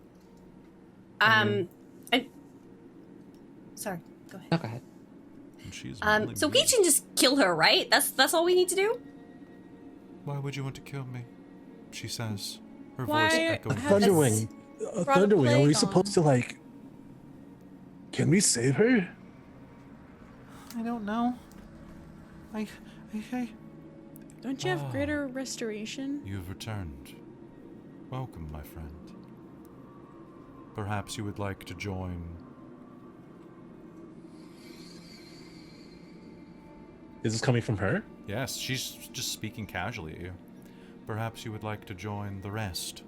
Sorry, go ahead. Oh, go ahead. And she's So we can just kill her, right? That's all we need to do? Why would you want to kill me? She says, her Why voice echoing. have- Thunderwing. brought a Thunderwing, are we plague supposed to, like... Can we save her? I don't know. I Don't you have greater restoration? You've returned. Welcome, my friend. Perhaps you would like to join. Is this coming from her? Yes, she's just speaking casually at you. Perhaps you would like to join the rest.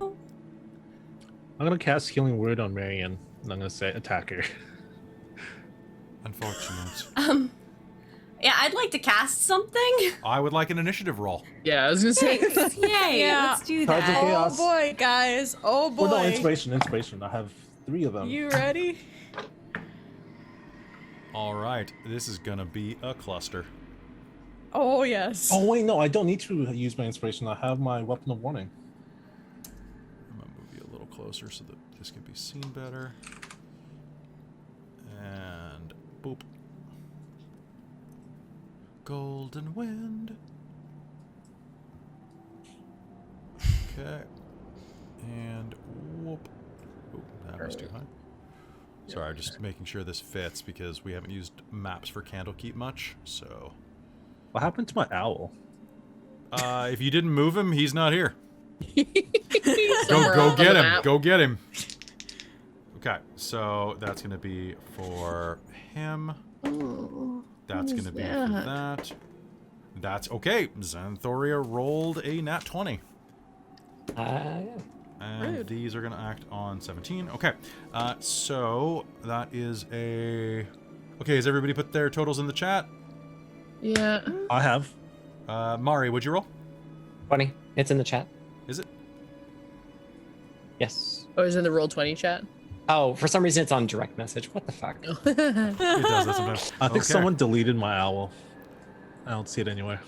I'm gonna cast Healing Word on Marion, and I'm gonna say attack her. Unfortunate. Yeah, I'd like to cast something. I would like an initiative roll. Yeah, I was gonna say. Yay, Yeah. let's do Cards of that. Chaos. Oh boy, guys. Oh boy. Well, no, inspiration. I have 3 of them. You ready? All right, this is gonna be a cluster. Oh yes. Oh wait, no, I don't need to use my inspiration. I have my Weapon of Warning. I'm gonna move you a little closer so that this can be seen better. And boop. Golden wind. Okay. And whoop. Oh, that was too high. Sorry, just making sure this fits because we haven't used maps for Candlekeep much, so. What happened to my owl? If you didn't move him, he's not here. Somewhere Go on get the him. map. Go get him. Okay, so that's gonna be for him. That's gonna be for that. That's okay. Xanthoria rolled a nat 20. Yeah. And Rude. these are gonna act on 17. Okay. So that is a. Okay, has everybody put their totals in the chat? Yeah. I have. Mari, would you roll? 20. It's in the chat. Is it? Yes. Oh, it's in the Roll20 chat. Oh, for some reason it's on direct message. What the fuck? It does that sometimes. I think Okay. someone deleted my owl. I don't see it anywhere.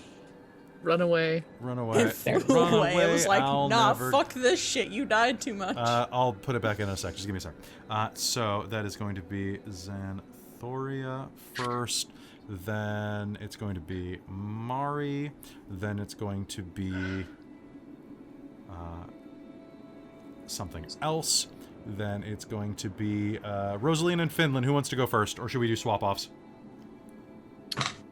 Run away. Run away. There. Run away. I was like, I'll nah, never- fuck this shit. You died too much. I'll put it back in a sec. Just give me a sec. So that is going to be Xanthoria first. Then it's going to be Mari. Then it's going to be something else. Then it's going to be Rosaline and Finland. Who wants to go first? Or should we do swap-offs?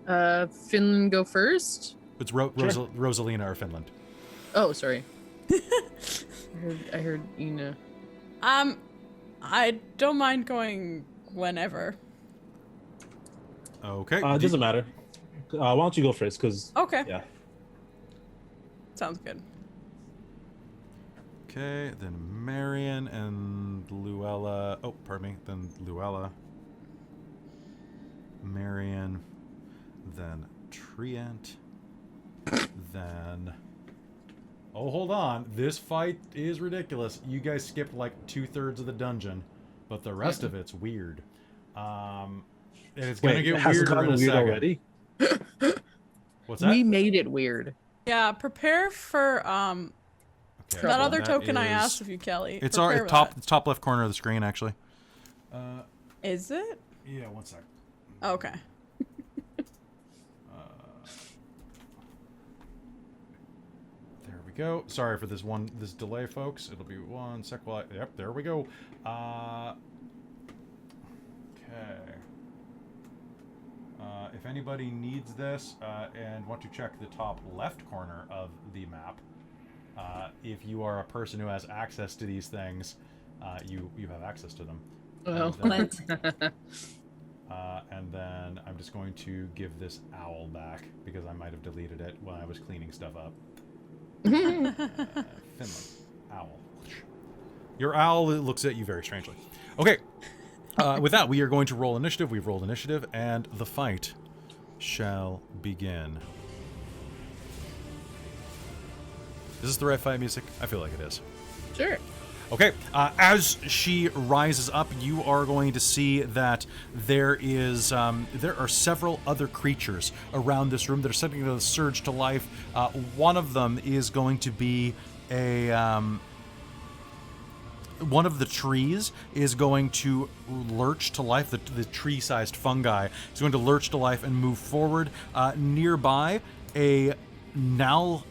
Finland go first. It's Rosalina or Finland. Oh, sorry. I heard Ina. I don't mind going whenever. Okay. It doesn't matter. Why don't you go first? Because Okay. yeah. Sounds good. Okay, then Marion and Luella. Oh, pardon me. Then Luella. Marion. Then Treant. Then. Oh, hold on. This fight is ridiculous. You guys skipped like 2/3 of the dungeon, but the rest of it's weird. And it's gonna Wait, get has it weirder gotten in a weird second. already? What's that? We made it weird. Yeah, prepare for Okay, that well, other token I is- asked of you, Kelly. It's Prepare our for top top left corner of the screen, actually. that. Is it? Yeah, one sec. Okay. There we go. Sorry for this delay, folks. It'll be one sec while yep, there we go. Okay. If anybody needs this and want to check the top left corner of the map, if you are a person who has access to these things, you have access to them. Well. And then I'm just going to give this owl back because I might have deleted it when I was cleaning stuff up. Finland. Owl. Your owl looks at you very strangely. Okay. With that, we are going to roll initiative. We've rolled initiative, and the fight shall begin. Is this the right fight music? I feel like it is. Sure. Okay, as she rises up, you are going to see that there are several other creatures around this room that are starting to surge to life. One of them is going to be one of the trees is going to lurch to life. The tree-sized fungi is going to lurch to life and move forward. Nearby, a Nalfashni,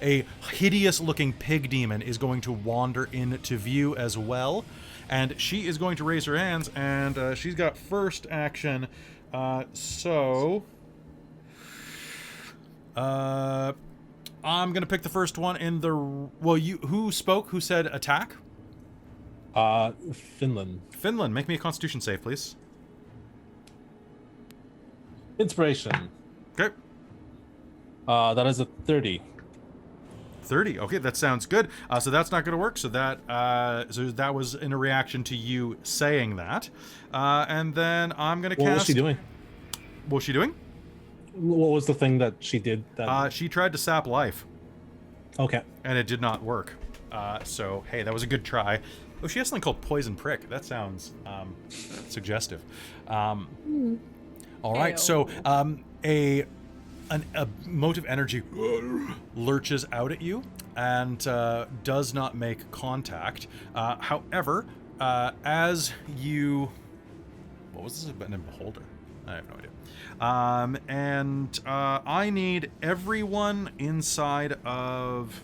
a hideous-looking pig demon, is going to wander into view as well, and she is going to raise her hands, and she's got first action. I'm gonna pick the first one in the. Well, who spoke? Who said attack? Finland. Finland, make me a Constitution save, please. Inspiration. Okay. That is a 30. 30. Okay, that sounds good. So that's not going to work. So that was in a reaction to you saying that. And then I'm going to cast. What was she doing? What was she doing? What was the thing that she did? That... she tried to sap life. Okay. And it did not work. So hey, that was a good try. Oh, she has something called Poison Prick. That sounds suggestive. All right. Ew. So a mote of energy lurches out at you and does not make contact. However, as you... What was this? An beholder? I have no idea. And I need everyone inside of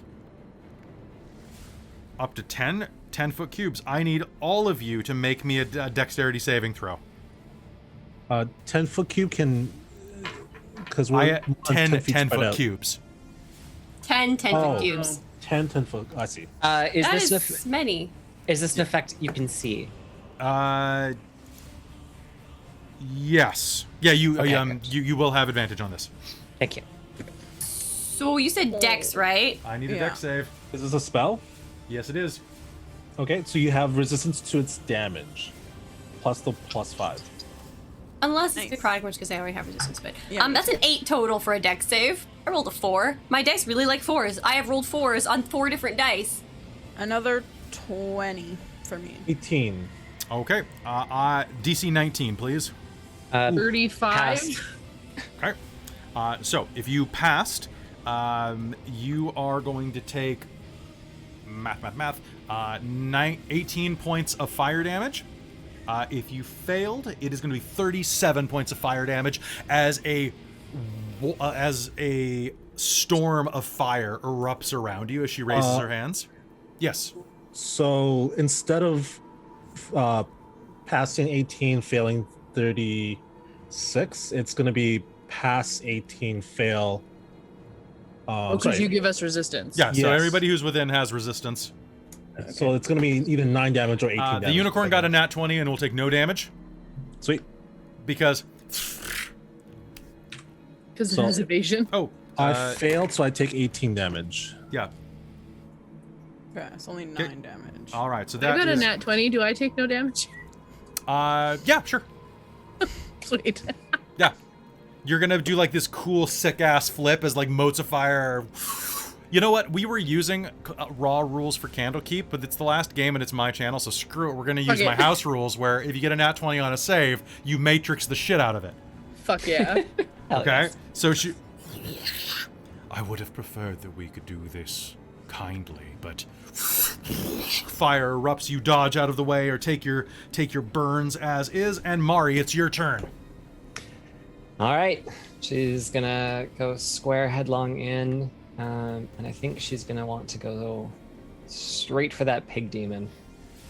up to 10-foot cubes. I need all of you to make me a dexterity saving throw. 10-foot cube can... Because we're 10-foot cubes. 10-foot cubes. 10-foot. I see. Is That this is many. is this an effect you can see? Yes. Yeah, Okay. you will have advantage on this. Thank you. So you said dex, right? I need a Yeah. dex save. Is this a spell? Yes, it is. Okay, so you have resistance to its damage. Plus the +5. Unless Nice. it's necrotic, which because I already have resistance, but Yeah, me that's an 8 total for a dex save. I rolled a 4. My dice really like 4s. I have rolled 4s on 4 different dice. Another 20 for me. 18. Okay. DC 19, please. 35. Passed. Okay. So if you passed, you are going to take math. 18 points of fire damage. If you failed, it is going to be 37 points of fire damage as a storm of fire erupts around you as she raises her hands. Yes. So instead of passing 18, failing 36, it's going to be pass 18, fail. Because sorry. you give us resistance. Yeah. So Yes. everybody who's within has resistance. So it's going to be either 9 damage or 18 damage. The unicorn got a nat 20 and will take no damage Sweet. because. Because So- it has evasion. Oh. I failed, so I take 18 damage. Yeah. Okay, it's only 9 damage. All right. So I that got a is. nat 20. Do I take no damage? Yeah. Sure. Sweet. Yeah. You're gonna do like this cool sick ass flip as like motes of fire, You know what? We were using raw rules for Candlekeep, but it's the last game and it's my channel, so screw it. We're going to use Okay. my house rules where if you get a nat 20 on a save, you matrix the shit out of it. Fuck yeah. Hell Okay? yes. So she... I would have preferred that we could do this kindly, but... Fire erupts, you dodge out of the way or take your burns as is, and Mari, it's your turn. All right. She's gonna go square headlong in, and I think she's gonna want to go straight for that pig demon.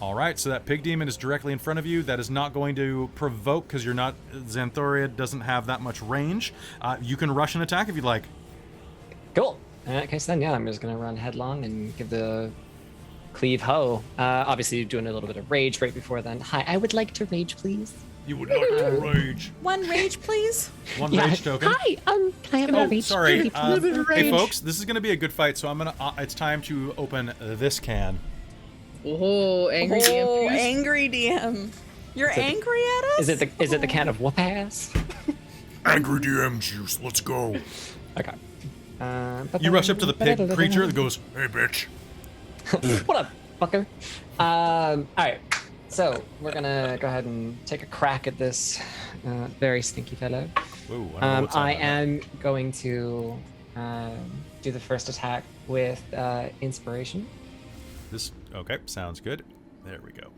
All right, so that pig demon is directly in front of you. That is not going to provoke because you're not... Xanthoria doesn't have that much range. You can rush an attack if you'd like. Cool. In that case, then, yeah, I'm just gonna run headlong and give the cleave ho. Obviously, doing a little bit of rage right before then. Hi, I would like to rage, please. You would like to rage. One rage, please. One Yeah. rage token. Hi, can I have Oh, a rage? sorry. please? Hey, folks, this is going to be a good fight, so I'm gonna. It's time to open this can. Oh, angry Oh, DM. angry DM. You're Is it the- angry at us? Is it the can of whoop ass? Angry DM juice, let's go. Okay. You rush up to the pig creature that goes, "Hey, bitch." What up, fucker? All right. So we're gonna go ahead and take a crack at this very stinky fellow. Ooh, I don't know what's on I that. am going to do the first attack with inspiration. This okay? Sounds good. There we go.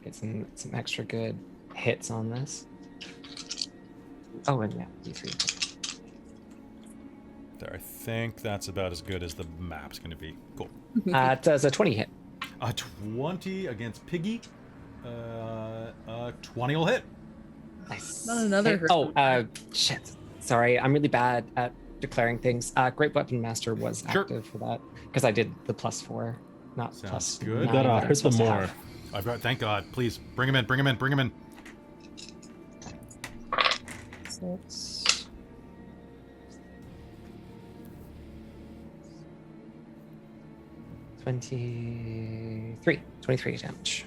Get some extra good hits on this. Oh, and yeah, D3. There, I think that's about as good as the map's going to be. Cool. Does a 20 hit? 20 against Piggy. 20 will hit. Nice. Not another Hey, hurt. oh, shit. Sorry, I'm really bad at declaring things. Great Weapon Master was Sure. active for that because I did the +4, not Sounds plus good. 9 That that I'm hurt them supposed to more. have. I've got. Thank God. Please bring him in. Bring him in. Bring him in. 6. 23 damage.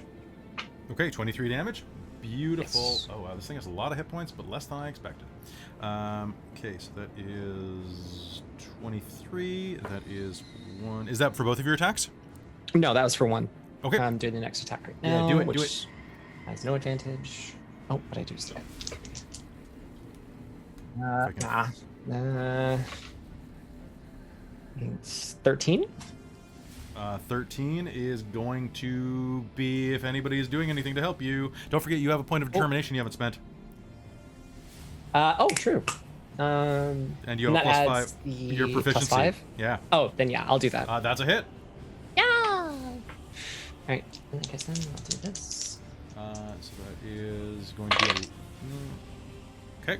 Okay, 23 damage. Beautiful. Yes. Oh wow, this thing has a lot of hit points, but less than I expected. Okay, so that is 23. That is 1. Is that for both of your attacks? No, that was for 1. Okay. I'm doing the next attack right Yeah, now. do it, do which it. has no advantage. Oh, but I do still. Okay. It's 13. 13 is going to be if anybody is doing anything to help you. Don't forget you have a point of determination you haven't spent, Oh, true. and you have that a adds +5. Your the proficiency. +5? Yeah. Oh, then yeah, I'll do that. That's a hit. Yeah. All right. I guess then I'll do this. So that is going to be. Okay.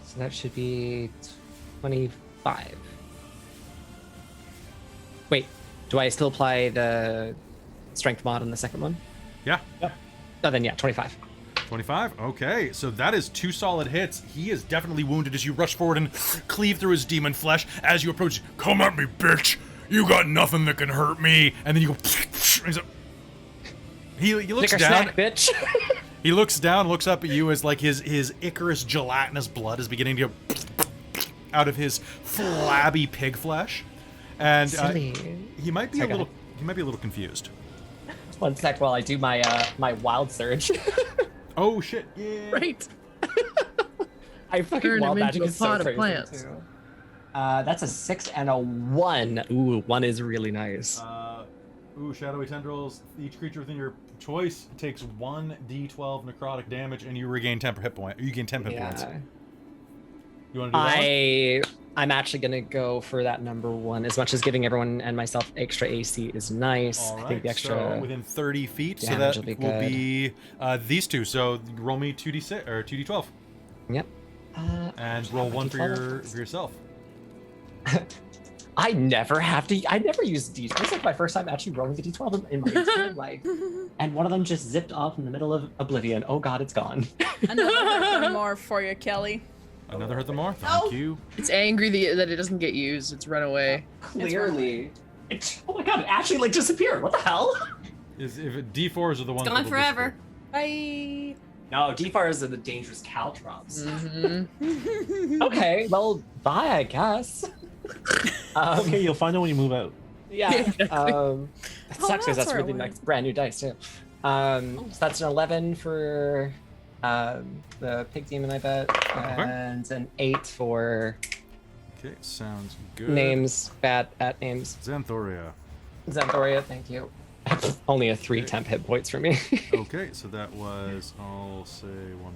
So that should be 25. Wait, do I still apply the strength mod on the second one? Yeah. Oh, then yeah, 25. 25. Okay, so that is 2 solid hits. He is definitely wounded as you rush forward and cleave through his demon flesh. As you approach, come at me, bitch. You got nothing that can hurt me. And then you go. He's like- He looks Sticker down. snack, bitch. He looks down, looks up at you as like his Icarus gelatinous blood is beginning to out of his flabby pig flesh, and Silly. he might be Sorry, go he might be a little confused. One sec while I do my my wild surge. Oh shit! Yeah. Right. I fucking Turn wild him magic into a is so pot of crazy plants. too. That's a 6 and a 1. Ooh, 1 is really nice. Shadowy tendrils. Each creature within your choice takes 1d12 necrotic damage, and you regain 10 hit point. You gain 10 hit points. Yeah. You want to do that one? I'm actually gonna go for that number 1. As much as giving everyone and myself extra AC is nice, All right. I think the extra. So within 30 feet, so damage that will will be be these two. So roll me 2d6 or 2d12, Yep. and roll 1 for yourself. I never use D. This is like my first time actually rolling the D12 in my entire life, and one of them just zipped off in the middle of oblivion. Oh god, it's gone. Another more for you, Kelly. Another hit the more. Thank you. It's angry that it doesn't get used. It's run away. Clearly. Oh my god, it actually like disappeared. What the hell? D4s are the ones. Gone that will forever. Bye. No, D4s are the dangerous caltrops. Mm-hmm. Okay, well, bye, I guess. Okay, you'll find out when you move out. Yeah. It sucks because that's that's where it really went. nice, brand new dice too. So that's an 11 for the pig demon, I bet, and an 8 for Okay, sounds good. names, bad at names. Xanthoria. Xanthoria, thank you. Only a 3 temp hit points for me. Okay, so that was, I'll say 1, 1.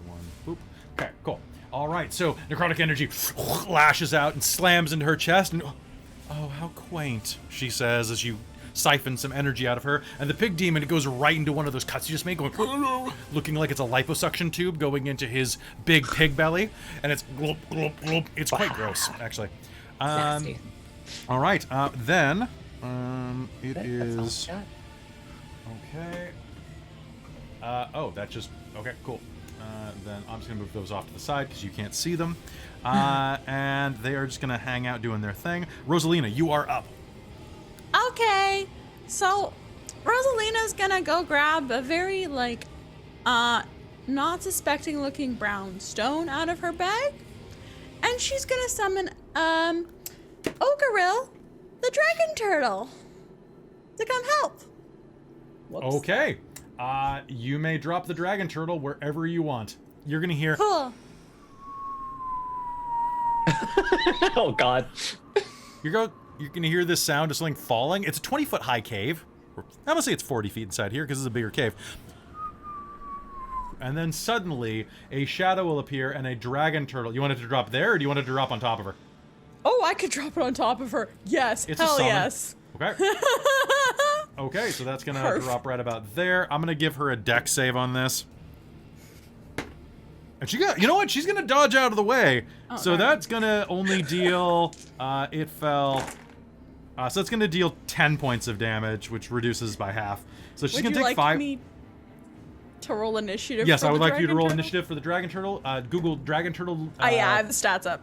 Boop. Okay, cool. All right, so necrotic energy lashes out and slams into her chest, and oh, how quaint, she says as you siphon some energy out of her, and the pig demon goes right into one of those cuts you just made, going looking like it's a liposuction tube going into his big pig belly, and it's glop, glop, glop. It's quite gross, actually. Nasty. All right, then it That is sounds good. okay. Oh, that just okay, cool. Then I'm just gonna move those off to the side because you can't see them, and they are just gonna hang out doing their thing. Rosalina, you are up. Okay, so Rosalina's gonna go grab a very not suspecting looking brown stone out of her bag, and she's gonna summon Ogoril, the dragon turtle, to come help. Whoops. Okay. You may drop the dragon turtle wherever you want. You're gonna hear. Cool. Oh God. You're gonna hear this sound of something falling. It's a 20-foot high cave. I'm gonna say it's 40 feet inside here because it's a bigger cave. And then suddenly a shadow will appear and a dragon turtle. You want it to drop there, or do you want it to drop on top of her? Oh, I could drop it on top of her. Yes. It's a Hell summon. yes. Okay. Okay, so that's gonna drop right about there. I'm gonna give her a dex save on this. And you know what? She's gonna dodge out of the way. So that's gonna only deal, it fell. So it's gonna deal 10 points of damage, which reduces by half. So she's Would gonna you take like 5. me to roll initiative? Yes, for I would the like you to dragon roll turtle? initiative for the dragon turtle. Google dragon turtle. Yeah, I have the stats up.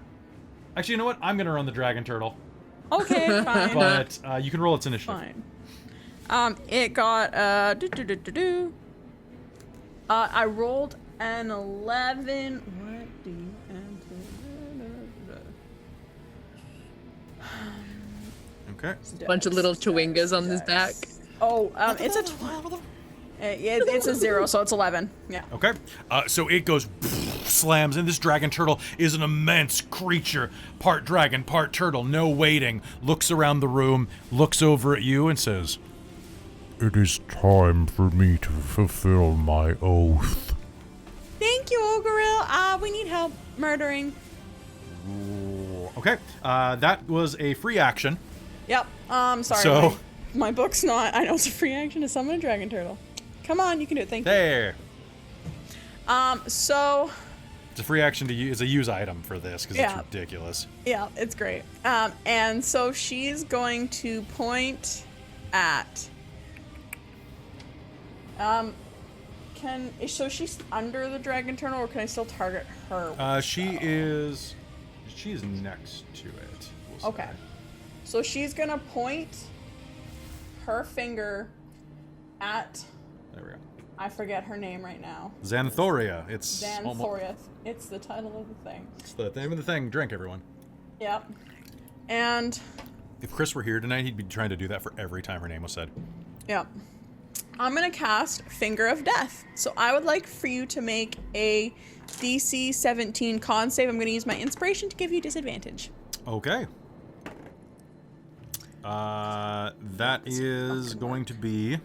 Actually, you know what? I'm gonna run the dragon turtle. Okay, fine. But you can roll its initiative. Fine. It got I rolled an 11. What do you Okay. Bunch of little chewingas on his back. Oh, it's a 12. It's a 0, so it's 11. Yeah. Okay. So it goes, slams, and this dragon turtle is an immense creature. Part dragon, part turtle, no waiting. Looks around the room, looks over at you, and says, It is time for me to fulfill my oath. Thank you, Ogoril. We need help murdering. okay. That was a free action. Yep. Sorry. So- my book's not. I know it's a free action to summon a dragon turtle. Come on, you can do it. Thank you. There. So It's a free action to use, a use item for this, because Yeah. it's ridiculous. yeah, it's great. And so she's going to point at. So she's under the dragon turtle, or can I still target her? She's next to it. We'll say. Okay. So she's gonna point her finger at. There we go. I forget her name right now. Xanthoria. It's almost, Xanthoria. It's the title of the thing. it's the name of the thing. Drink, everyone. Yep. And If Chris were here tonight, he'd be trying to do that for every time her name was said. yep. I'm gonna cast Finger of Death. So I would like for you to make a DC 17 con save. I'm gonna use my inspiration to give you disadvantage. Okay. That is going to be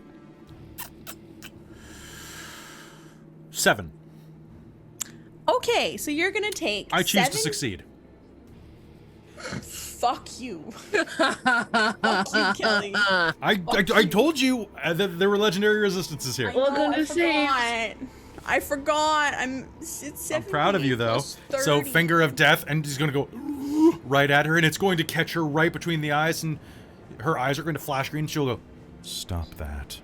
7. Okay, so you're gonna take. I choose to 7 succeed. Fuck you. Fuck you, Kelly. I told you that there were legendary resistances here. Welcome to save. I forgot. It's 17 I'm proud of you, though. plus So, 30. Finger of Death, and he's going to go right at her, and it's going to catch her right between the eyes, and her eyes are going to flash green. She'll go, "Stop that.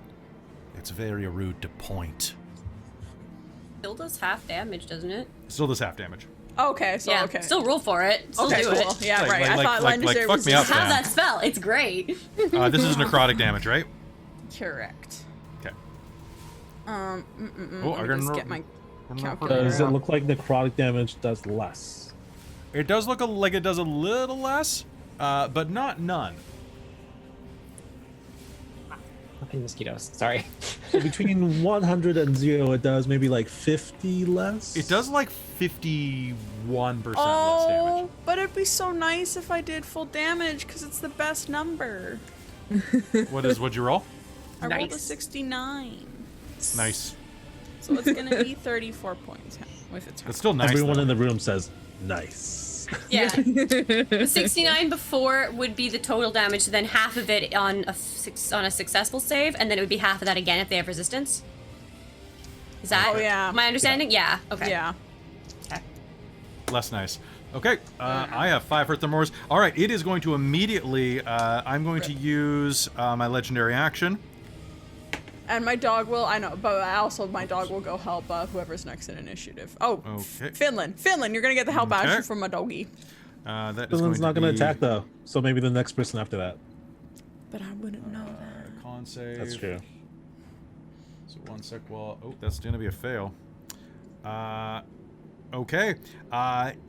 It's very rude to point." Still does half damage, doesn't it? Still does half damage. Okay, so Yeah. okay. Still roll for it. Still Okay, do cool. it. Yeah, Like- right. I like- thought like- legendary fuck me up, resistance- Have Sam. that spell. It's great. This is necrotic damage, right? Correct. Okay. Let I me can just ro- get my Does calculator. it look like necrotic damage does less? It does look like it does a little less. but not none. Fucking mosquitoes. Sorry. So between 100 and 0, it does maybe like 50 less. It does like 51% less damage. Oh, but it'd be so nice if I did full damage because it's the best number. What'd you roll? I rolled a Nice. 69. Nice. So it's gonna be 34 points with its It's still nice. Everyone though. in the room says nice. Yeah. The 69 before would be the total damage, then half of it on a successful save, and then it would be half of that again if they have resistance. Is that my understanding? Yeah. Okay. Yeah. Less nice. Okay, I have 5 hurt thermors. All right, it is going to immediately. I'm going to use my legendary action. And my dog will, I know, but also my dog will go help whoever's next in initiative. Oh, Okay. Finland, you're gonna get the help Okay. action from my doggy. That is Finland's not going to be, attack though, so maybe the next person after that. But I wouldn't know that. Con save. That's true. So 1 sec. Well, that's going to be a fail. Okay.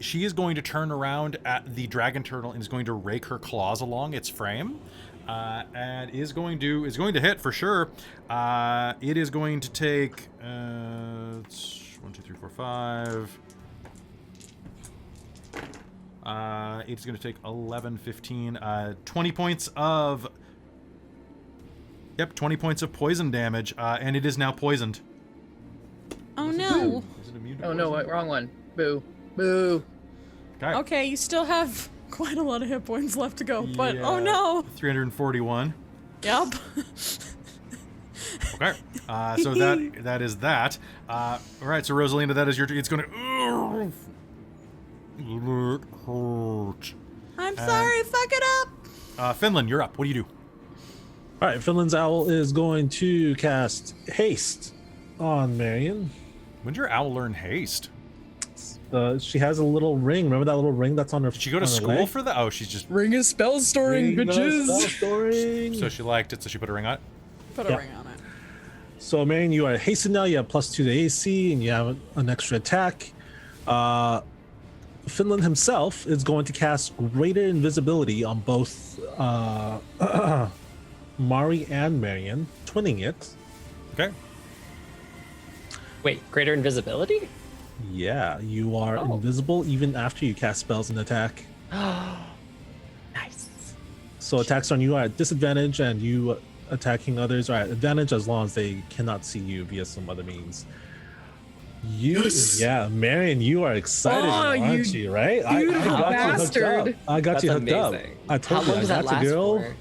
She is going to turn around at the dragon turtle and is going to rake her claws along its frame. And is going to hit for sure. It is going to take 1, 2, 3, 4, 5. It's going to take 11, 15, 20 points of. Yep, 20 points of poison damage, and it is now poisoned. Oh no. Is it immune to Oh no, poison? wrong one. Boo. Boo. Okay. Okay, you still have quite a lot of hit points left to go, but oh Yeah, no. 341. Yep. Okay. So that is that. All right. So Rosalina, that is your. It's going to. It hurt. I'm sorry, fuck it up. Finland, you're up. What do you do? All right, Finland's owl is going to cast haste on Marion. When did your owl learn haste? She has a little ring. Remember that little ring that's on her? Did she go to on her school leg? for that? Oh, she's just. Ring is spell storing, Ring of spell bitches. storing. So she liked it, so she put a ring on it. Put a Yeah. ring on it. So Marion, you are hasted now. You have +2 to AC, and you have an extra attack. Finland himself is going to cast greater invisibility on both Mari and Marion, twinning it. Okay. Wait, greater invisibility? Yeah, you are invisible even after you cast spells and attack. Nice. So attacks on you are at disadvantage, and you attacking others are at advantage as long as they cannot see you via some other means. Yeah, Marion, you are excited, aren't you? Right? I got bastard. you hooked up. I got That's you hooked amazing. up. I told How you, long I does that got last you, girl. for?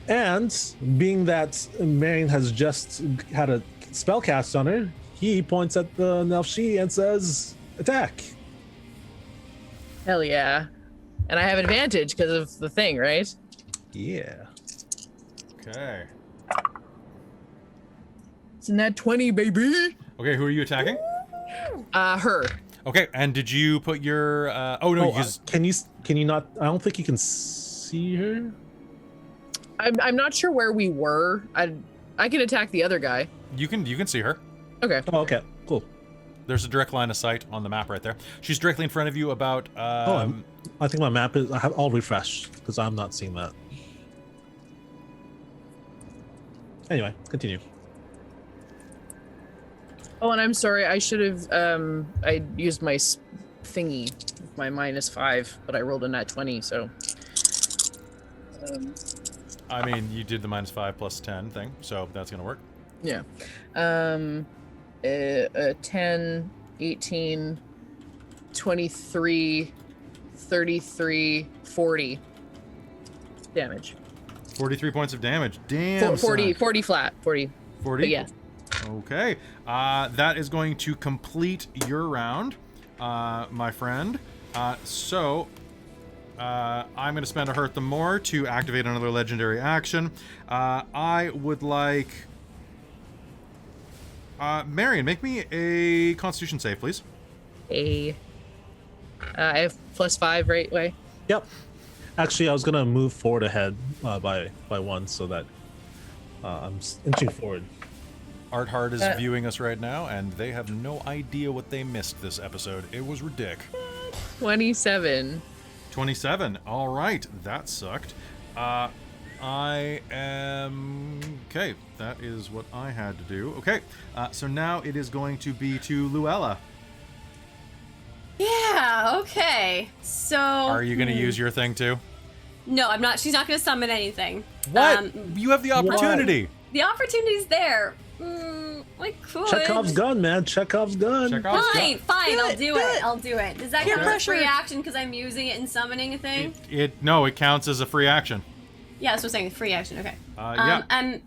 And being that Marion has just had a spell cast on her, he points at the Nelshi and says, "Attack!" Hell yeah. And I have advantage because of the thing, right? Yeah. Okay. It's in that 20, baby. Okay. Who are you attacking? Her. Okay. And did you put your? Oh no. Oh, can you not? I don't think you can see her. I'm not sure where we were. I can attack the other guy. you can see her. Okay. Oh, okay, cool. There's a direct line of sight on the map right there. She's directly in front of you. About. I think my map is. I'll refresh because I'm not seeing that. Anyway, continue. Oh, and I'm sorry. I should have. I used my thingy, my -5, but I rolled a nat 20. So. I mean, you did the -5 + 10 thing, so that's gonna work. Yeah. 10, 18, 23, 33, 40 damage. 43 points of damage. Damn. 40 son. 40 flat. 40. 40. But yeah. Okay. That is going to complete your round, my friend. So I'm going to spend a hurt them more to activate another legendary action. I would like. Marion, make me a Constitution save, please. I have +5, right, Wei? Yep. Actually, I was gonna move forward ahead by 1 so that I'm inching forward. Art Hard is viewing us right now, and they have no idea what they missed this episode. It was ridiculous. 27. 27. All right, that sucked. I am... Okay, that is what I had to do. Okay, so now it is going to be to Luella. Yeah, okay. So... Are you going to use your thing too? No, I'm not. She's not going to summon anything. What? You have the opportunity. The opportunity's there. I could. Chekhov's gun, man. Chekhov's gun. Fine, I'll do it. it. I'll do it. Does that Peer count as pressure. free action because I'm using it and summoning a thing? No, it counts as a free action. Yeah, that's what I'm saying. Free action. Okay. Yeah. And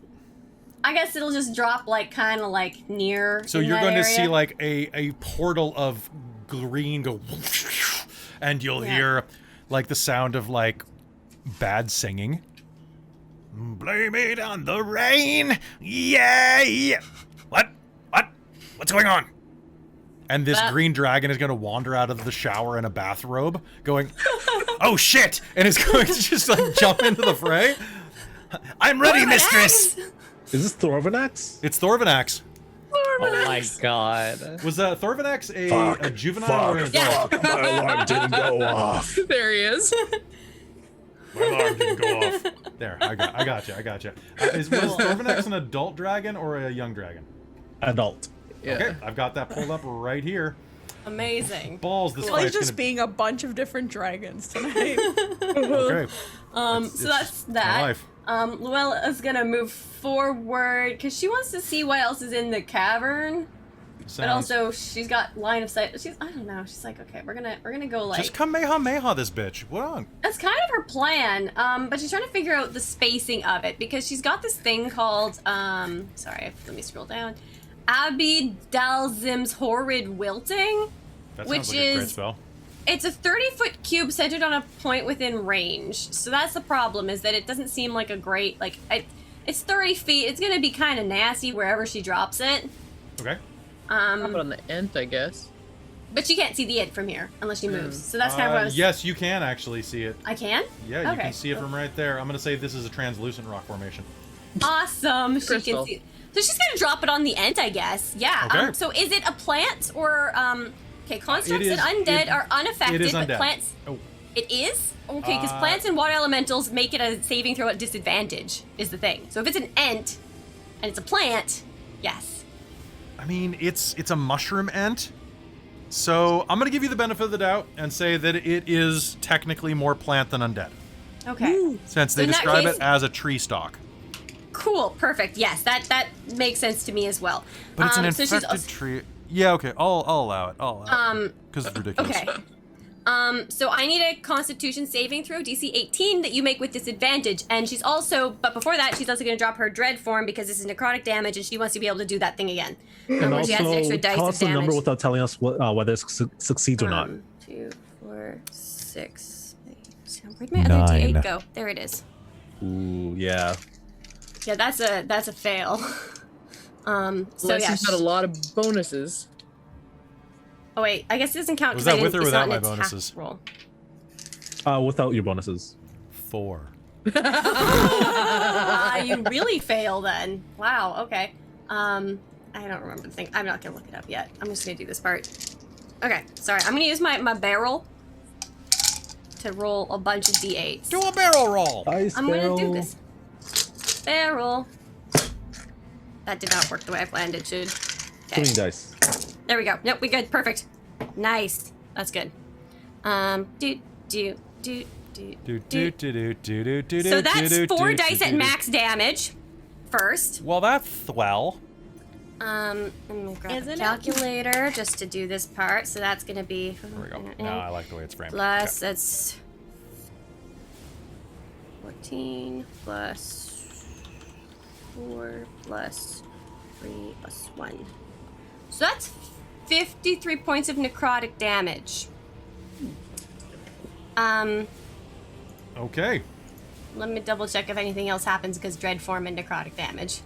I guess it'll just drop like kind of like near. So you're going to see like a portal of green go, and you'll hear like the sound of like bad singing. Blame it on the rain. Yeah. What's going on? And this green dragon is going to wander out of the shower in a bathrobe, going, "Oh shit!" and is going to just like jump into the fray. I'm ready, mistress. Is this Thorvanax? It's Thorvanax. Oh my god. Was Thorvanax a juvenile or an adult? My alarm didn't go off. There he is. My alarm didn't go off. There, I got you. Was Thorvanax an adult dragon or a young dragon? Adult. Yeah. Okay, I've got that pulled up right here. Amazing. Balls, this Like fight's just gonna... being a bunch of different dragons tonight. Okay. So that's that. Life. Luella's gonna move forward because she wants to see what else is in the cavern. But also she's got line of sight. I don't know. She's like, okay, we're gonna go like. Just Kamehameha this bitch. What on? That's kind of her plan. But she's trying to figure out the spacing of it because she's got this thing called sorry, let me scroll down. Abby Dalzim's Horrid Wilting, That which sounds like a great is spell. it's a 30-foot cube centered on a point within range. So that's the problem, is that it doesn't seem like a great it's 30 feet. It's gonna be kind of nasty wherever she drops it. Okay. Drop it on the end, I guess. But she can't see the it from here unless she moves. So that's kind of what I was. Yes, you can actually see it. I can? Yeah, you Okay. can see it from right there. I'm gonna say this is a translucent rock formation. Awesome. She can Crystal. see. So she's gonna drop it on the end, I guess. Yeah. Okay. So is it a plant or okay, constructs It is- and undead it- are unaffected, it is but undead. plants. Oh. It is? Okay, because plants and water elementals make it a saving throw at disadvantage, is the thing. So if it's an ent and it's a plant, yes. I mean, it's a mushroom ent. So I'm gonna give you the benefit of the doubt and say that it is technically more plant than undead, Okay. since So they in that describe case- it as a tree stalk. Cool. Perfect. Yes, that makes sense to me as well. But it's an so she's infected also- tree. Yeah, okay, I'll allow it. Because it's ridiculous. Okay. So I need a Constitution saving throw, DC 18, that you make with disadvantage. And she's also, but before that, she's also going to drop her dread form because this is necrotic damage, and she wants to be able to do that thing again. And Where she has an also, extra dice tell of us the number damage. without telling us whether it succeeds or not. 2, 4, 6. Where'd my other D8 9. go? There it is. Ooh, yeah. Yeah, that's a fail. So Unless yeah. he's got a lot of bonuses. Oh wait, I guess it doesn't count. Was 'cause I that with didn't- or it's not without an my attack bonuses? Roll. Without your bonuses. 4. You really fail then. Wow. Okay. I don't remember the thing. I'm not gonna look it up yet. I'm just gonna do this part. Okay. Sorry. I'm gonna use my barrel to roll a bunch of d8s. Do a barrel roll. Ice I'm barrel. gonna do this. Barrel. That did not work the way I planned it should. Okay. Swing dice. There we go. Yep, we good. Perfect. Nice. That's good. Do. So that's 4 dice at max damage. First. Well, that's well. Let me grab Isn't a it? calculator just to do this part. So that's gonna be. There we go. Now I like the way it's framed. Plus, Okay. that's 14 plus 4 plus 3 plus 1. So that's 53 points of necrotic damage. Okay. Let me double check if anything else happens because dread form and necrotic damage.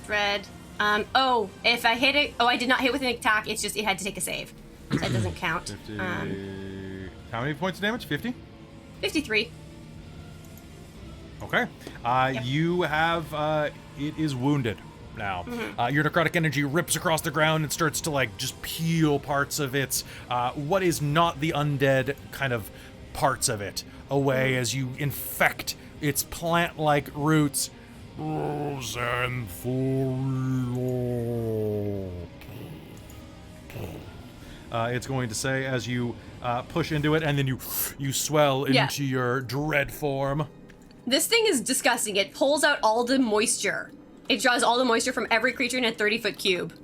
Dread. Oh, if I hit it. Oh, I did not hit with an attack. It's just it had to take a save. So that doesn't count. 50. How many points of damage? 50? 53. Okay. You have, it is wounded. now. Your necrotic energy rips across the ground and starts to like just peel parts of its what is not the undead kind of parts of it away as you infect its plant-like roots. It's going to say as you push into it, and then you swell into your dread form. This thing is disgusting. It pulls out all the moisture. It draws all the moisture from every creature in a 30-foot cube.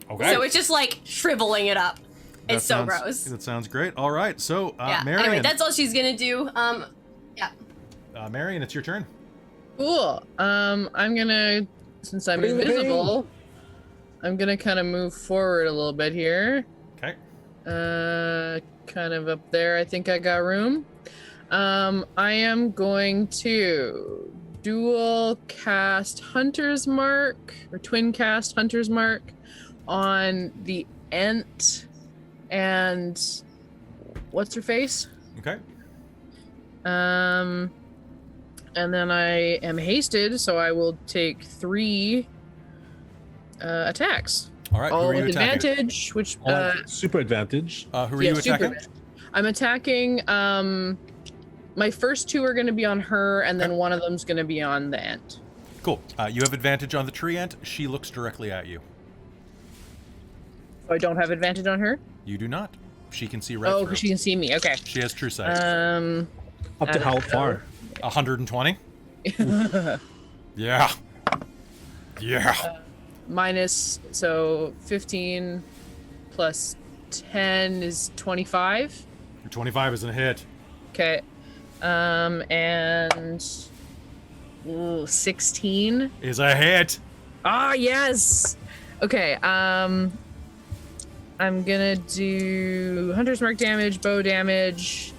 Okay. So it's just like shriveling it up. It's so gross. That sounds great. All right, so Marion. Anyway, that's all she's gonna do. Marion, it's your turn. Cool. I'm gonna, since I'm invisible, I'm gonna kind of move forward a little bit here. Okay. Kind of up there. I think I got room. I am going to dual cast Hunter's Mark, or twin cast Hunter's Mark on the Ent and what's her face? Okay. And then I am hasted, so I will take 3 attacks. All right. All who are you with attacking? advantage, which super advantage. Who are you attacking? I'm attacking. My first 2 are going to be on her, and then one of them's going to be on the Ent. Cool. You have advantage on the tree ant. She looks directly at you. Oh, I don't have advantage on her? You do not. She can see right Oh, through. because she can see me. Okay. She has true sight. Up to how far? 120. Yeah. Yeah. Minus, so 15 plus 10 is 25. 25 isn't a hit. Okay. And 16 is a hit. Ah, yes. Okay. I'm gonna do Hunter's Mark damage, bow damage,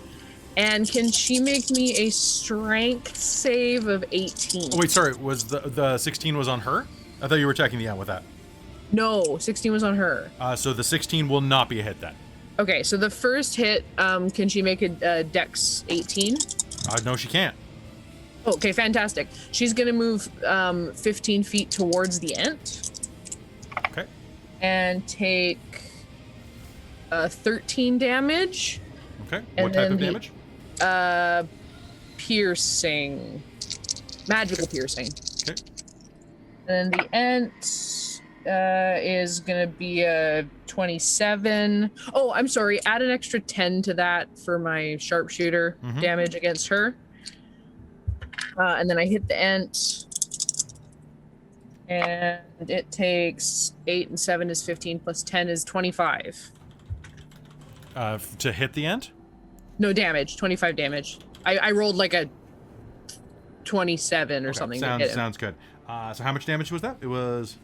and can she make me a strength save of 18? Oh wait, sorry. Was the 16 was on her? I thought you were attacking the ant with that. No, 16 was on her. So the 16 will not be a hit then. Okay, so the first hit, can she make a dex 18? No, she can't. Okay, fantastic. She's gonna move 15 feet towards the Ent. Okay. And take 13 damage. Okay. And What type of then damage? Piercing. Magical piercing. Okay. And the Ent is gonna be a 27. Oh, I'm sorry. Add an extra 10 to that for my sharpshooter damage against her. And then I hit the Ent. And it takes 8 and 7 is 15 plus 10 is 25. To hit the ant? No damage, 25 damage. I rolled like a 27 or something. Sounds good. So how much damage was that? It was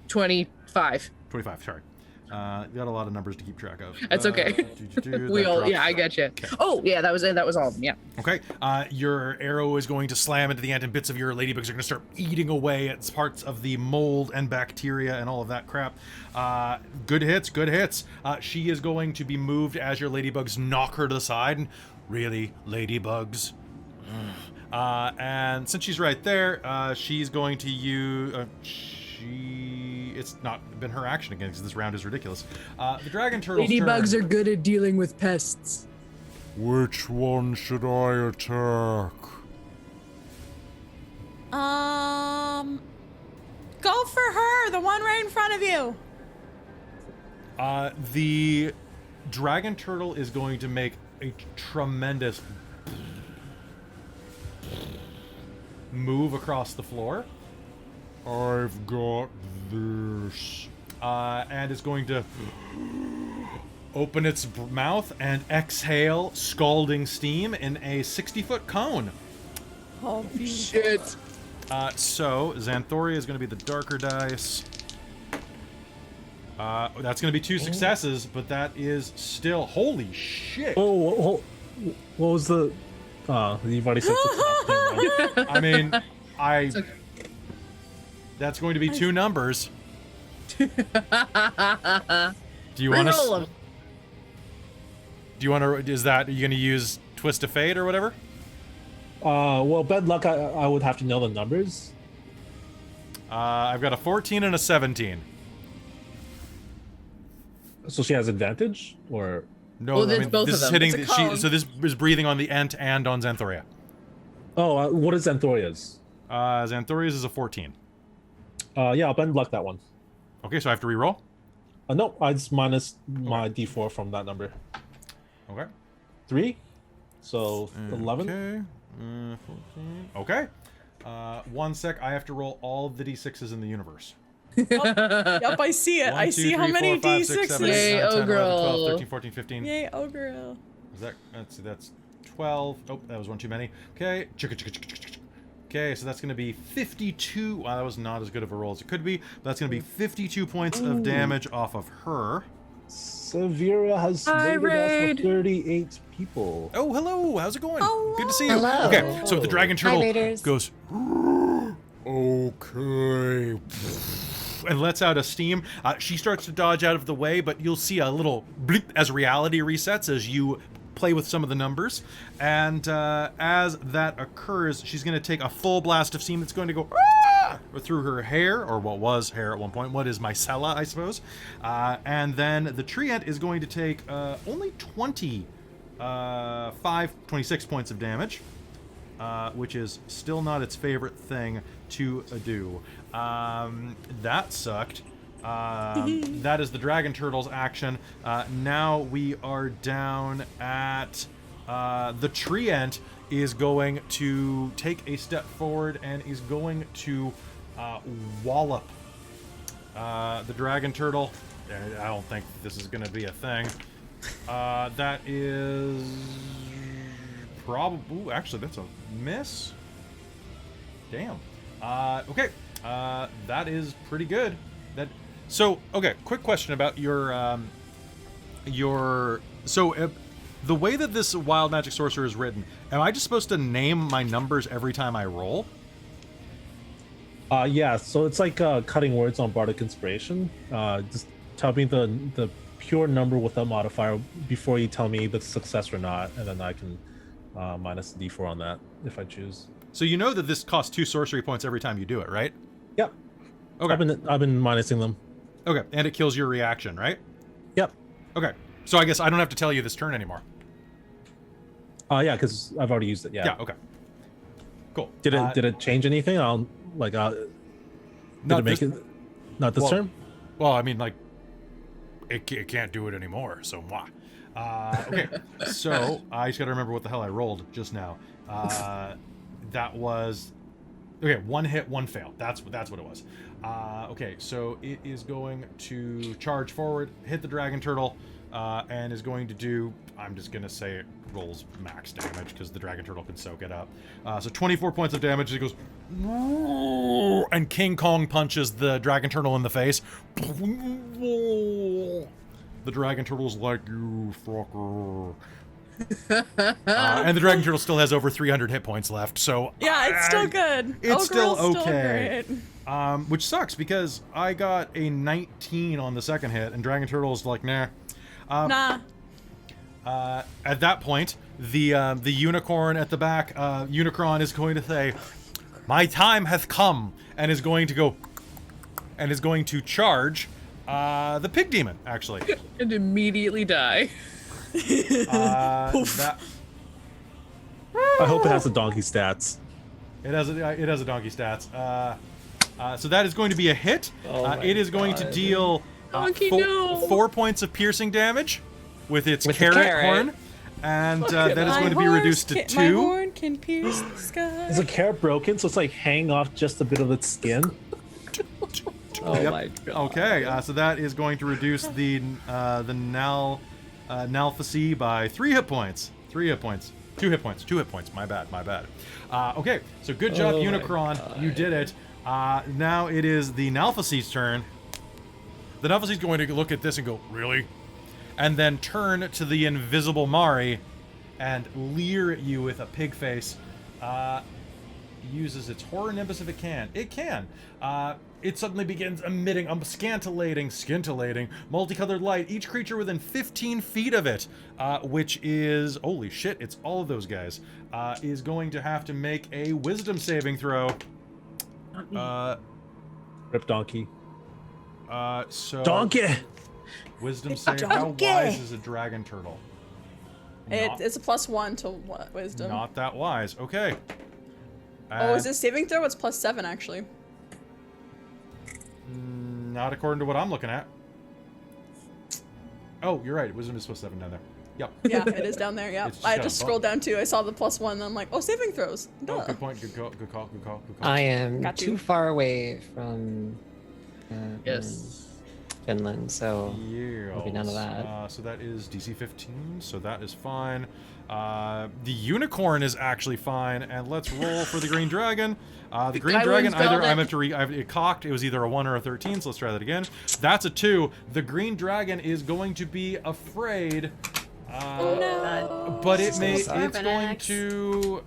25. 25, sorry. You got a lot of numbers to keep track of. That's okay. I got you. Okay. Oh, yeah, that was it. That was all of them, yeah. Okay. Your arrow is going to slam into the ant, and bits of your ladybugs are going to start eating away at parts of the mold and bacteria and all of that crap. Good hits, good hits. She is going to be moved as your ladybugs knock her to the side. And really, ladybugs? And since she's right there, she's going to use... It's not been her action again because this round is ridiculous. The dragon turtle's Ladybugs are good at dealing with pests. Which one should I attack? Go for her, the one right in front of you. The dragon turtle is going to make a tremendous move across the floor. I've got this. And is going to open its mouth and exhale scalding steam in a 60-foot cone. Oh, shit. So, Xanthoria is going to be the darker dice. That's going to be 2 successes, but that is still... Holy shit! Oh, what was the... you've already said something. I mean, That's going to be 2 numbers. Do you want to? Do you want to? Are you going to use Twist of Fate or whatever? Well, bad luck. I would have to know the numbers. I've got a 14 and a 17. So she has advantage, or No, Well, it's both this of is them. hitting. It's a cone. So this is breathing on the Ent and on Xanthoria. what is Xanthoria's? Xanthoria's is a 14. Yeah, I'll bend luck that one. Okay, so I have to re-roll. No, I just minus my d4 from that number. Okay. 3, so 11. Okay. 14. Okay. 1 sec. I have to roll all the d6s in the universe. Yep, I see it. 1, I 2, see 3, how many 4, 5, 6, 7, 8, D6s. 9, Yay, 10, 11, 12, Ogre. 13, 14, 15. Yay, ogre. Is that, let's see, that's 12. Oh, that was one too many. Okay. Okay, so that's going to be 52. Wow, that was not as good of a roll as it could be. But that's going to be 52 points of damage off of her. Severa has Hi, raided us Raid. with 38 people. Oh, hello. How's it going? Hello. Good to see you. Hello. Okay, so the dragon turtle Raiders. goes, okay, and lets out a steam. She starts to dodge out of the way, but you'll see a little bleep as reality resets as you play with some of the numbers. And as that occurs, she's going to take a full blast of steam that's going to go through her hair, or what was hair at one point. What is micella, I suppose. And then the treant is going to take only 26 points of damage, which is still not its favorite thing to do. That sucked. That is the dragon turtle's action. Now we are down at the treant is going to take a step forward and is going to wallop the dragon turtle. I don't think this is going to be a thing. That is probably... Ooh, actually, that's a miss. Damn. Okay. That is pretty good. So, okay, quick question about the way that this wild magic sorcerer is written, am I just supposed to name my numbers every time I roll? Yeah, so it's like cutting words on Bardic Inspiration. Just tell me the pure number with a modifier before you tell me the success or not, and then I can minus the d4 on that if I choose. So you know that this costs 2 sorcery points every time you do it, right? Yep. Okay. I've been minusing them. Okay, and it kills your reaction, right? Yep. Okay, so I guess I don't have to tell you this turn anymore. Yeah, because I've already used it. Yeah. Yeah, okay. Cool. Did it change anything? Did it make it not this turn? Well, I mean, like, it can't do it anymore, so mwah. Okay, so I just gotta remember what the hell I rolled just now. That was... Okay, 1 hit, 1 fail. That's what it was. Okay, so it is going to charge forward, hit the dragon turtle, and is going to do... I'm just gonna say it rolls max damage because the dragon turtle can soak it up. So 24 points of damage. It goes... And King Kong punches the dragon turtle in the face. The dragon turtle's like, you fucker. And the dragon turtle still has over 300 hit points left, so Yeah, it's still good. It's still okay. Great. Which sucks because I got a 19 on the second hit, and dragon turtle's like, nah. Nah. At that point, the unicorn at the back, Unicron is going to say, "My time has come," and is going to go, and is going to charge the pig demon, actually. And immediately die. I hope it has the donkey stats. It has a donkey stats. So that is going to be a hit. It is going to deal Donkey, no. 4 points of piercing damage with its With the carrot carrot. horn, and that is My going to be horse reduced to can- 2. My horn can pierce the sky. Is the carrot broken? So it's like hanging off just a bit of its skin. Oh Yep. my god. Okay, so that is going to reduce the Nalfacy by 3 hit points. 3 hit points. 2 hit points. 2 hit points. My bad. Okay, so good job, Oh my Unicron. God. You did it. Now it is the Nalfacy's turn. The Nalfacy's going to look at this and go, really? And then turn to the invisible Mari and leer at you with a pig face. Uses its horror nimbus if it can. It can. It suddenly begins emitting a scintillating, multicolored light. Each creature within 15 feet of it, which is, holy shit, it's all of those guys, is going to have to make a wisdom saving throw. Rip donkey. So Donkey. Wisdom save. How Donkey. wise is a dragon turtle? It's a +1 to wisdom. Not that wise. Okay. Oh, is this saving throw? It's +7 actually. Not according to what I'm looking at. Oh, you're right. Wisdom is +7 down there. Yep. Yeah, it is down there. Yeah, It's just I got a just bump. scrolled down too. I saw the +1. And I'm like, oh, saving throws. Oh, Duh. good point. Good call. Good call. Good call. Good call. I am Got you. too far away from Yes. Finland, so Yeah. I'll be none of that. So that is DC 15. So that is fine. The unicorn is actually fine, and let's roll for the green dragon. The green I dragon, wouldn't either spell I'm it. have to it cocked. It was either a 1 or a 13. So let's try that again. That's a 2. The green dragon is going to be afraid. No. But it may. Sorry. It's going to.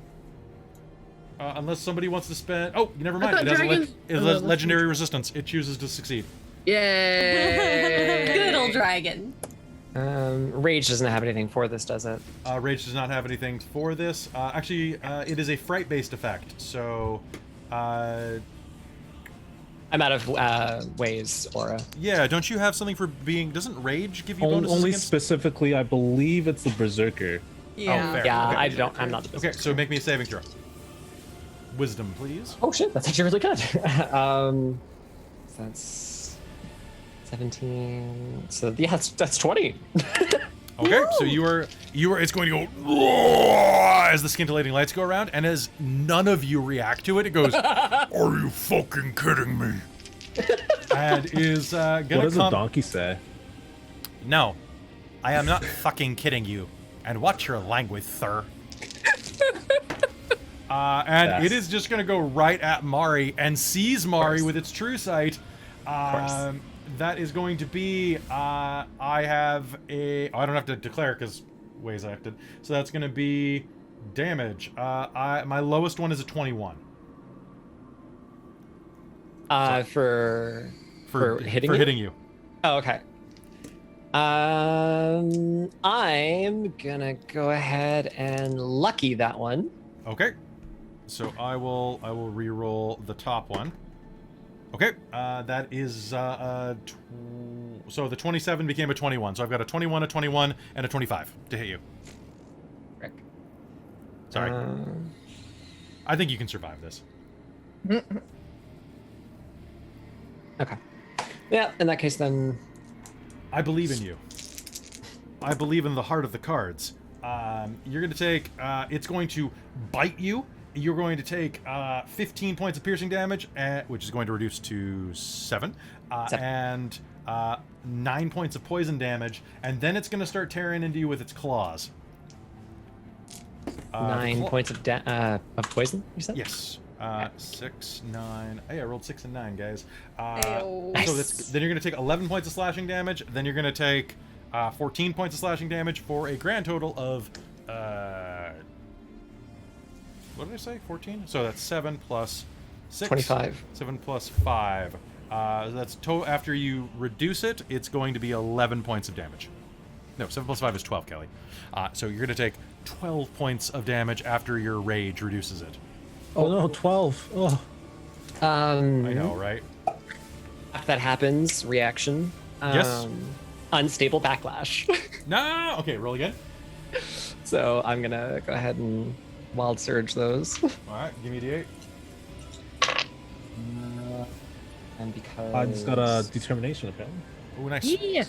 Unless somebody wants to spend. Oh, never mind. thought It has dragons- it has legendary resistance. It chooses to succeed. Yay! Good old dragon. Rage doesn't have anything for this, does it? Rage does not have anything for this. Actually, it is a fright-based effect. So, I'm out of Wei's aura. yeah. Don't you have something for being? Doesn't Rage give you bonuses Only against? specifically, I believe it's the berserker. Yeah. fair. Yeah, Okay. I'm not the Okay, so make me a saving throw. Wisdom, please. Oh shit, that's actually really good. So that's 17. So yeah, that's 20. Okay, so you are. It's going to go as the scintillating lights go around, and as none of you react to it, it goes. Are you fucking kidding me? And is gonna What does a come. donkey say? No, I am not fucking kidding you. And watch your language, sir. And Yes. it is just gonna go right at Mari and sees Mari course. with its true sight. course. That is going to be. I have a. Oh, I don't have to declare because Wei's acted. So that's gonna be damage. My lowest one is a 21 For hitting for you? hitting you. Oh, okay. I'm gonna go ahead and lucky that one. Okay. So I will re-roll the top one. Okay, that is so the 27 became a 21. So I've got a 21, a 21, and a 25 to hit you. Frick. Sorry. I think you can survive this. Okay. Yeah, in that case then. I believe in you. I believe in the heart of the cards. You're going to take. It's going to bite you. You're going to take 15 points of piercing damage, which is going to reduce to 7, and 9 points of poison damage, and then it's going to start tearing into you with its claws. 9 points of poison, you said? Yes. 6, 9. Hey, I rolled 6 and 9, guys. Ayo. So then you're going to take 11 points of slashing damage. Then you're going to take 14 points of slashing damage for a grand total of. What did I say? 14? So that's 7 plus 6. 25. 7 plus 5. That's after you reduce it, it's going to be 11 points of damage. No, 7 plus 5 is 12, Kelly. So you're going to take 12 points of damage after your rage reduces it. Oh no, 12. Oh. I know, right? After that happens, reaction. Yes. Unstable backlash. No! Okay, roll again. So I'm gonna go ahead and wild surge those. Alright, give me a d8. And because I just got a determination apparently. Ooh, nice. Yeah.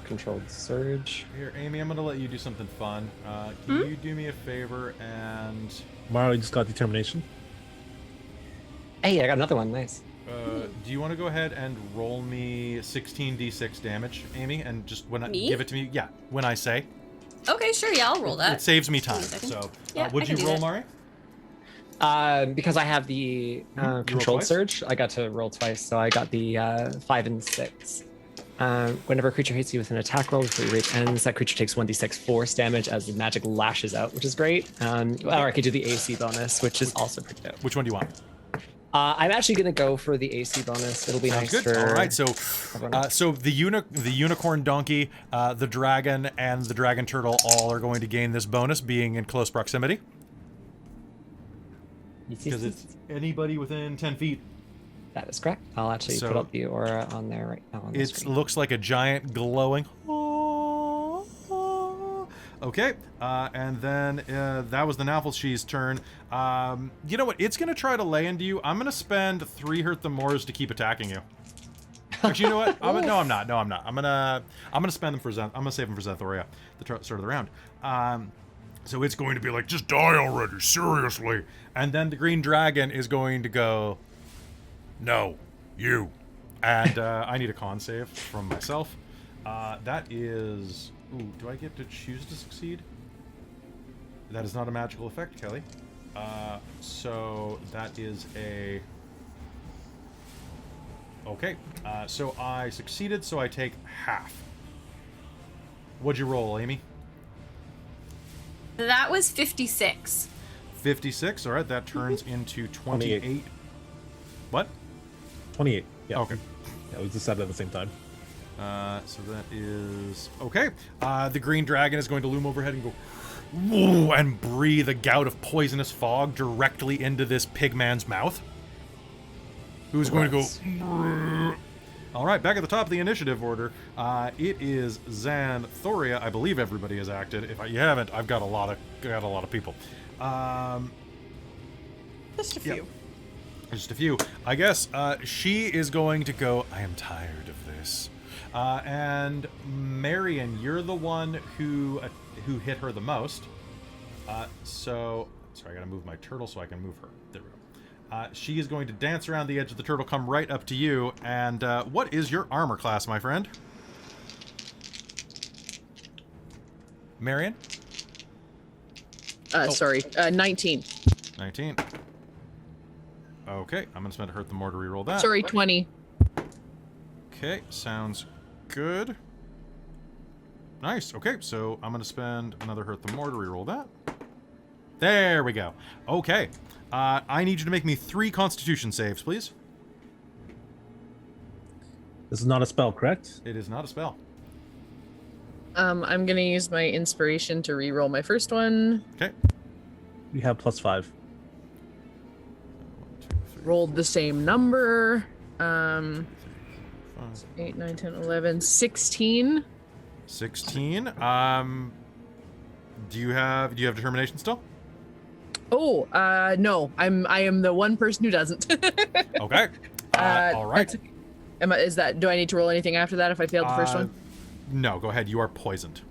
controlled surge. Here, Amy, I'm gonna let you do something fun. Can you do me a favor and Mario just got determination. Hey, I got another one. Nice. do you want to go ahead and roll me 16d6 damage, Amy, and just when Me? give it to me? Yeah, when I say. Okay, sure, yeah, I'll roll that. It saves me time. Give me a second. So, Yeah, would I you can do roll, that. Mari? Because I have the controlled twice? surge, I got to roll twice, so I got the 5 and 6. Whenever a creature hits you with an attack roll before your rage ends, that creature takes 1d6 force damage as the magic lashes out, which is great. Or I could do the AC bonus, which is also pretty dope. Which one do you want? I'm actually going to go for the AC bonus. It'll be Sounds nice good. for... All right, so everyone. so the unicorn donkey, the dragon, and the dragon turtle all are going to gain this bonus, being in close proximity. because it's anybody within 10 feet. That is correct. I'll actually So- put up the aura on there right now on the It screen. looks like a giant glowing. Okay, and then that was the Naffleshee's turn. You know what? It's gonna try to lay into you. I'm gonna spend 3 hurt the mores to keep attacking you. Actually, you know what? No, I'm not. I'm gonna spend them for I'm gonna save them for Xanthoria, the start of the round. So it's going to be like, just die already, seriously. And then the green dragon is going to go, no, you. And I need a con save from myself. That is... Ooh, do I get to choose to succeed? That is not a magical effect, Kelly. So that is a... Okay, so I succeeded, so I take half. What'd you roll, Amy? That was 56. 56, alright, that turns into 28. What? 28. Yeah. Okay. Yeah, we decided at the same time. So that is... Okay. The green dragon is going to loom overhead and go... Whoa, and breathe a gout of poisonous fog directly into this pigman's mouth. Who's going to go... Alright, back at the top of the initiative order. It is Xanthoria. I believe everybody has acted. If you haven't, I've got a lot of people. Just a few. Yeah. Just a few. I guess she is going to go, I am tired of this. And Marion, you're the one who hit her the most. So, sorry, I gotta move my turtle so I can move her. There we go. She is going to dance around the edge of the turtle, come right up to you. And what is your armor class, my friend? Marion? Sorry, 19. 19. Okay, I'm gonna spend a hurt the more to reroll that. Sorry, 20. Okay, sounds good. Nice. Okay, so I'm gonna spend another hurt the more to reroll that. There we go. Okay, I need you to make me 3 Constitution saves, please. This is not a spell, correct? It is not a spell. I'm gonna use my inspiration to re-roll my first one. Okay. We have +5. 1, 2, 3, Rolled the same number. 5, 8, 9, 10, 11, 16. 16. Do you have determination still? Oh, no. I am the one person who doesn't. Okay. All right. Do I need to roll anything after that if I failed the first one? No, go ahead. You are poisoned.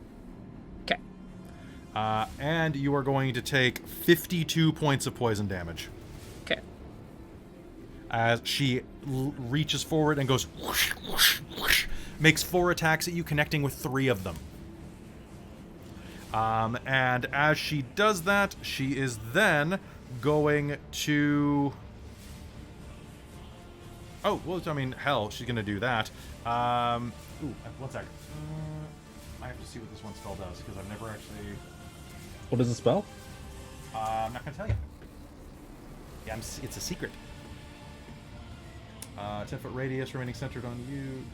Okay. And you are going to take 52 points of poison damage. Okay. As she reaches forward and goes whoosh, whoosh, whoosh, makes 4 attacks at you, connecting with 3 of them. And as she does that, she is then going to... Oh, well, I mean, hell, she's going to do that. Ooh, 1 second. I have to see what this one spell does, because I've never actually... What is the spell? I'm not going to tell you. Yeah, it's a secret. 10-foot radius remaining centered on you.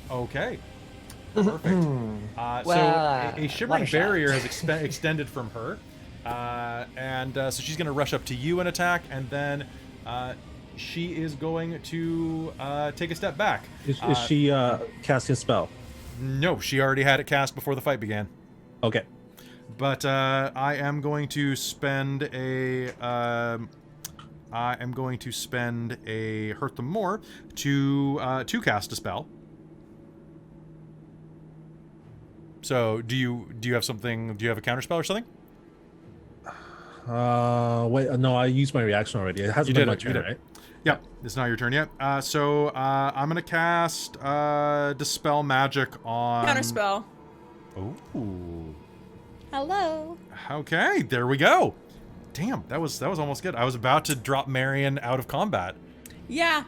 Okay. Perfect. So a shimmering barrier has extended from her. So she's going to rush up to you and attack, and then she is going to take a step back. Is she casting a spell? No, she already had it cast before the fight began. Okay. But I am going to spend a hurt them more to cast a spell. So do you have something? Do you have a counter spell or something? Wait, no, I used my reaction already. It hasn't been my turn, right? Yep, it's not your turn yet. So I'm gonna cast Dispel Magic on... Counterspell. Ooh. Hello. Okay, there we go. Damn, that was almost good. I was about to drop Marion out of combat. Yeah.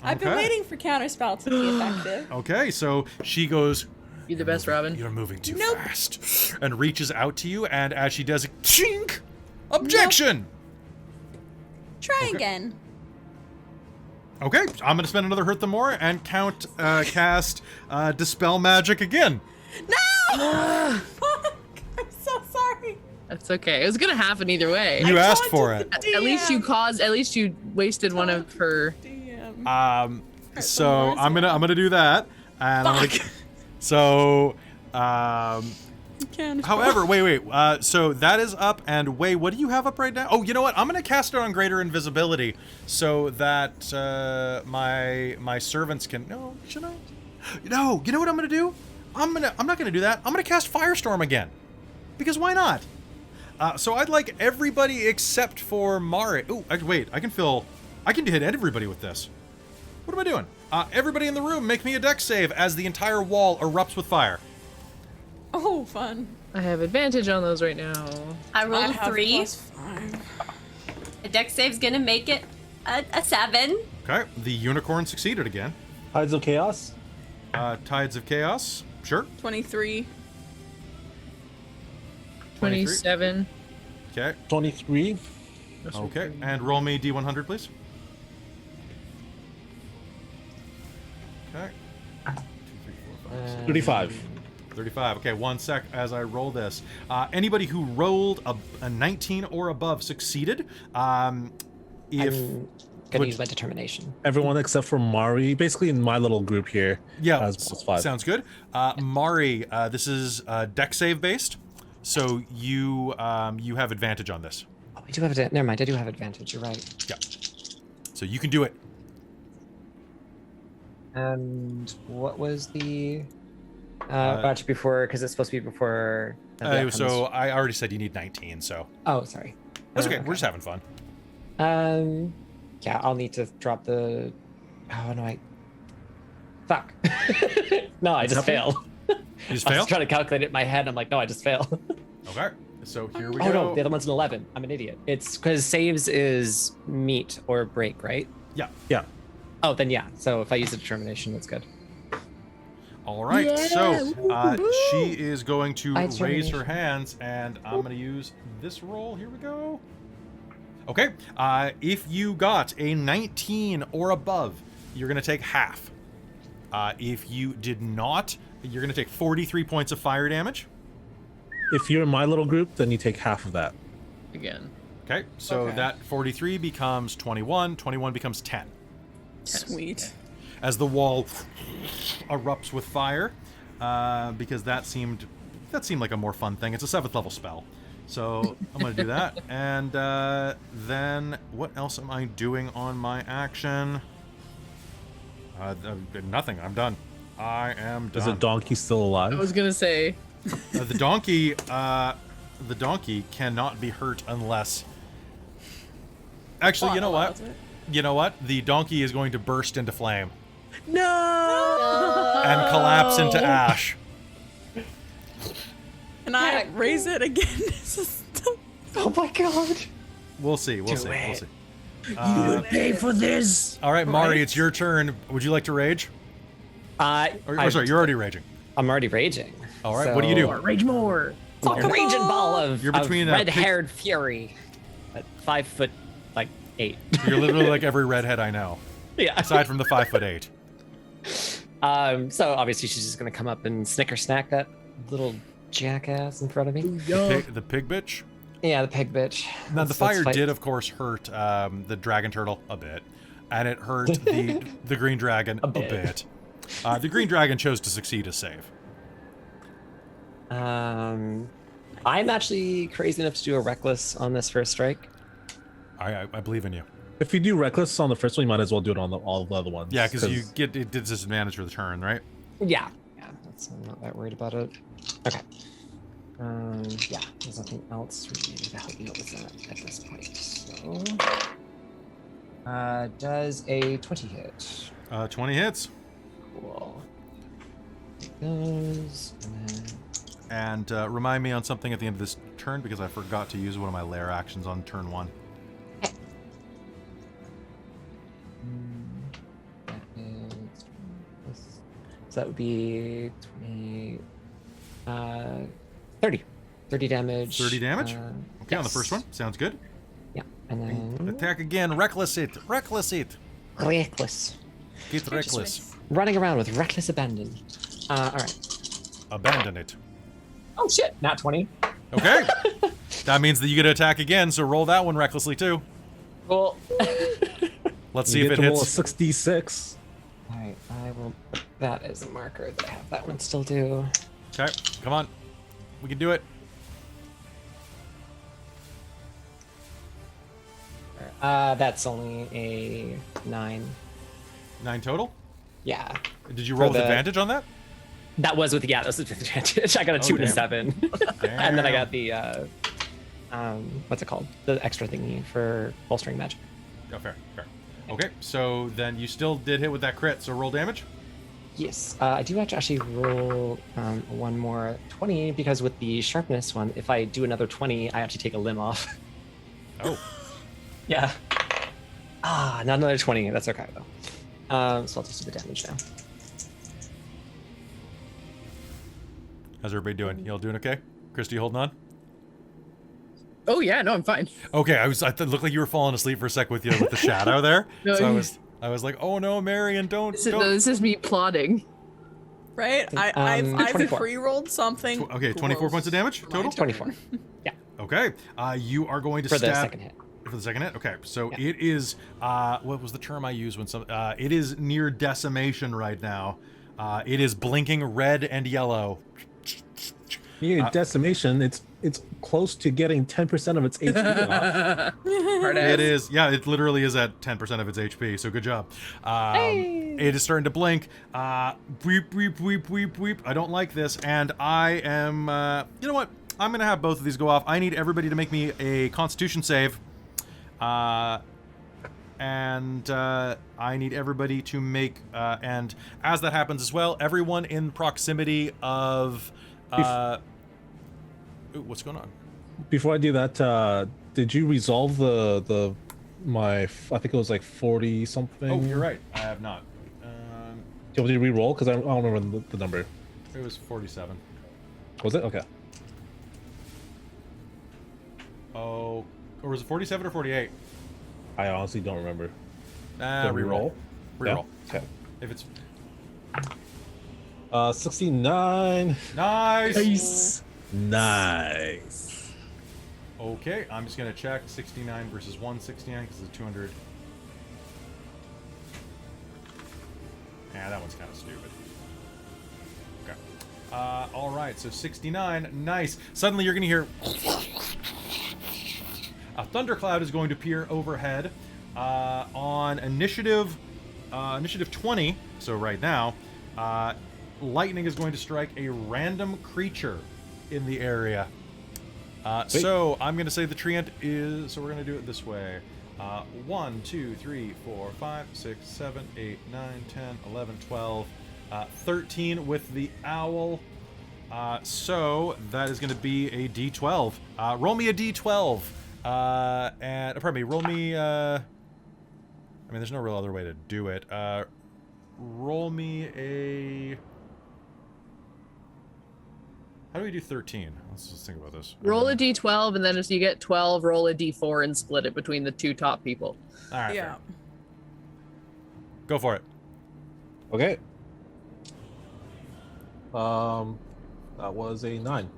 I've been Okay. waiting for counterspell to be effective. Okay, so she goes... You're the best, Robin. You're moving too Nope. fast. And reaches out to you, and as she does, chink! Objection! Try Okay. again. Okay, I'm gonna spend another hurt them more and cast Dispel Magic again. No! Fuck! I'm so sorry. That's okay. It was gonna happen either way. You asked for it. At least you wasted one of her. DM. So I'm gonna do that, and I'm gonna. So, however, wait. So that is up, and Wei, what do you have up right now? Oh, you know what? I'm gonna cast it on Greater Invisibility, so that my servants can. No, should I? No. You know what I'm gonna do? I'm not gonna do that. I'm gonna cast Firestorm again, because why not? So I'd like everybody except for Mari. Oh, wait. I can hit everybody with this. What am I doing? Everybody in the room, make me a dex save as the entire wall erupts with fire. Oh, fun. I have advantage on those right now. I rolled a have 3. +5. A dex save's gonna make it a 7. Okay, the unicorn succeeded again. Tides of Chaos. Tides of Chaos, sure. 23. 27. Okay, 23. okay, and roll me D100, please. Okay. 2, 3, 4, 5, 6, 35. 35. Okay, 1 sec as I roll this. Anybody who rolled a 19 or above succeeded. If I'm gonna would- use my determination. Everyone except for Mari, basically in my little group here. Yeah, has +5. sounds good. Mari, this is deck save based, so you have advantage on this. Oh, I do have never mind. I do have advantage. You're right. Yeah, so you can do it. And what was the batch before? Because it's supposed to be before. the outcome So is- I already said you need 19, so Oh, sorry. that's okay. We're just having fun. Yeah, I'll need to drop the. Oh no, Fuck. No, I just failed. You just I was failed? trying to calculate it in my head. I'm like, no, I just failed. Okay, so here we go. Oh no, the other one's an 11. I'm an idiot. It's because saves is meet or break, right? Yeah. Yeah. Oh, then yeah. So if I use a determination, that's good. All right, Yeah, so woo-hoo. she is going to I raise her determination. hands, and I'm going to use this roll. Here we go. Okay, if you got a 19 or above, you're going to take half. If you did not, you're going to take 43 points of fire damage. If you're in my little group, then you take half of that. Again. Okay, so Okay. that 43 becomes 21, 21 becomes 10. Sweet. As the wall erupts with fire, because that seemed like a more fun thing. It's a 7th level spell, so I'm gonna do that. And then what else am I doing on my action? Nothing. I'm done. I am done. Is the donkey still alive? I was gonna say. The donkey cannot be hurt unless. Actually, you know what? You know what? The donkey is going to burst into flame. No. And collapse into ash. And I raise it again. This is Oh my god. We'll see. We'll Do see. We'll it. see. You will pay for this. All right, Mari, it's your turn. Would you like to rage? Or sorry, you're already raging. I'm already raging. All right, what do you do? Rage more. I'm a raging ball of, You're between a red-haired fury at 5 foot, 8. You're literally like every redhead I know, Yeah. aside from the 5'8". So obviously she's just gonna come up and snicker snack that little jackass in front of me. The pig bitch. Yeah, the pig bitch. Now the Let's fire fight. did, of course, hurt the dragon turtle a bit, and it hurt the green dragon a bit. The green dragon chose to succeed a save. I'm actually crazy enough to do a reckless on this first strike. I believe in you. If you do reckless on the first one, you might as well do it on all the other ones. Yeah, because you get it did disadvantage for the turn, right? Yeah, I'm not that worried about it. Okay. Yeah, there's nothing else really to help me out with that at this point. So, does a 20 hit? 20 hits. Cool. It goes, and then And remind me on something at the end of this turn, because I forgot to use one of my lair actions on turn 1. that is, so that would be 20, 30. 30 damage. 30 damage? Okay, on the yes. first one. Sounds good. Yeah, and then Attack again. Reckless it. Reckless it. Reckless. Get reckless. Running around with reckless abandon. All right. Abandon it. Oh shit! Nat 20. Okay. That means that you get to attack again, so roll that one recklessly too. Cool. Let's see You if get it to roll a hits. 66. All right. I will put that as a marker that I have that one still do. Okay, come on. We can do it. That's only a 9. 9 total? Yeah. Did you roll with the- advantage on that? That was with that was with advantage. I got a 2 and a damn. 7. And then I got the what's it called? The extra thingy for bolstering magic. Oh, fair. Okay, so then you still did hit with that crit, so roll damage? Yes. I do have to actually roll one more 20 because with the sharpness one, if I do another 20, I actually take a limb off. Oh. Yeah. Not another 20. That's okay though. So I'll just do the damage now. How's everybody doing? You all doing okay? Christy, holding on? Oh yeah, no, I'm fine. Okay, I it looked like you were falling asleep for a sec with the shadow there. No, So I was like, oh no, Marion, don't. This is me plotting. Right? I've 24. pre-rolled something. Okay, 24 points of damage total? 24. Yeah. Okay, you are going to For the stab second hit. for the second hit. Okay, so Yeah. it is what was the term I used when it is near decimation right now. It is blinking red and yellow. Decimation. It's close to getting 10% of its HP off. It is, yeah, it literally is at 10% of its HP, so good job. It is starting to blink. Weep, weep, weep, weep, weep. I don't like this, and I am, you know what? I'm going to have both of these go off. I need everybody to make me a Constitution save. And I need everybody to make, and as that happens as well, everyone in proximity of, ooh, what's going on? Before I do that, did you resolve my? I think it was like 40 something. Oh, you're right. I have not. Do you want me to re-roll? Because I don't remember the number. It was 47. Was it? Okay. Oh, or was it 47 or 48? I honestly don't remember. Reroll. Reroll. Yeah. Okay. If it's 69. nice. Nice. Okay, I'm just gonna check 69 versus 169 because it's 200. Yeah, that one's kind of stupid. Okay. All right, so 69. Nice. Suddenly, you're gonna hear a thundercloud is going to appear overhead on initiative 20. So right now, lightning is going to strike a random creature in the area. So I'm going to say the treant is. So we're going to do it this way. 1, 2, 3, 4, 5, 6, 7, 8, 9, 10, 11, 12, 13 with the owl. So that is going to be a D12. Roll me a D12. And pardon me, roll me. I mean, there's no real other way to do it. Roll me a. How do we do 13? Let's just think about this. Roll a d12, and then as you get 12, roll a d4 and split it between the two top people. All right. Yeah. Fair. Go for it. Okay. That was a 9.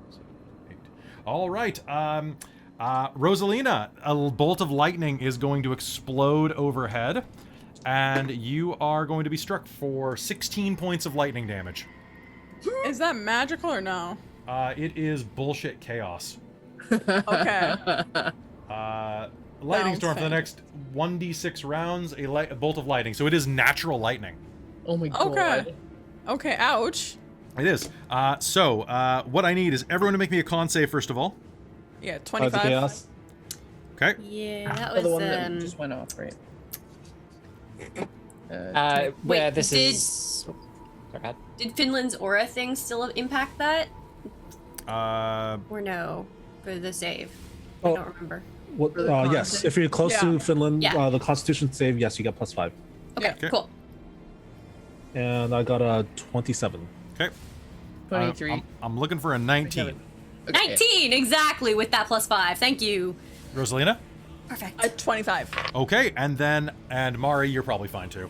8. All right. Rosalina, a bolt of lightning is going to explode overhead, and you are going to be struck for 16 points of lightning damage. Is that magical or no? It is bullshit chaos. Okay. Lightning storm for the fair. next 1d6 rounds, a bolt of lightning. So it is natural lightning. Oh my god. Okay. Okay, ouch. It is. So what I need is everyone to make me a con save first of all. Yeah, The 25. chaos. Okay. Yeah, that Oh, the was one that just went off, right? Where Wait, this did- is. Oh, sorry, go ahead. Did Finland's aura thing still impact that? Uh, Or no? For the save? Oh. I don't remember. What? For the Yes, con if you're close Yeah. to Finland, Yeah. the Constitution save, yes, you get +5. Okay, Yeah. cool. And I got a 27. okay. 23. I'm looking for a 19. Okay. 19, exactly, with that +5. Thank you. Rosalina? Perfect. 25. Okay, and Mari, you're probably fine too.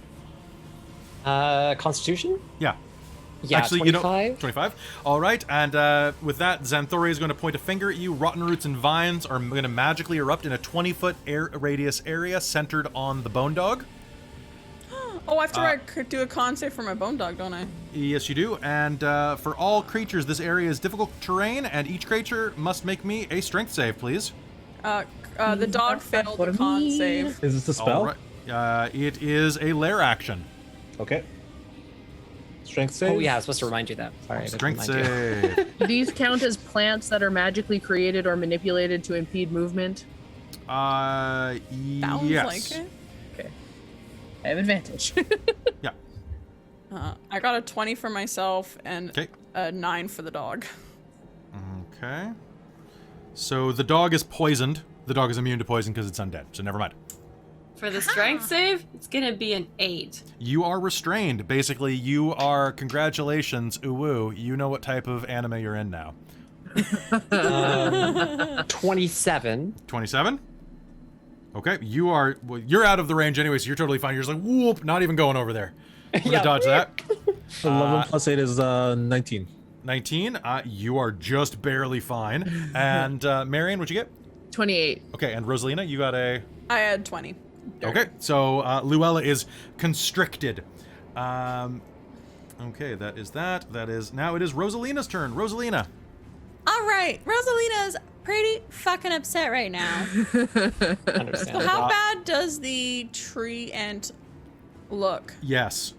Constitution? Yeah. Yeah, Actually, 25. 25. All right, and with that, Xanthoria is going to point a finger at you. Rotten roots and vines are going to magically erupt in a 20-foot radius area centered on the bone dog. Oh, I have to do a con save for my bone dog, don't I? Yes, you do. And for all creatures, this area is difficult terrain, and each creature must make me a strength save, please. The dog failed the con save. Is this a spell? All right. It is a lair action. Okay. Strength save? Oh yeah, I was supposed to remind you that. Sorry. I didn't Strength remind you. save. Do these count as plants that are magically created or manipulated to impede movement? Sounds Yes. like it. Okay. I have advantage. Yeah. I got a 20 for myself and Okay. a 9 for the dog. Okay. So the dog is poisoned. The dog is immune to poison because it's undead, so never mind. For the strength save, it's gonna be an 8. You are restrained. Basically, you are, congratulations, uwu. You know what type of anime you're in now. 27. 27? Okay, you're out of the range anyway, so you're totally fine. You're just like, whoop, not even going over there. I'm gonna Yeah. dodge that. 11 plus 8 is 19. 19, you are just barely fine. And Marion, what'd you get? 28. Okay, and Rosalina, you got a... I had 20. Okay, so Luella is constricted. Okay, that is that. Now it is Rosalina's turn. Rosalina. All right, Rosalina's pretty fucking upset right now. Understand. So how bad does the tree ant look? Yes.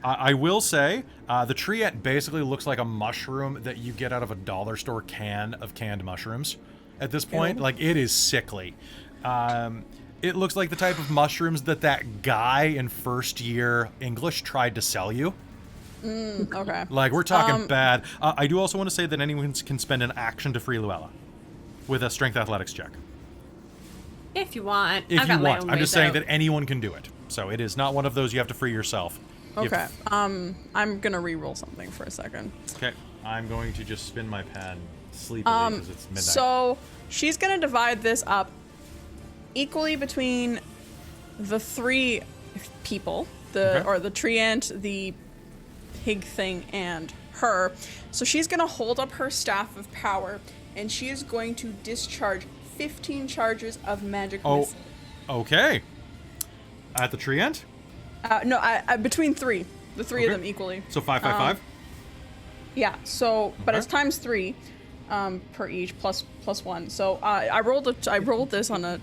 I will say, the tree ant basically looks like a mushroom that you get out of a dollar store can of canned mushrooms. At this point, like, it is sickly. It looks like the type of mushrooms that guy in first year English tried to sell you. Okay. Like, we're talking bad. I do also want to say that anyone can spend an action to free Luella with a strength athletics check. If you want. If I've you got my want. own I'm just ways saying out. that anyone can do it. So it is not one of those you have to free yourself. You have Okay. to I'm gonna re-roll something for a second. okay. I'm going to just spin my pen sleepily because it's midnight. So she's gonna divide this up equally between the 3 people, the tree ant, the pig thing, and her. So she's gonna hold up her staff of power, and she is going to discharge 15 charges of magic missile. Okay. At the tree end? No, between 3. The 3 of them equally. So 5, 5, 5? Yeah, so, but it's Okay. times 3 per each, plus 1. So I rolled this on a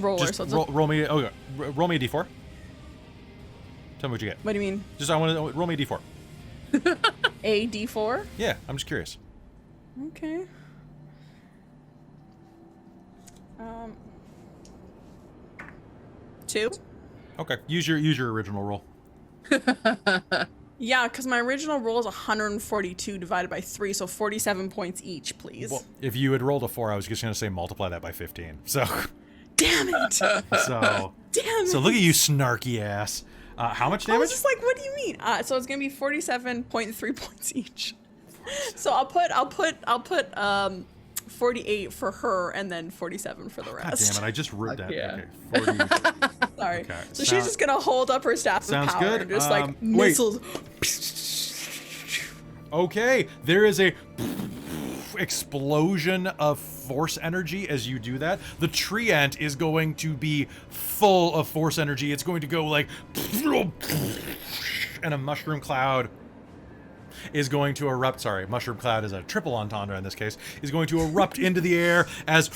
roller. Just So it's roll me a d4. Tell me what you get. what do you mean? Just I want to roll me a d4. A D4? Yeah, I'm just curious. Okay. 2? Okay, use your original roll. Yeah, because my original roll is 142 divided by 3, so 47 points each, please. Well, if you had rolled a 4, I was just gonna say multiply that by 15. So, Damn it! so Damn it! So look at you, snarky ass. How much I was damage? just like, what do you mean? So it's gonna be 47.3 points each. So I'll put 48 for her and then 47 for the God rest. damn it! I just wrote that. yeah. Okay, 40. Sorry. Okay, So she's just gonna hold up her staff of sounds power good. and just Wait. like missiles. Okay, there is a explosion of force energy as you do that. The tree ant is going to be full of force energy. It's going to go like, and a mushroom cloud is going to erupt. Sorry, mushroom cloud is a triple entendre in this case. Is going to erupt into the air as,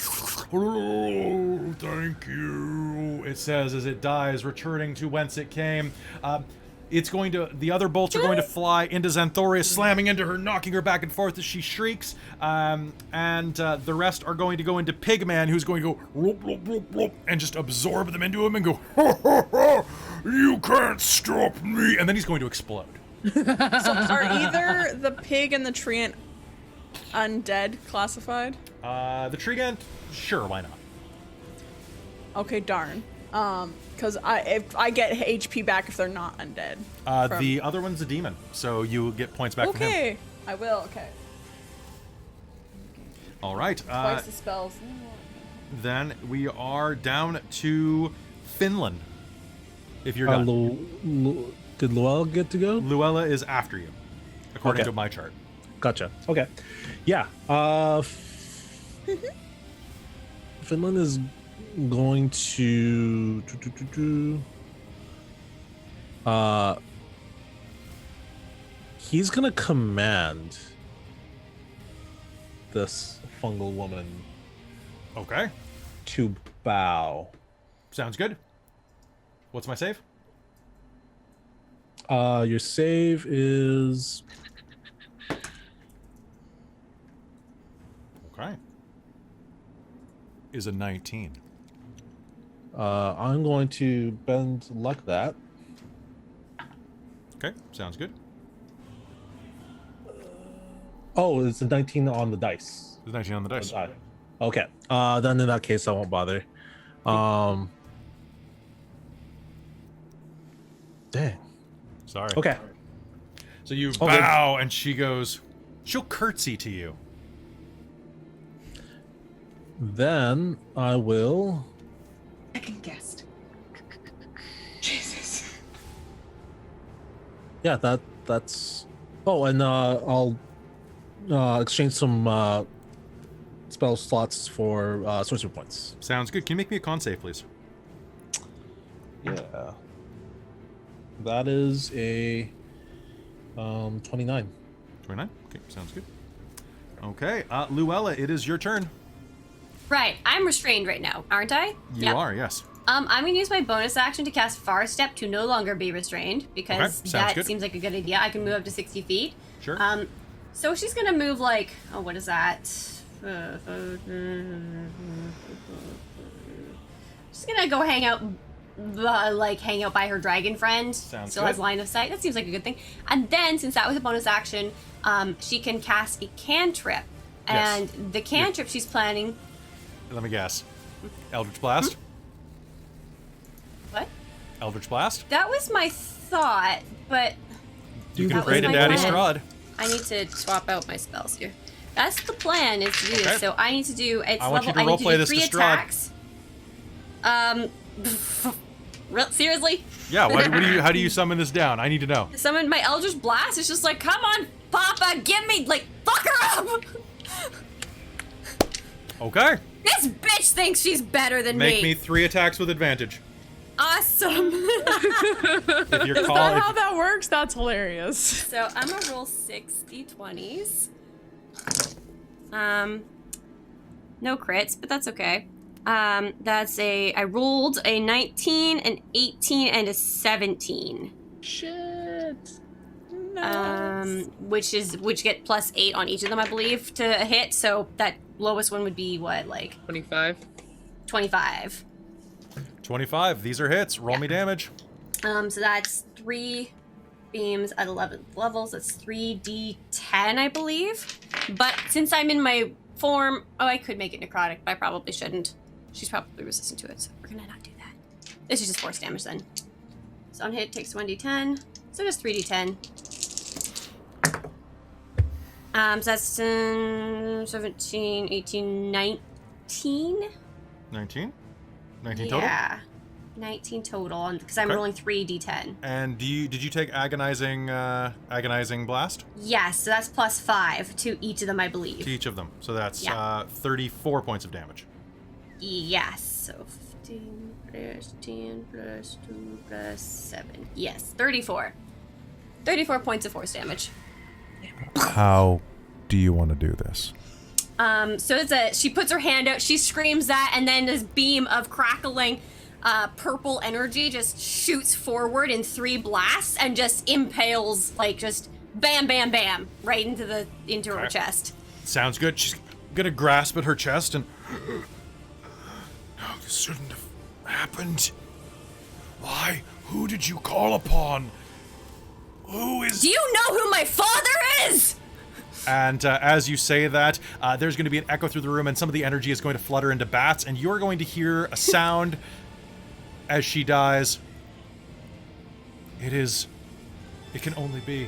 oh, thank you. It says as it dies, returning to whence it came. The other bolts are going to fly into Xanthoria, slamming into her, knocking her back and forth as she shrieks. And the rest are going to go into Pigman, who's going to go whoop, whoop, whoop, whoop, and just absorb them into him and go, ha, ha, ha, you can't stop me. And then he's going to explode. So are either the pig and the tree ant undead classified? The tree ant, sure, why not? Okay, darn. Because if I get HP back if they're not undead. The other one's a demon, so you get points back from him. Okay, I will. Okay. All right. Twice the spells. then we are down to Finland. If you're done. Did Luella get to go? Luella is after you, according Okay. to my chart. Gotcha. Okay. Yeah. Finland is going to. He's gonna command this fungal woman Okay. to bow. Sounds good. What's my save? Your save is Okay. Is a 19. I'm going to bend luck that. Okay, sounds good. Oh, it's a 19 on the dice. There's 19 on the dice. Okay. Then in that case, I won't bother. Dang. Sorry. Okay. So you Okay. bow, and she goes. She'll curtsy to you. Then I will. Second guest. Jesus. Yeah, that's. Oh, and I'll exchange some spell slots for sorcery points. Sounds good. Can you make me a con save, please? Yeah. That is a 29. 29. Okay, sounds good. Okay, Luella, it is your turn. Right, I'm restrained right now, aren't I? You are, yes. I'm gonna use my bonus action to cast Far Step to no longer be restrained because Okay, sounds that good. seems like a good idea. I can move up to 60 feet. Sure. So she's gonna move like, oh, what is that? She's gonna go hang out by her dragon friend. Sounds Still good. has line of sight. That seems like a good thing. And then, since that was a bonus action, she can cast a cantrip. Yes. And the cantrip she's planning. Let me guess. Eldritch Blast? What? Eldritch Blast? That was my thought, but You can That pray was to my Daddy plan. Strahd. I need to swap out my spells here. That's the plan, is to do Okay. this. So I need to do. It's I want level. you to I need to roleplay do this 3 to Strahd. attacks. Seriously? Yeah, how do you summon this down? I need to know. Summon my Eldritch Blast. It's just like, come on, Papa, give me, fuck her up. Okay. This bitch thinks she's better than Make me 3 attacks with advantage. Awesome. If you're Is that how that works? That's hilarious. So I'm gonna roll 60 20s. No crits, but that's okay. I rolled a 19, an 18, and a 17. Shit. Which get plus 8 on each of them, I believe, to hit. So that lowest one would be what, 25. 25. 25. These are hits. Roll me damage. So that's 3 beams at 11 levels. That's 3d10, I believe. But since I'm in my form, I could make it necrotic, but I probably shouldn't. She's probably resistant to it, so we're gonna not do that. This is just force damage then. So on hit takes 1d10, so just 3d10. So that's 17, 18, 19? 19? 19 total? Yeah. 19 total, because I'm Okay. rolling 3d10. And did you take agonizing blast? Yes, so that's plus 5 to each of them, I believe. To each of them. So that's Yeah. 34 points of damage. Yes, so 15 plus 10 plus 2 plus 7. Yes, 34. 34 points of force damage. How do you want to do this? So she puts her hand out, she screams that, and then this beam of crackling purple energy just shoots forward in 3 blasts and just impales, just bam, bam, bam, right into her Okay. chest. Sounds good. She's gonna grasp at her chest and... No, this shouldn't have happened. Why? Who did you call upon? Who is... Do you know who my father is? And as you say that, there's going to be an echo through the room, and some of the energy is going to flutter into bats, and you're going to hear a sound as she dies. It can only be.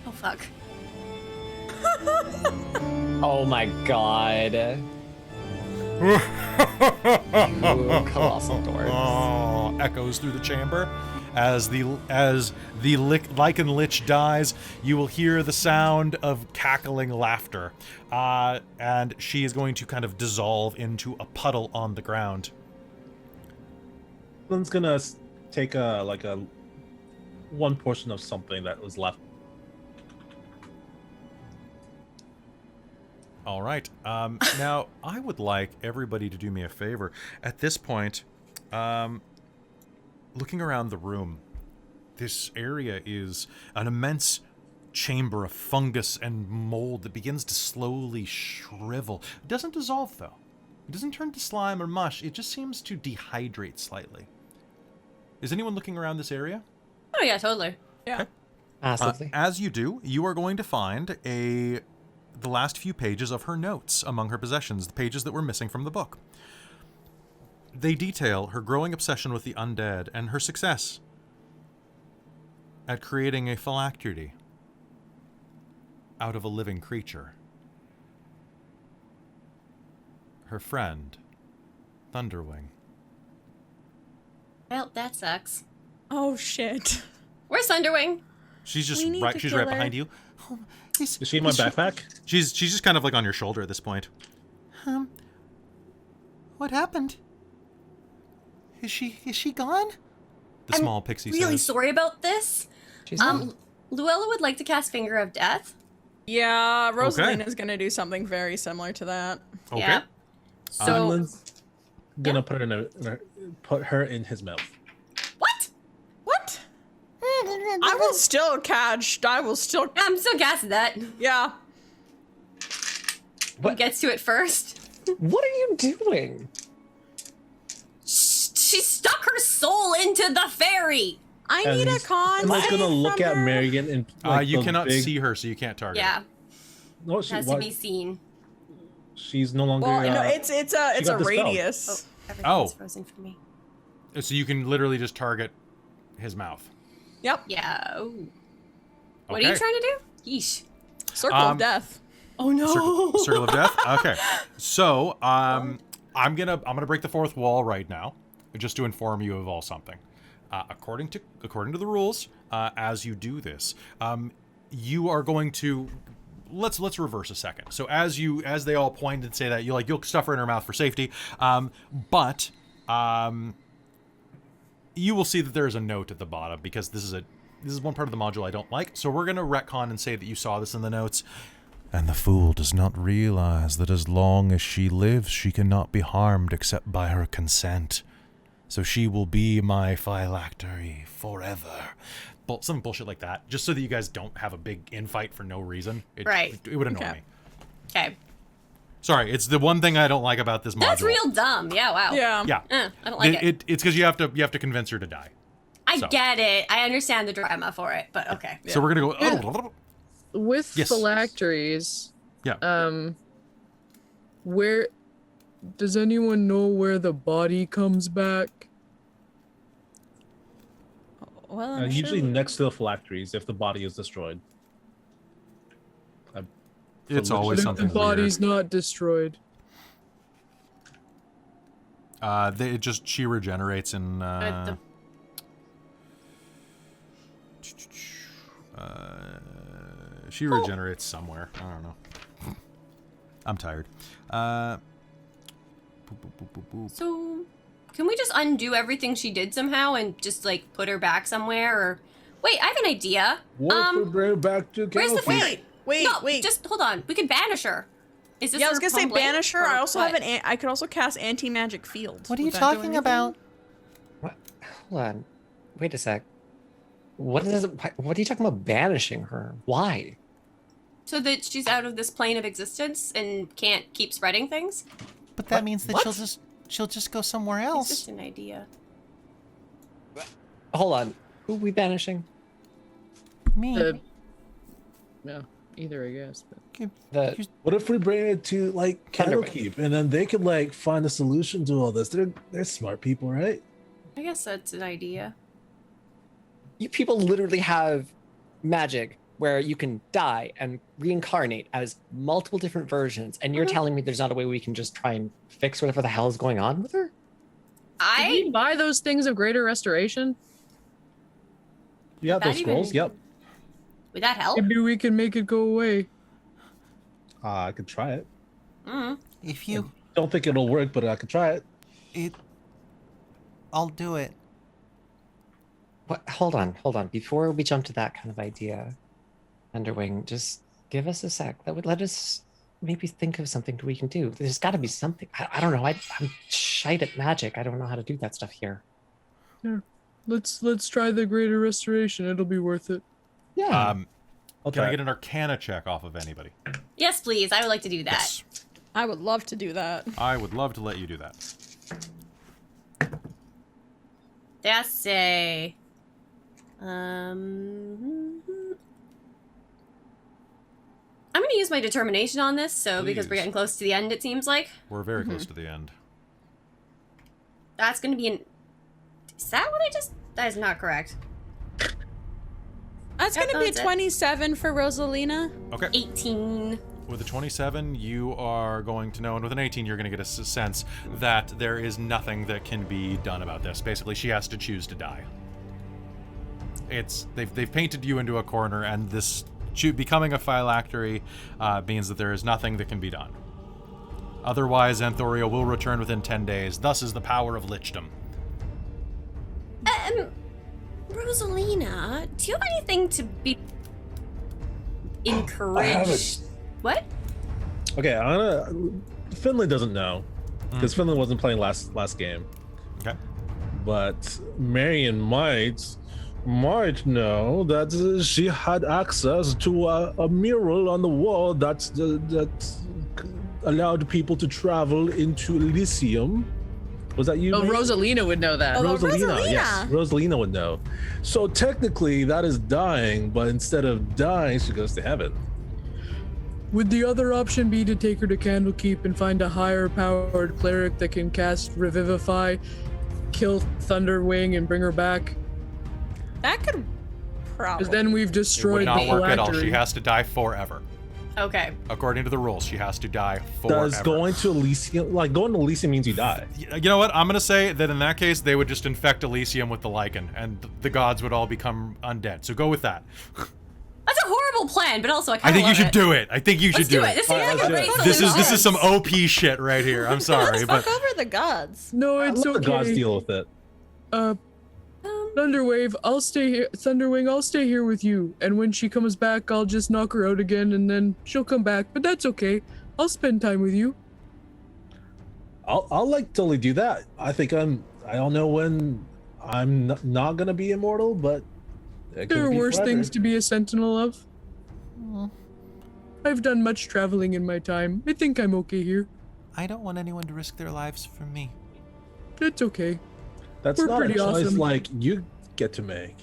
Oh, fuck. Oh my god. You colossal dorks. Oh, echoes through the chamber. As the Lycan Lich dies, you will hear the sound of cackling laughter. And she is going to kind of dissolve into a puddle on the ground. Someone's gonna take one portion of something that was left. All right. Now, I would like everybody to do me a favor. At this point, looking around the room, this area is an immense chamber of fungus and mold that begins to slowly shrivel. It doesn't dissolve, though. It doesn't turn to slime or mush. It just seems to dehydrate slightly. Is anyone looking around this area? Oh yeah, totally. Yeah. Okay. Absolutely. As you do, you are going to find the last few pages of her notes among her possessions, the pages that were missing from the book. They detail her growing obsession with the undead and her success at creating a phylactery out of a living creature. Her friend, Thunderwing. Well, that sucks. Oh shit. Where's Thunderwing? She's just We need right. to She's kill right her. behind you. Is she in my backpack? She's just kind of like on your shoulder at this point. What happened? Is she gone? The small pixie Really says. sorry about this. She's fine. Luella would like to cast Finger of Death. Yeah, Rosalina's gonna do something very similar to that. Okay. Yeah. So Finland's gonna put her in his mouth. what? What? I will still catch. I'm still casting that. Yeah. Who gets to it first? What are you doing? She stuck her soul into the fairy. I need a con. Finland's gonna look at Marion and You those cannot big- see her, so you can't target Yeah, her. No, it has to be seen. She's no longer. Well, no, it's a got dispelled. radius. Everything's frozen for me. So you can literally just target his mouth. Yep. Yeah. Ooh. What Okay. are you trying to do? Yeesh. Circle of death. Oh no. Circle of death. Okay. So I'm gonna break the fourth wall right now, just to inform you of all something. According to the rules, as you do this, you are going to let's reverse a second. So as they all point and say that you'll stuff her in her mouth for safety, but you will see that there is a note at the bottom because this is one part of the module I don't like. So we're gonna retcon and say that you saw this in the notes. And the fool does not realize that as long as she lives, she cannot be harmed except by her consent. So she will be my phylactery forever. Some bullshit like that, just so that you guys don't have a big infight for no reason. Right. It would annoy Okay. me. Okay. Sorry, it's the one thing I don't like about this module. That's real dumb. Yeah. Wow. Yeah. Yeah. I don't like it. It's because you have to convince her to die. I so. get it. I understand the drama for it, but okay. So we're gonna go. With Yes. phylacteries, Yeah. where does anyone know where the body comes back? Well, I'm usually sure- next to the phylacteries if the body is destroyed. It's always What if something the body's weird. not destroyed? She regenerates in. She regenerates somewhere. I don't know. I'm tired. So, can we just undo everything she did somehow and just like put her back somewhere? Or wait, I have an idea. What if we bring her back to Where's the Candlekeep? fairy? Wait, No, wait. just hold on. We could banish her. Is this Yeah, I was her gonna say home blade, banish her. or I also what? have I could also cast anti-magic field. What are you Would that do talking anything? about? What? Hold on. Wait a sec. What are you talking about banishing her? Why? So that she's out of this plane of existence and can't keep spreading things? But that means that she'll just go somewhere It's else. just an idea. Hold on. Who are we banishing? Me. No, either I guess. But. The What if we bring it to like Thunderwing. Candlekeep and then they could like find a solution to all this? They're smart people, right? I guess that's an idea. you people literally have magic where you can die and reincarnate as multiple different versions, and you're telling me there's not a way we can just try and fix whatever the hell is going on with her? Did we buy those things of greater restoration? Yeah, those scrolls. Yep. Would that help? Maybe we can make it go away. I could try it. If you... Don't think it'll work, but I could try it. I'll do it. What? Hold on. Before we jump to that kind of idea, Underwing, just give us a sec. That would let us maybe think of something we can do. There's got to be something. I don't know. I'm shite at magic. I don't know how to do that stuff here. Yeah. Let's try the greater restoration. It'll be worth it. Yeah. Can I get an Arcana check off of anybody? Yes, please. I would like to do that. Yes. I would love to do that. I would love to let you do that. That's a... I'm going to use my determination on this, because we're Please. getting close to the end, it seems like. We're very close to the end. That's going to be an... Is that what I just... That is not correct. That's Yep, gonna be a that's it. 27 for Rosalina. Okay. 18. With a 27, you are going to know, and with an 18, you're going to get a sense that there is nothing that can be done about this. Basically, she has to choose to die. They've painted you into a corner, and this becoming a phylactery means that there is nothing that can be done. Otherwise, Xanthoria will return within 10 days. Thus is the power of lichdom. Rosalina, do you have anything to be I have encouraged? it. What? Okay, Finland doesn't know because Finland wasn't playing last game. Okay. But Marion might know that she had access to a mural on the wall that allowed people to travel into Elysium. Was that you? Oh, Marion? Rosalina would know that. Oh, Rosalina, yes. Rosalina would know. So technically that is dying, but instead of dying, she goes to heaven. Would the other option be to take her to Candlekeep and find a higher powered cleric that can cast Revivify, kill Thunderwing, and bring her back? That could probably. Because then we've It would destroyed not the work at all. She phylactery. has to die forever. Okay. According to the rules, she has to die forever. Does going to Elysium, going to Elysium means you die? You know what? I'm going to say that in that case, they would just infect Elysium with the Lycan, and the gods would all become undead. So go with that. That's a horrible plan, but also I I kind of think you should do it. I think you should Let's do do it. it. This seems Alright, like a let's great do it. solution. This is some OP shit right here. I'm sorry, Let's but fuck over the gods. No, it's Let the okay. gods deal with it. Thunderwave, I'll stay here. Thunderwing, I'll stay here with you. And when she comes back, I'll just knock her out again, and then she'll come back. But that's okay. I'll spend time with you. I'll like totally do that. I don't know when I'm not gonna be immortal, but it There could are be worse forever. things to be a sentinel of. I've done much traveling in my time. I think I'm okay here. I don't want anyone to risk their lives for me. It's okay. That's We're not a pretty choice awesome. like you get to make.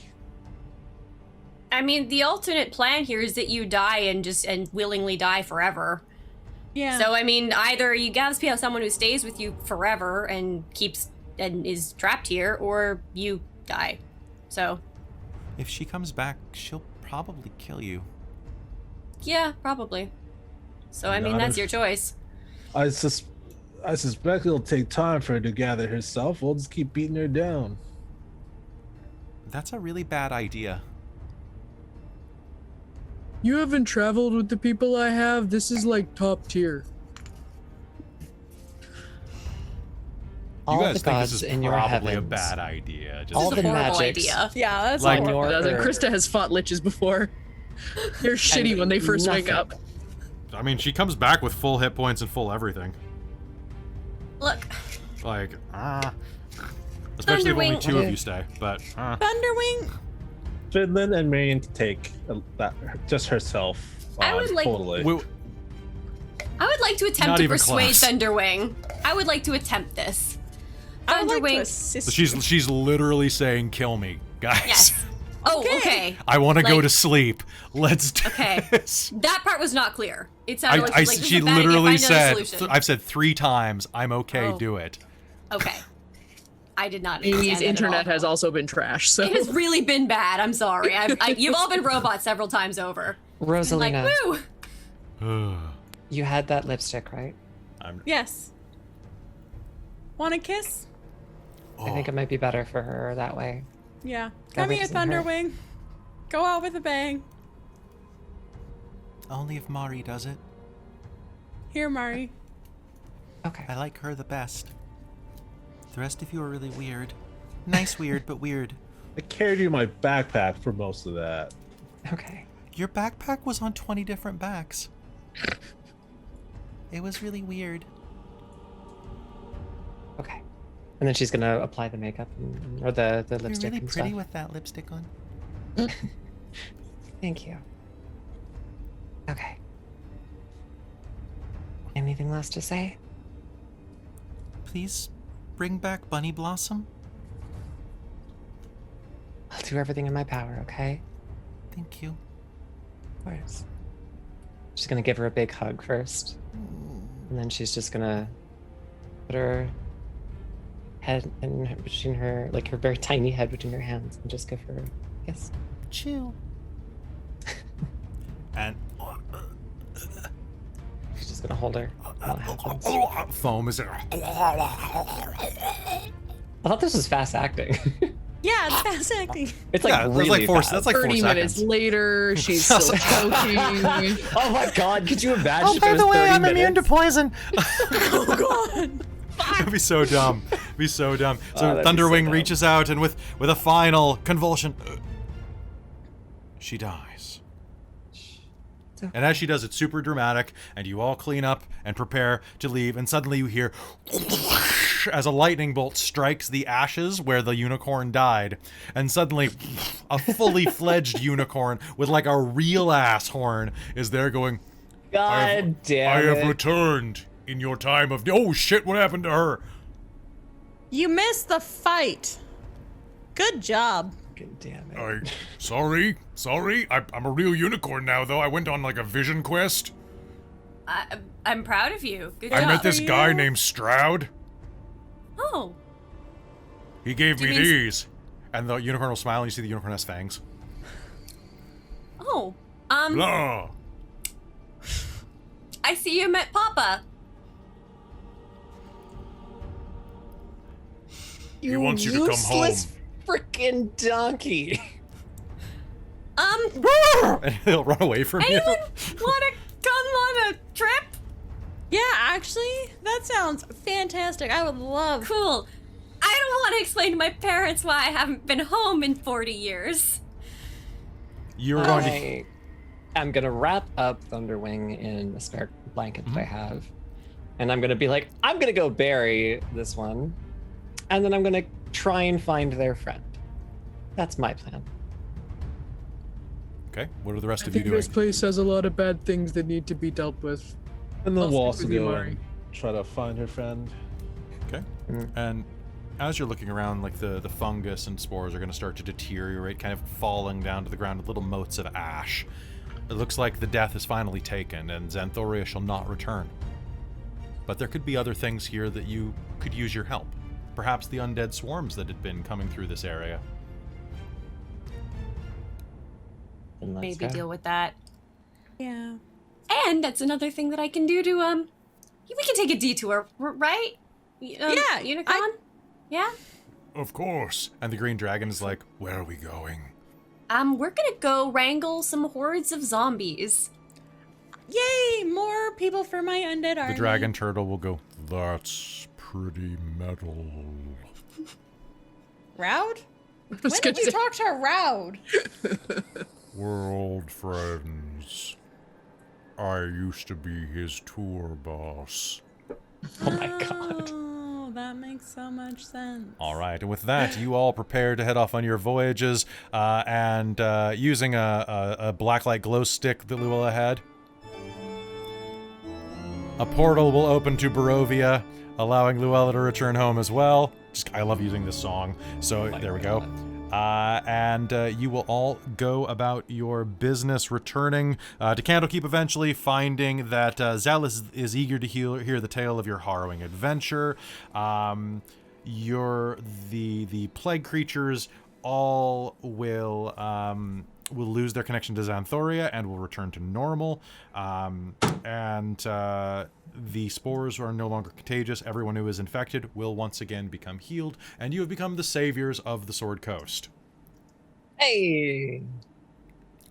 I mean, the alternate plan here is that you die and willingly die forever. Yeah. So I mean, either you gotta have someone who stays with you forever and is trapped here, or you die. So If she comes back, she'll probably kill you. yeah, probably. So I mean, Not that's if- your choice. I suspect it'll take time for her to gather herself. We'll just keep beating her down. That's a really bad idea. You haven't traveled with the people I have. This is like top tier. you All guys the think gods this is in your probably a heavens. bad idea. Just All This is the a horrible magics. idea. Yeah, that's Like- horrible. Your- Krista has fought liches before. They're shitty when they first wake nothing. up. I mean, she comes back with full hit points and full everything. Look, Like, especially if only Thunderwing- two of you stay. But Thunderwing. Finland and Marion to take that just herself. I would like- totally. I would like to attempt Not to even persuade close. I would like to attempt this. I would like to Thunderwing. assist you. she's literally saying, "Kill me, guys. Yes. Oh, okay. I want to go Like- to sleep. Let's do Okay. this." That part was not clear. It sounded like, this She is a bad idea, literally find another said, solution. I've said 3 times, "I'm okay, Oh. do it." Okay. I did not understand Amy's that at internet all. has also been trash, so It has really been bad. I'm sorry. You've all been robots several times over. Rosalina, Like, woo! you had that lipstick, right? Yes. Want a kiss? I think it might be better for her that way. Yeah. Come here, reason hurt. Thunderwing. Go out with a bang. Only if Mari does it. Here, Mari. Okay. I like her the best. The rest of you are really weird. Nice weird, but weird. I carried you in my backpack for most of that. Okay. Your backpack was on 20 different backs. It was really weird. Okay. And then she's gonna apply the makeup or the You're lipstick really and pretty stuff. with that lipstick on. Thank you. Okay. Anything less to say? Please bring back Bunny Blossom. I'll do everything in my power, okay? Thank you. Of course. She's gonna give her a big hug first. And then she's just gonna put her head between her, like her very tiny head between her hands and just give her a kiss. Chill. And She's just gonna hold her. While it happens. foam is there. I thought this was fast acting. Yeah, it's fast acting. It's like Yeah, that's really like four. fast. That's like 30 4 minutes seconds. later, she's still choking. Oh my god, could you imagine Oh, if by it was the way, 30 I'm minutes? immune to poison. Oh, God. That'd be so dumb. Be so dumb. So that'd be so Thunderwing dumb. reaches out and with a final convulsion, she dies. okay. And as she does, it's super dramatic, and you all clean up and prepare to leave, and suddenly you hear as a lightning bolt strikes the ashes where the unicorn died, and suddenly a fully fledged unicorn with like a real ass horn is there going, God damn I it. have returned in your time of... Oh shit, what happened to her? You missed the fight. Good job. God damn it. Sorry. I'm a real unicorn now, though. I went on like a vision quest. I'm proud of you. Good I job. met this for guy you. named Stroud. Oh, He gave Do you me mean- these. And the unicorn will smile, and you see the unicorn has fangs. oh. Blah. I see you met Papa. He wants you to come home. Useless freaking donkey. And he'll run away from you. Anyone want to come on a trip? Yeah, actually, that sounds fantastic. I would love. Cool. I don't want to explain to my parents why I haven't been home in 40 years. You're going to... I am gonna wrap up Thunderwing in a spare blanket that I have. And I'm gonna be like, I'm gonna go bury this one. And then I'm gonna try and find their friend. That's my plan. Okay, what are the rest I of you think doing? this place has a lot of bad things that need to be dealt with. And then I'll we'll stick also with you, go Mari. and try to find her friend. Okay. And as you're looking around, like the fungus and spores are going to start to deteriorate, kind of falling down to the ground with little motes of ash. It looks like the death is finally taken, and Xanthoria shall not return. But there could be other things here that you could use your help. Perhaps the undead swarms that had been coming through this area. Then let's Maybe go. deal with that. Yeah. And that's another thing that I can do to, we can take a detour, right? Yeah, Unicon? Yeah? Of course. And the green dragon is like, where are we going? We're gonna go wrangle some hordes of zombies. Yay! More people for my undead army. The dragon turtle will go, That's pretty metal. Roud? I When was did gonna we say- talk to Roud? We're old friends. I used to be his tour boss. Oh my god. Oh, that makes so much sense. all right. And with that, you all prepare to head off on your voyages, and using a blacklight glow stick that Luella had, a portal will open to Barovia, allowing Luella to return home as well. I love using this song, so there we go. And you will all go about your business, returning to Candlekeep eventually, finding that Zal is eager to hear the tale of your harrowing adventure. the plague creatures all will lose their connection to Xanthoria and will return to normal. The spores are no longer contagious. Everyone who is infected will once again become healed, and you have become the saviors of the Sword Coast. Hey.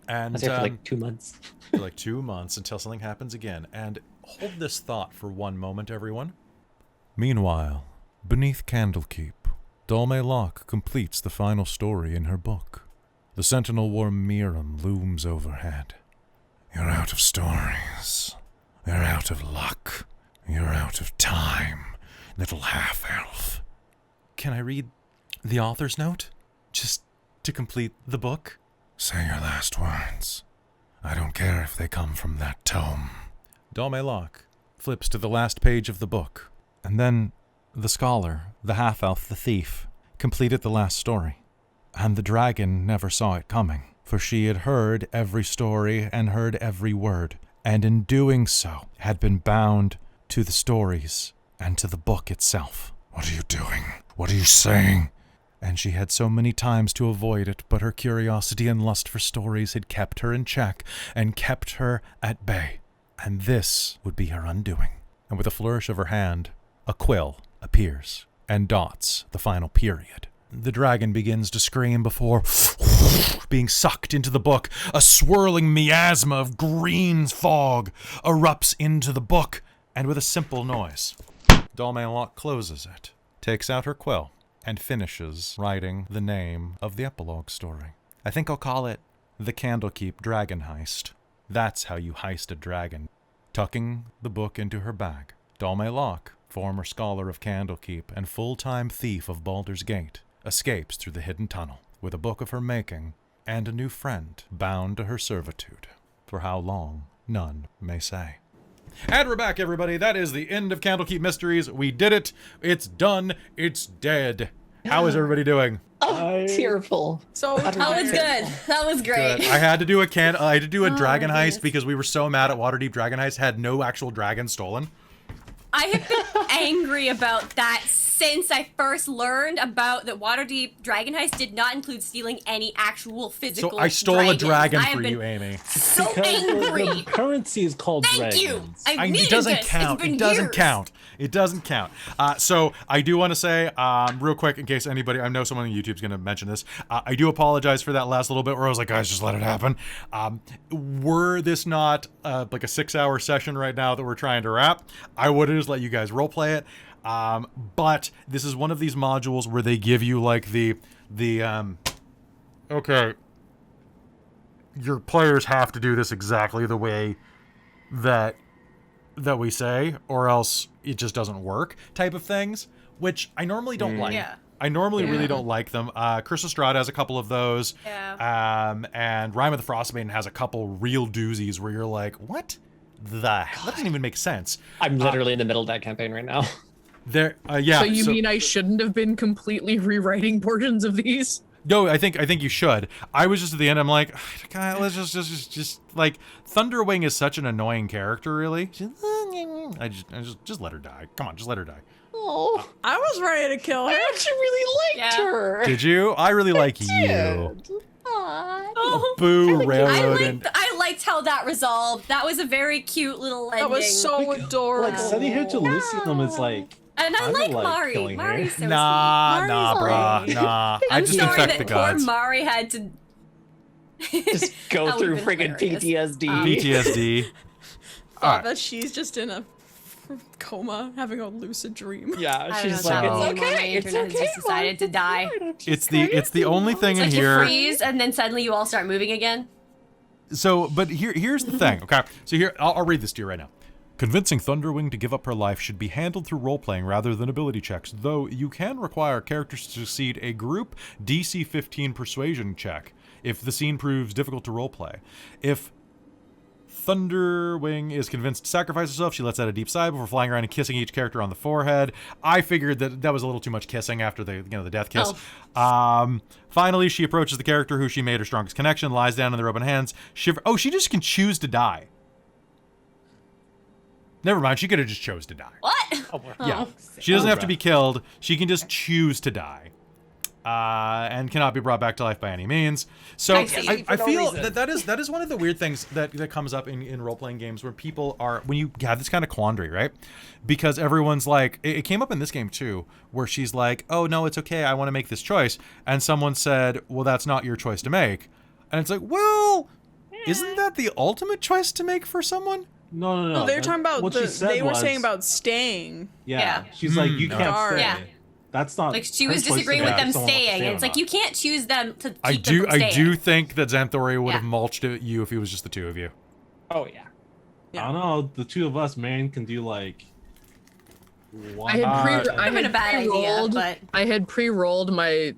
And I was there for like 2 months. for like 2 months until something happens again. And hold this thought for one moment, everyone. Meanwhile, beneath Candlekeep, Dalme Loch completes the final story in her book. The Sentinel Worm Miram looms overhead. You're out of stories. You're out of luck. You're out of time, little half-elf. Can I read the author's note? Just to complete the book? Say your last words. I don't care if they come from that tome. Dalme Loch flips to the last page of the book, and then the scholar, the half-elf, the thief, completed the last story. And the dragon never saw it coming, for she had heard every story and heard every word, and in doing so had been bound to the stories and to the book itself. What are you doing? What are you saying? And she had so many times to avoid it, but her curiosity and lust for stories had kept her in check and kept her at bay. And this would be her undoing. And with a flourish of her hand, a quill appears and dots the final period. The dragon begins to scream before being sucked into the book. A swirling miasma of green fog erupts into the book, and with a simple noise, Dalme Loch closes it, takes out her quill, and finishes writing the name of the epilogue story. I think I'll call it The Candlekeep Dragon Heist. That's how you heist a dragon. Tucking the book into her bag, Dalme Loch, former scholar of Candlekeep and full-time thief of Baldur's Gate, escapes through the hidden tunnel with a book of her making and a new friend bound to her servitude. For how long, none may say. And we're back, everybody. That is the end of Candlekeep Mysteries. We did it. It's done. It's dead. How is everybody doing? Oh, tearful. So That was good. That was great. Good. I had to do a dragon heist because we were so mad at Waterdeep Dragon Heist had no actual dragon stolen. I have been angry about that since I first learned about that Waterdeep Dragon Heist did not include stealing any actual physical So I stole dragons. a dragon I have for been you, Amy. So Because angry. the currency is called Thank you. dragons. I needed It doesn't this. count. It's been It doesn't years. count. It doesn't count. So I do want to say, real quick, in case anybody, I know someone on YouTube's going to mention this. I do apologize for that last little bit where I was like, guys, just let it happen. Were this not like a 6-hour session right now that we're trying to wrap, I would have just let you guys roleplay it. But this is one of these modules where they give you like okay, your players have to do this exactly the way that we say, or else it just doesn't work type of things, which I normally don't like. Yeah. I normally really don't like them. Chris Estrada has a couple of those. Yeah. And Rhyme of the Frostmaiden has a couple real doozies where you're like, what the hell? That doesn't even make sense. I'm literally in the middle of that campaign right now. There, yeah. So you mean I shouldn't have been completely rewriting portions of these? No, I think you should. I was just at the end. I'm like, God, let's just like Thunderwing is such an annoying character. Really, I just let her die. Come on, just let her die. Oh, I was ready to kill her. I actually really liked her. Did you? I really like you. Oh, Boo, railroad, and I liked how that resolved. That was a very cute little ending. That was so adorable. Like sending her to Lucium is like. And I I like don't like Mari. killing her. Mari's so nah, sweet. brah, nah. I I'm just sorry infect that the poor gods. Mari had to Just go That through would've been friggin' hilarious. PTSD. PTSD. Thought that she's just in a coma, having a lucid dream. Yeah, I she's don't know, like, something it's on my okay, it's internet has okay. just decided to die. It's the only thing in Like you here. freeze and then suddenly you all start moving again. So, but here's the thing, okay? So here, I'll read this to you right now. Convincing Thunderwing to give up her life should be handled through role-playing rather than ability checks, though you can require characters to succeed a group DC 15 persuasion check if the scene proves difficult to roleplay. If Thunderwing is convinced to sacrifice herself, she lets out a deep sigh before flying around and kissing each character on the forehead. I figured that was a little too much kissing after the death kiss. Finally, she approaches the character who she made her strongest connection, lies down in their open hands, shiver. Oh, she just can choose to die. Never mind. She could have just chose to die. What? Yeah. She doesn't have to be killed. She can just choose to die. And cannot be brought back to life by any means. So I see. I feel that is one of the weird things that comes up in role-playing games where people are, when you have this kind of quandary, right? Because everyone's like, it came up in this game too, where she's like, oh no, it's okay, I want to make this choice. And someone said, well, that's not your choice to make. And it's like, well, isn't that the ultimate choice to make for someone? No. No, they're talking about what she said they were was- saying about staying. Yeah. She's like, you can't Dark. stay. Yeah. That's not Like she her was choice to disagreeing with make them if someone wants to staying. stay And or it's like not. you can't choose them to keep I them from staying. do think that Xanthoria would have Yeah. mulched at you if it was just the two of you. Oh yeah. Yeah. I don't know. The two of us, Marion, can do like one. I had Would've been a bad idea, pre-rolled. but I had pre-rolled my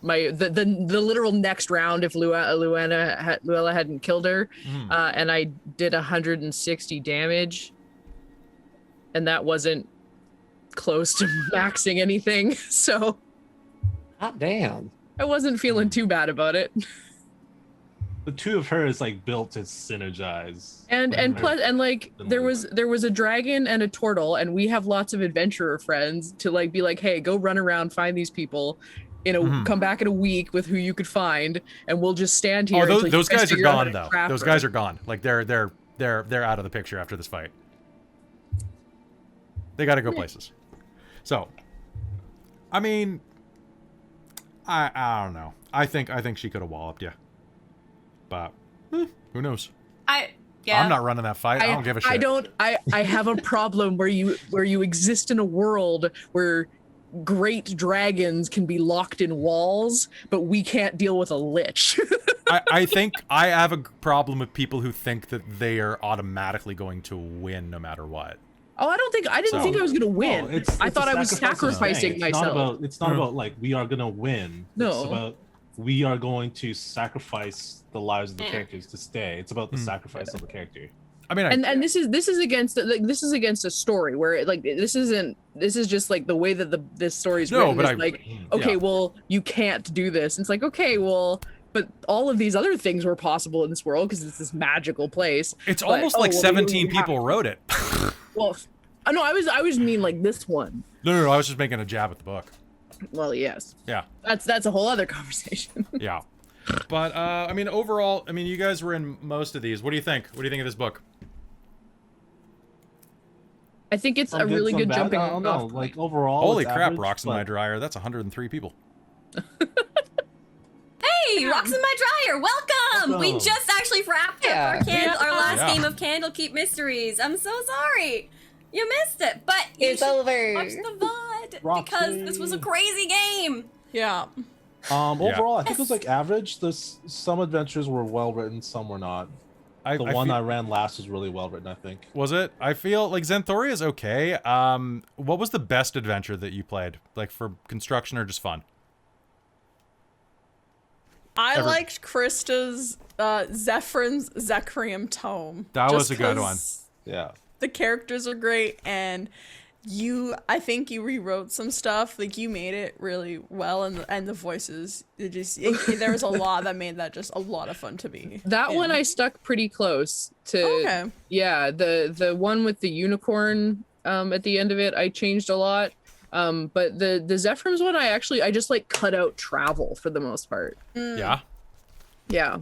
the literal next round if Luella hadn't killed her, and I did 160 damage, and that wasn't close to maxing anything, so Hot damn. I wasn't feeling too bad about it. The two of her is like built to synergize. And plus and like Then there like- was a dragon and a turtle, and we have lots of adventurer friends to like be like, hey, go run around, find these people. Come back in a week with who you could find, and we'll just stand here. Oh, until you those guys are figure out how gone to though. trap Those her. guys are gone. Like they're out of the picture after this fight. They got to go places. So, I mean, I don't know. I think she could have walloped you, but who knows? Yeah. I'm not running that fight. I don't give a shit. I have a problem where you exist in a world where great dragons can be locked in walls, but we can't deal with a lich. I think I have a problem with people who think that they are automatically going to win no matter what. Oh, I didn't think I was gonna win. No, I thought I was a sacrificing thing. myself. It's not about like we are gonna win. No. It's about we are going to sacrifice the lives of the Yeah. characters to stay. It's about the sacrifice of the character. I mean, And this is against a story where it, like this is just like the way that this story's No, written. but It's like, okay, yeah. well, you can't do this. And it's like, okay, well, but all of these other things were possible in this world because it's this magical place. it's But, almost oh, like well, 17 you have- people wrote it. Well, no, I was mean like this one. No, I was just making a jab at the book. Well, yes, Yeah. that's a whole other conversation. Yeah. But I mean, overall, I mean, you guys were in most of these. What do you think? What do you think of this book? I think it's Some a really some good bad. jumping I don't off know. point. Like overall, Holy it's crap, average, rocks in my but- dryer. That's 103 people. Hey, Rocks in my dryer, welcome! We Welcome. just actually wrapped up Yeah. our last Yeah. game of Candlekeep Mysteries. I'm so sorry. You missed it, but you It's should over. watch the VOD Roxy. because this was a crazy game. Yeah. Overall, I think it was like average. Some adventures were well written, some were not. The one I ran last was really well written, I think. Was it? I feel like Xanthoria is okay. What was the best adventure that you played? Like for construction or just fun? I liked Krista's Zephyr's Zecrium tome. That was just a good 'cause Yeah. The characters are great, and I think you rewrote some stuff. Like you made it really well, and the voices. There was a lot that made that just a lot of fun to be. That in. one I stuck pretty close to. Okay. Yeah, the one with the unicorn at the end of it, I changed a lot. But the Zephyr's one, I just like cut out travel for the most part. Yeah. Yeah.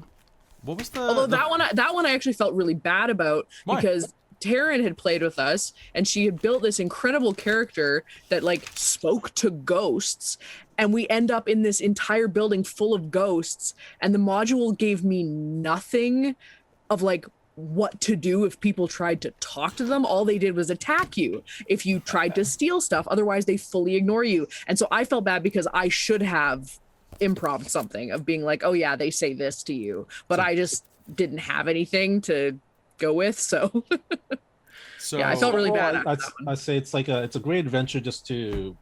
What was the? Although that one I actually felt really bad about Why? because Taryn had played with us and she had built this incredible character that like spoke to ghosts, and we end up in this entire building full of ghosts, and the module gave me nothing of like what to do if people tried to talk to them. All they did was attack you if you tried to steal stuff. Otherwise they fully ignore you. And so I felt bad because I should have improv something of being like, oh yeah, they say this to you, but I just didn't have anything to go with. So So yeah, I felt really bad. Overall, I'd say it's a great adventure just to,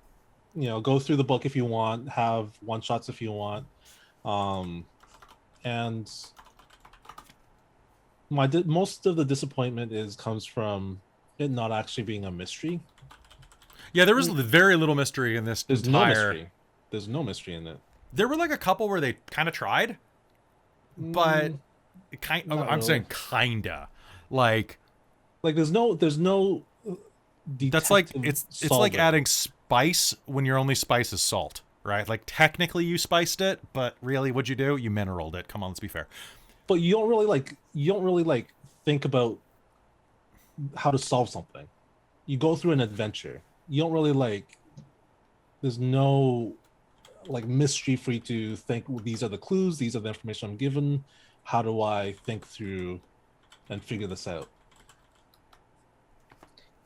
go through the book if you want, have one shots if you want, and most of the disappointment comes from it not actually being a mystery. Yeah, there was very little mystery in this There's entire. no mystery. There's no mystery in it. There were like a couple where they kind of tried, but Not I'm really. saying kinda. Like Like there's no That's like detective it's like solving. adding spice when your only spice is salt, right? Like technically you spiced it, but really what'd you do? You mineraled it. Come on, let's be fair. But you don't really like think about how to solve something. You go through an adventure. You don't really like. There's no like mystery for you to think. Well, these are the clues. These are the information I'm given. How do I think through and figure this out?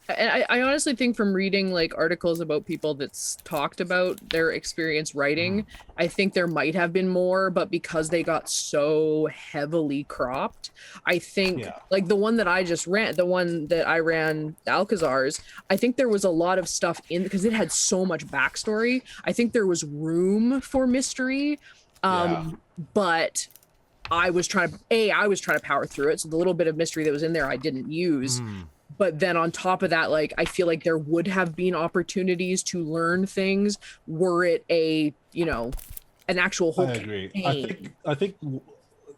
And I honestly think from reading like articles about people that's talked about their experience writing, I think there might have been more, but because they got so heavily cropped, I think like the one that I just ran, the one that I ran, Alcazar's, I think there was a lot of stuff in because it had so much backstory. I think there was room for mystery, but I was trying to power through it. So the little bit of mystery that was in there, I didn't use. But then on top of that, like, I feel like there would have been opportunities to learn things were it a, an actual whole I agree. campaign. I think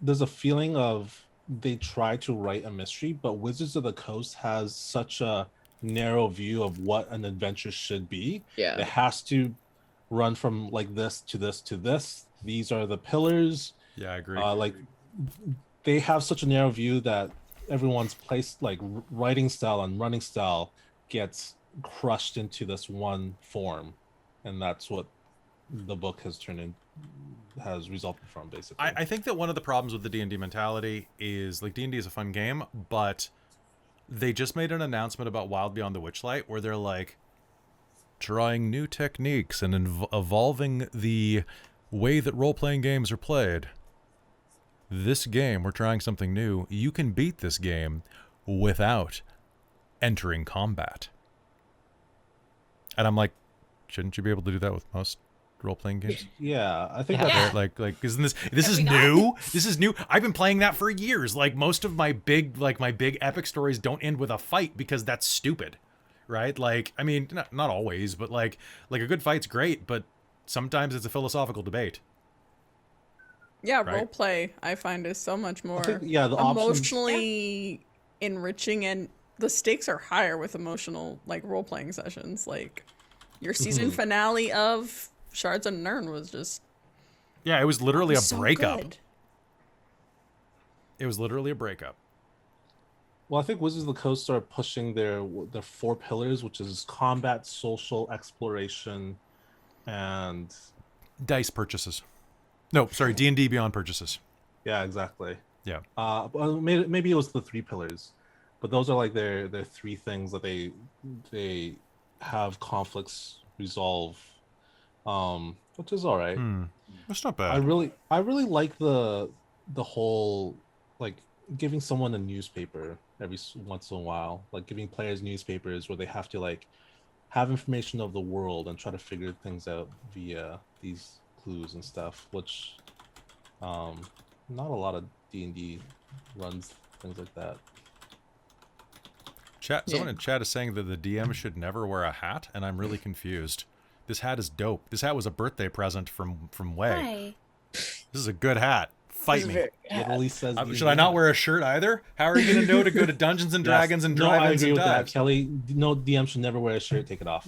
there's a feeling of they try to write a mystery, but Wizards of the Coast has such a narrow view of what an adventure should be. Yeah. It has to run from like this to this to this. These are the pillars. Yeah, I agree. Like they have such a narrow view that everyone's place, like writing style and running style, gets crushed into this one form, and that's what the book has resulted from, basically. I think that one of the problems with the D&D mentality is like D&D is a fun game, but they just made an announcement about Wild Beyond the Witchlight where they're like trying new techniques and evolving the way that role-playing games are played. This game, we're trying something new. You can beat this game without entering combat. And I'm like, shouldn't you be able to do that with most role-playing games? Yeah, I think Yeah. that's Like, isn't this is new? This is new. I've been playing that for years. Like most of my big epic stories don't end with a fight because that's stupid, right? Like, I mean, not always, but like a good fight's great, but sometimes it's a philosophical debate. Yeah, Right. role play I find is so much more the options. emotionally enriching, and the stakes are higher with emotional like role playing sessions. Like your season finale of Shards of Nirn was just Yeah, it was literally a so breakup. good. It was literally a breakup. Well, I think Wizards of the Coast are pushing their 4 pillars, which is combat, social, exploration, and Dice purchases. No, sorry, D&D Beyond purchases. yeah, exactly. Yeah. Well, maybe it was the 3 pillars, but those are like their 3 things that they have conflicts resolve, which is all right. That's not bad. I really like the whole like giving someone a newspaper every once in a while, like giving players newspapers where they have to like have information of the world and try to figure things out via these clues and stuff, which not a lot of D&D runs things like that. Someone in chat is saying that the DM should never wear a hat, and I'm really confused. This hat is dope. This hat was a birthday present from Wei. Hi. This is a good hat. Fight me. Literally says Should I not wear a shirt either? How are you going to know to go to Dungeons and Dragons and no, I drive-ins agree and with that, dives? Kelly. No DM should never wear a shirt. Take it off.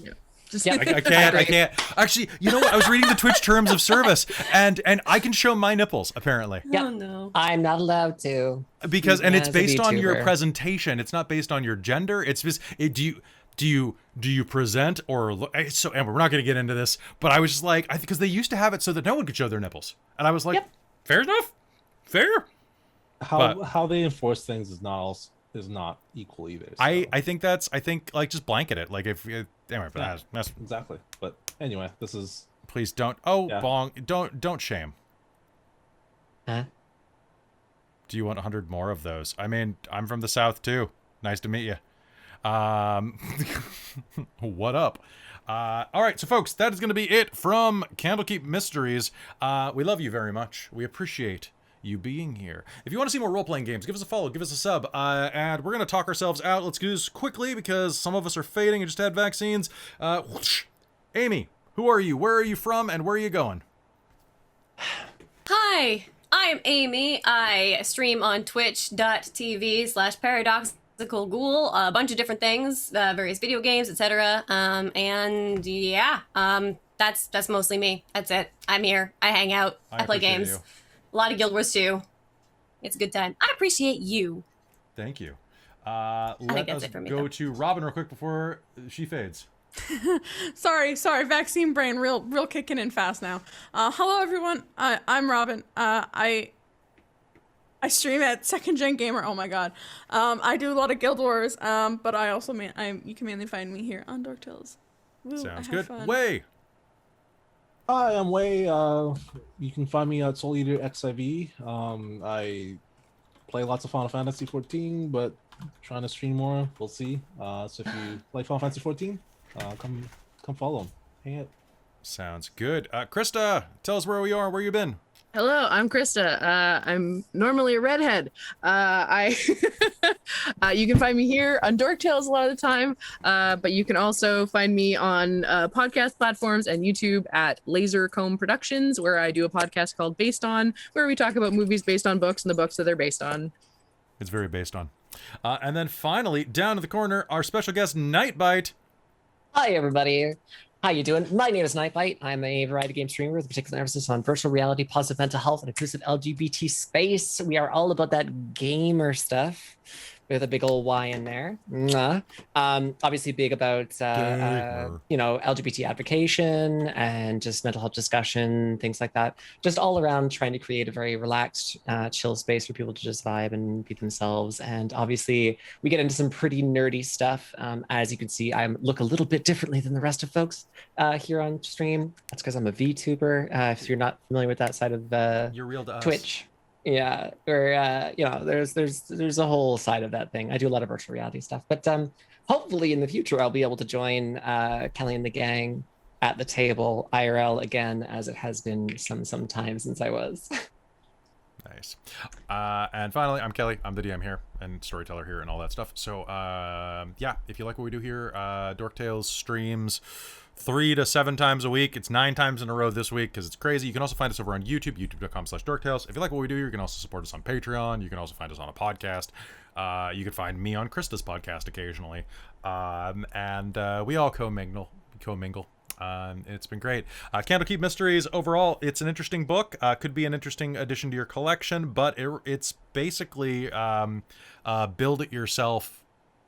I can't. Actually, you know what? I was reading the Twitch terms of service, and I can show my nipples, apparently. Yep. Oh no. I'm not allowed to. Because, and it's As a based on your VTuber. presentation. It's not based on your gender. It's just, do you present or look? So, Amber, we're not going to get into this, but I was just like, because they used to have it so that no one could show their nipples, and I was like, fair enough, fair. How they enforce things is not equal either. So. I think like just blanket it. Like if anyway, but that's exactly. But anyway, this is please don't. Oh, Yeah. bong, don't shame. Huh? Do you want 100 more of those? I mean, I'm from the South too. Nice to meet you. What up? All right, so folks, that is going to be it from Candlekeep Mysteries. We love you very much. We appreciate you being here. If you want to see more role-playing games, give us a follow, give us a sub, and we're going to talk ourselves out. Let's do this quickly because some of us are fading and just had vaccines. Amy, who are you? Where are you from? And where are you going? Hi, I'm Amy. I stream on twitch.tv/paradox Classical ghoul, a bunch of different things, various video games, etc. And yeah, that's mostly me. That's it. I'm here. I hang out. I play appreciate games. you. A lot of Guild Wars 2. It's a good time. I appreciate you. Thank you. think Let that's us it for me, go though. to Robin real quick before she fades. Sorry, vaccine brain, real kicking in fast now. Hello everyone, I'm Robin. I stream at Second Gen Gamer. Oh my god. I do a lot of Guild Wars. But I also you can mainly find me here on Dork Tales. Woo, Sounds I have good. fun. Wei. Hi, I'm Wei. You can find me at Soul Eater XIV. I play lots of Final Fantasy 14, but trying to stream more. We'll see. So if you like Final Fantasy 14, come follow him. Hang out. Sounds good. Krista, tell us where we are, where you been. Hello, I'm Krista. I'm normally a redhead. You can find me here on Dork Tales a lot of the time, but you can also find me on podcast platforms and YouTube at Laser Comb Productions, where I do a podcast called Based On, where we talk about movies based on books and the books that they're based on. It's very based on. And then finally, down in the corner, our special guest, Nightbite. Hi, everybody. How you doing? My name is Nightbite. I'm a variety game streamer with a particular emphasis on virtual reality, positive mental health, and inclusive LGBT space. We are all about that gamer stuff with a big old Y in there. Mwah. Obviously big about, LGBT advocation and just mental health discussion, things like that. Just all around trying to create a very relaxed, chill space for people to just vibe and be themselves. And obviously we get into some pretty nerdy stuff. As you can see, I look a little bit differently than the rest of folks here on stream. That's because I'm a VTuber. If you're not familiar with that side of You're real to us. Twitch. Yeah, or there's a whole side of that thing. I do a lot of virtual reality stuff, but hopefully in the future I'll be able to join Kelly and the gang at the table IRL again, as it has been some time since I was. Nice. And finally, I'm Kelly. I'm the DM here and storyteller here and all that stuff. So yeah, if you like what we do here, Dork Tales streams 3 to 7 times a week. It's 9 times in a row this week because it's crazy. You can also find us over on YouTube, youtube.com/dorktales. If you like what we do, you can also support us on Patreon. You can also find us on a podcast. You can find me on Krista's podcast occasionally. And we all commingle. It's been great. Candlekeep Mysteries, overall, it's an interesting book. Could be an interesting addition to your collection, but it's basically build it yourself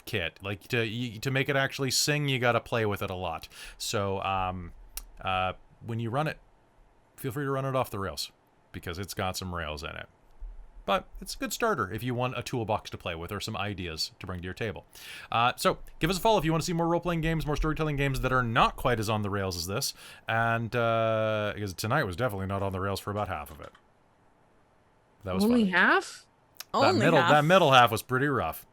kit. Like to make it actually sing, you got to play with it a lot. So when you run it, feel free to run it off the rails because it's got some rails in it. But it's a good starter if you want a toolbox to play with or some ideas to bring to your table. So give us a follow if you want to see more role-playing games, more storytelling games that are not quite as on the rails as this. And because tonight was definitely not on the rails for about half of it. That was Only fun. half? That middle half was pretty rough.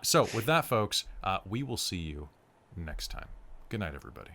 So with that, folks, we will see you next time. Good night, everybody.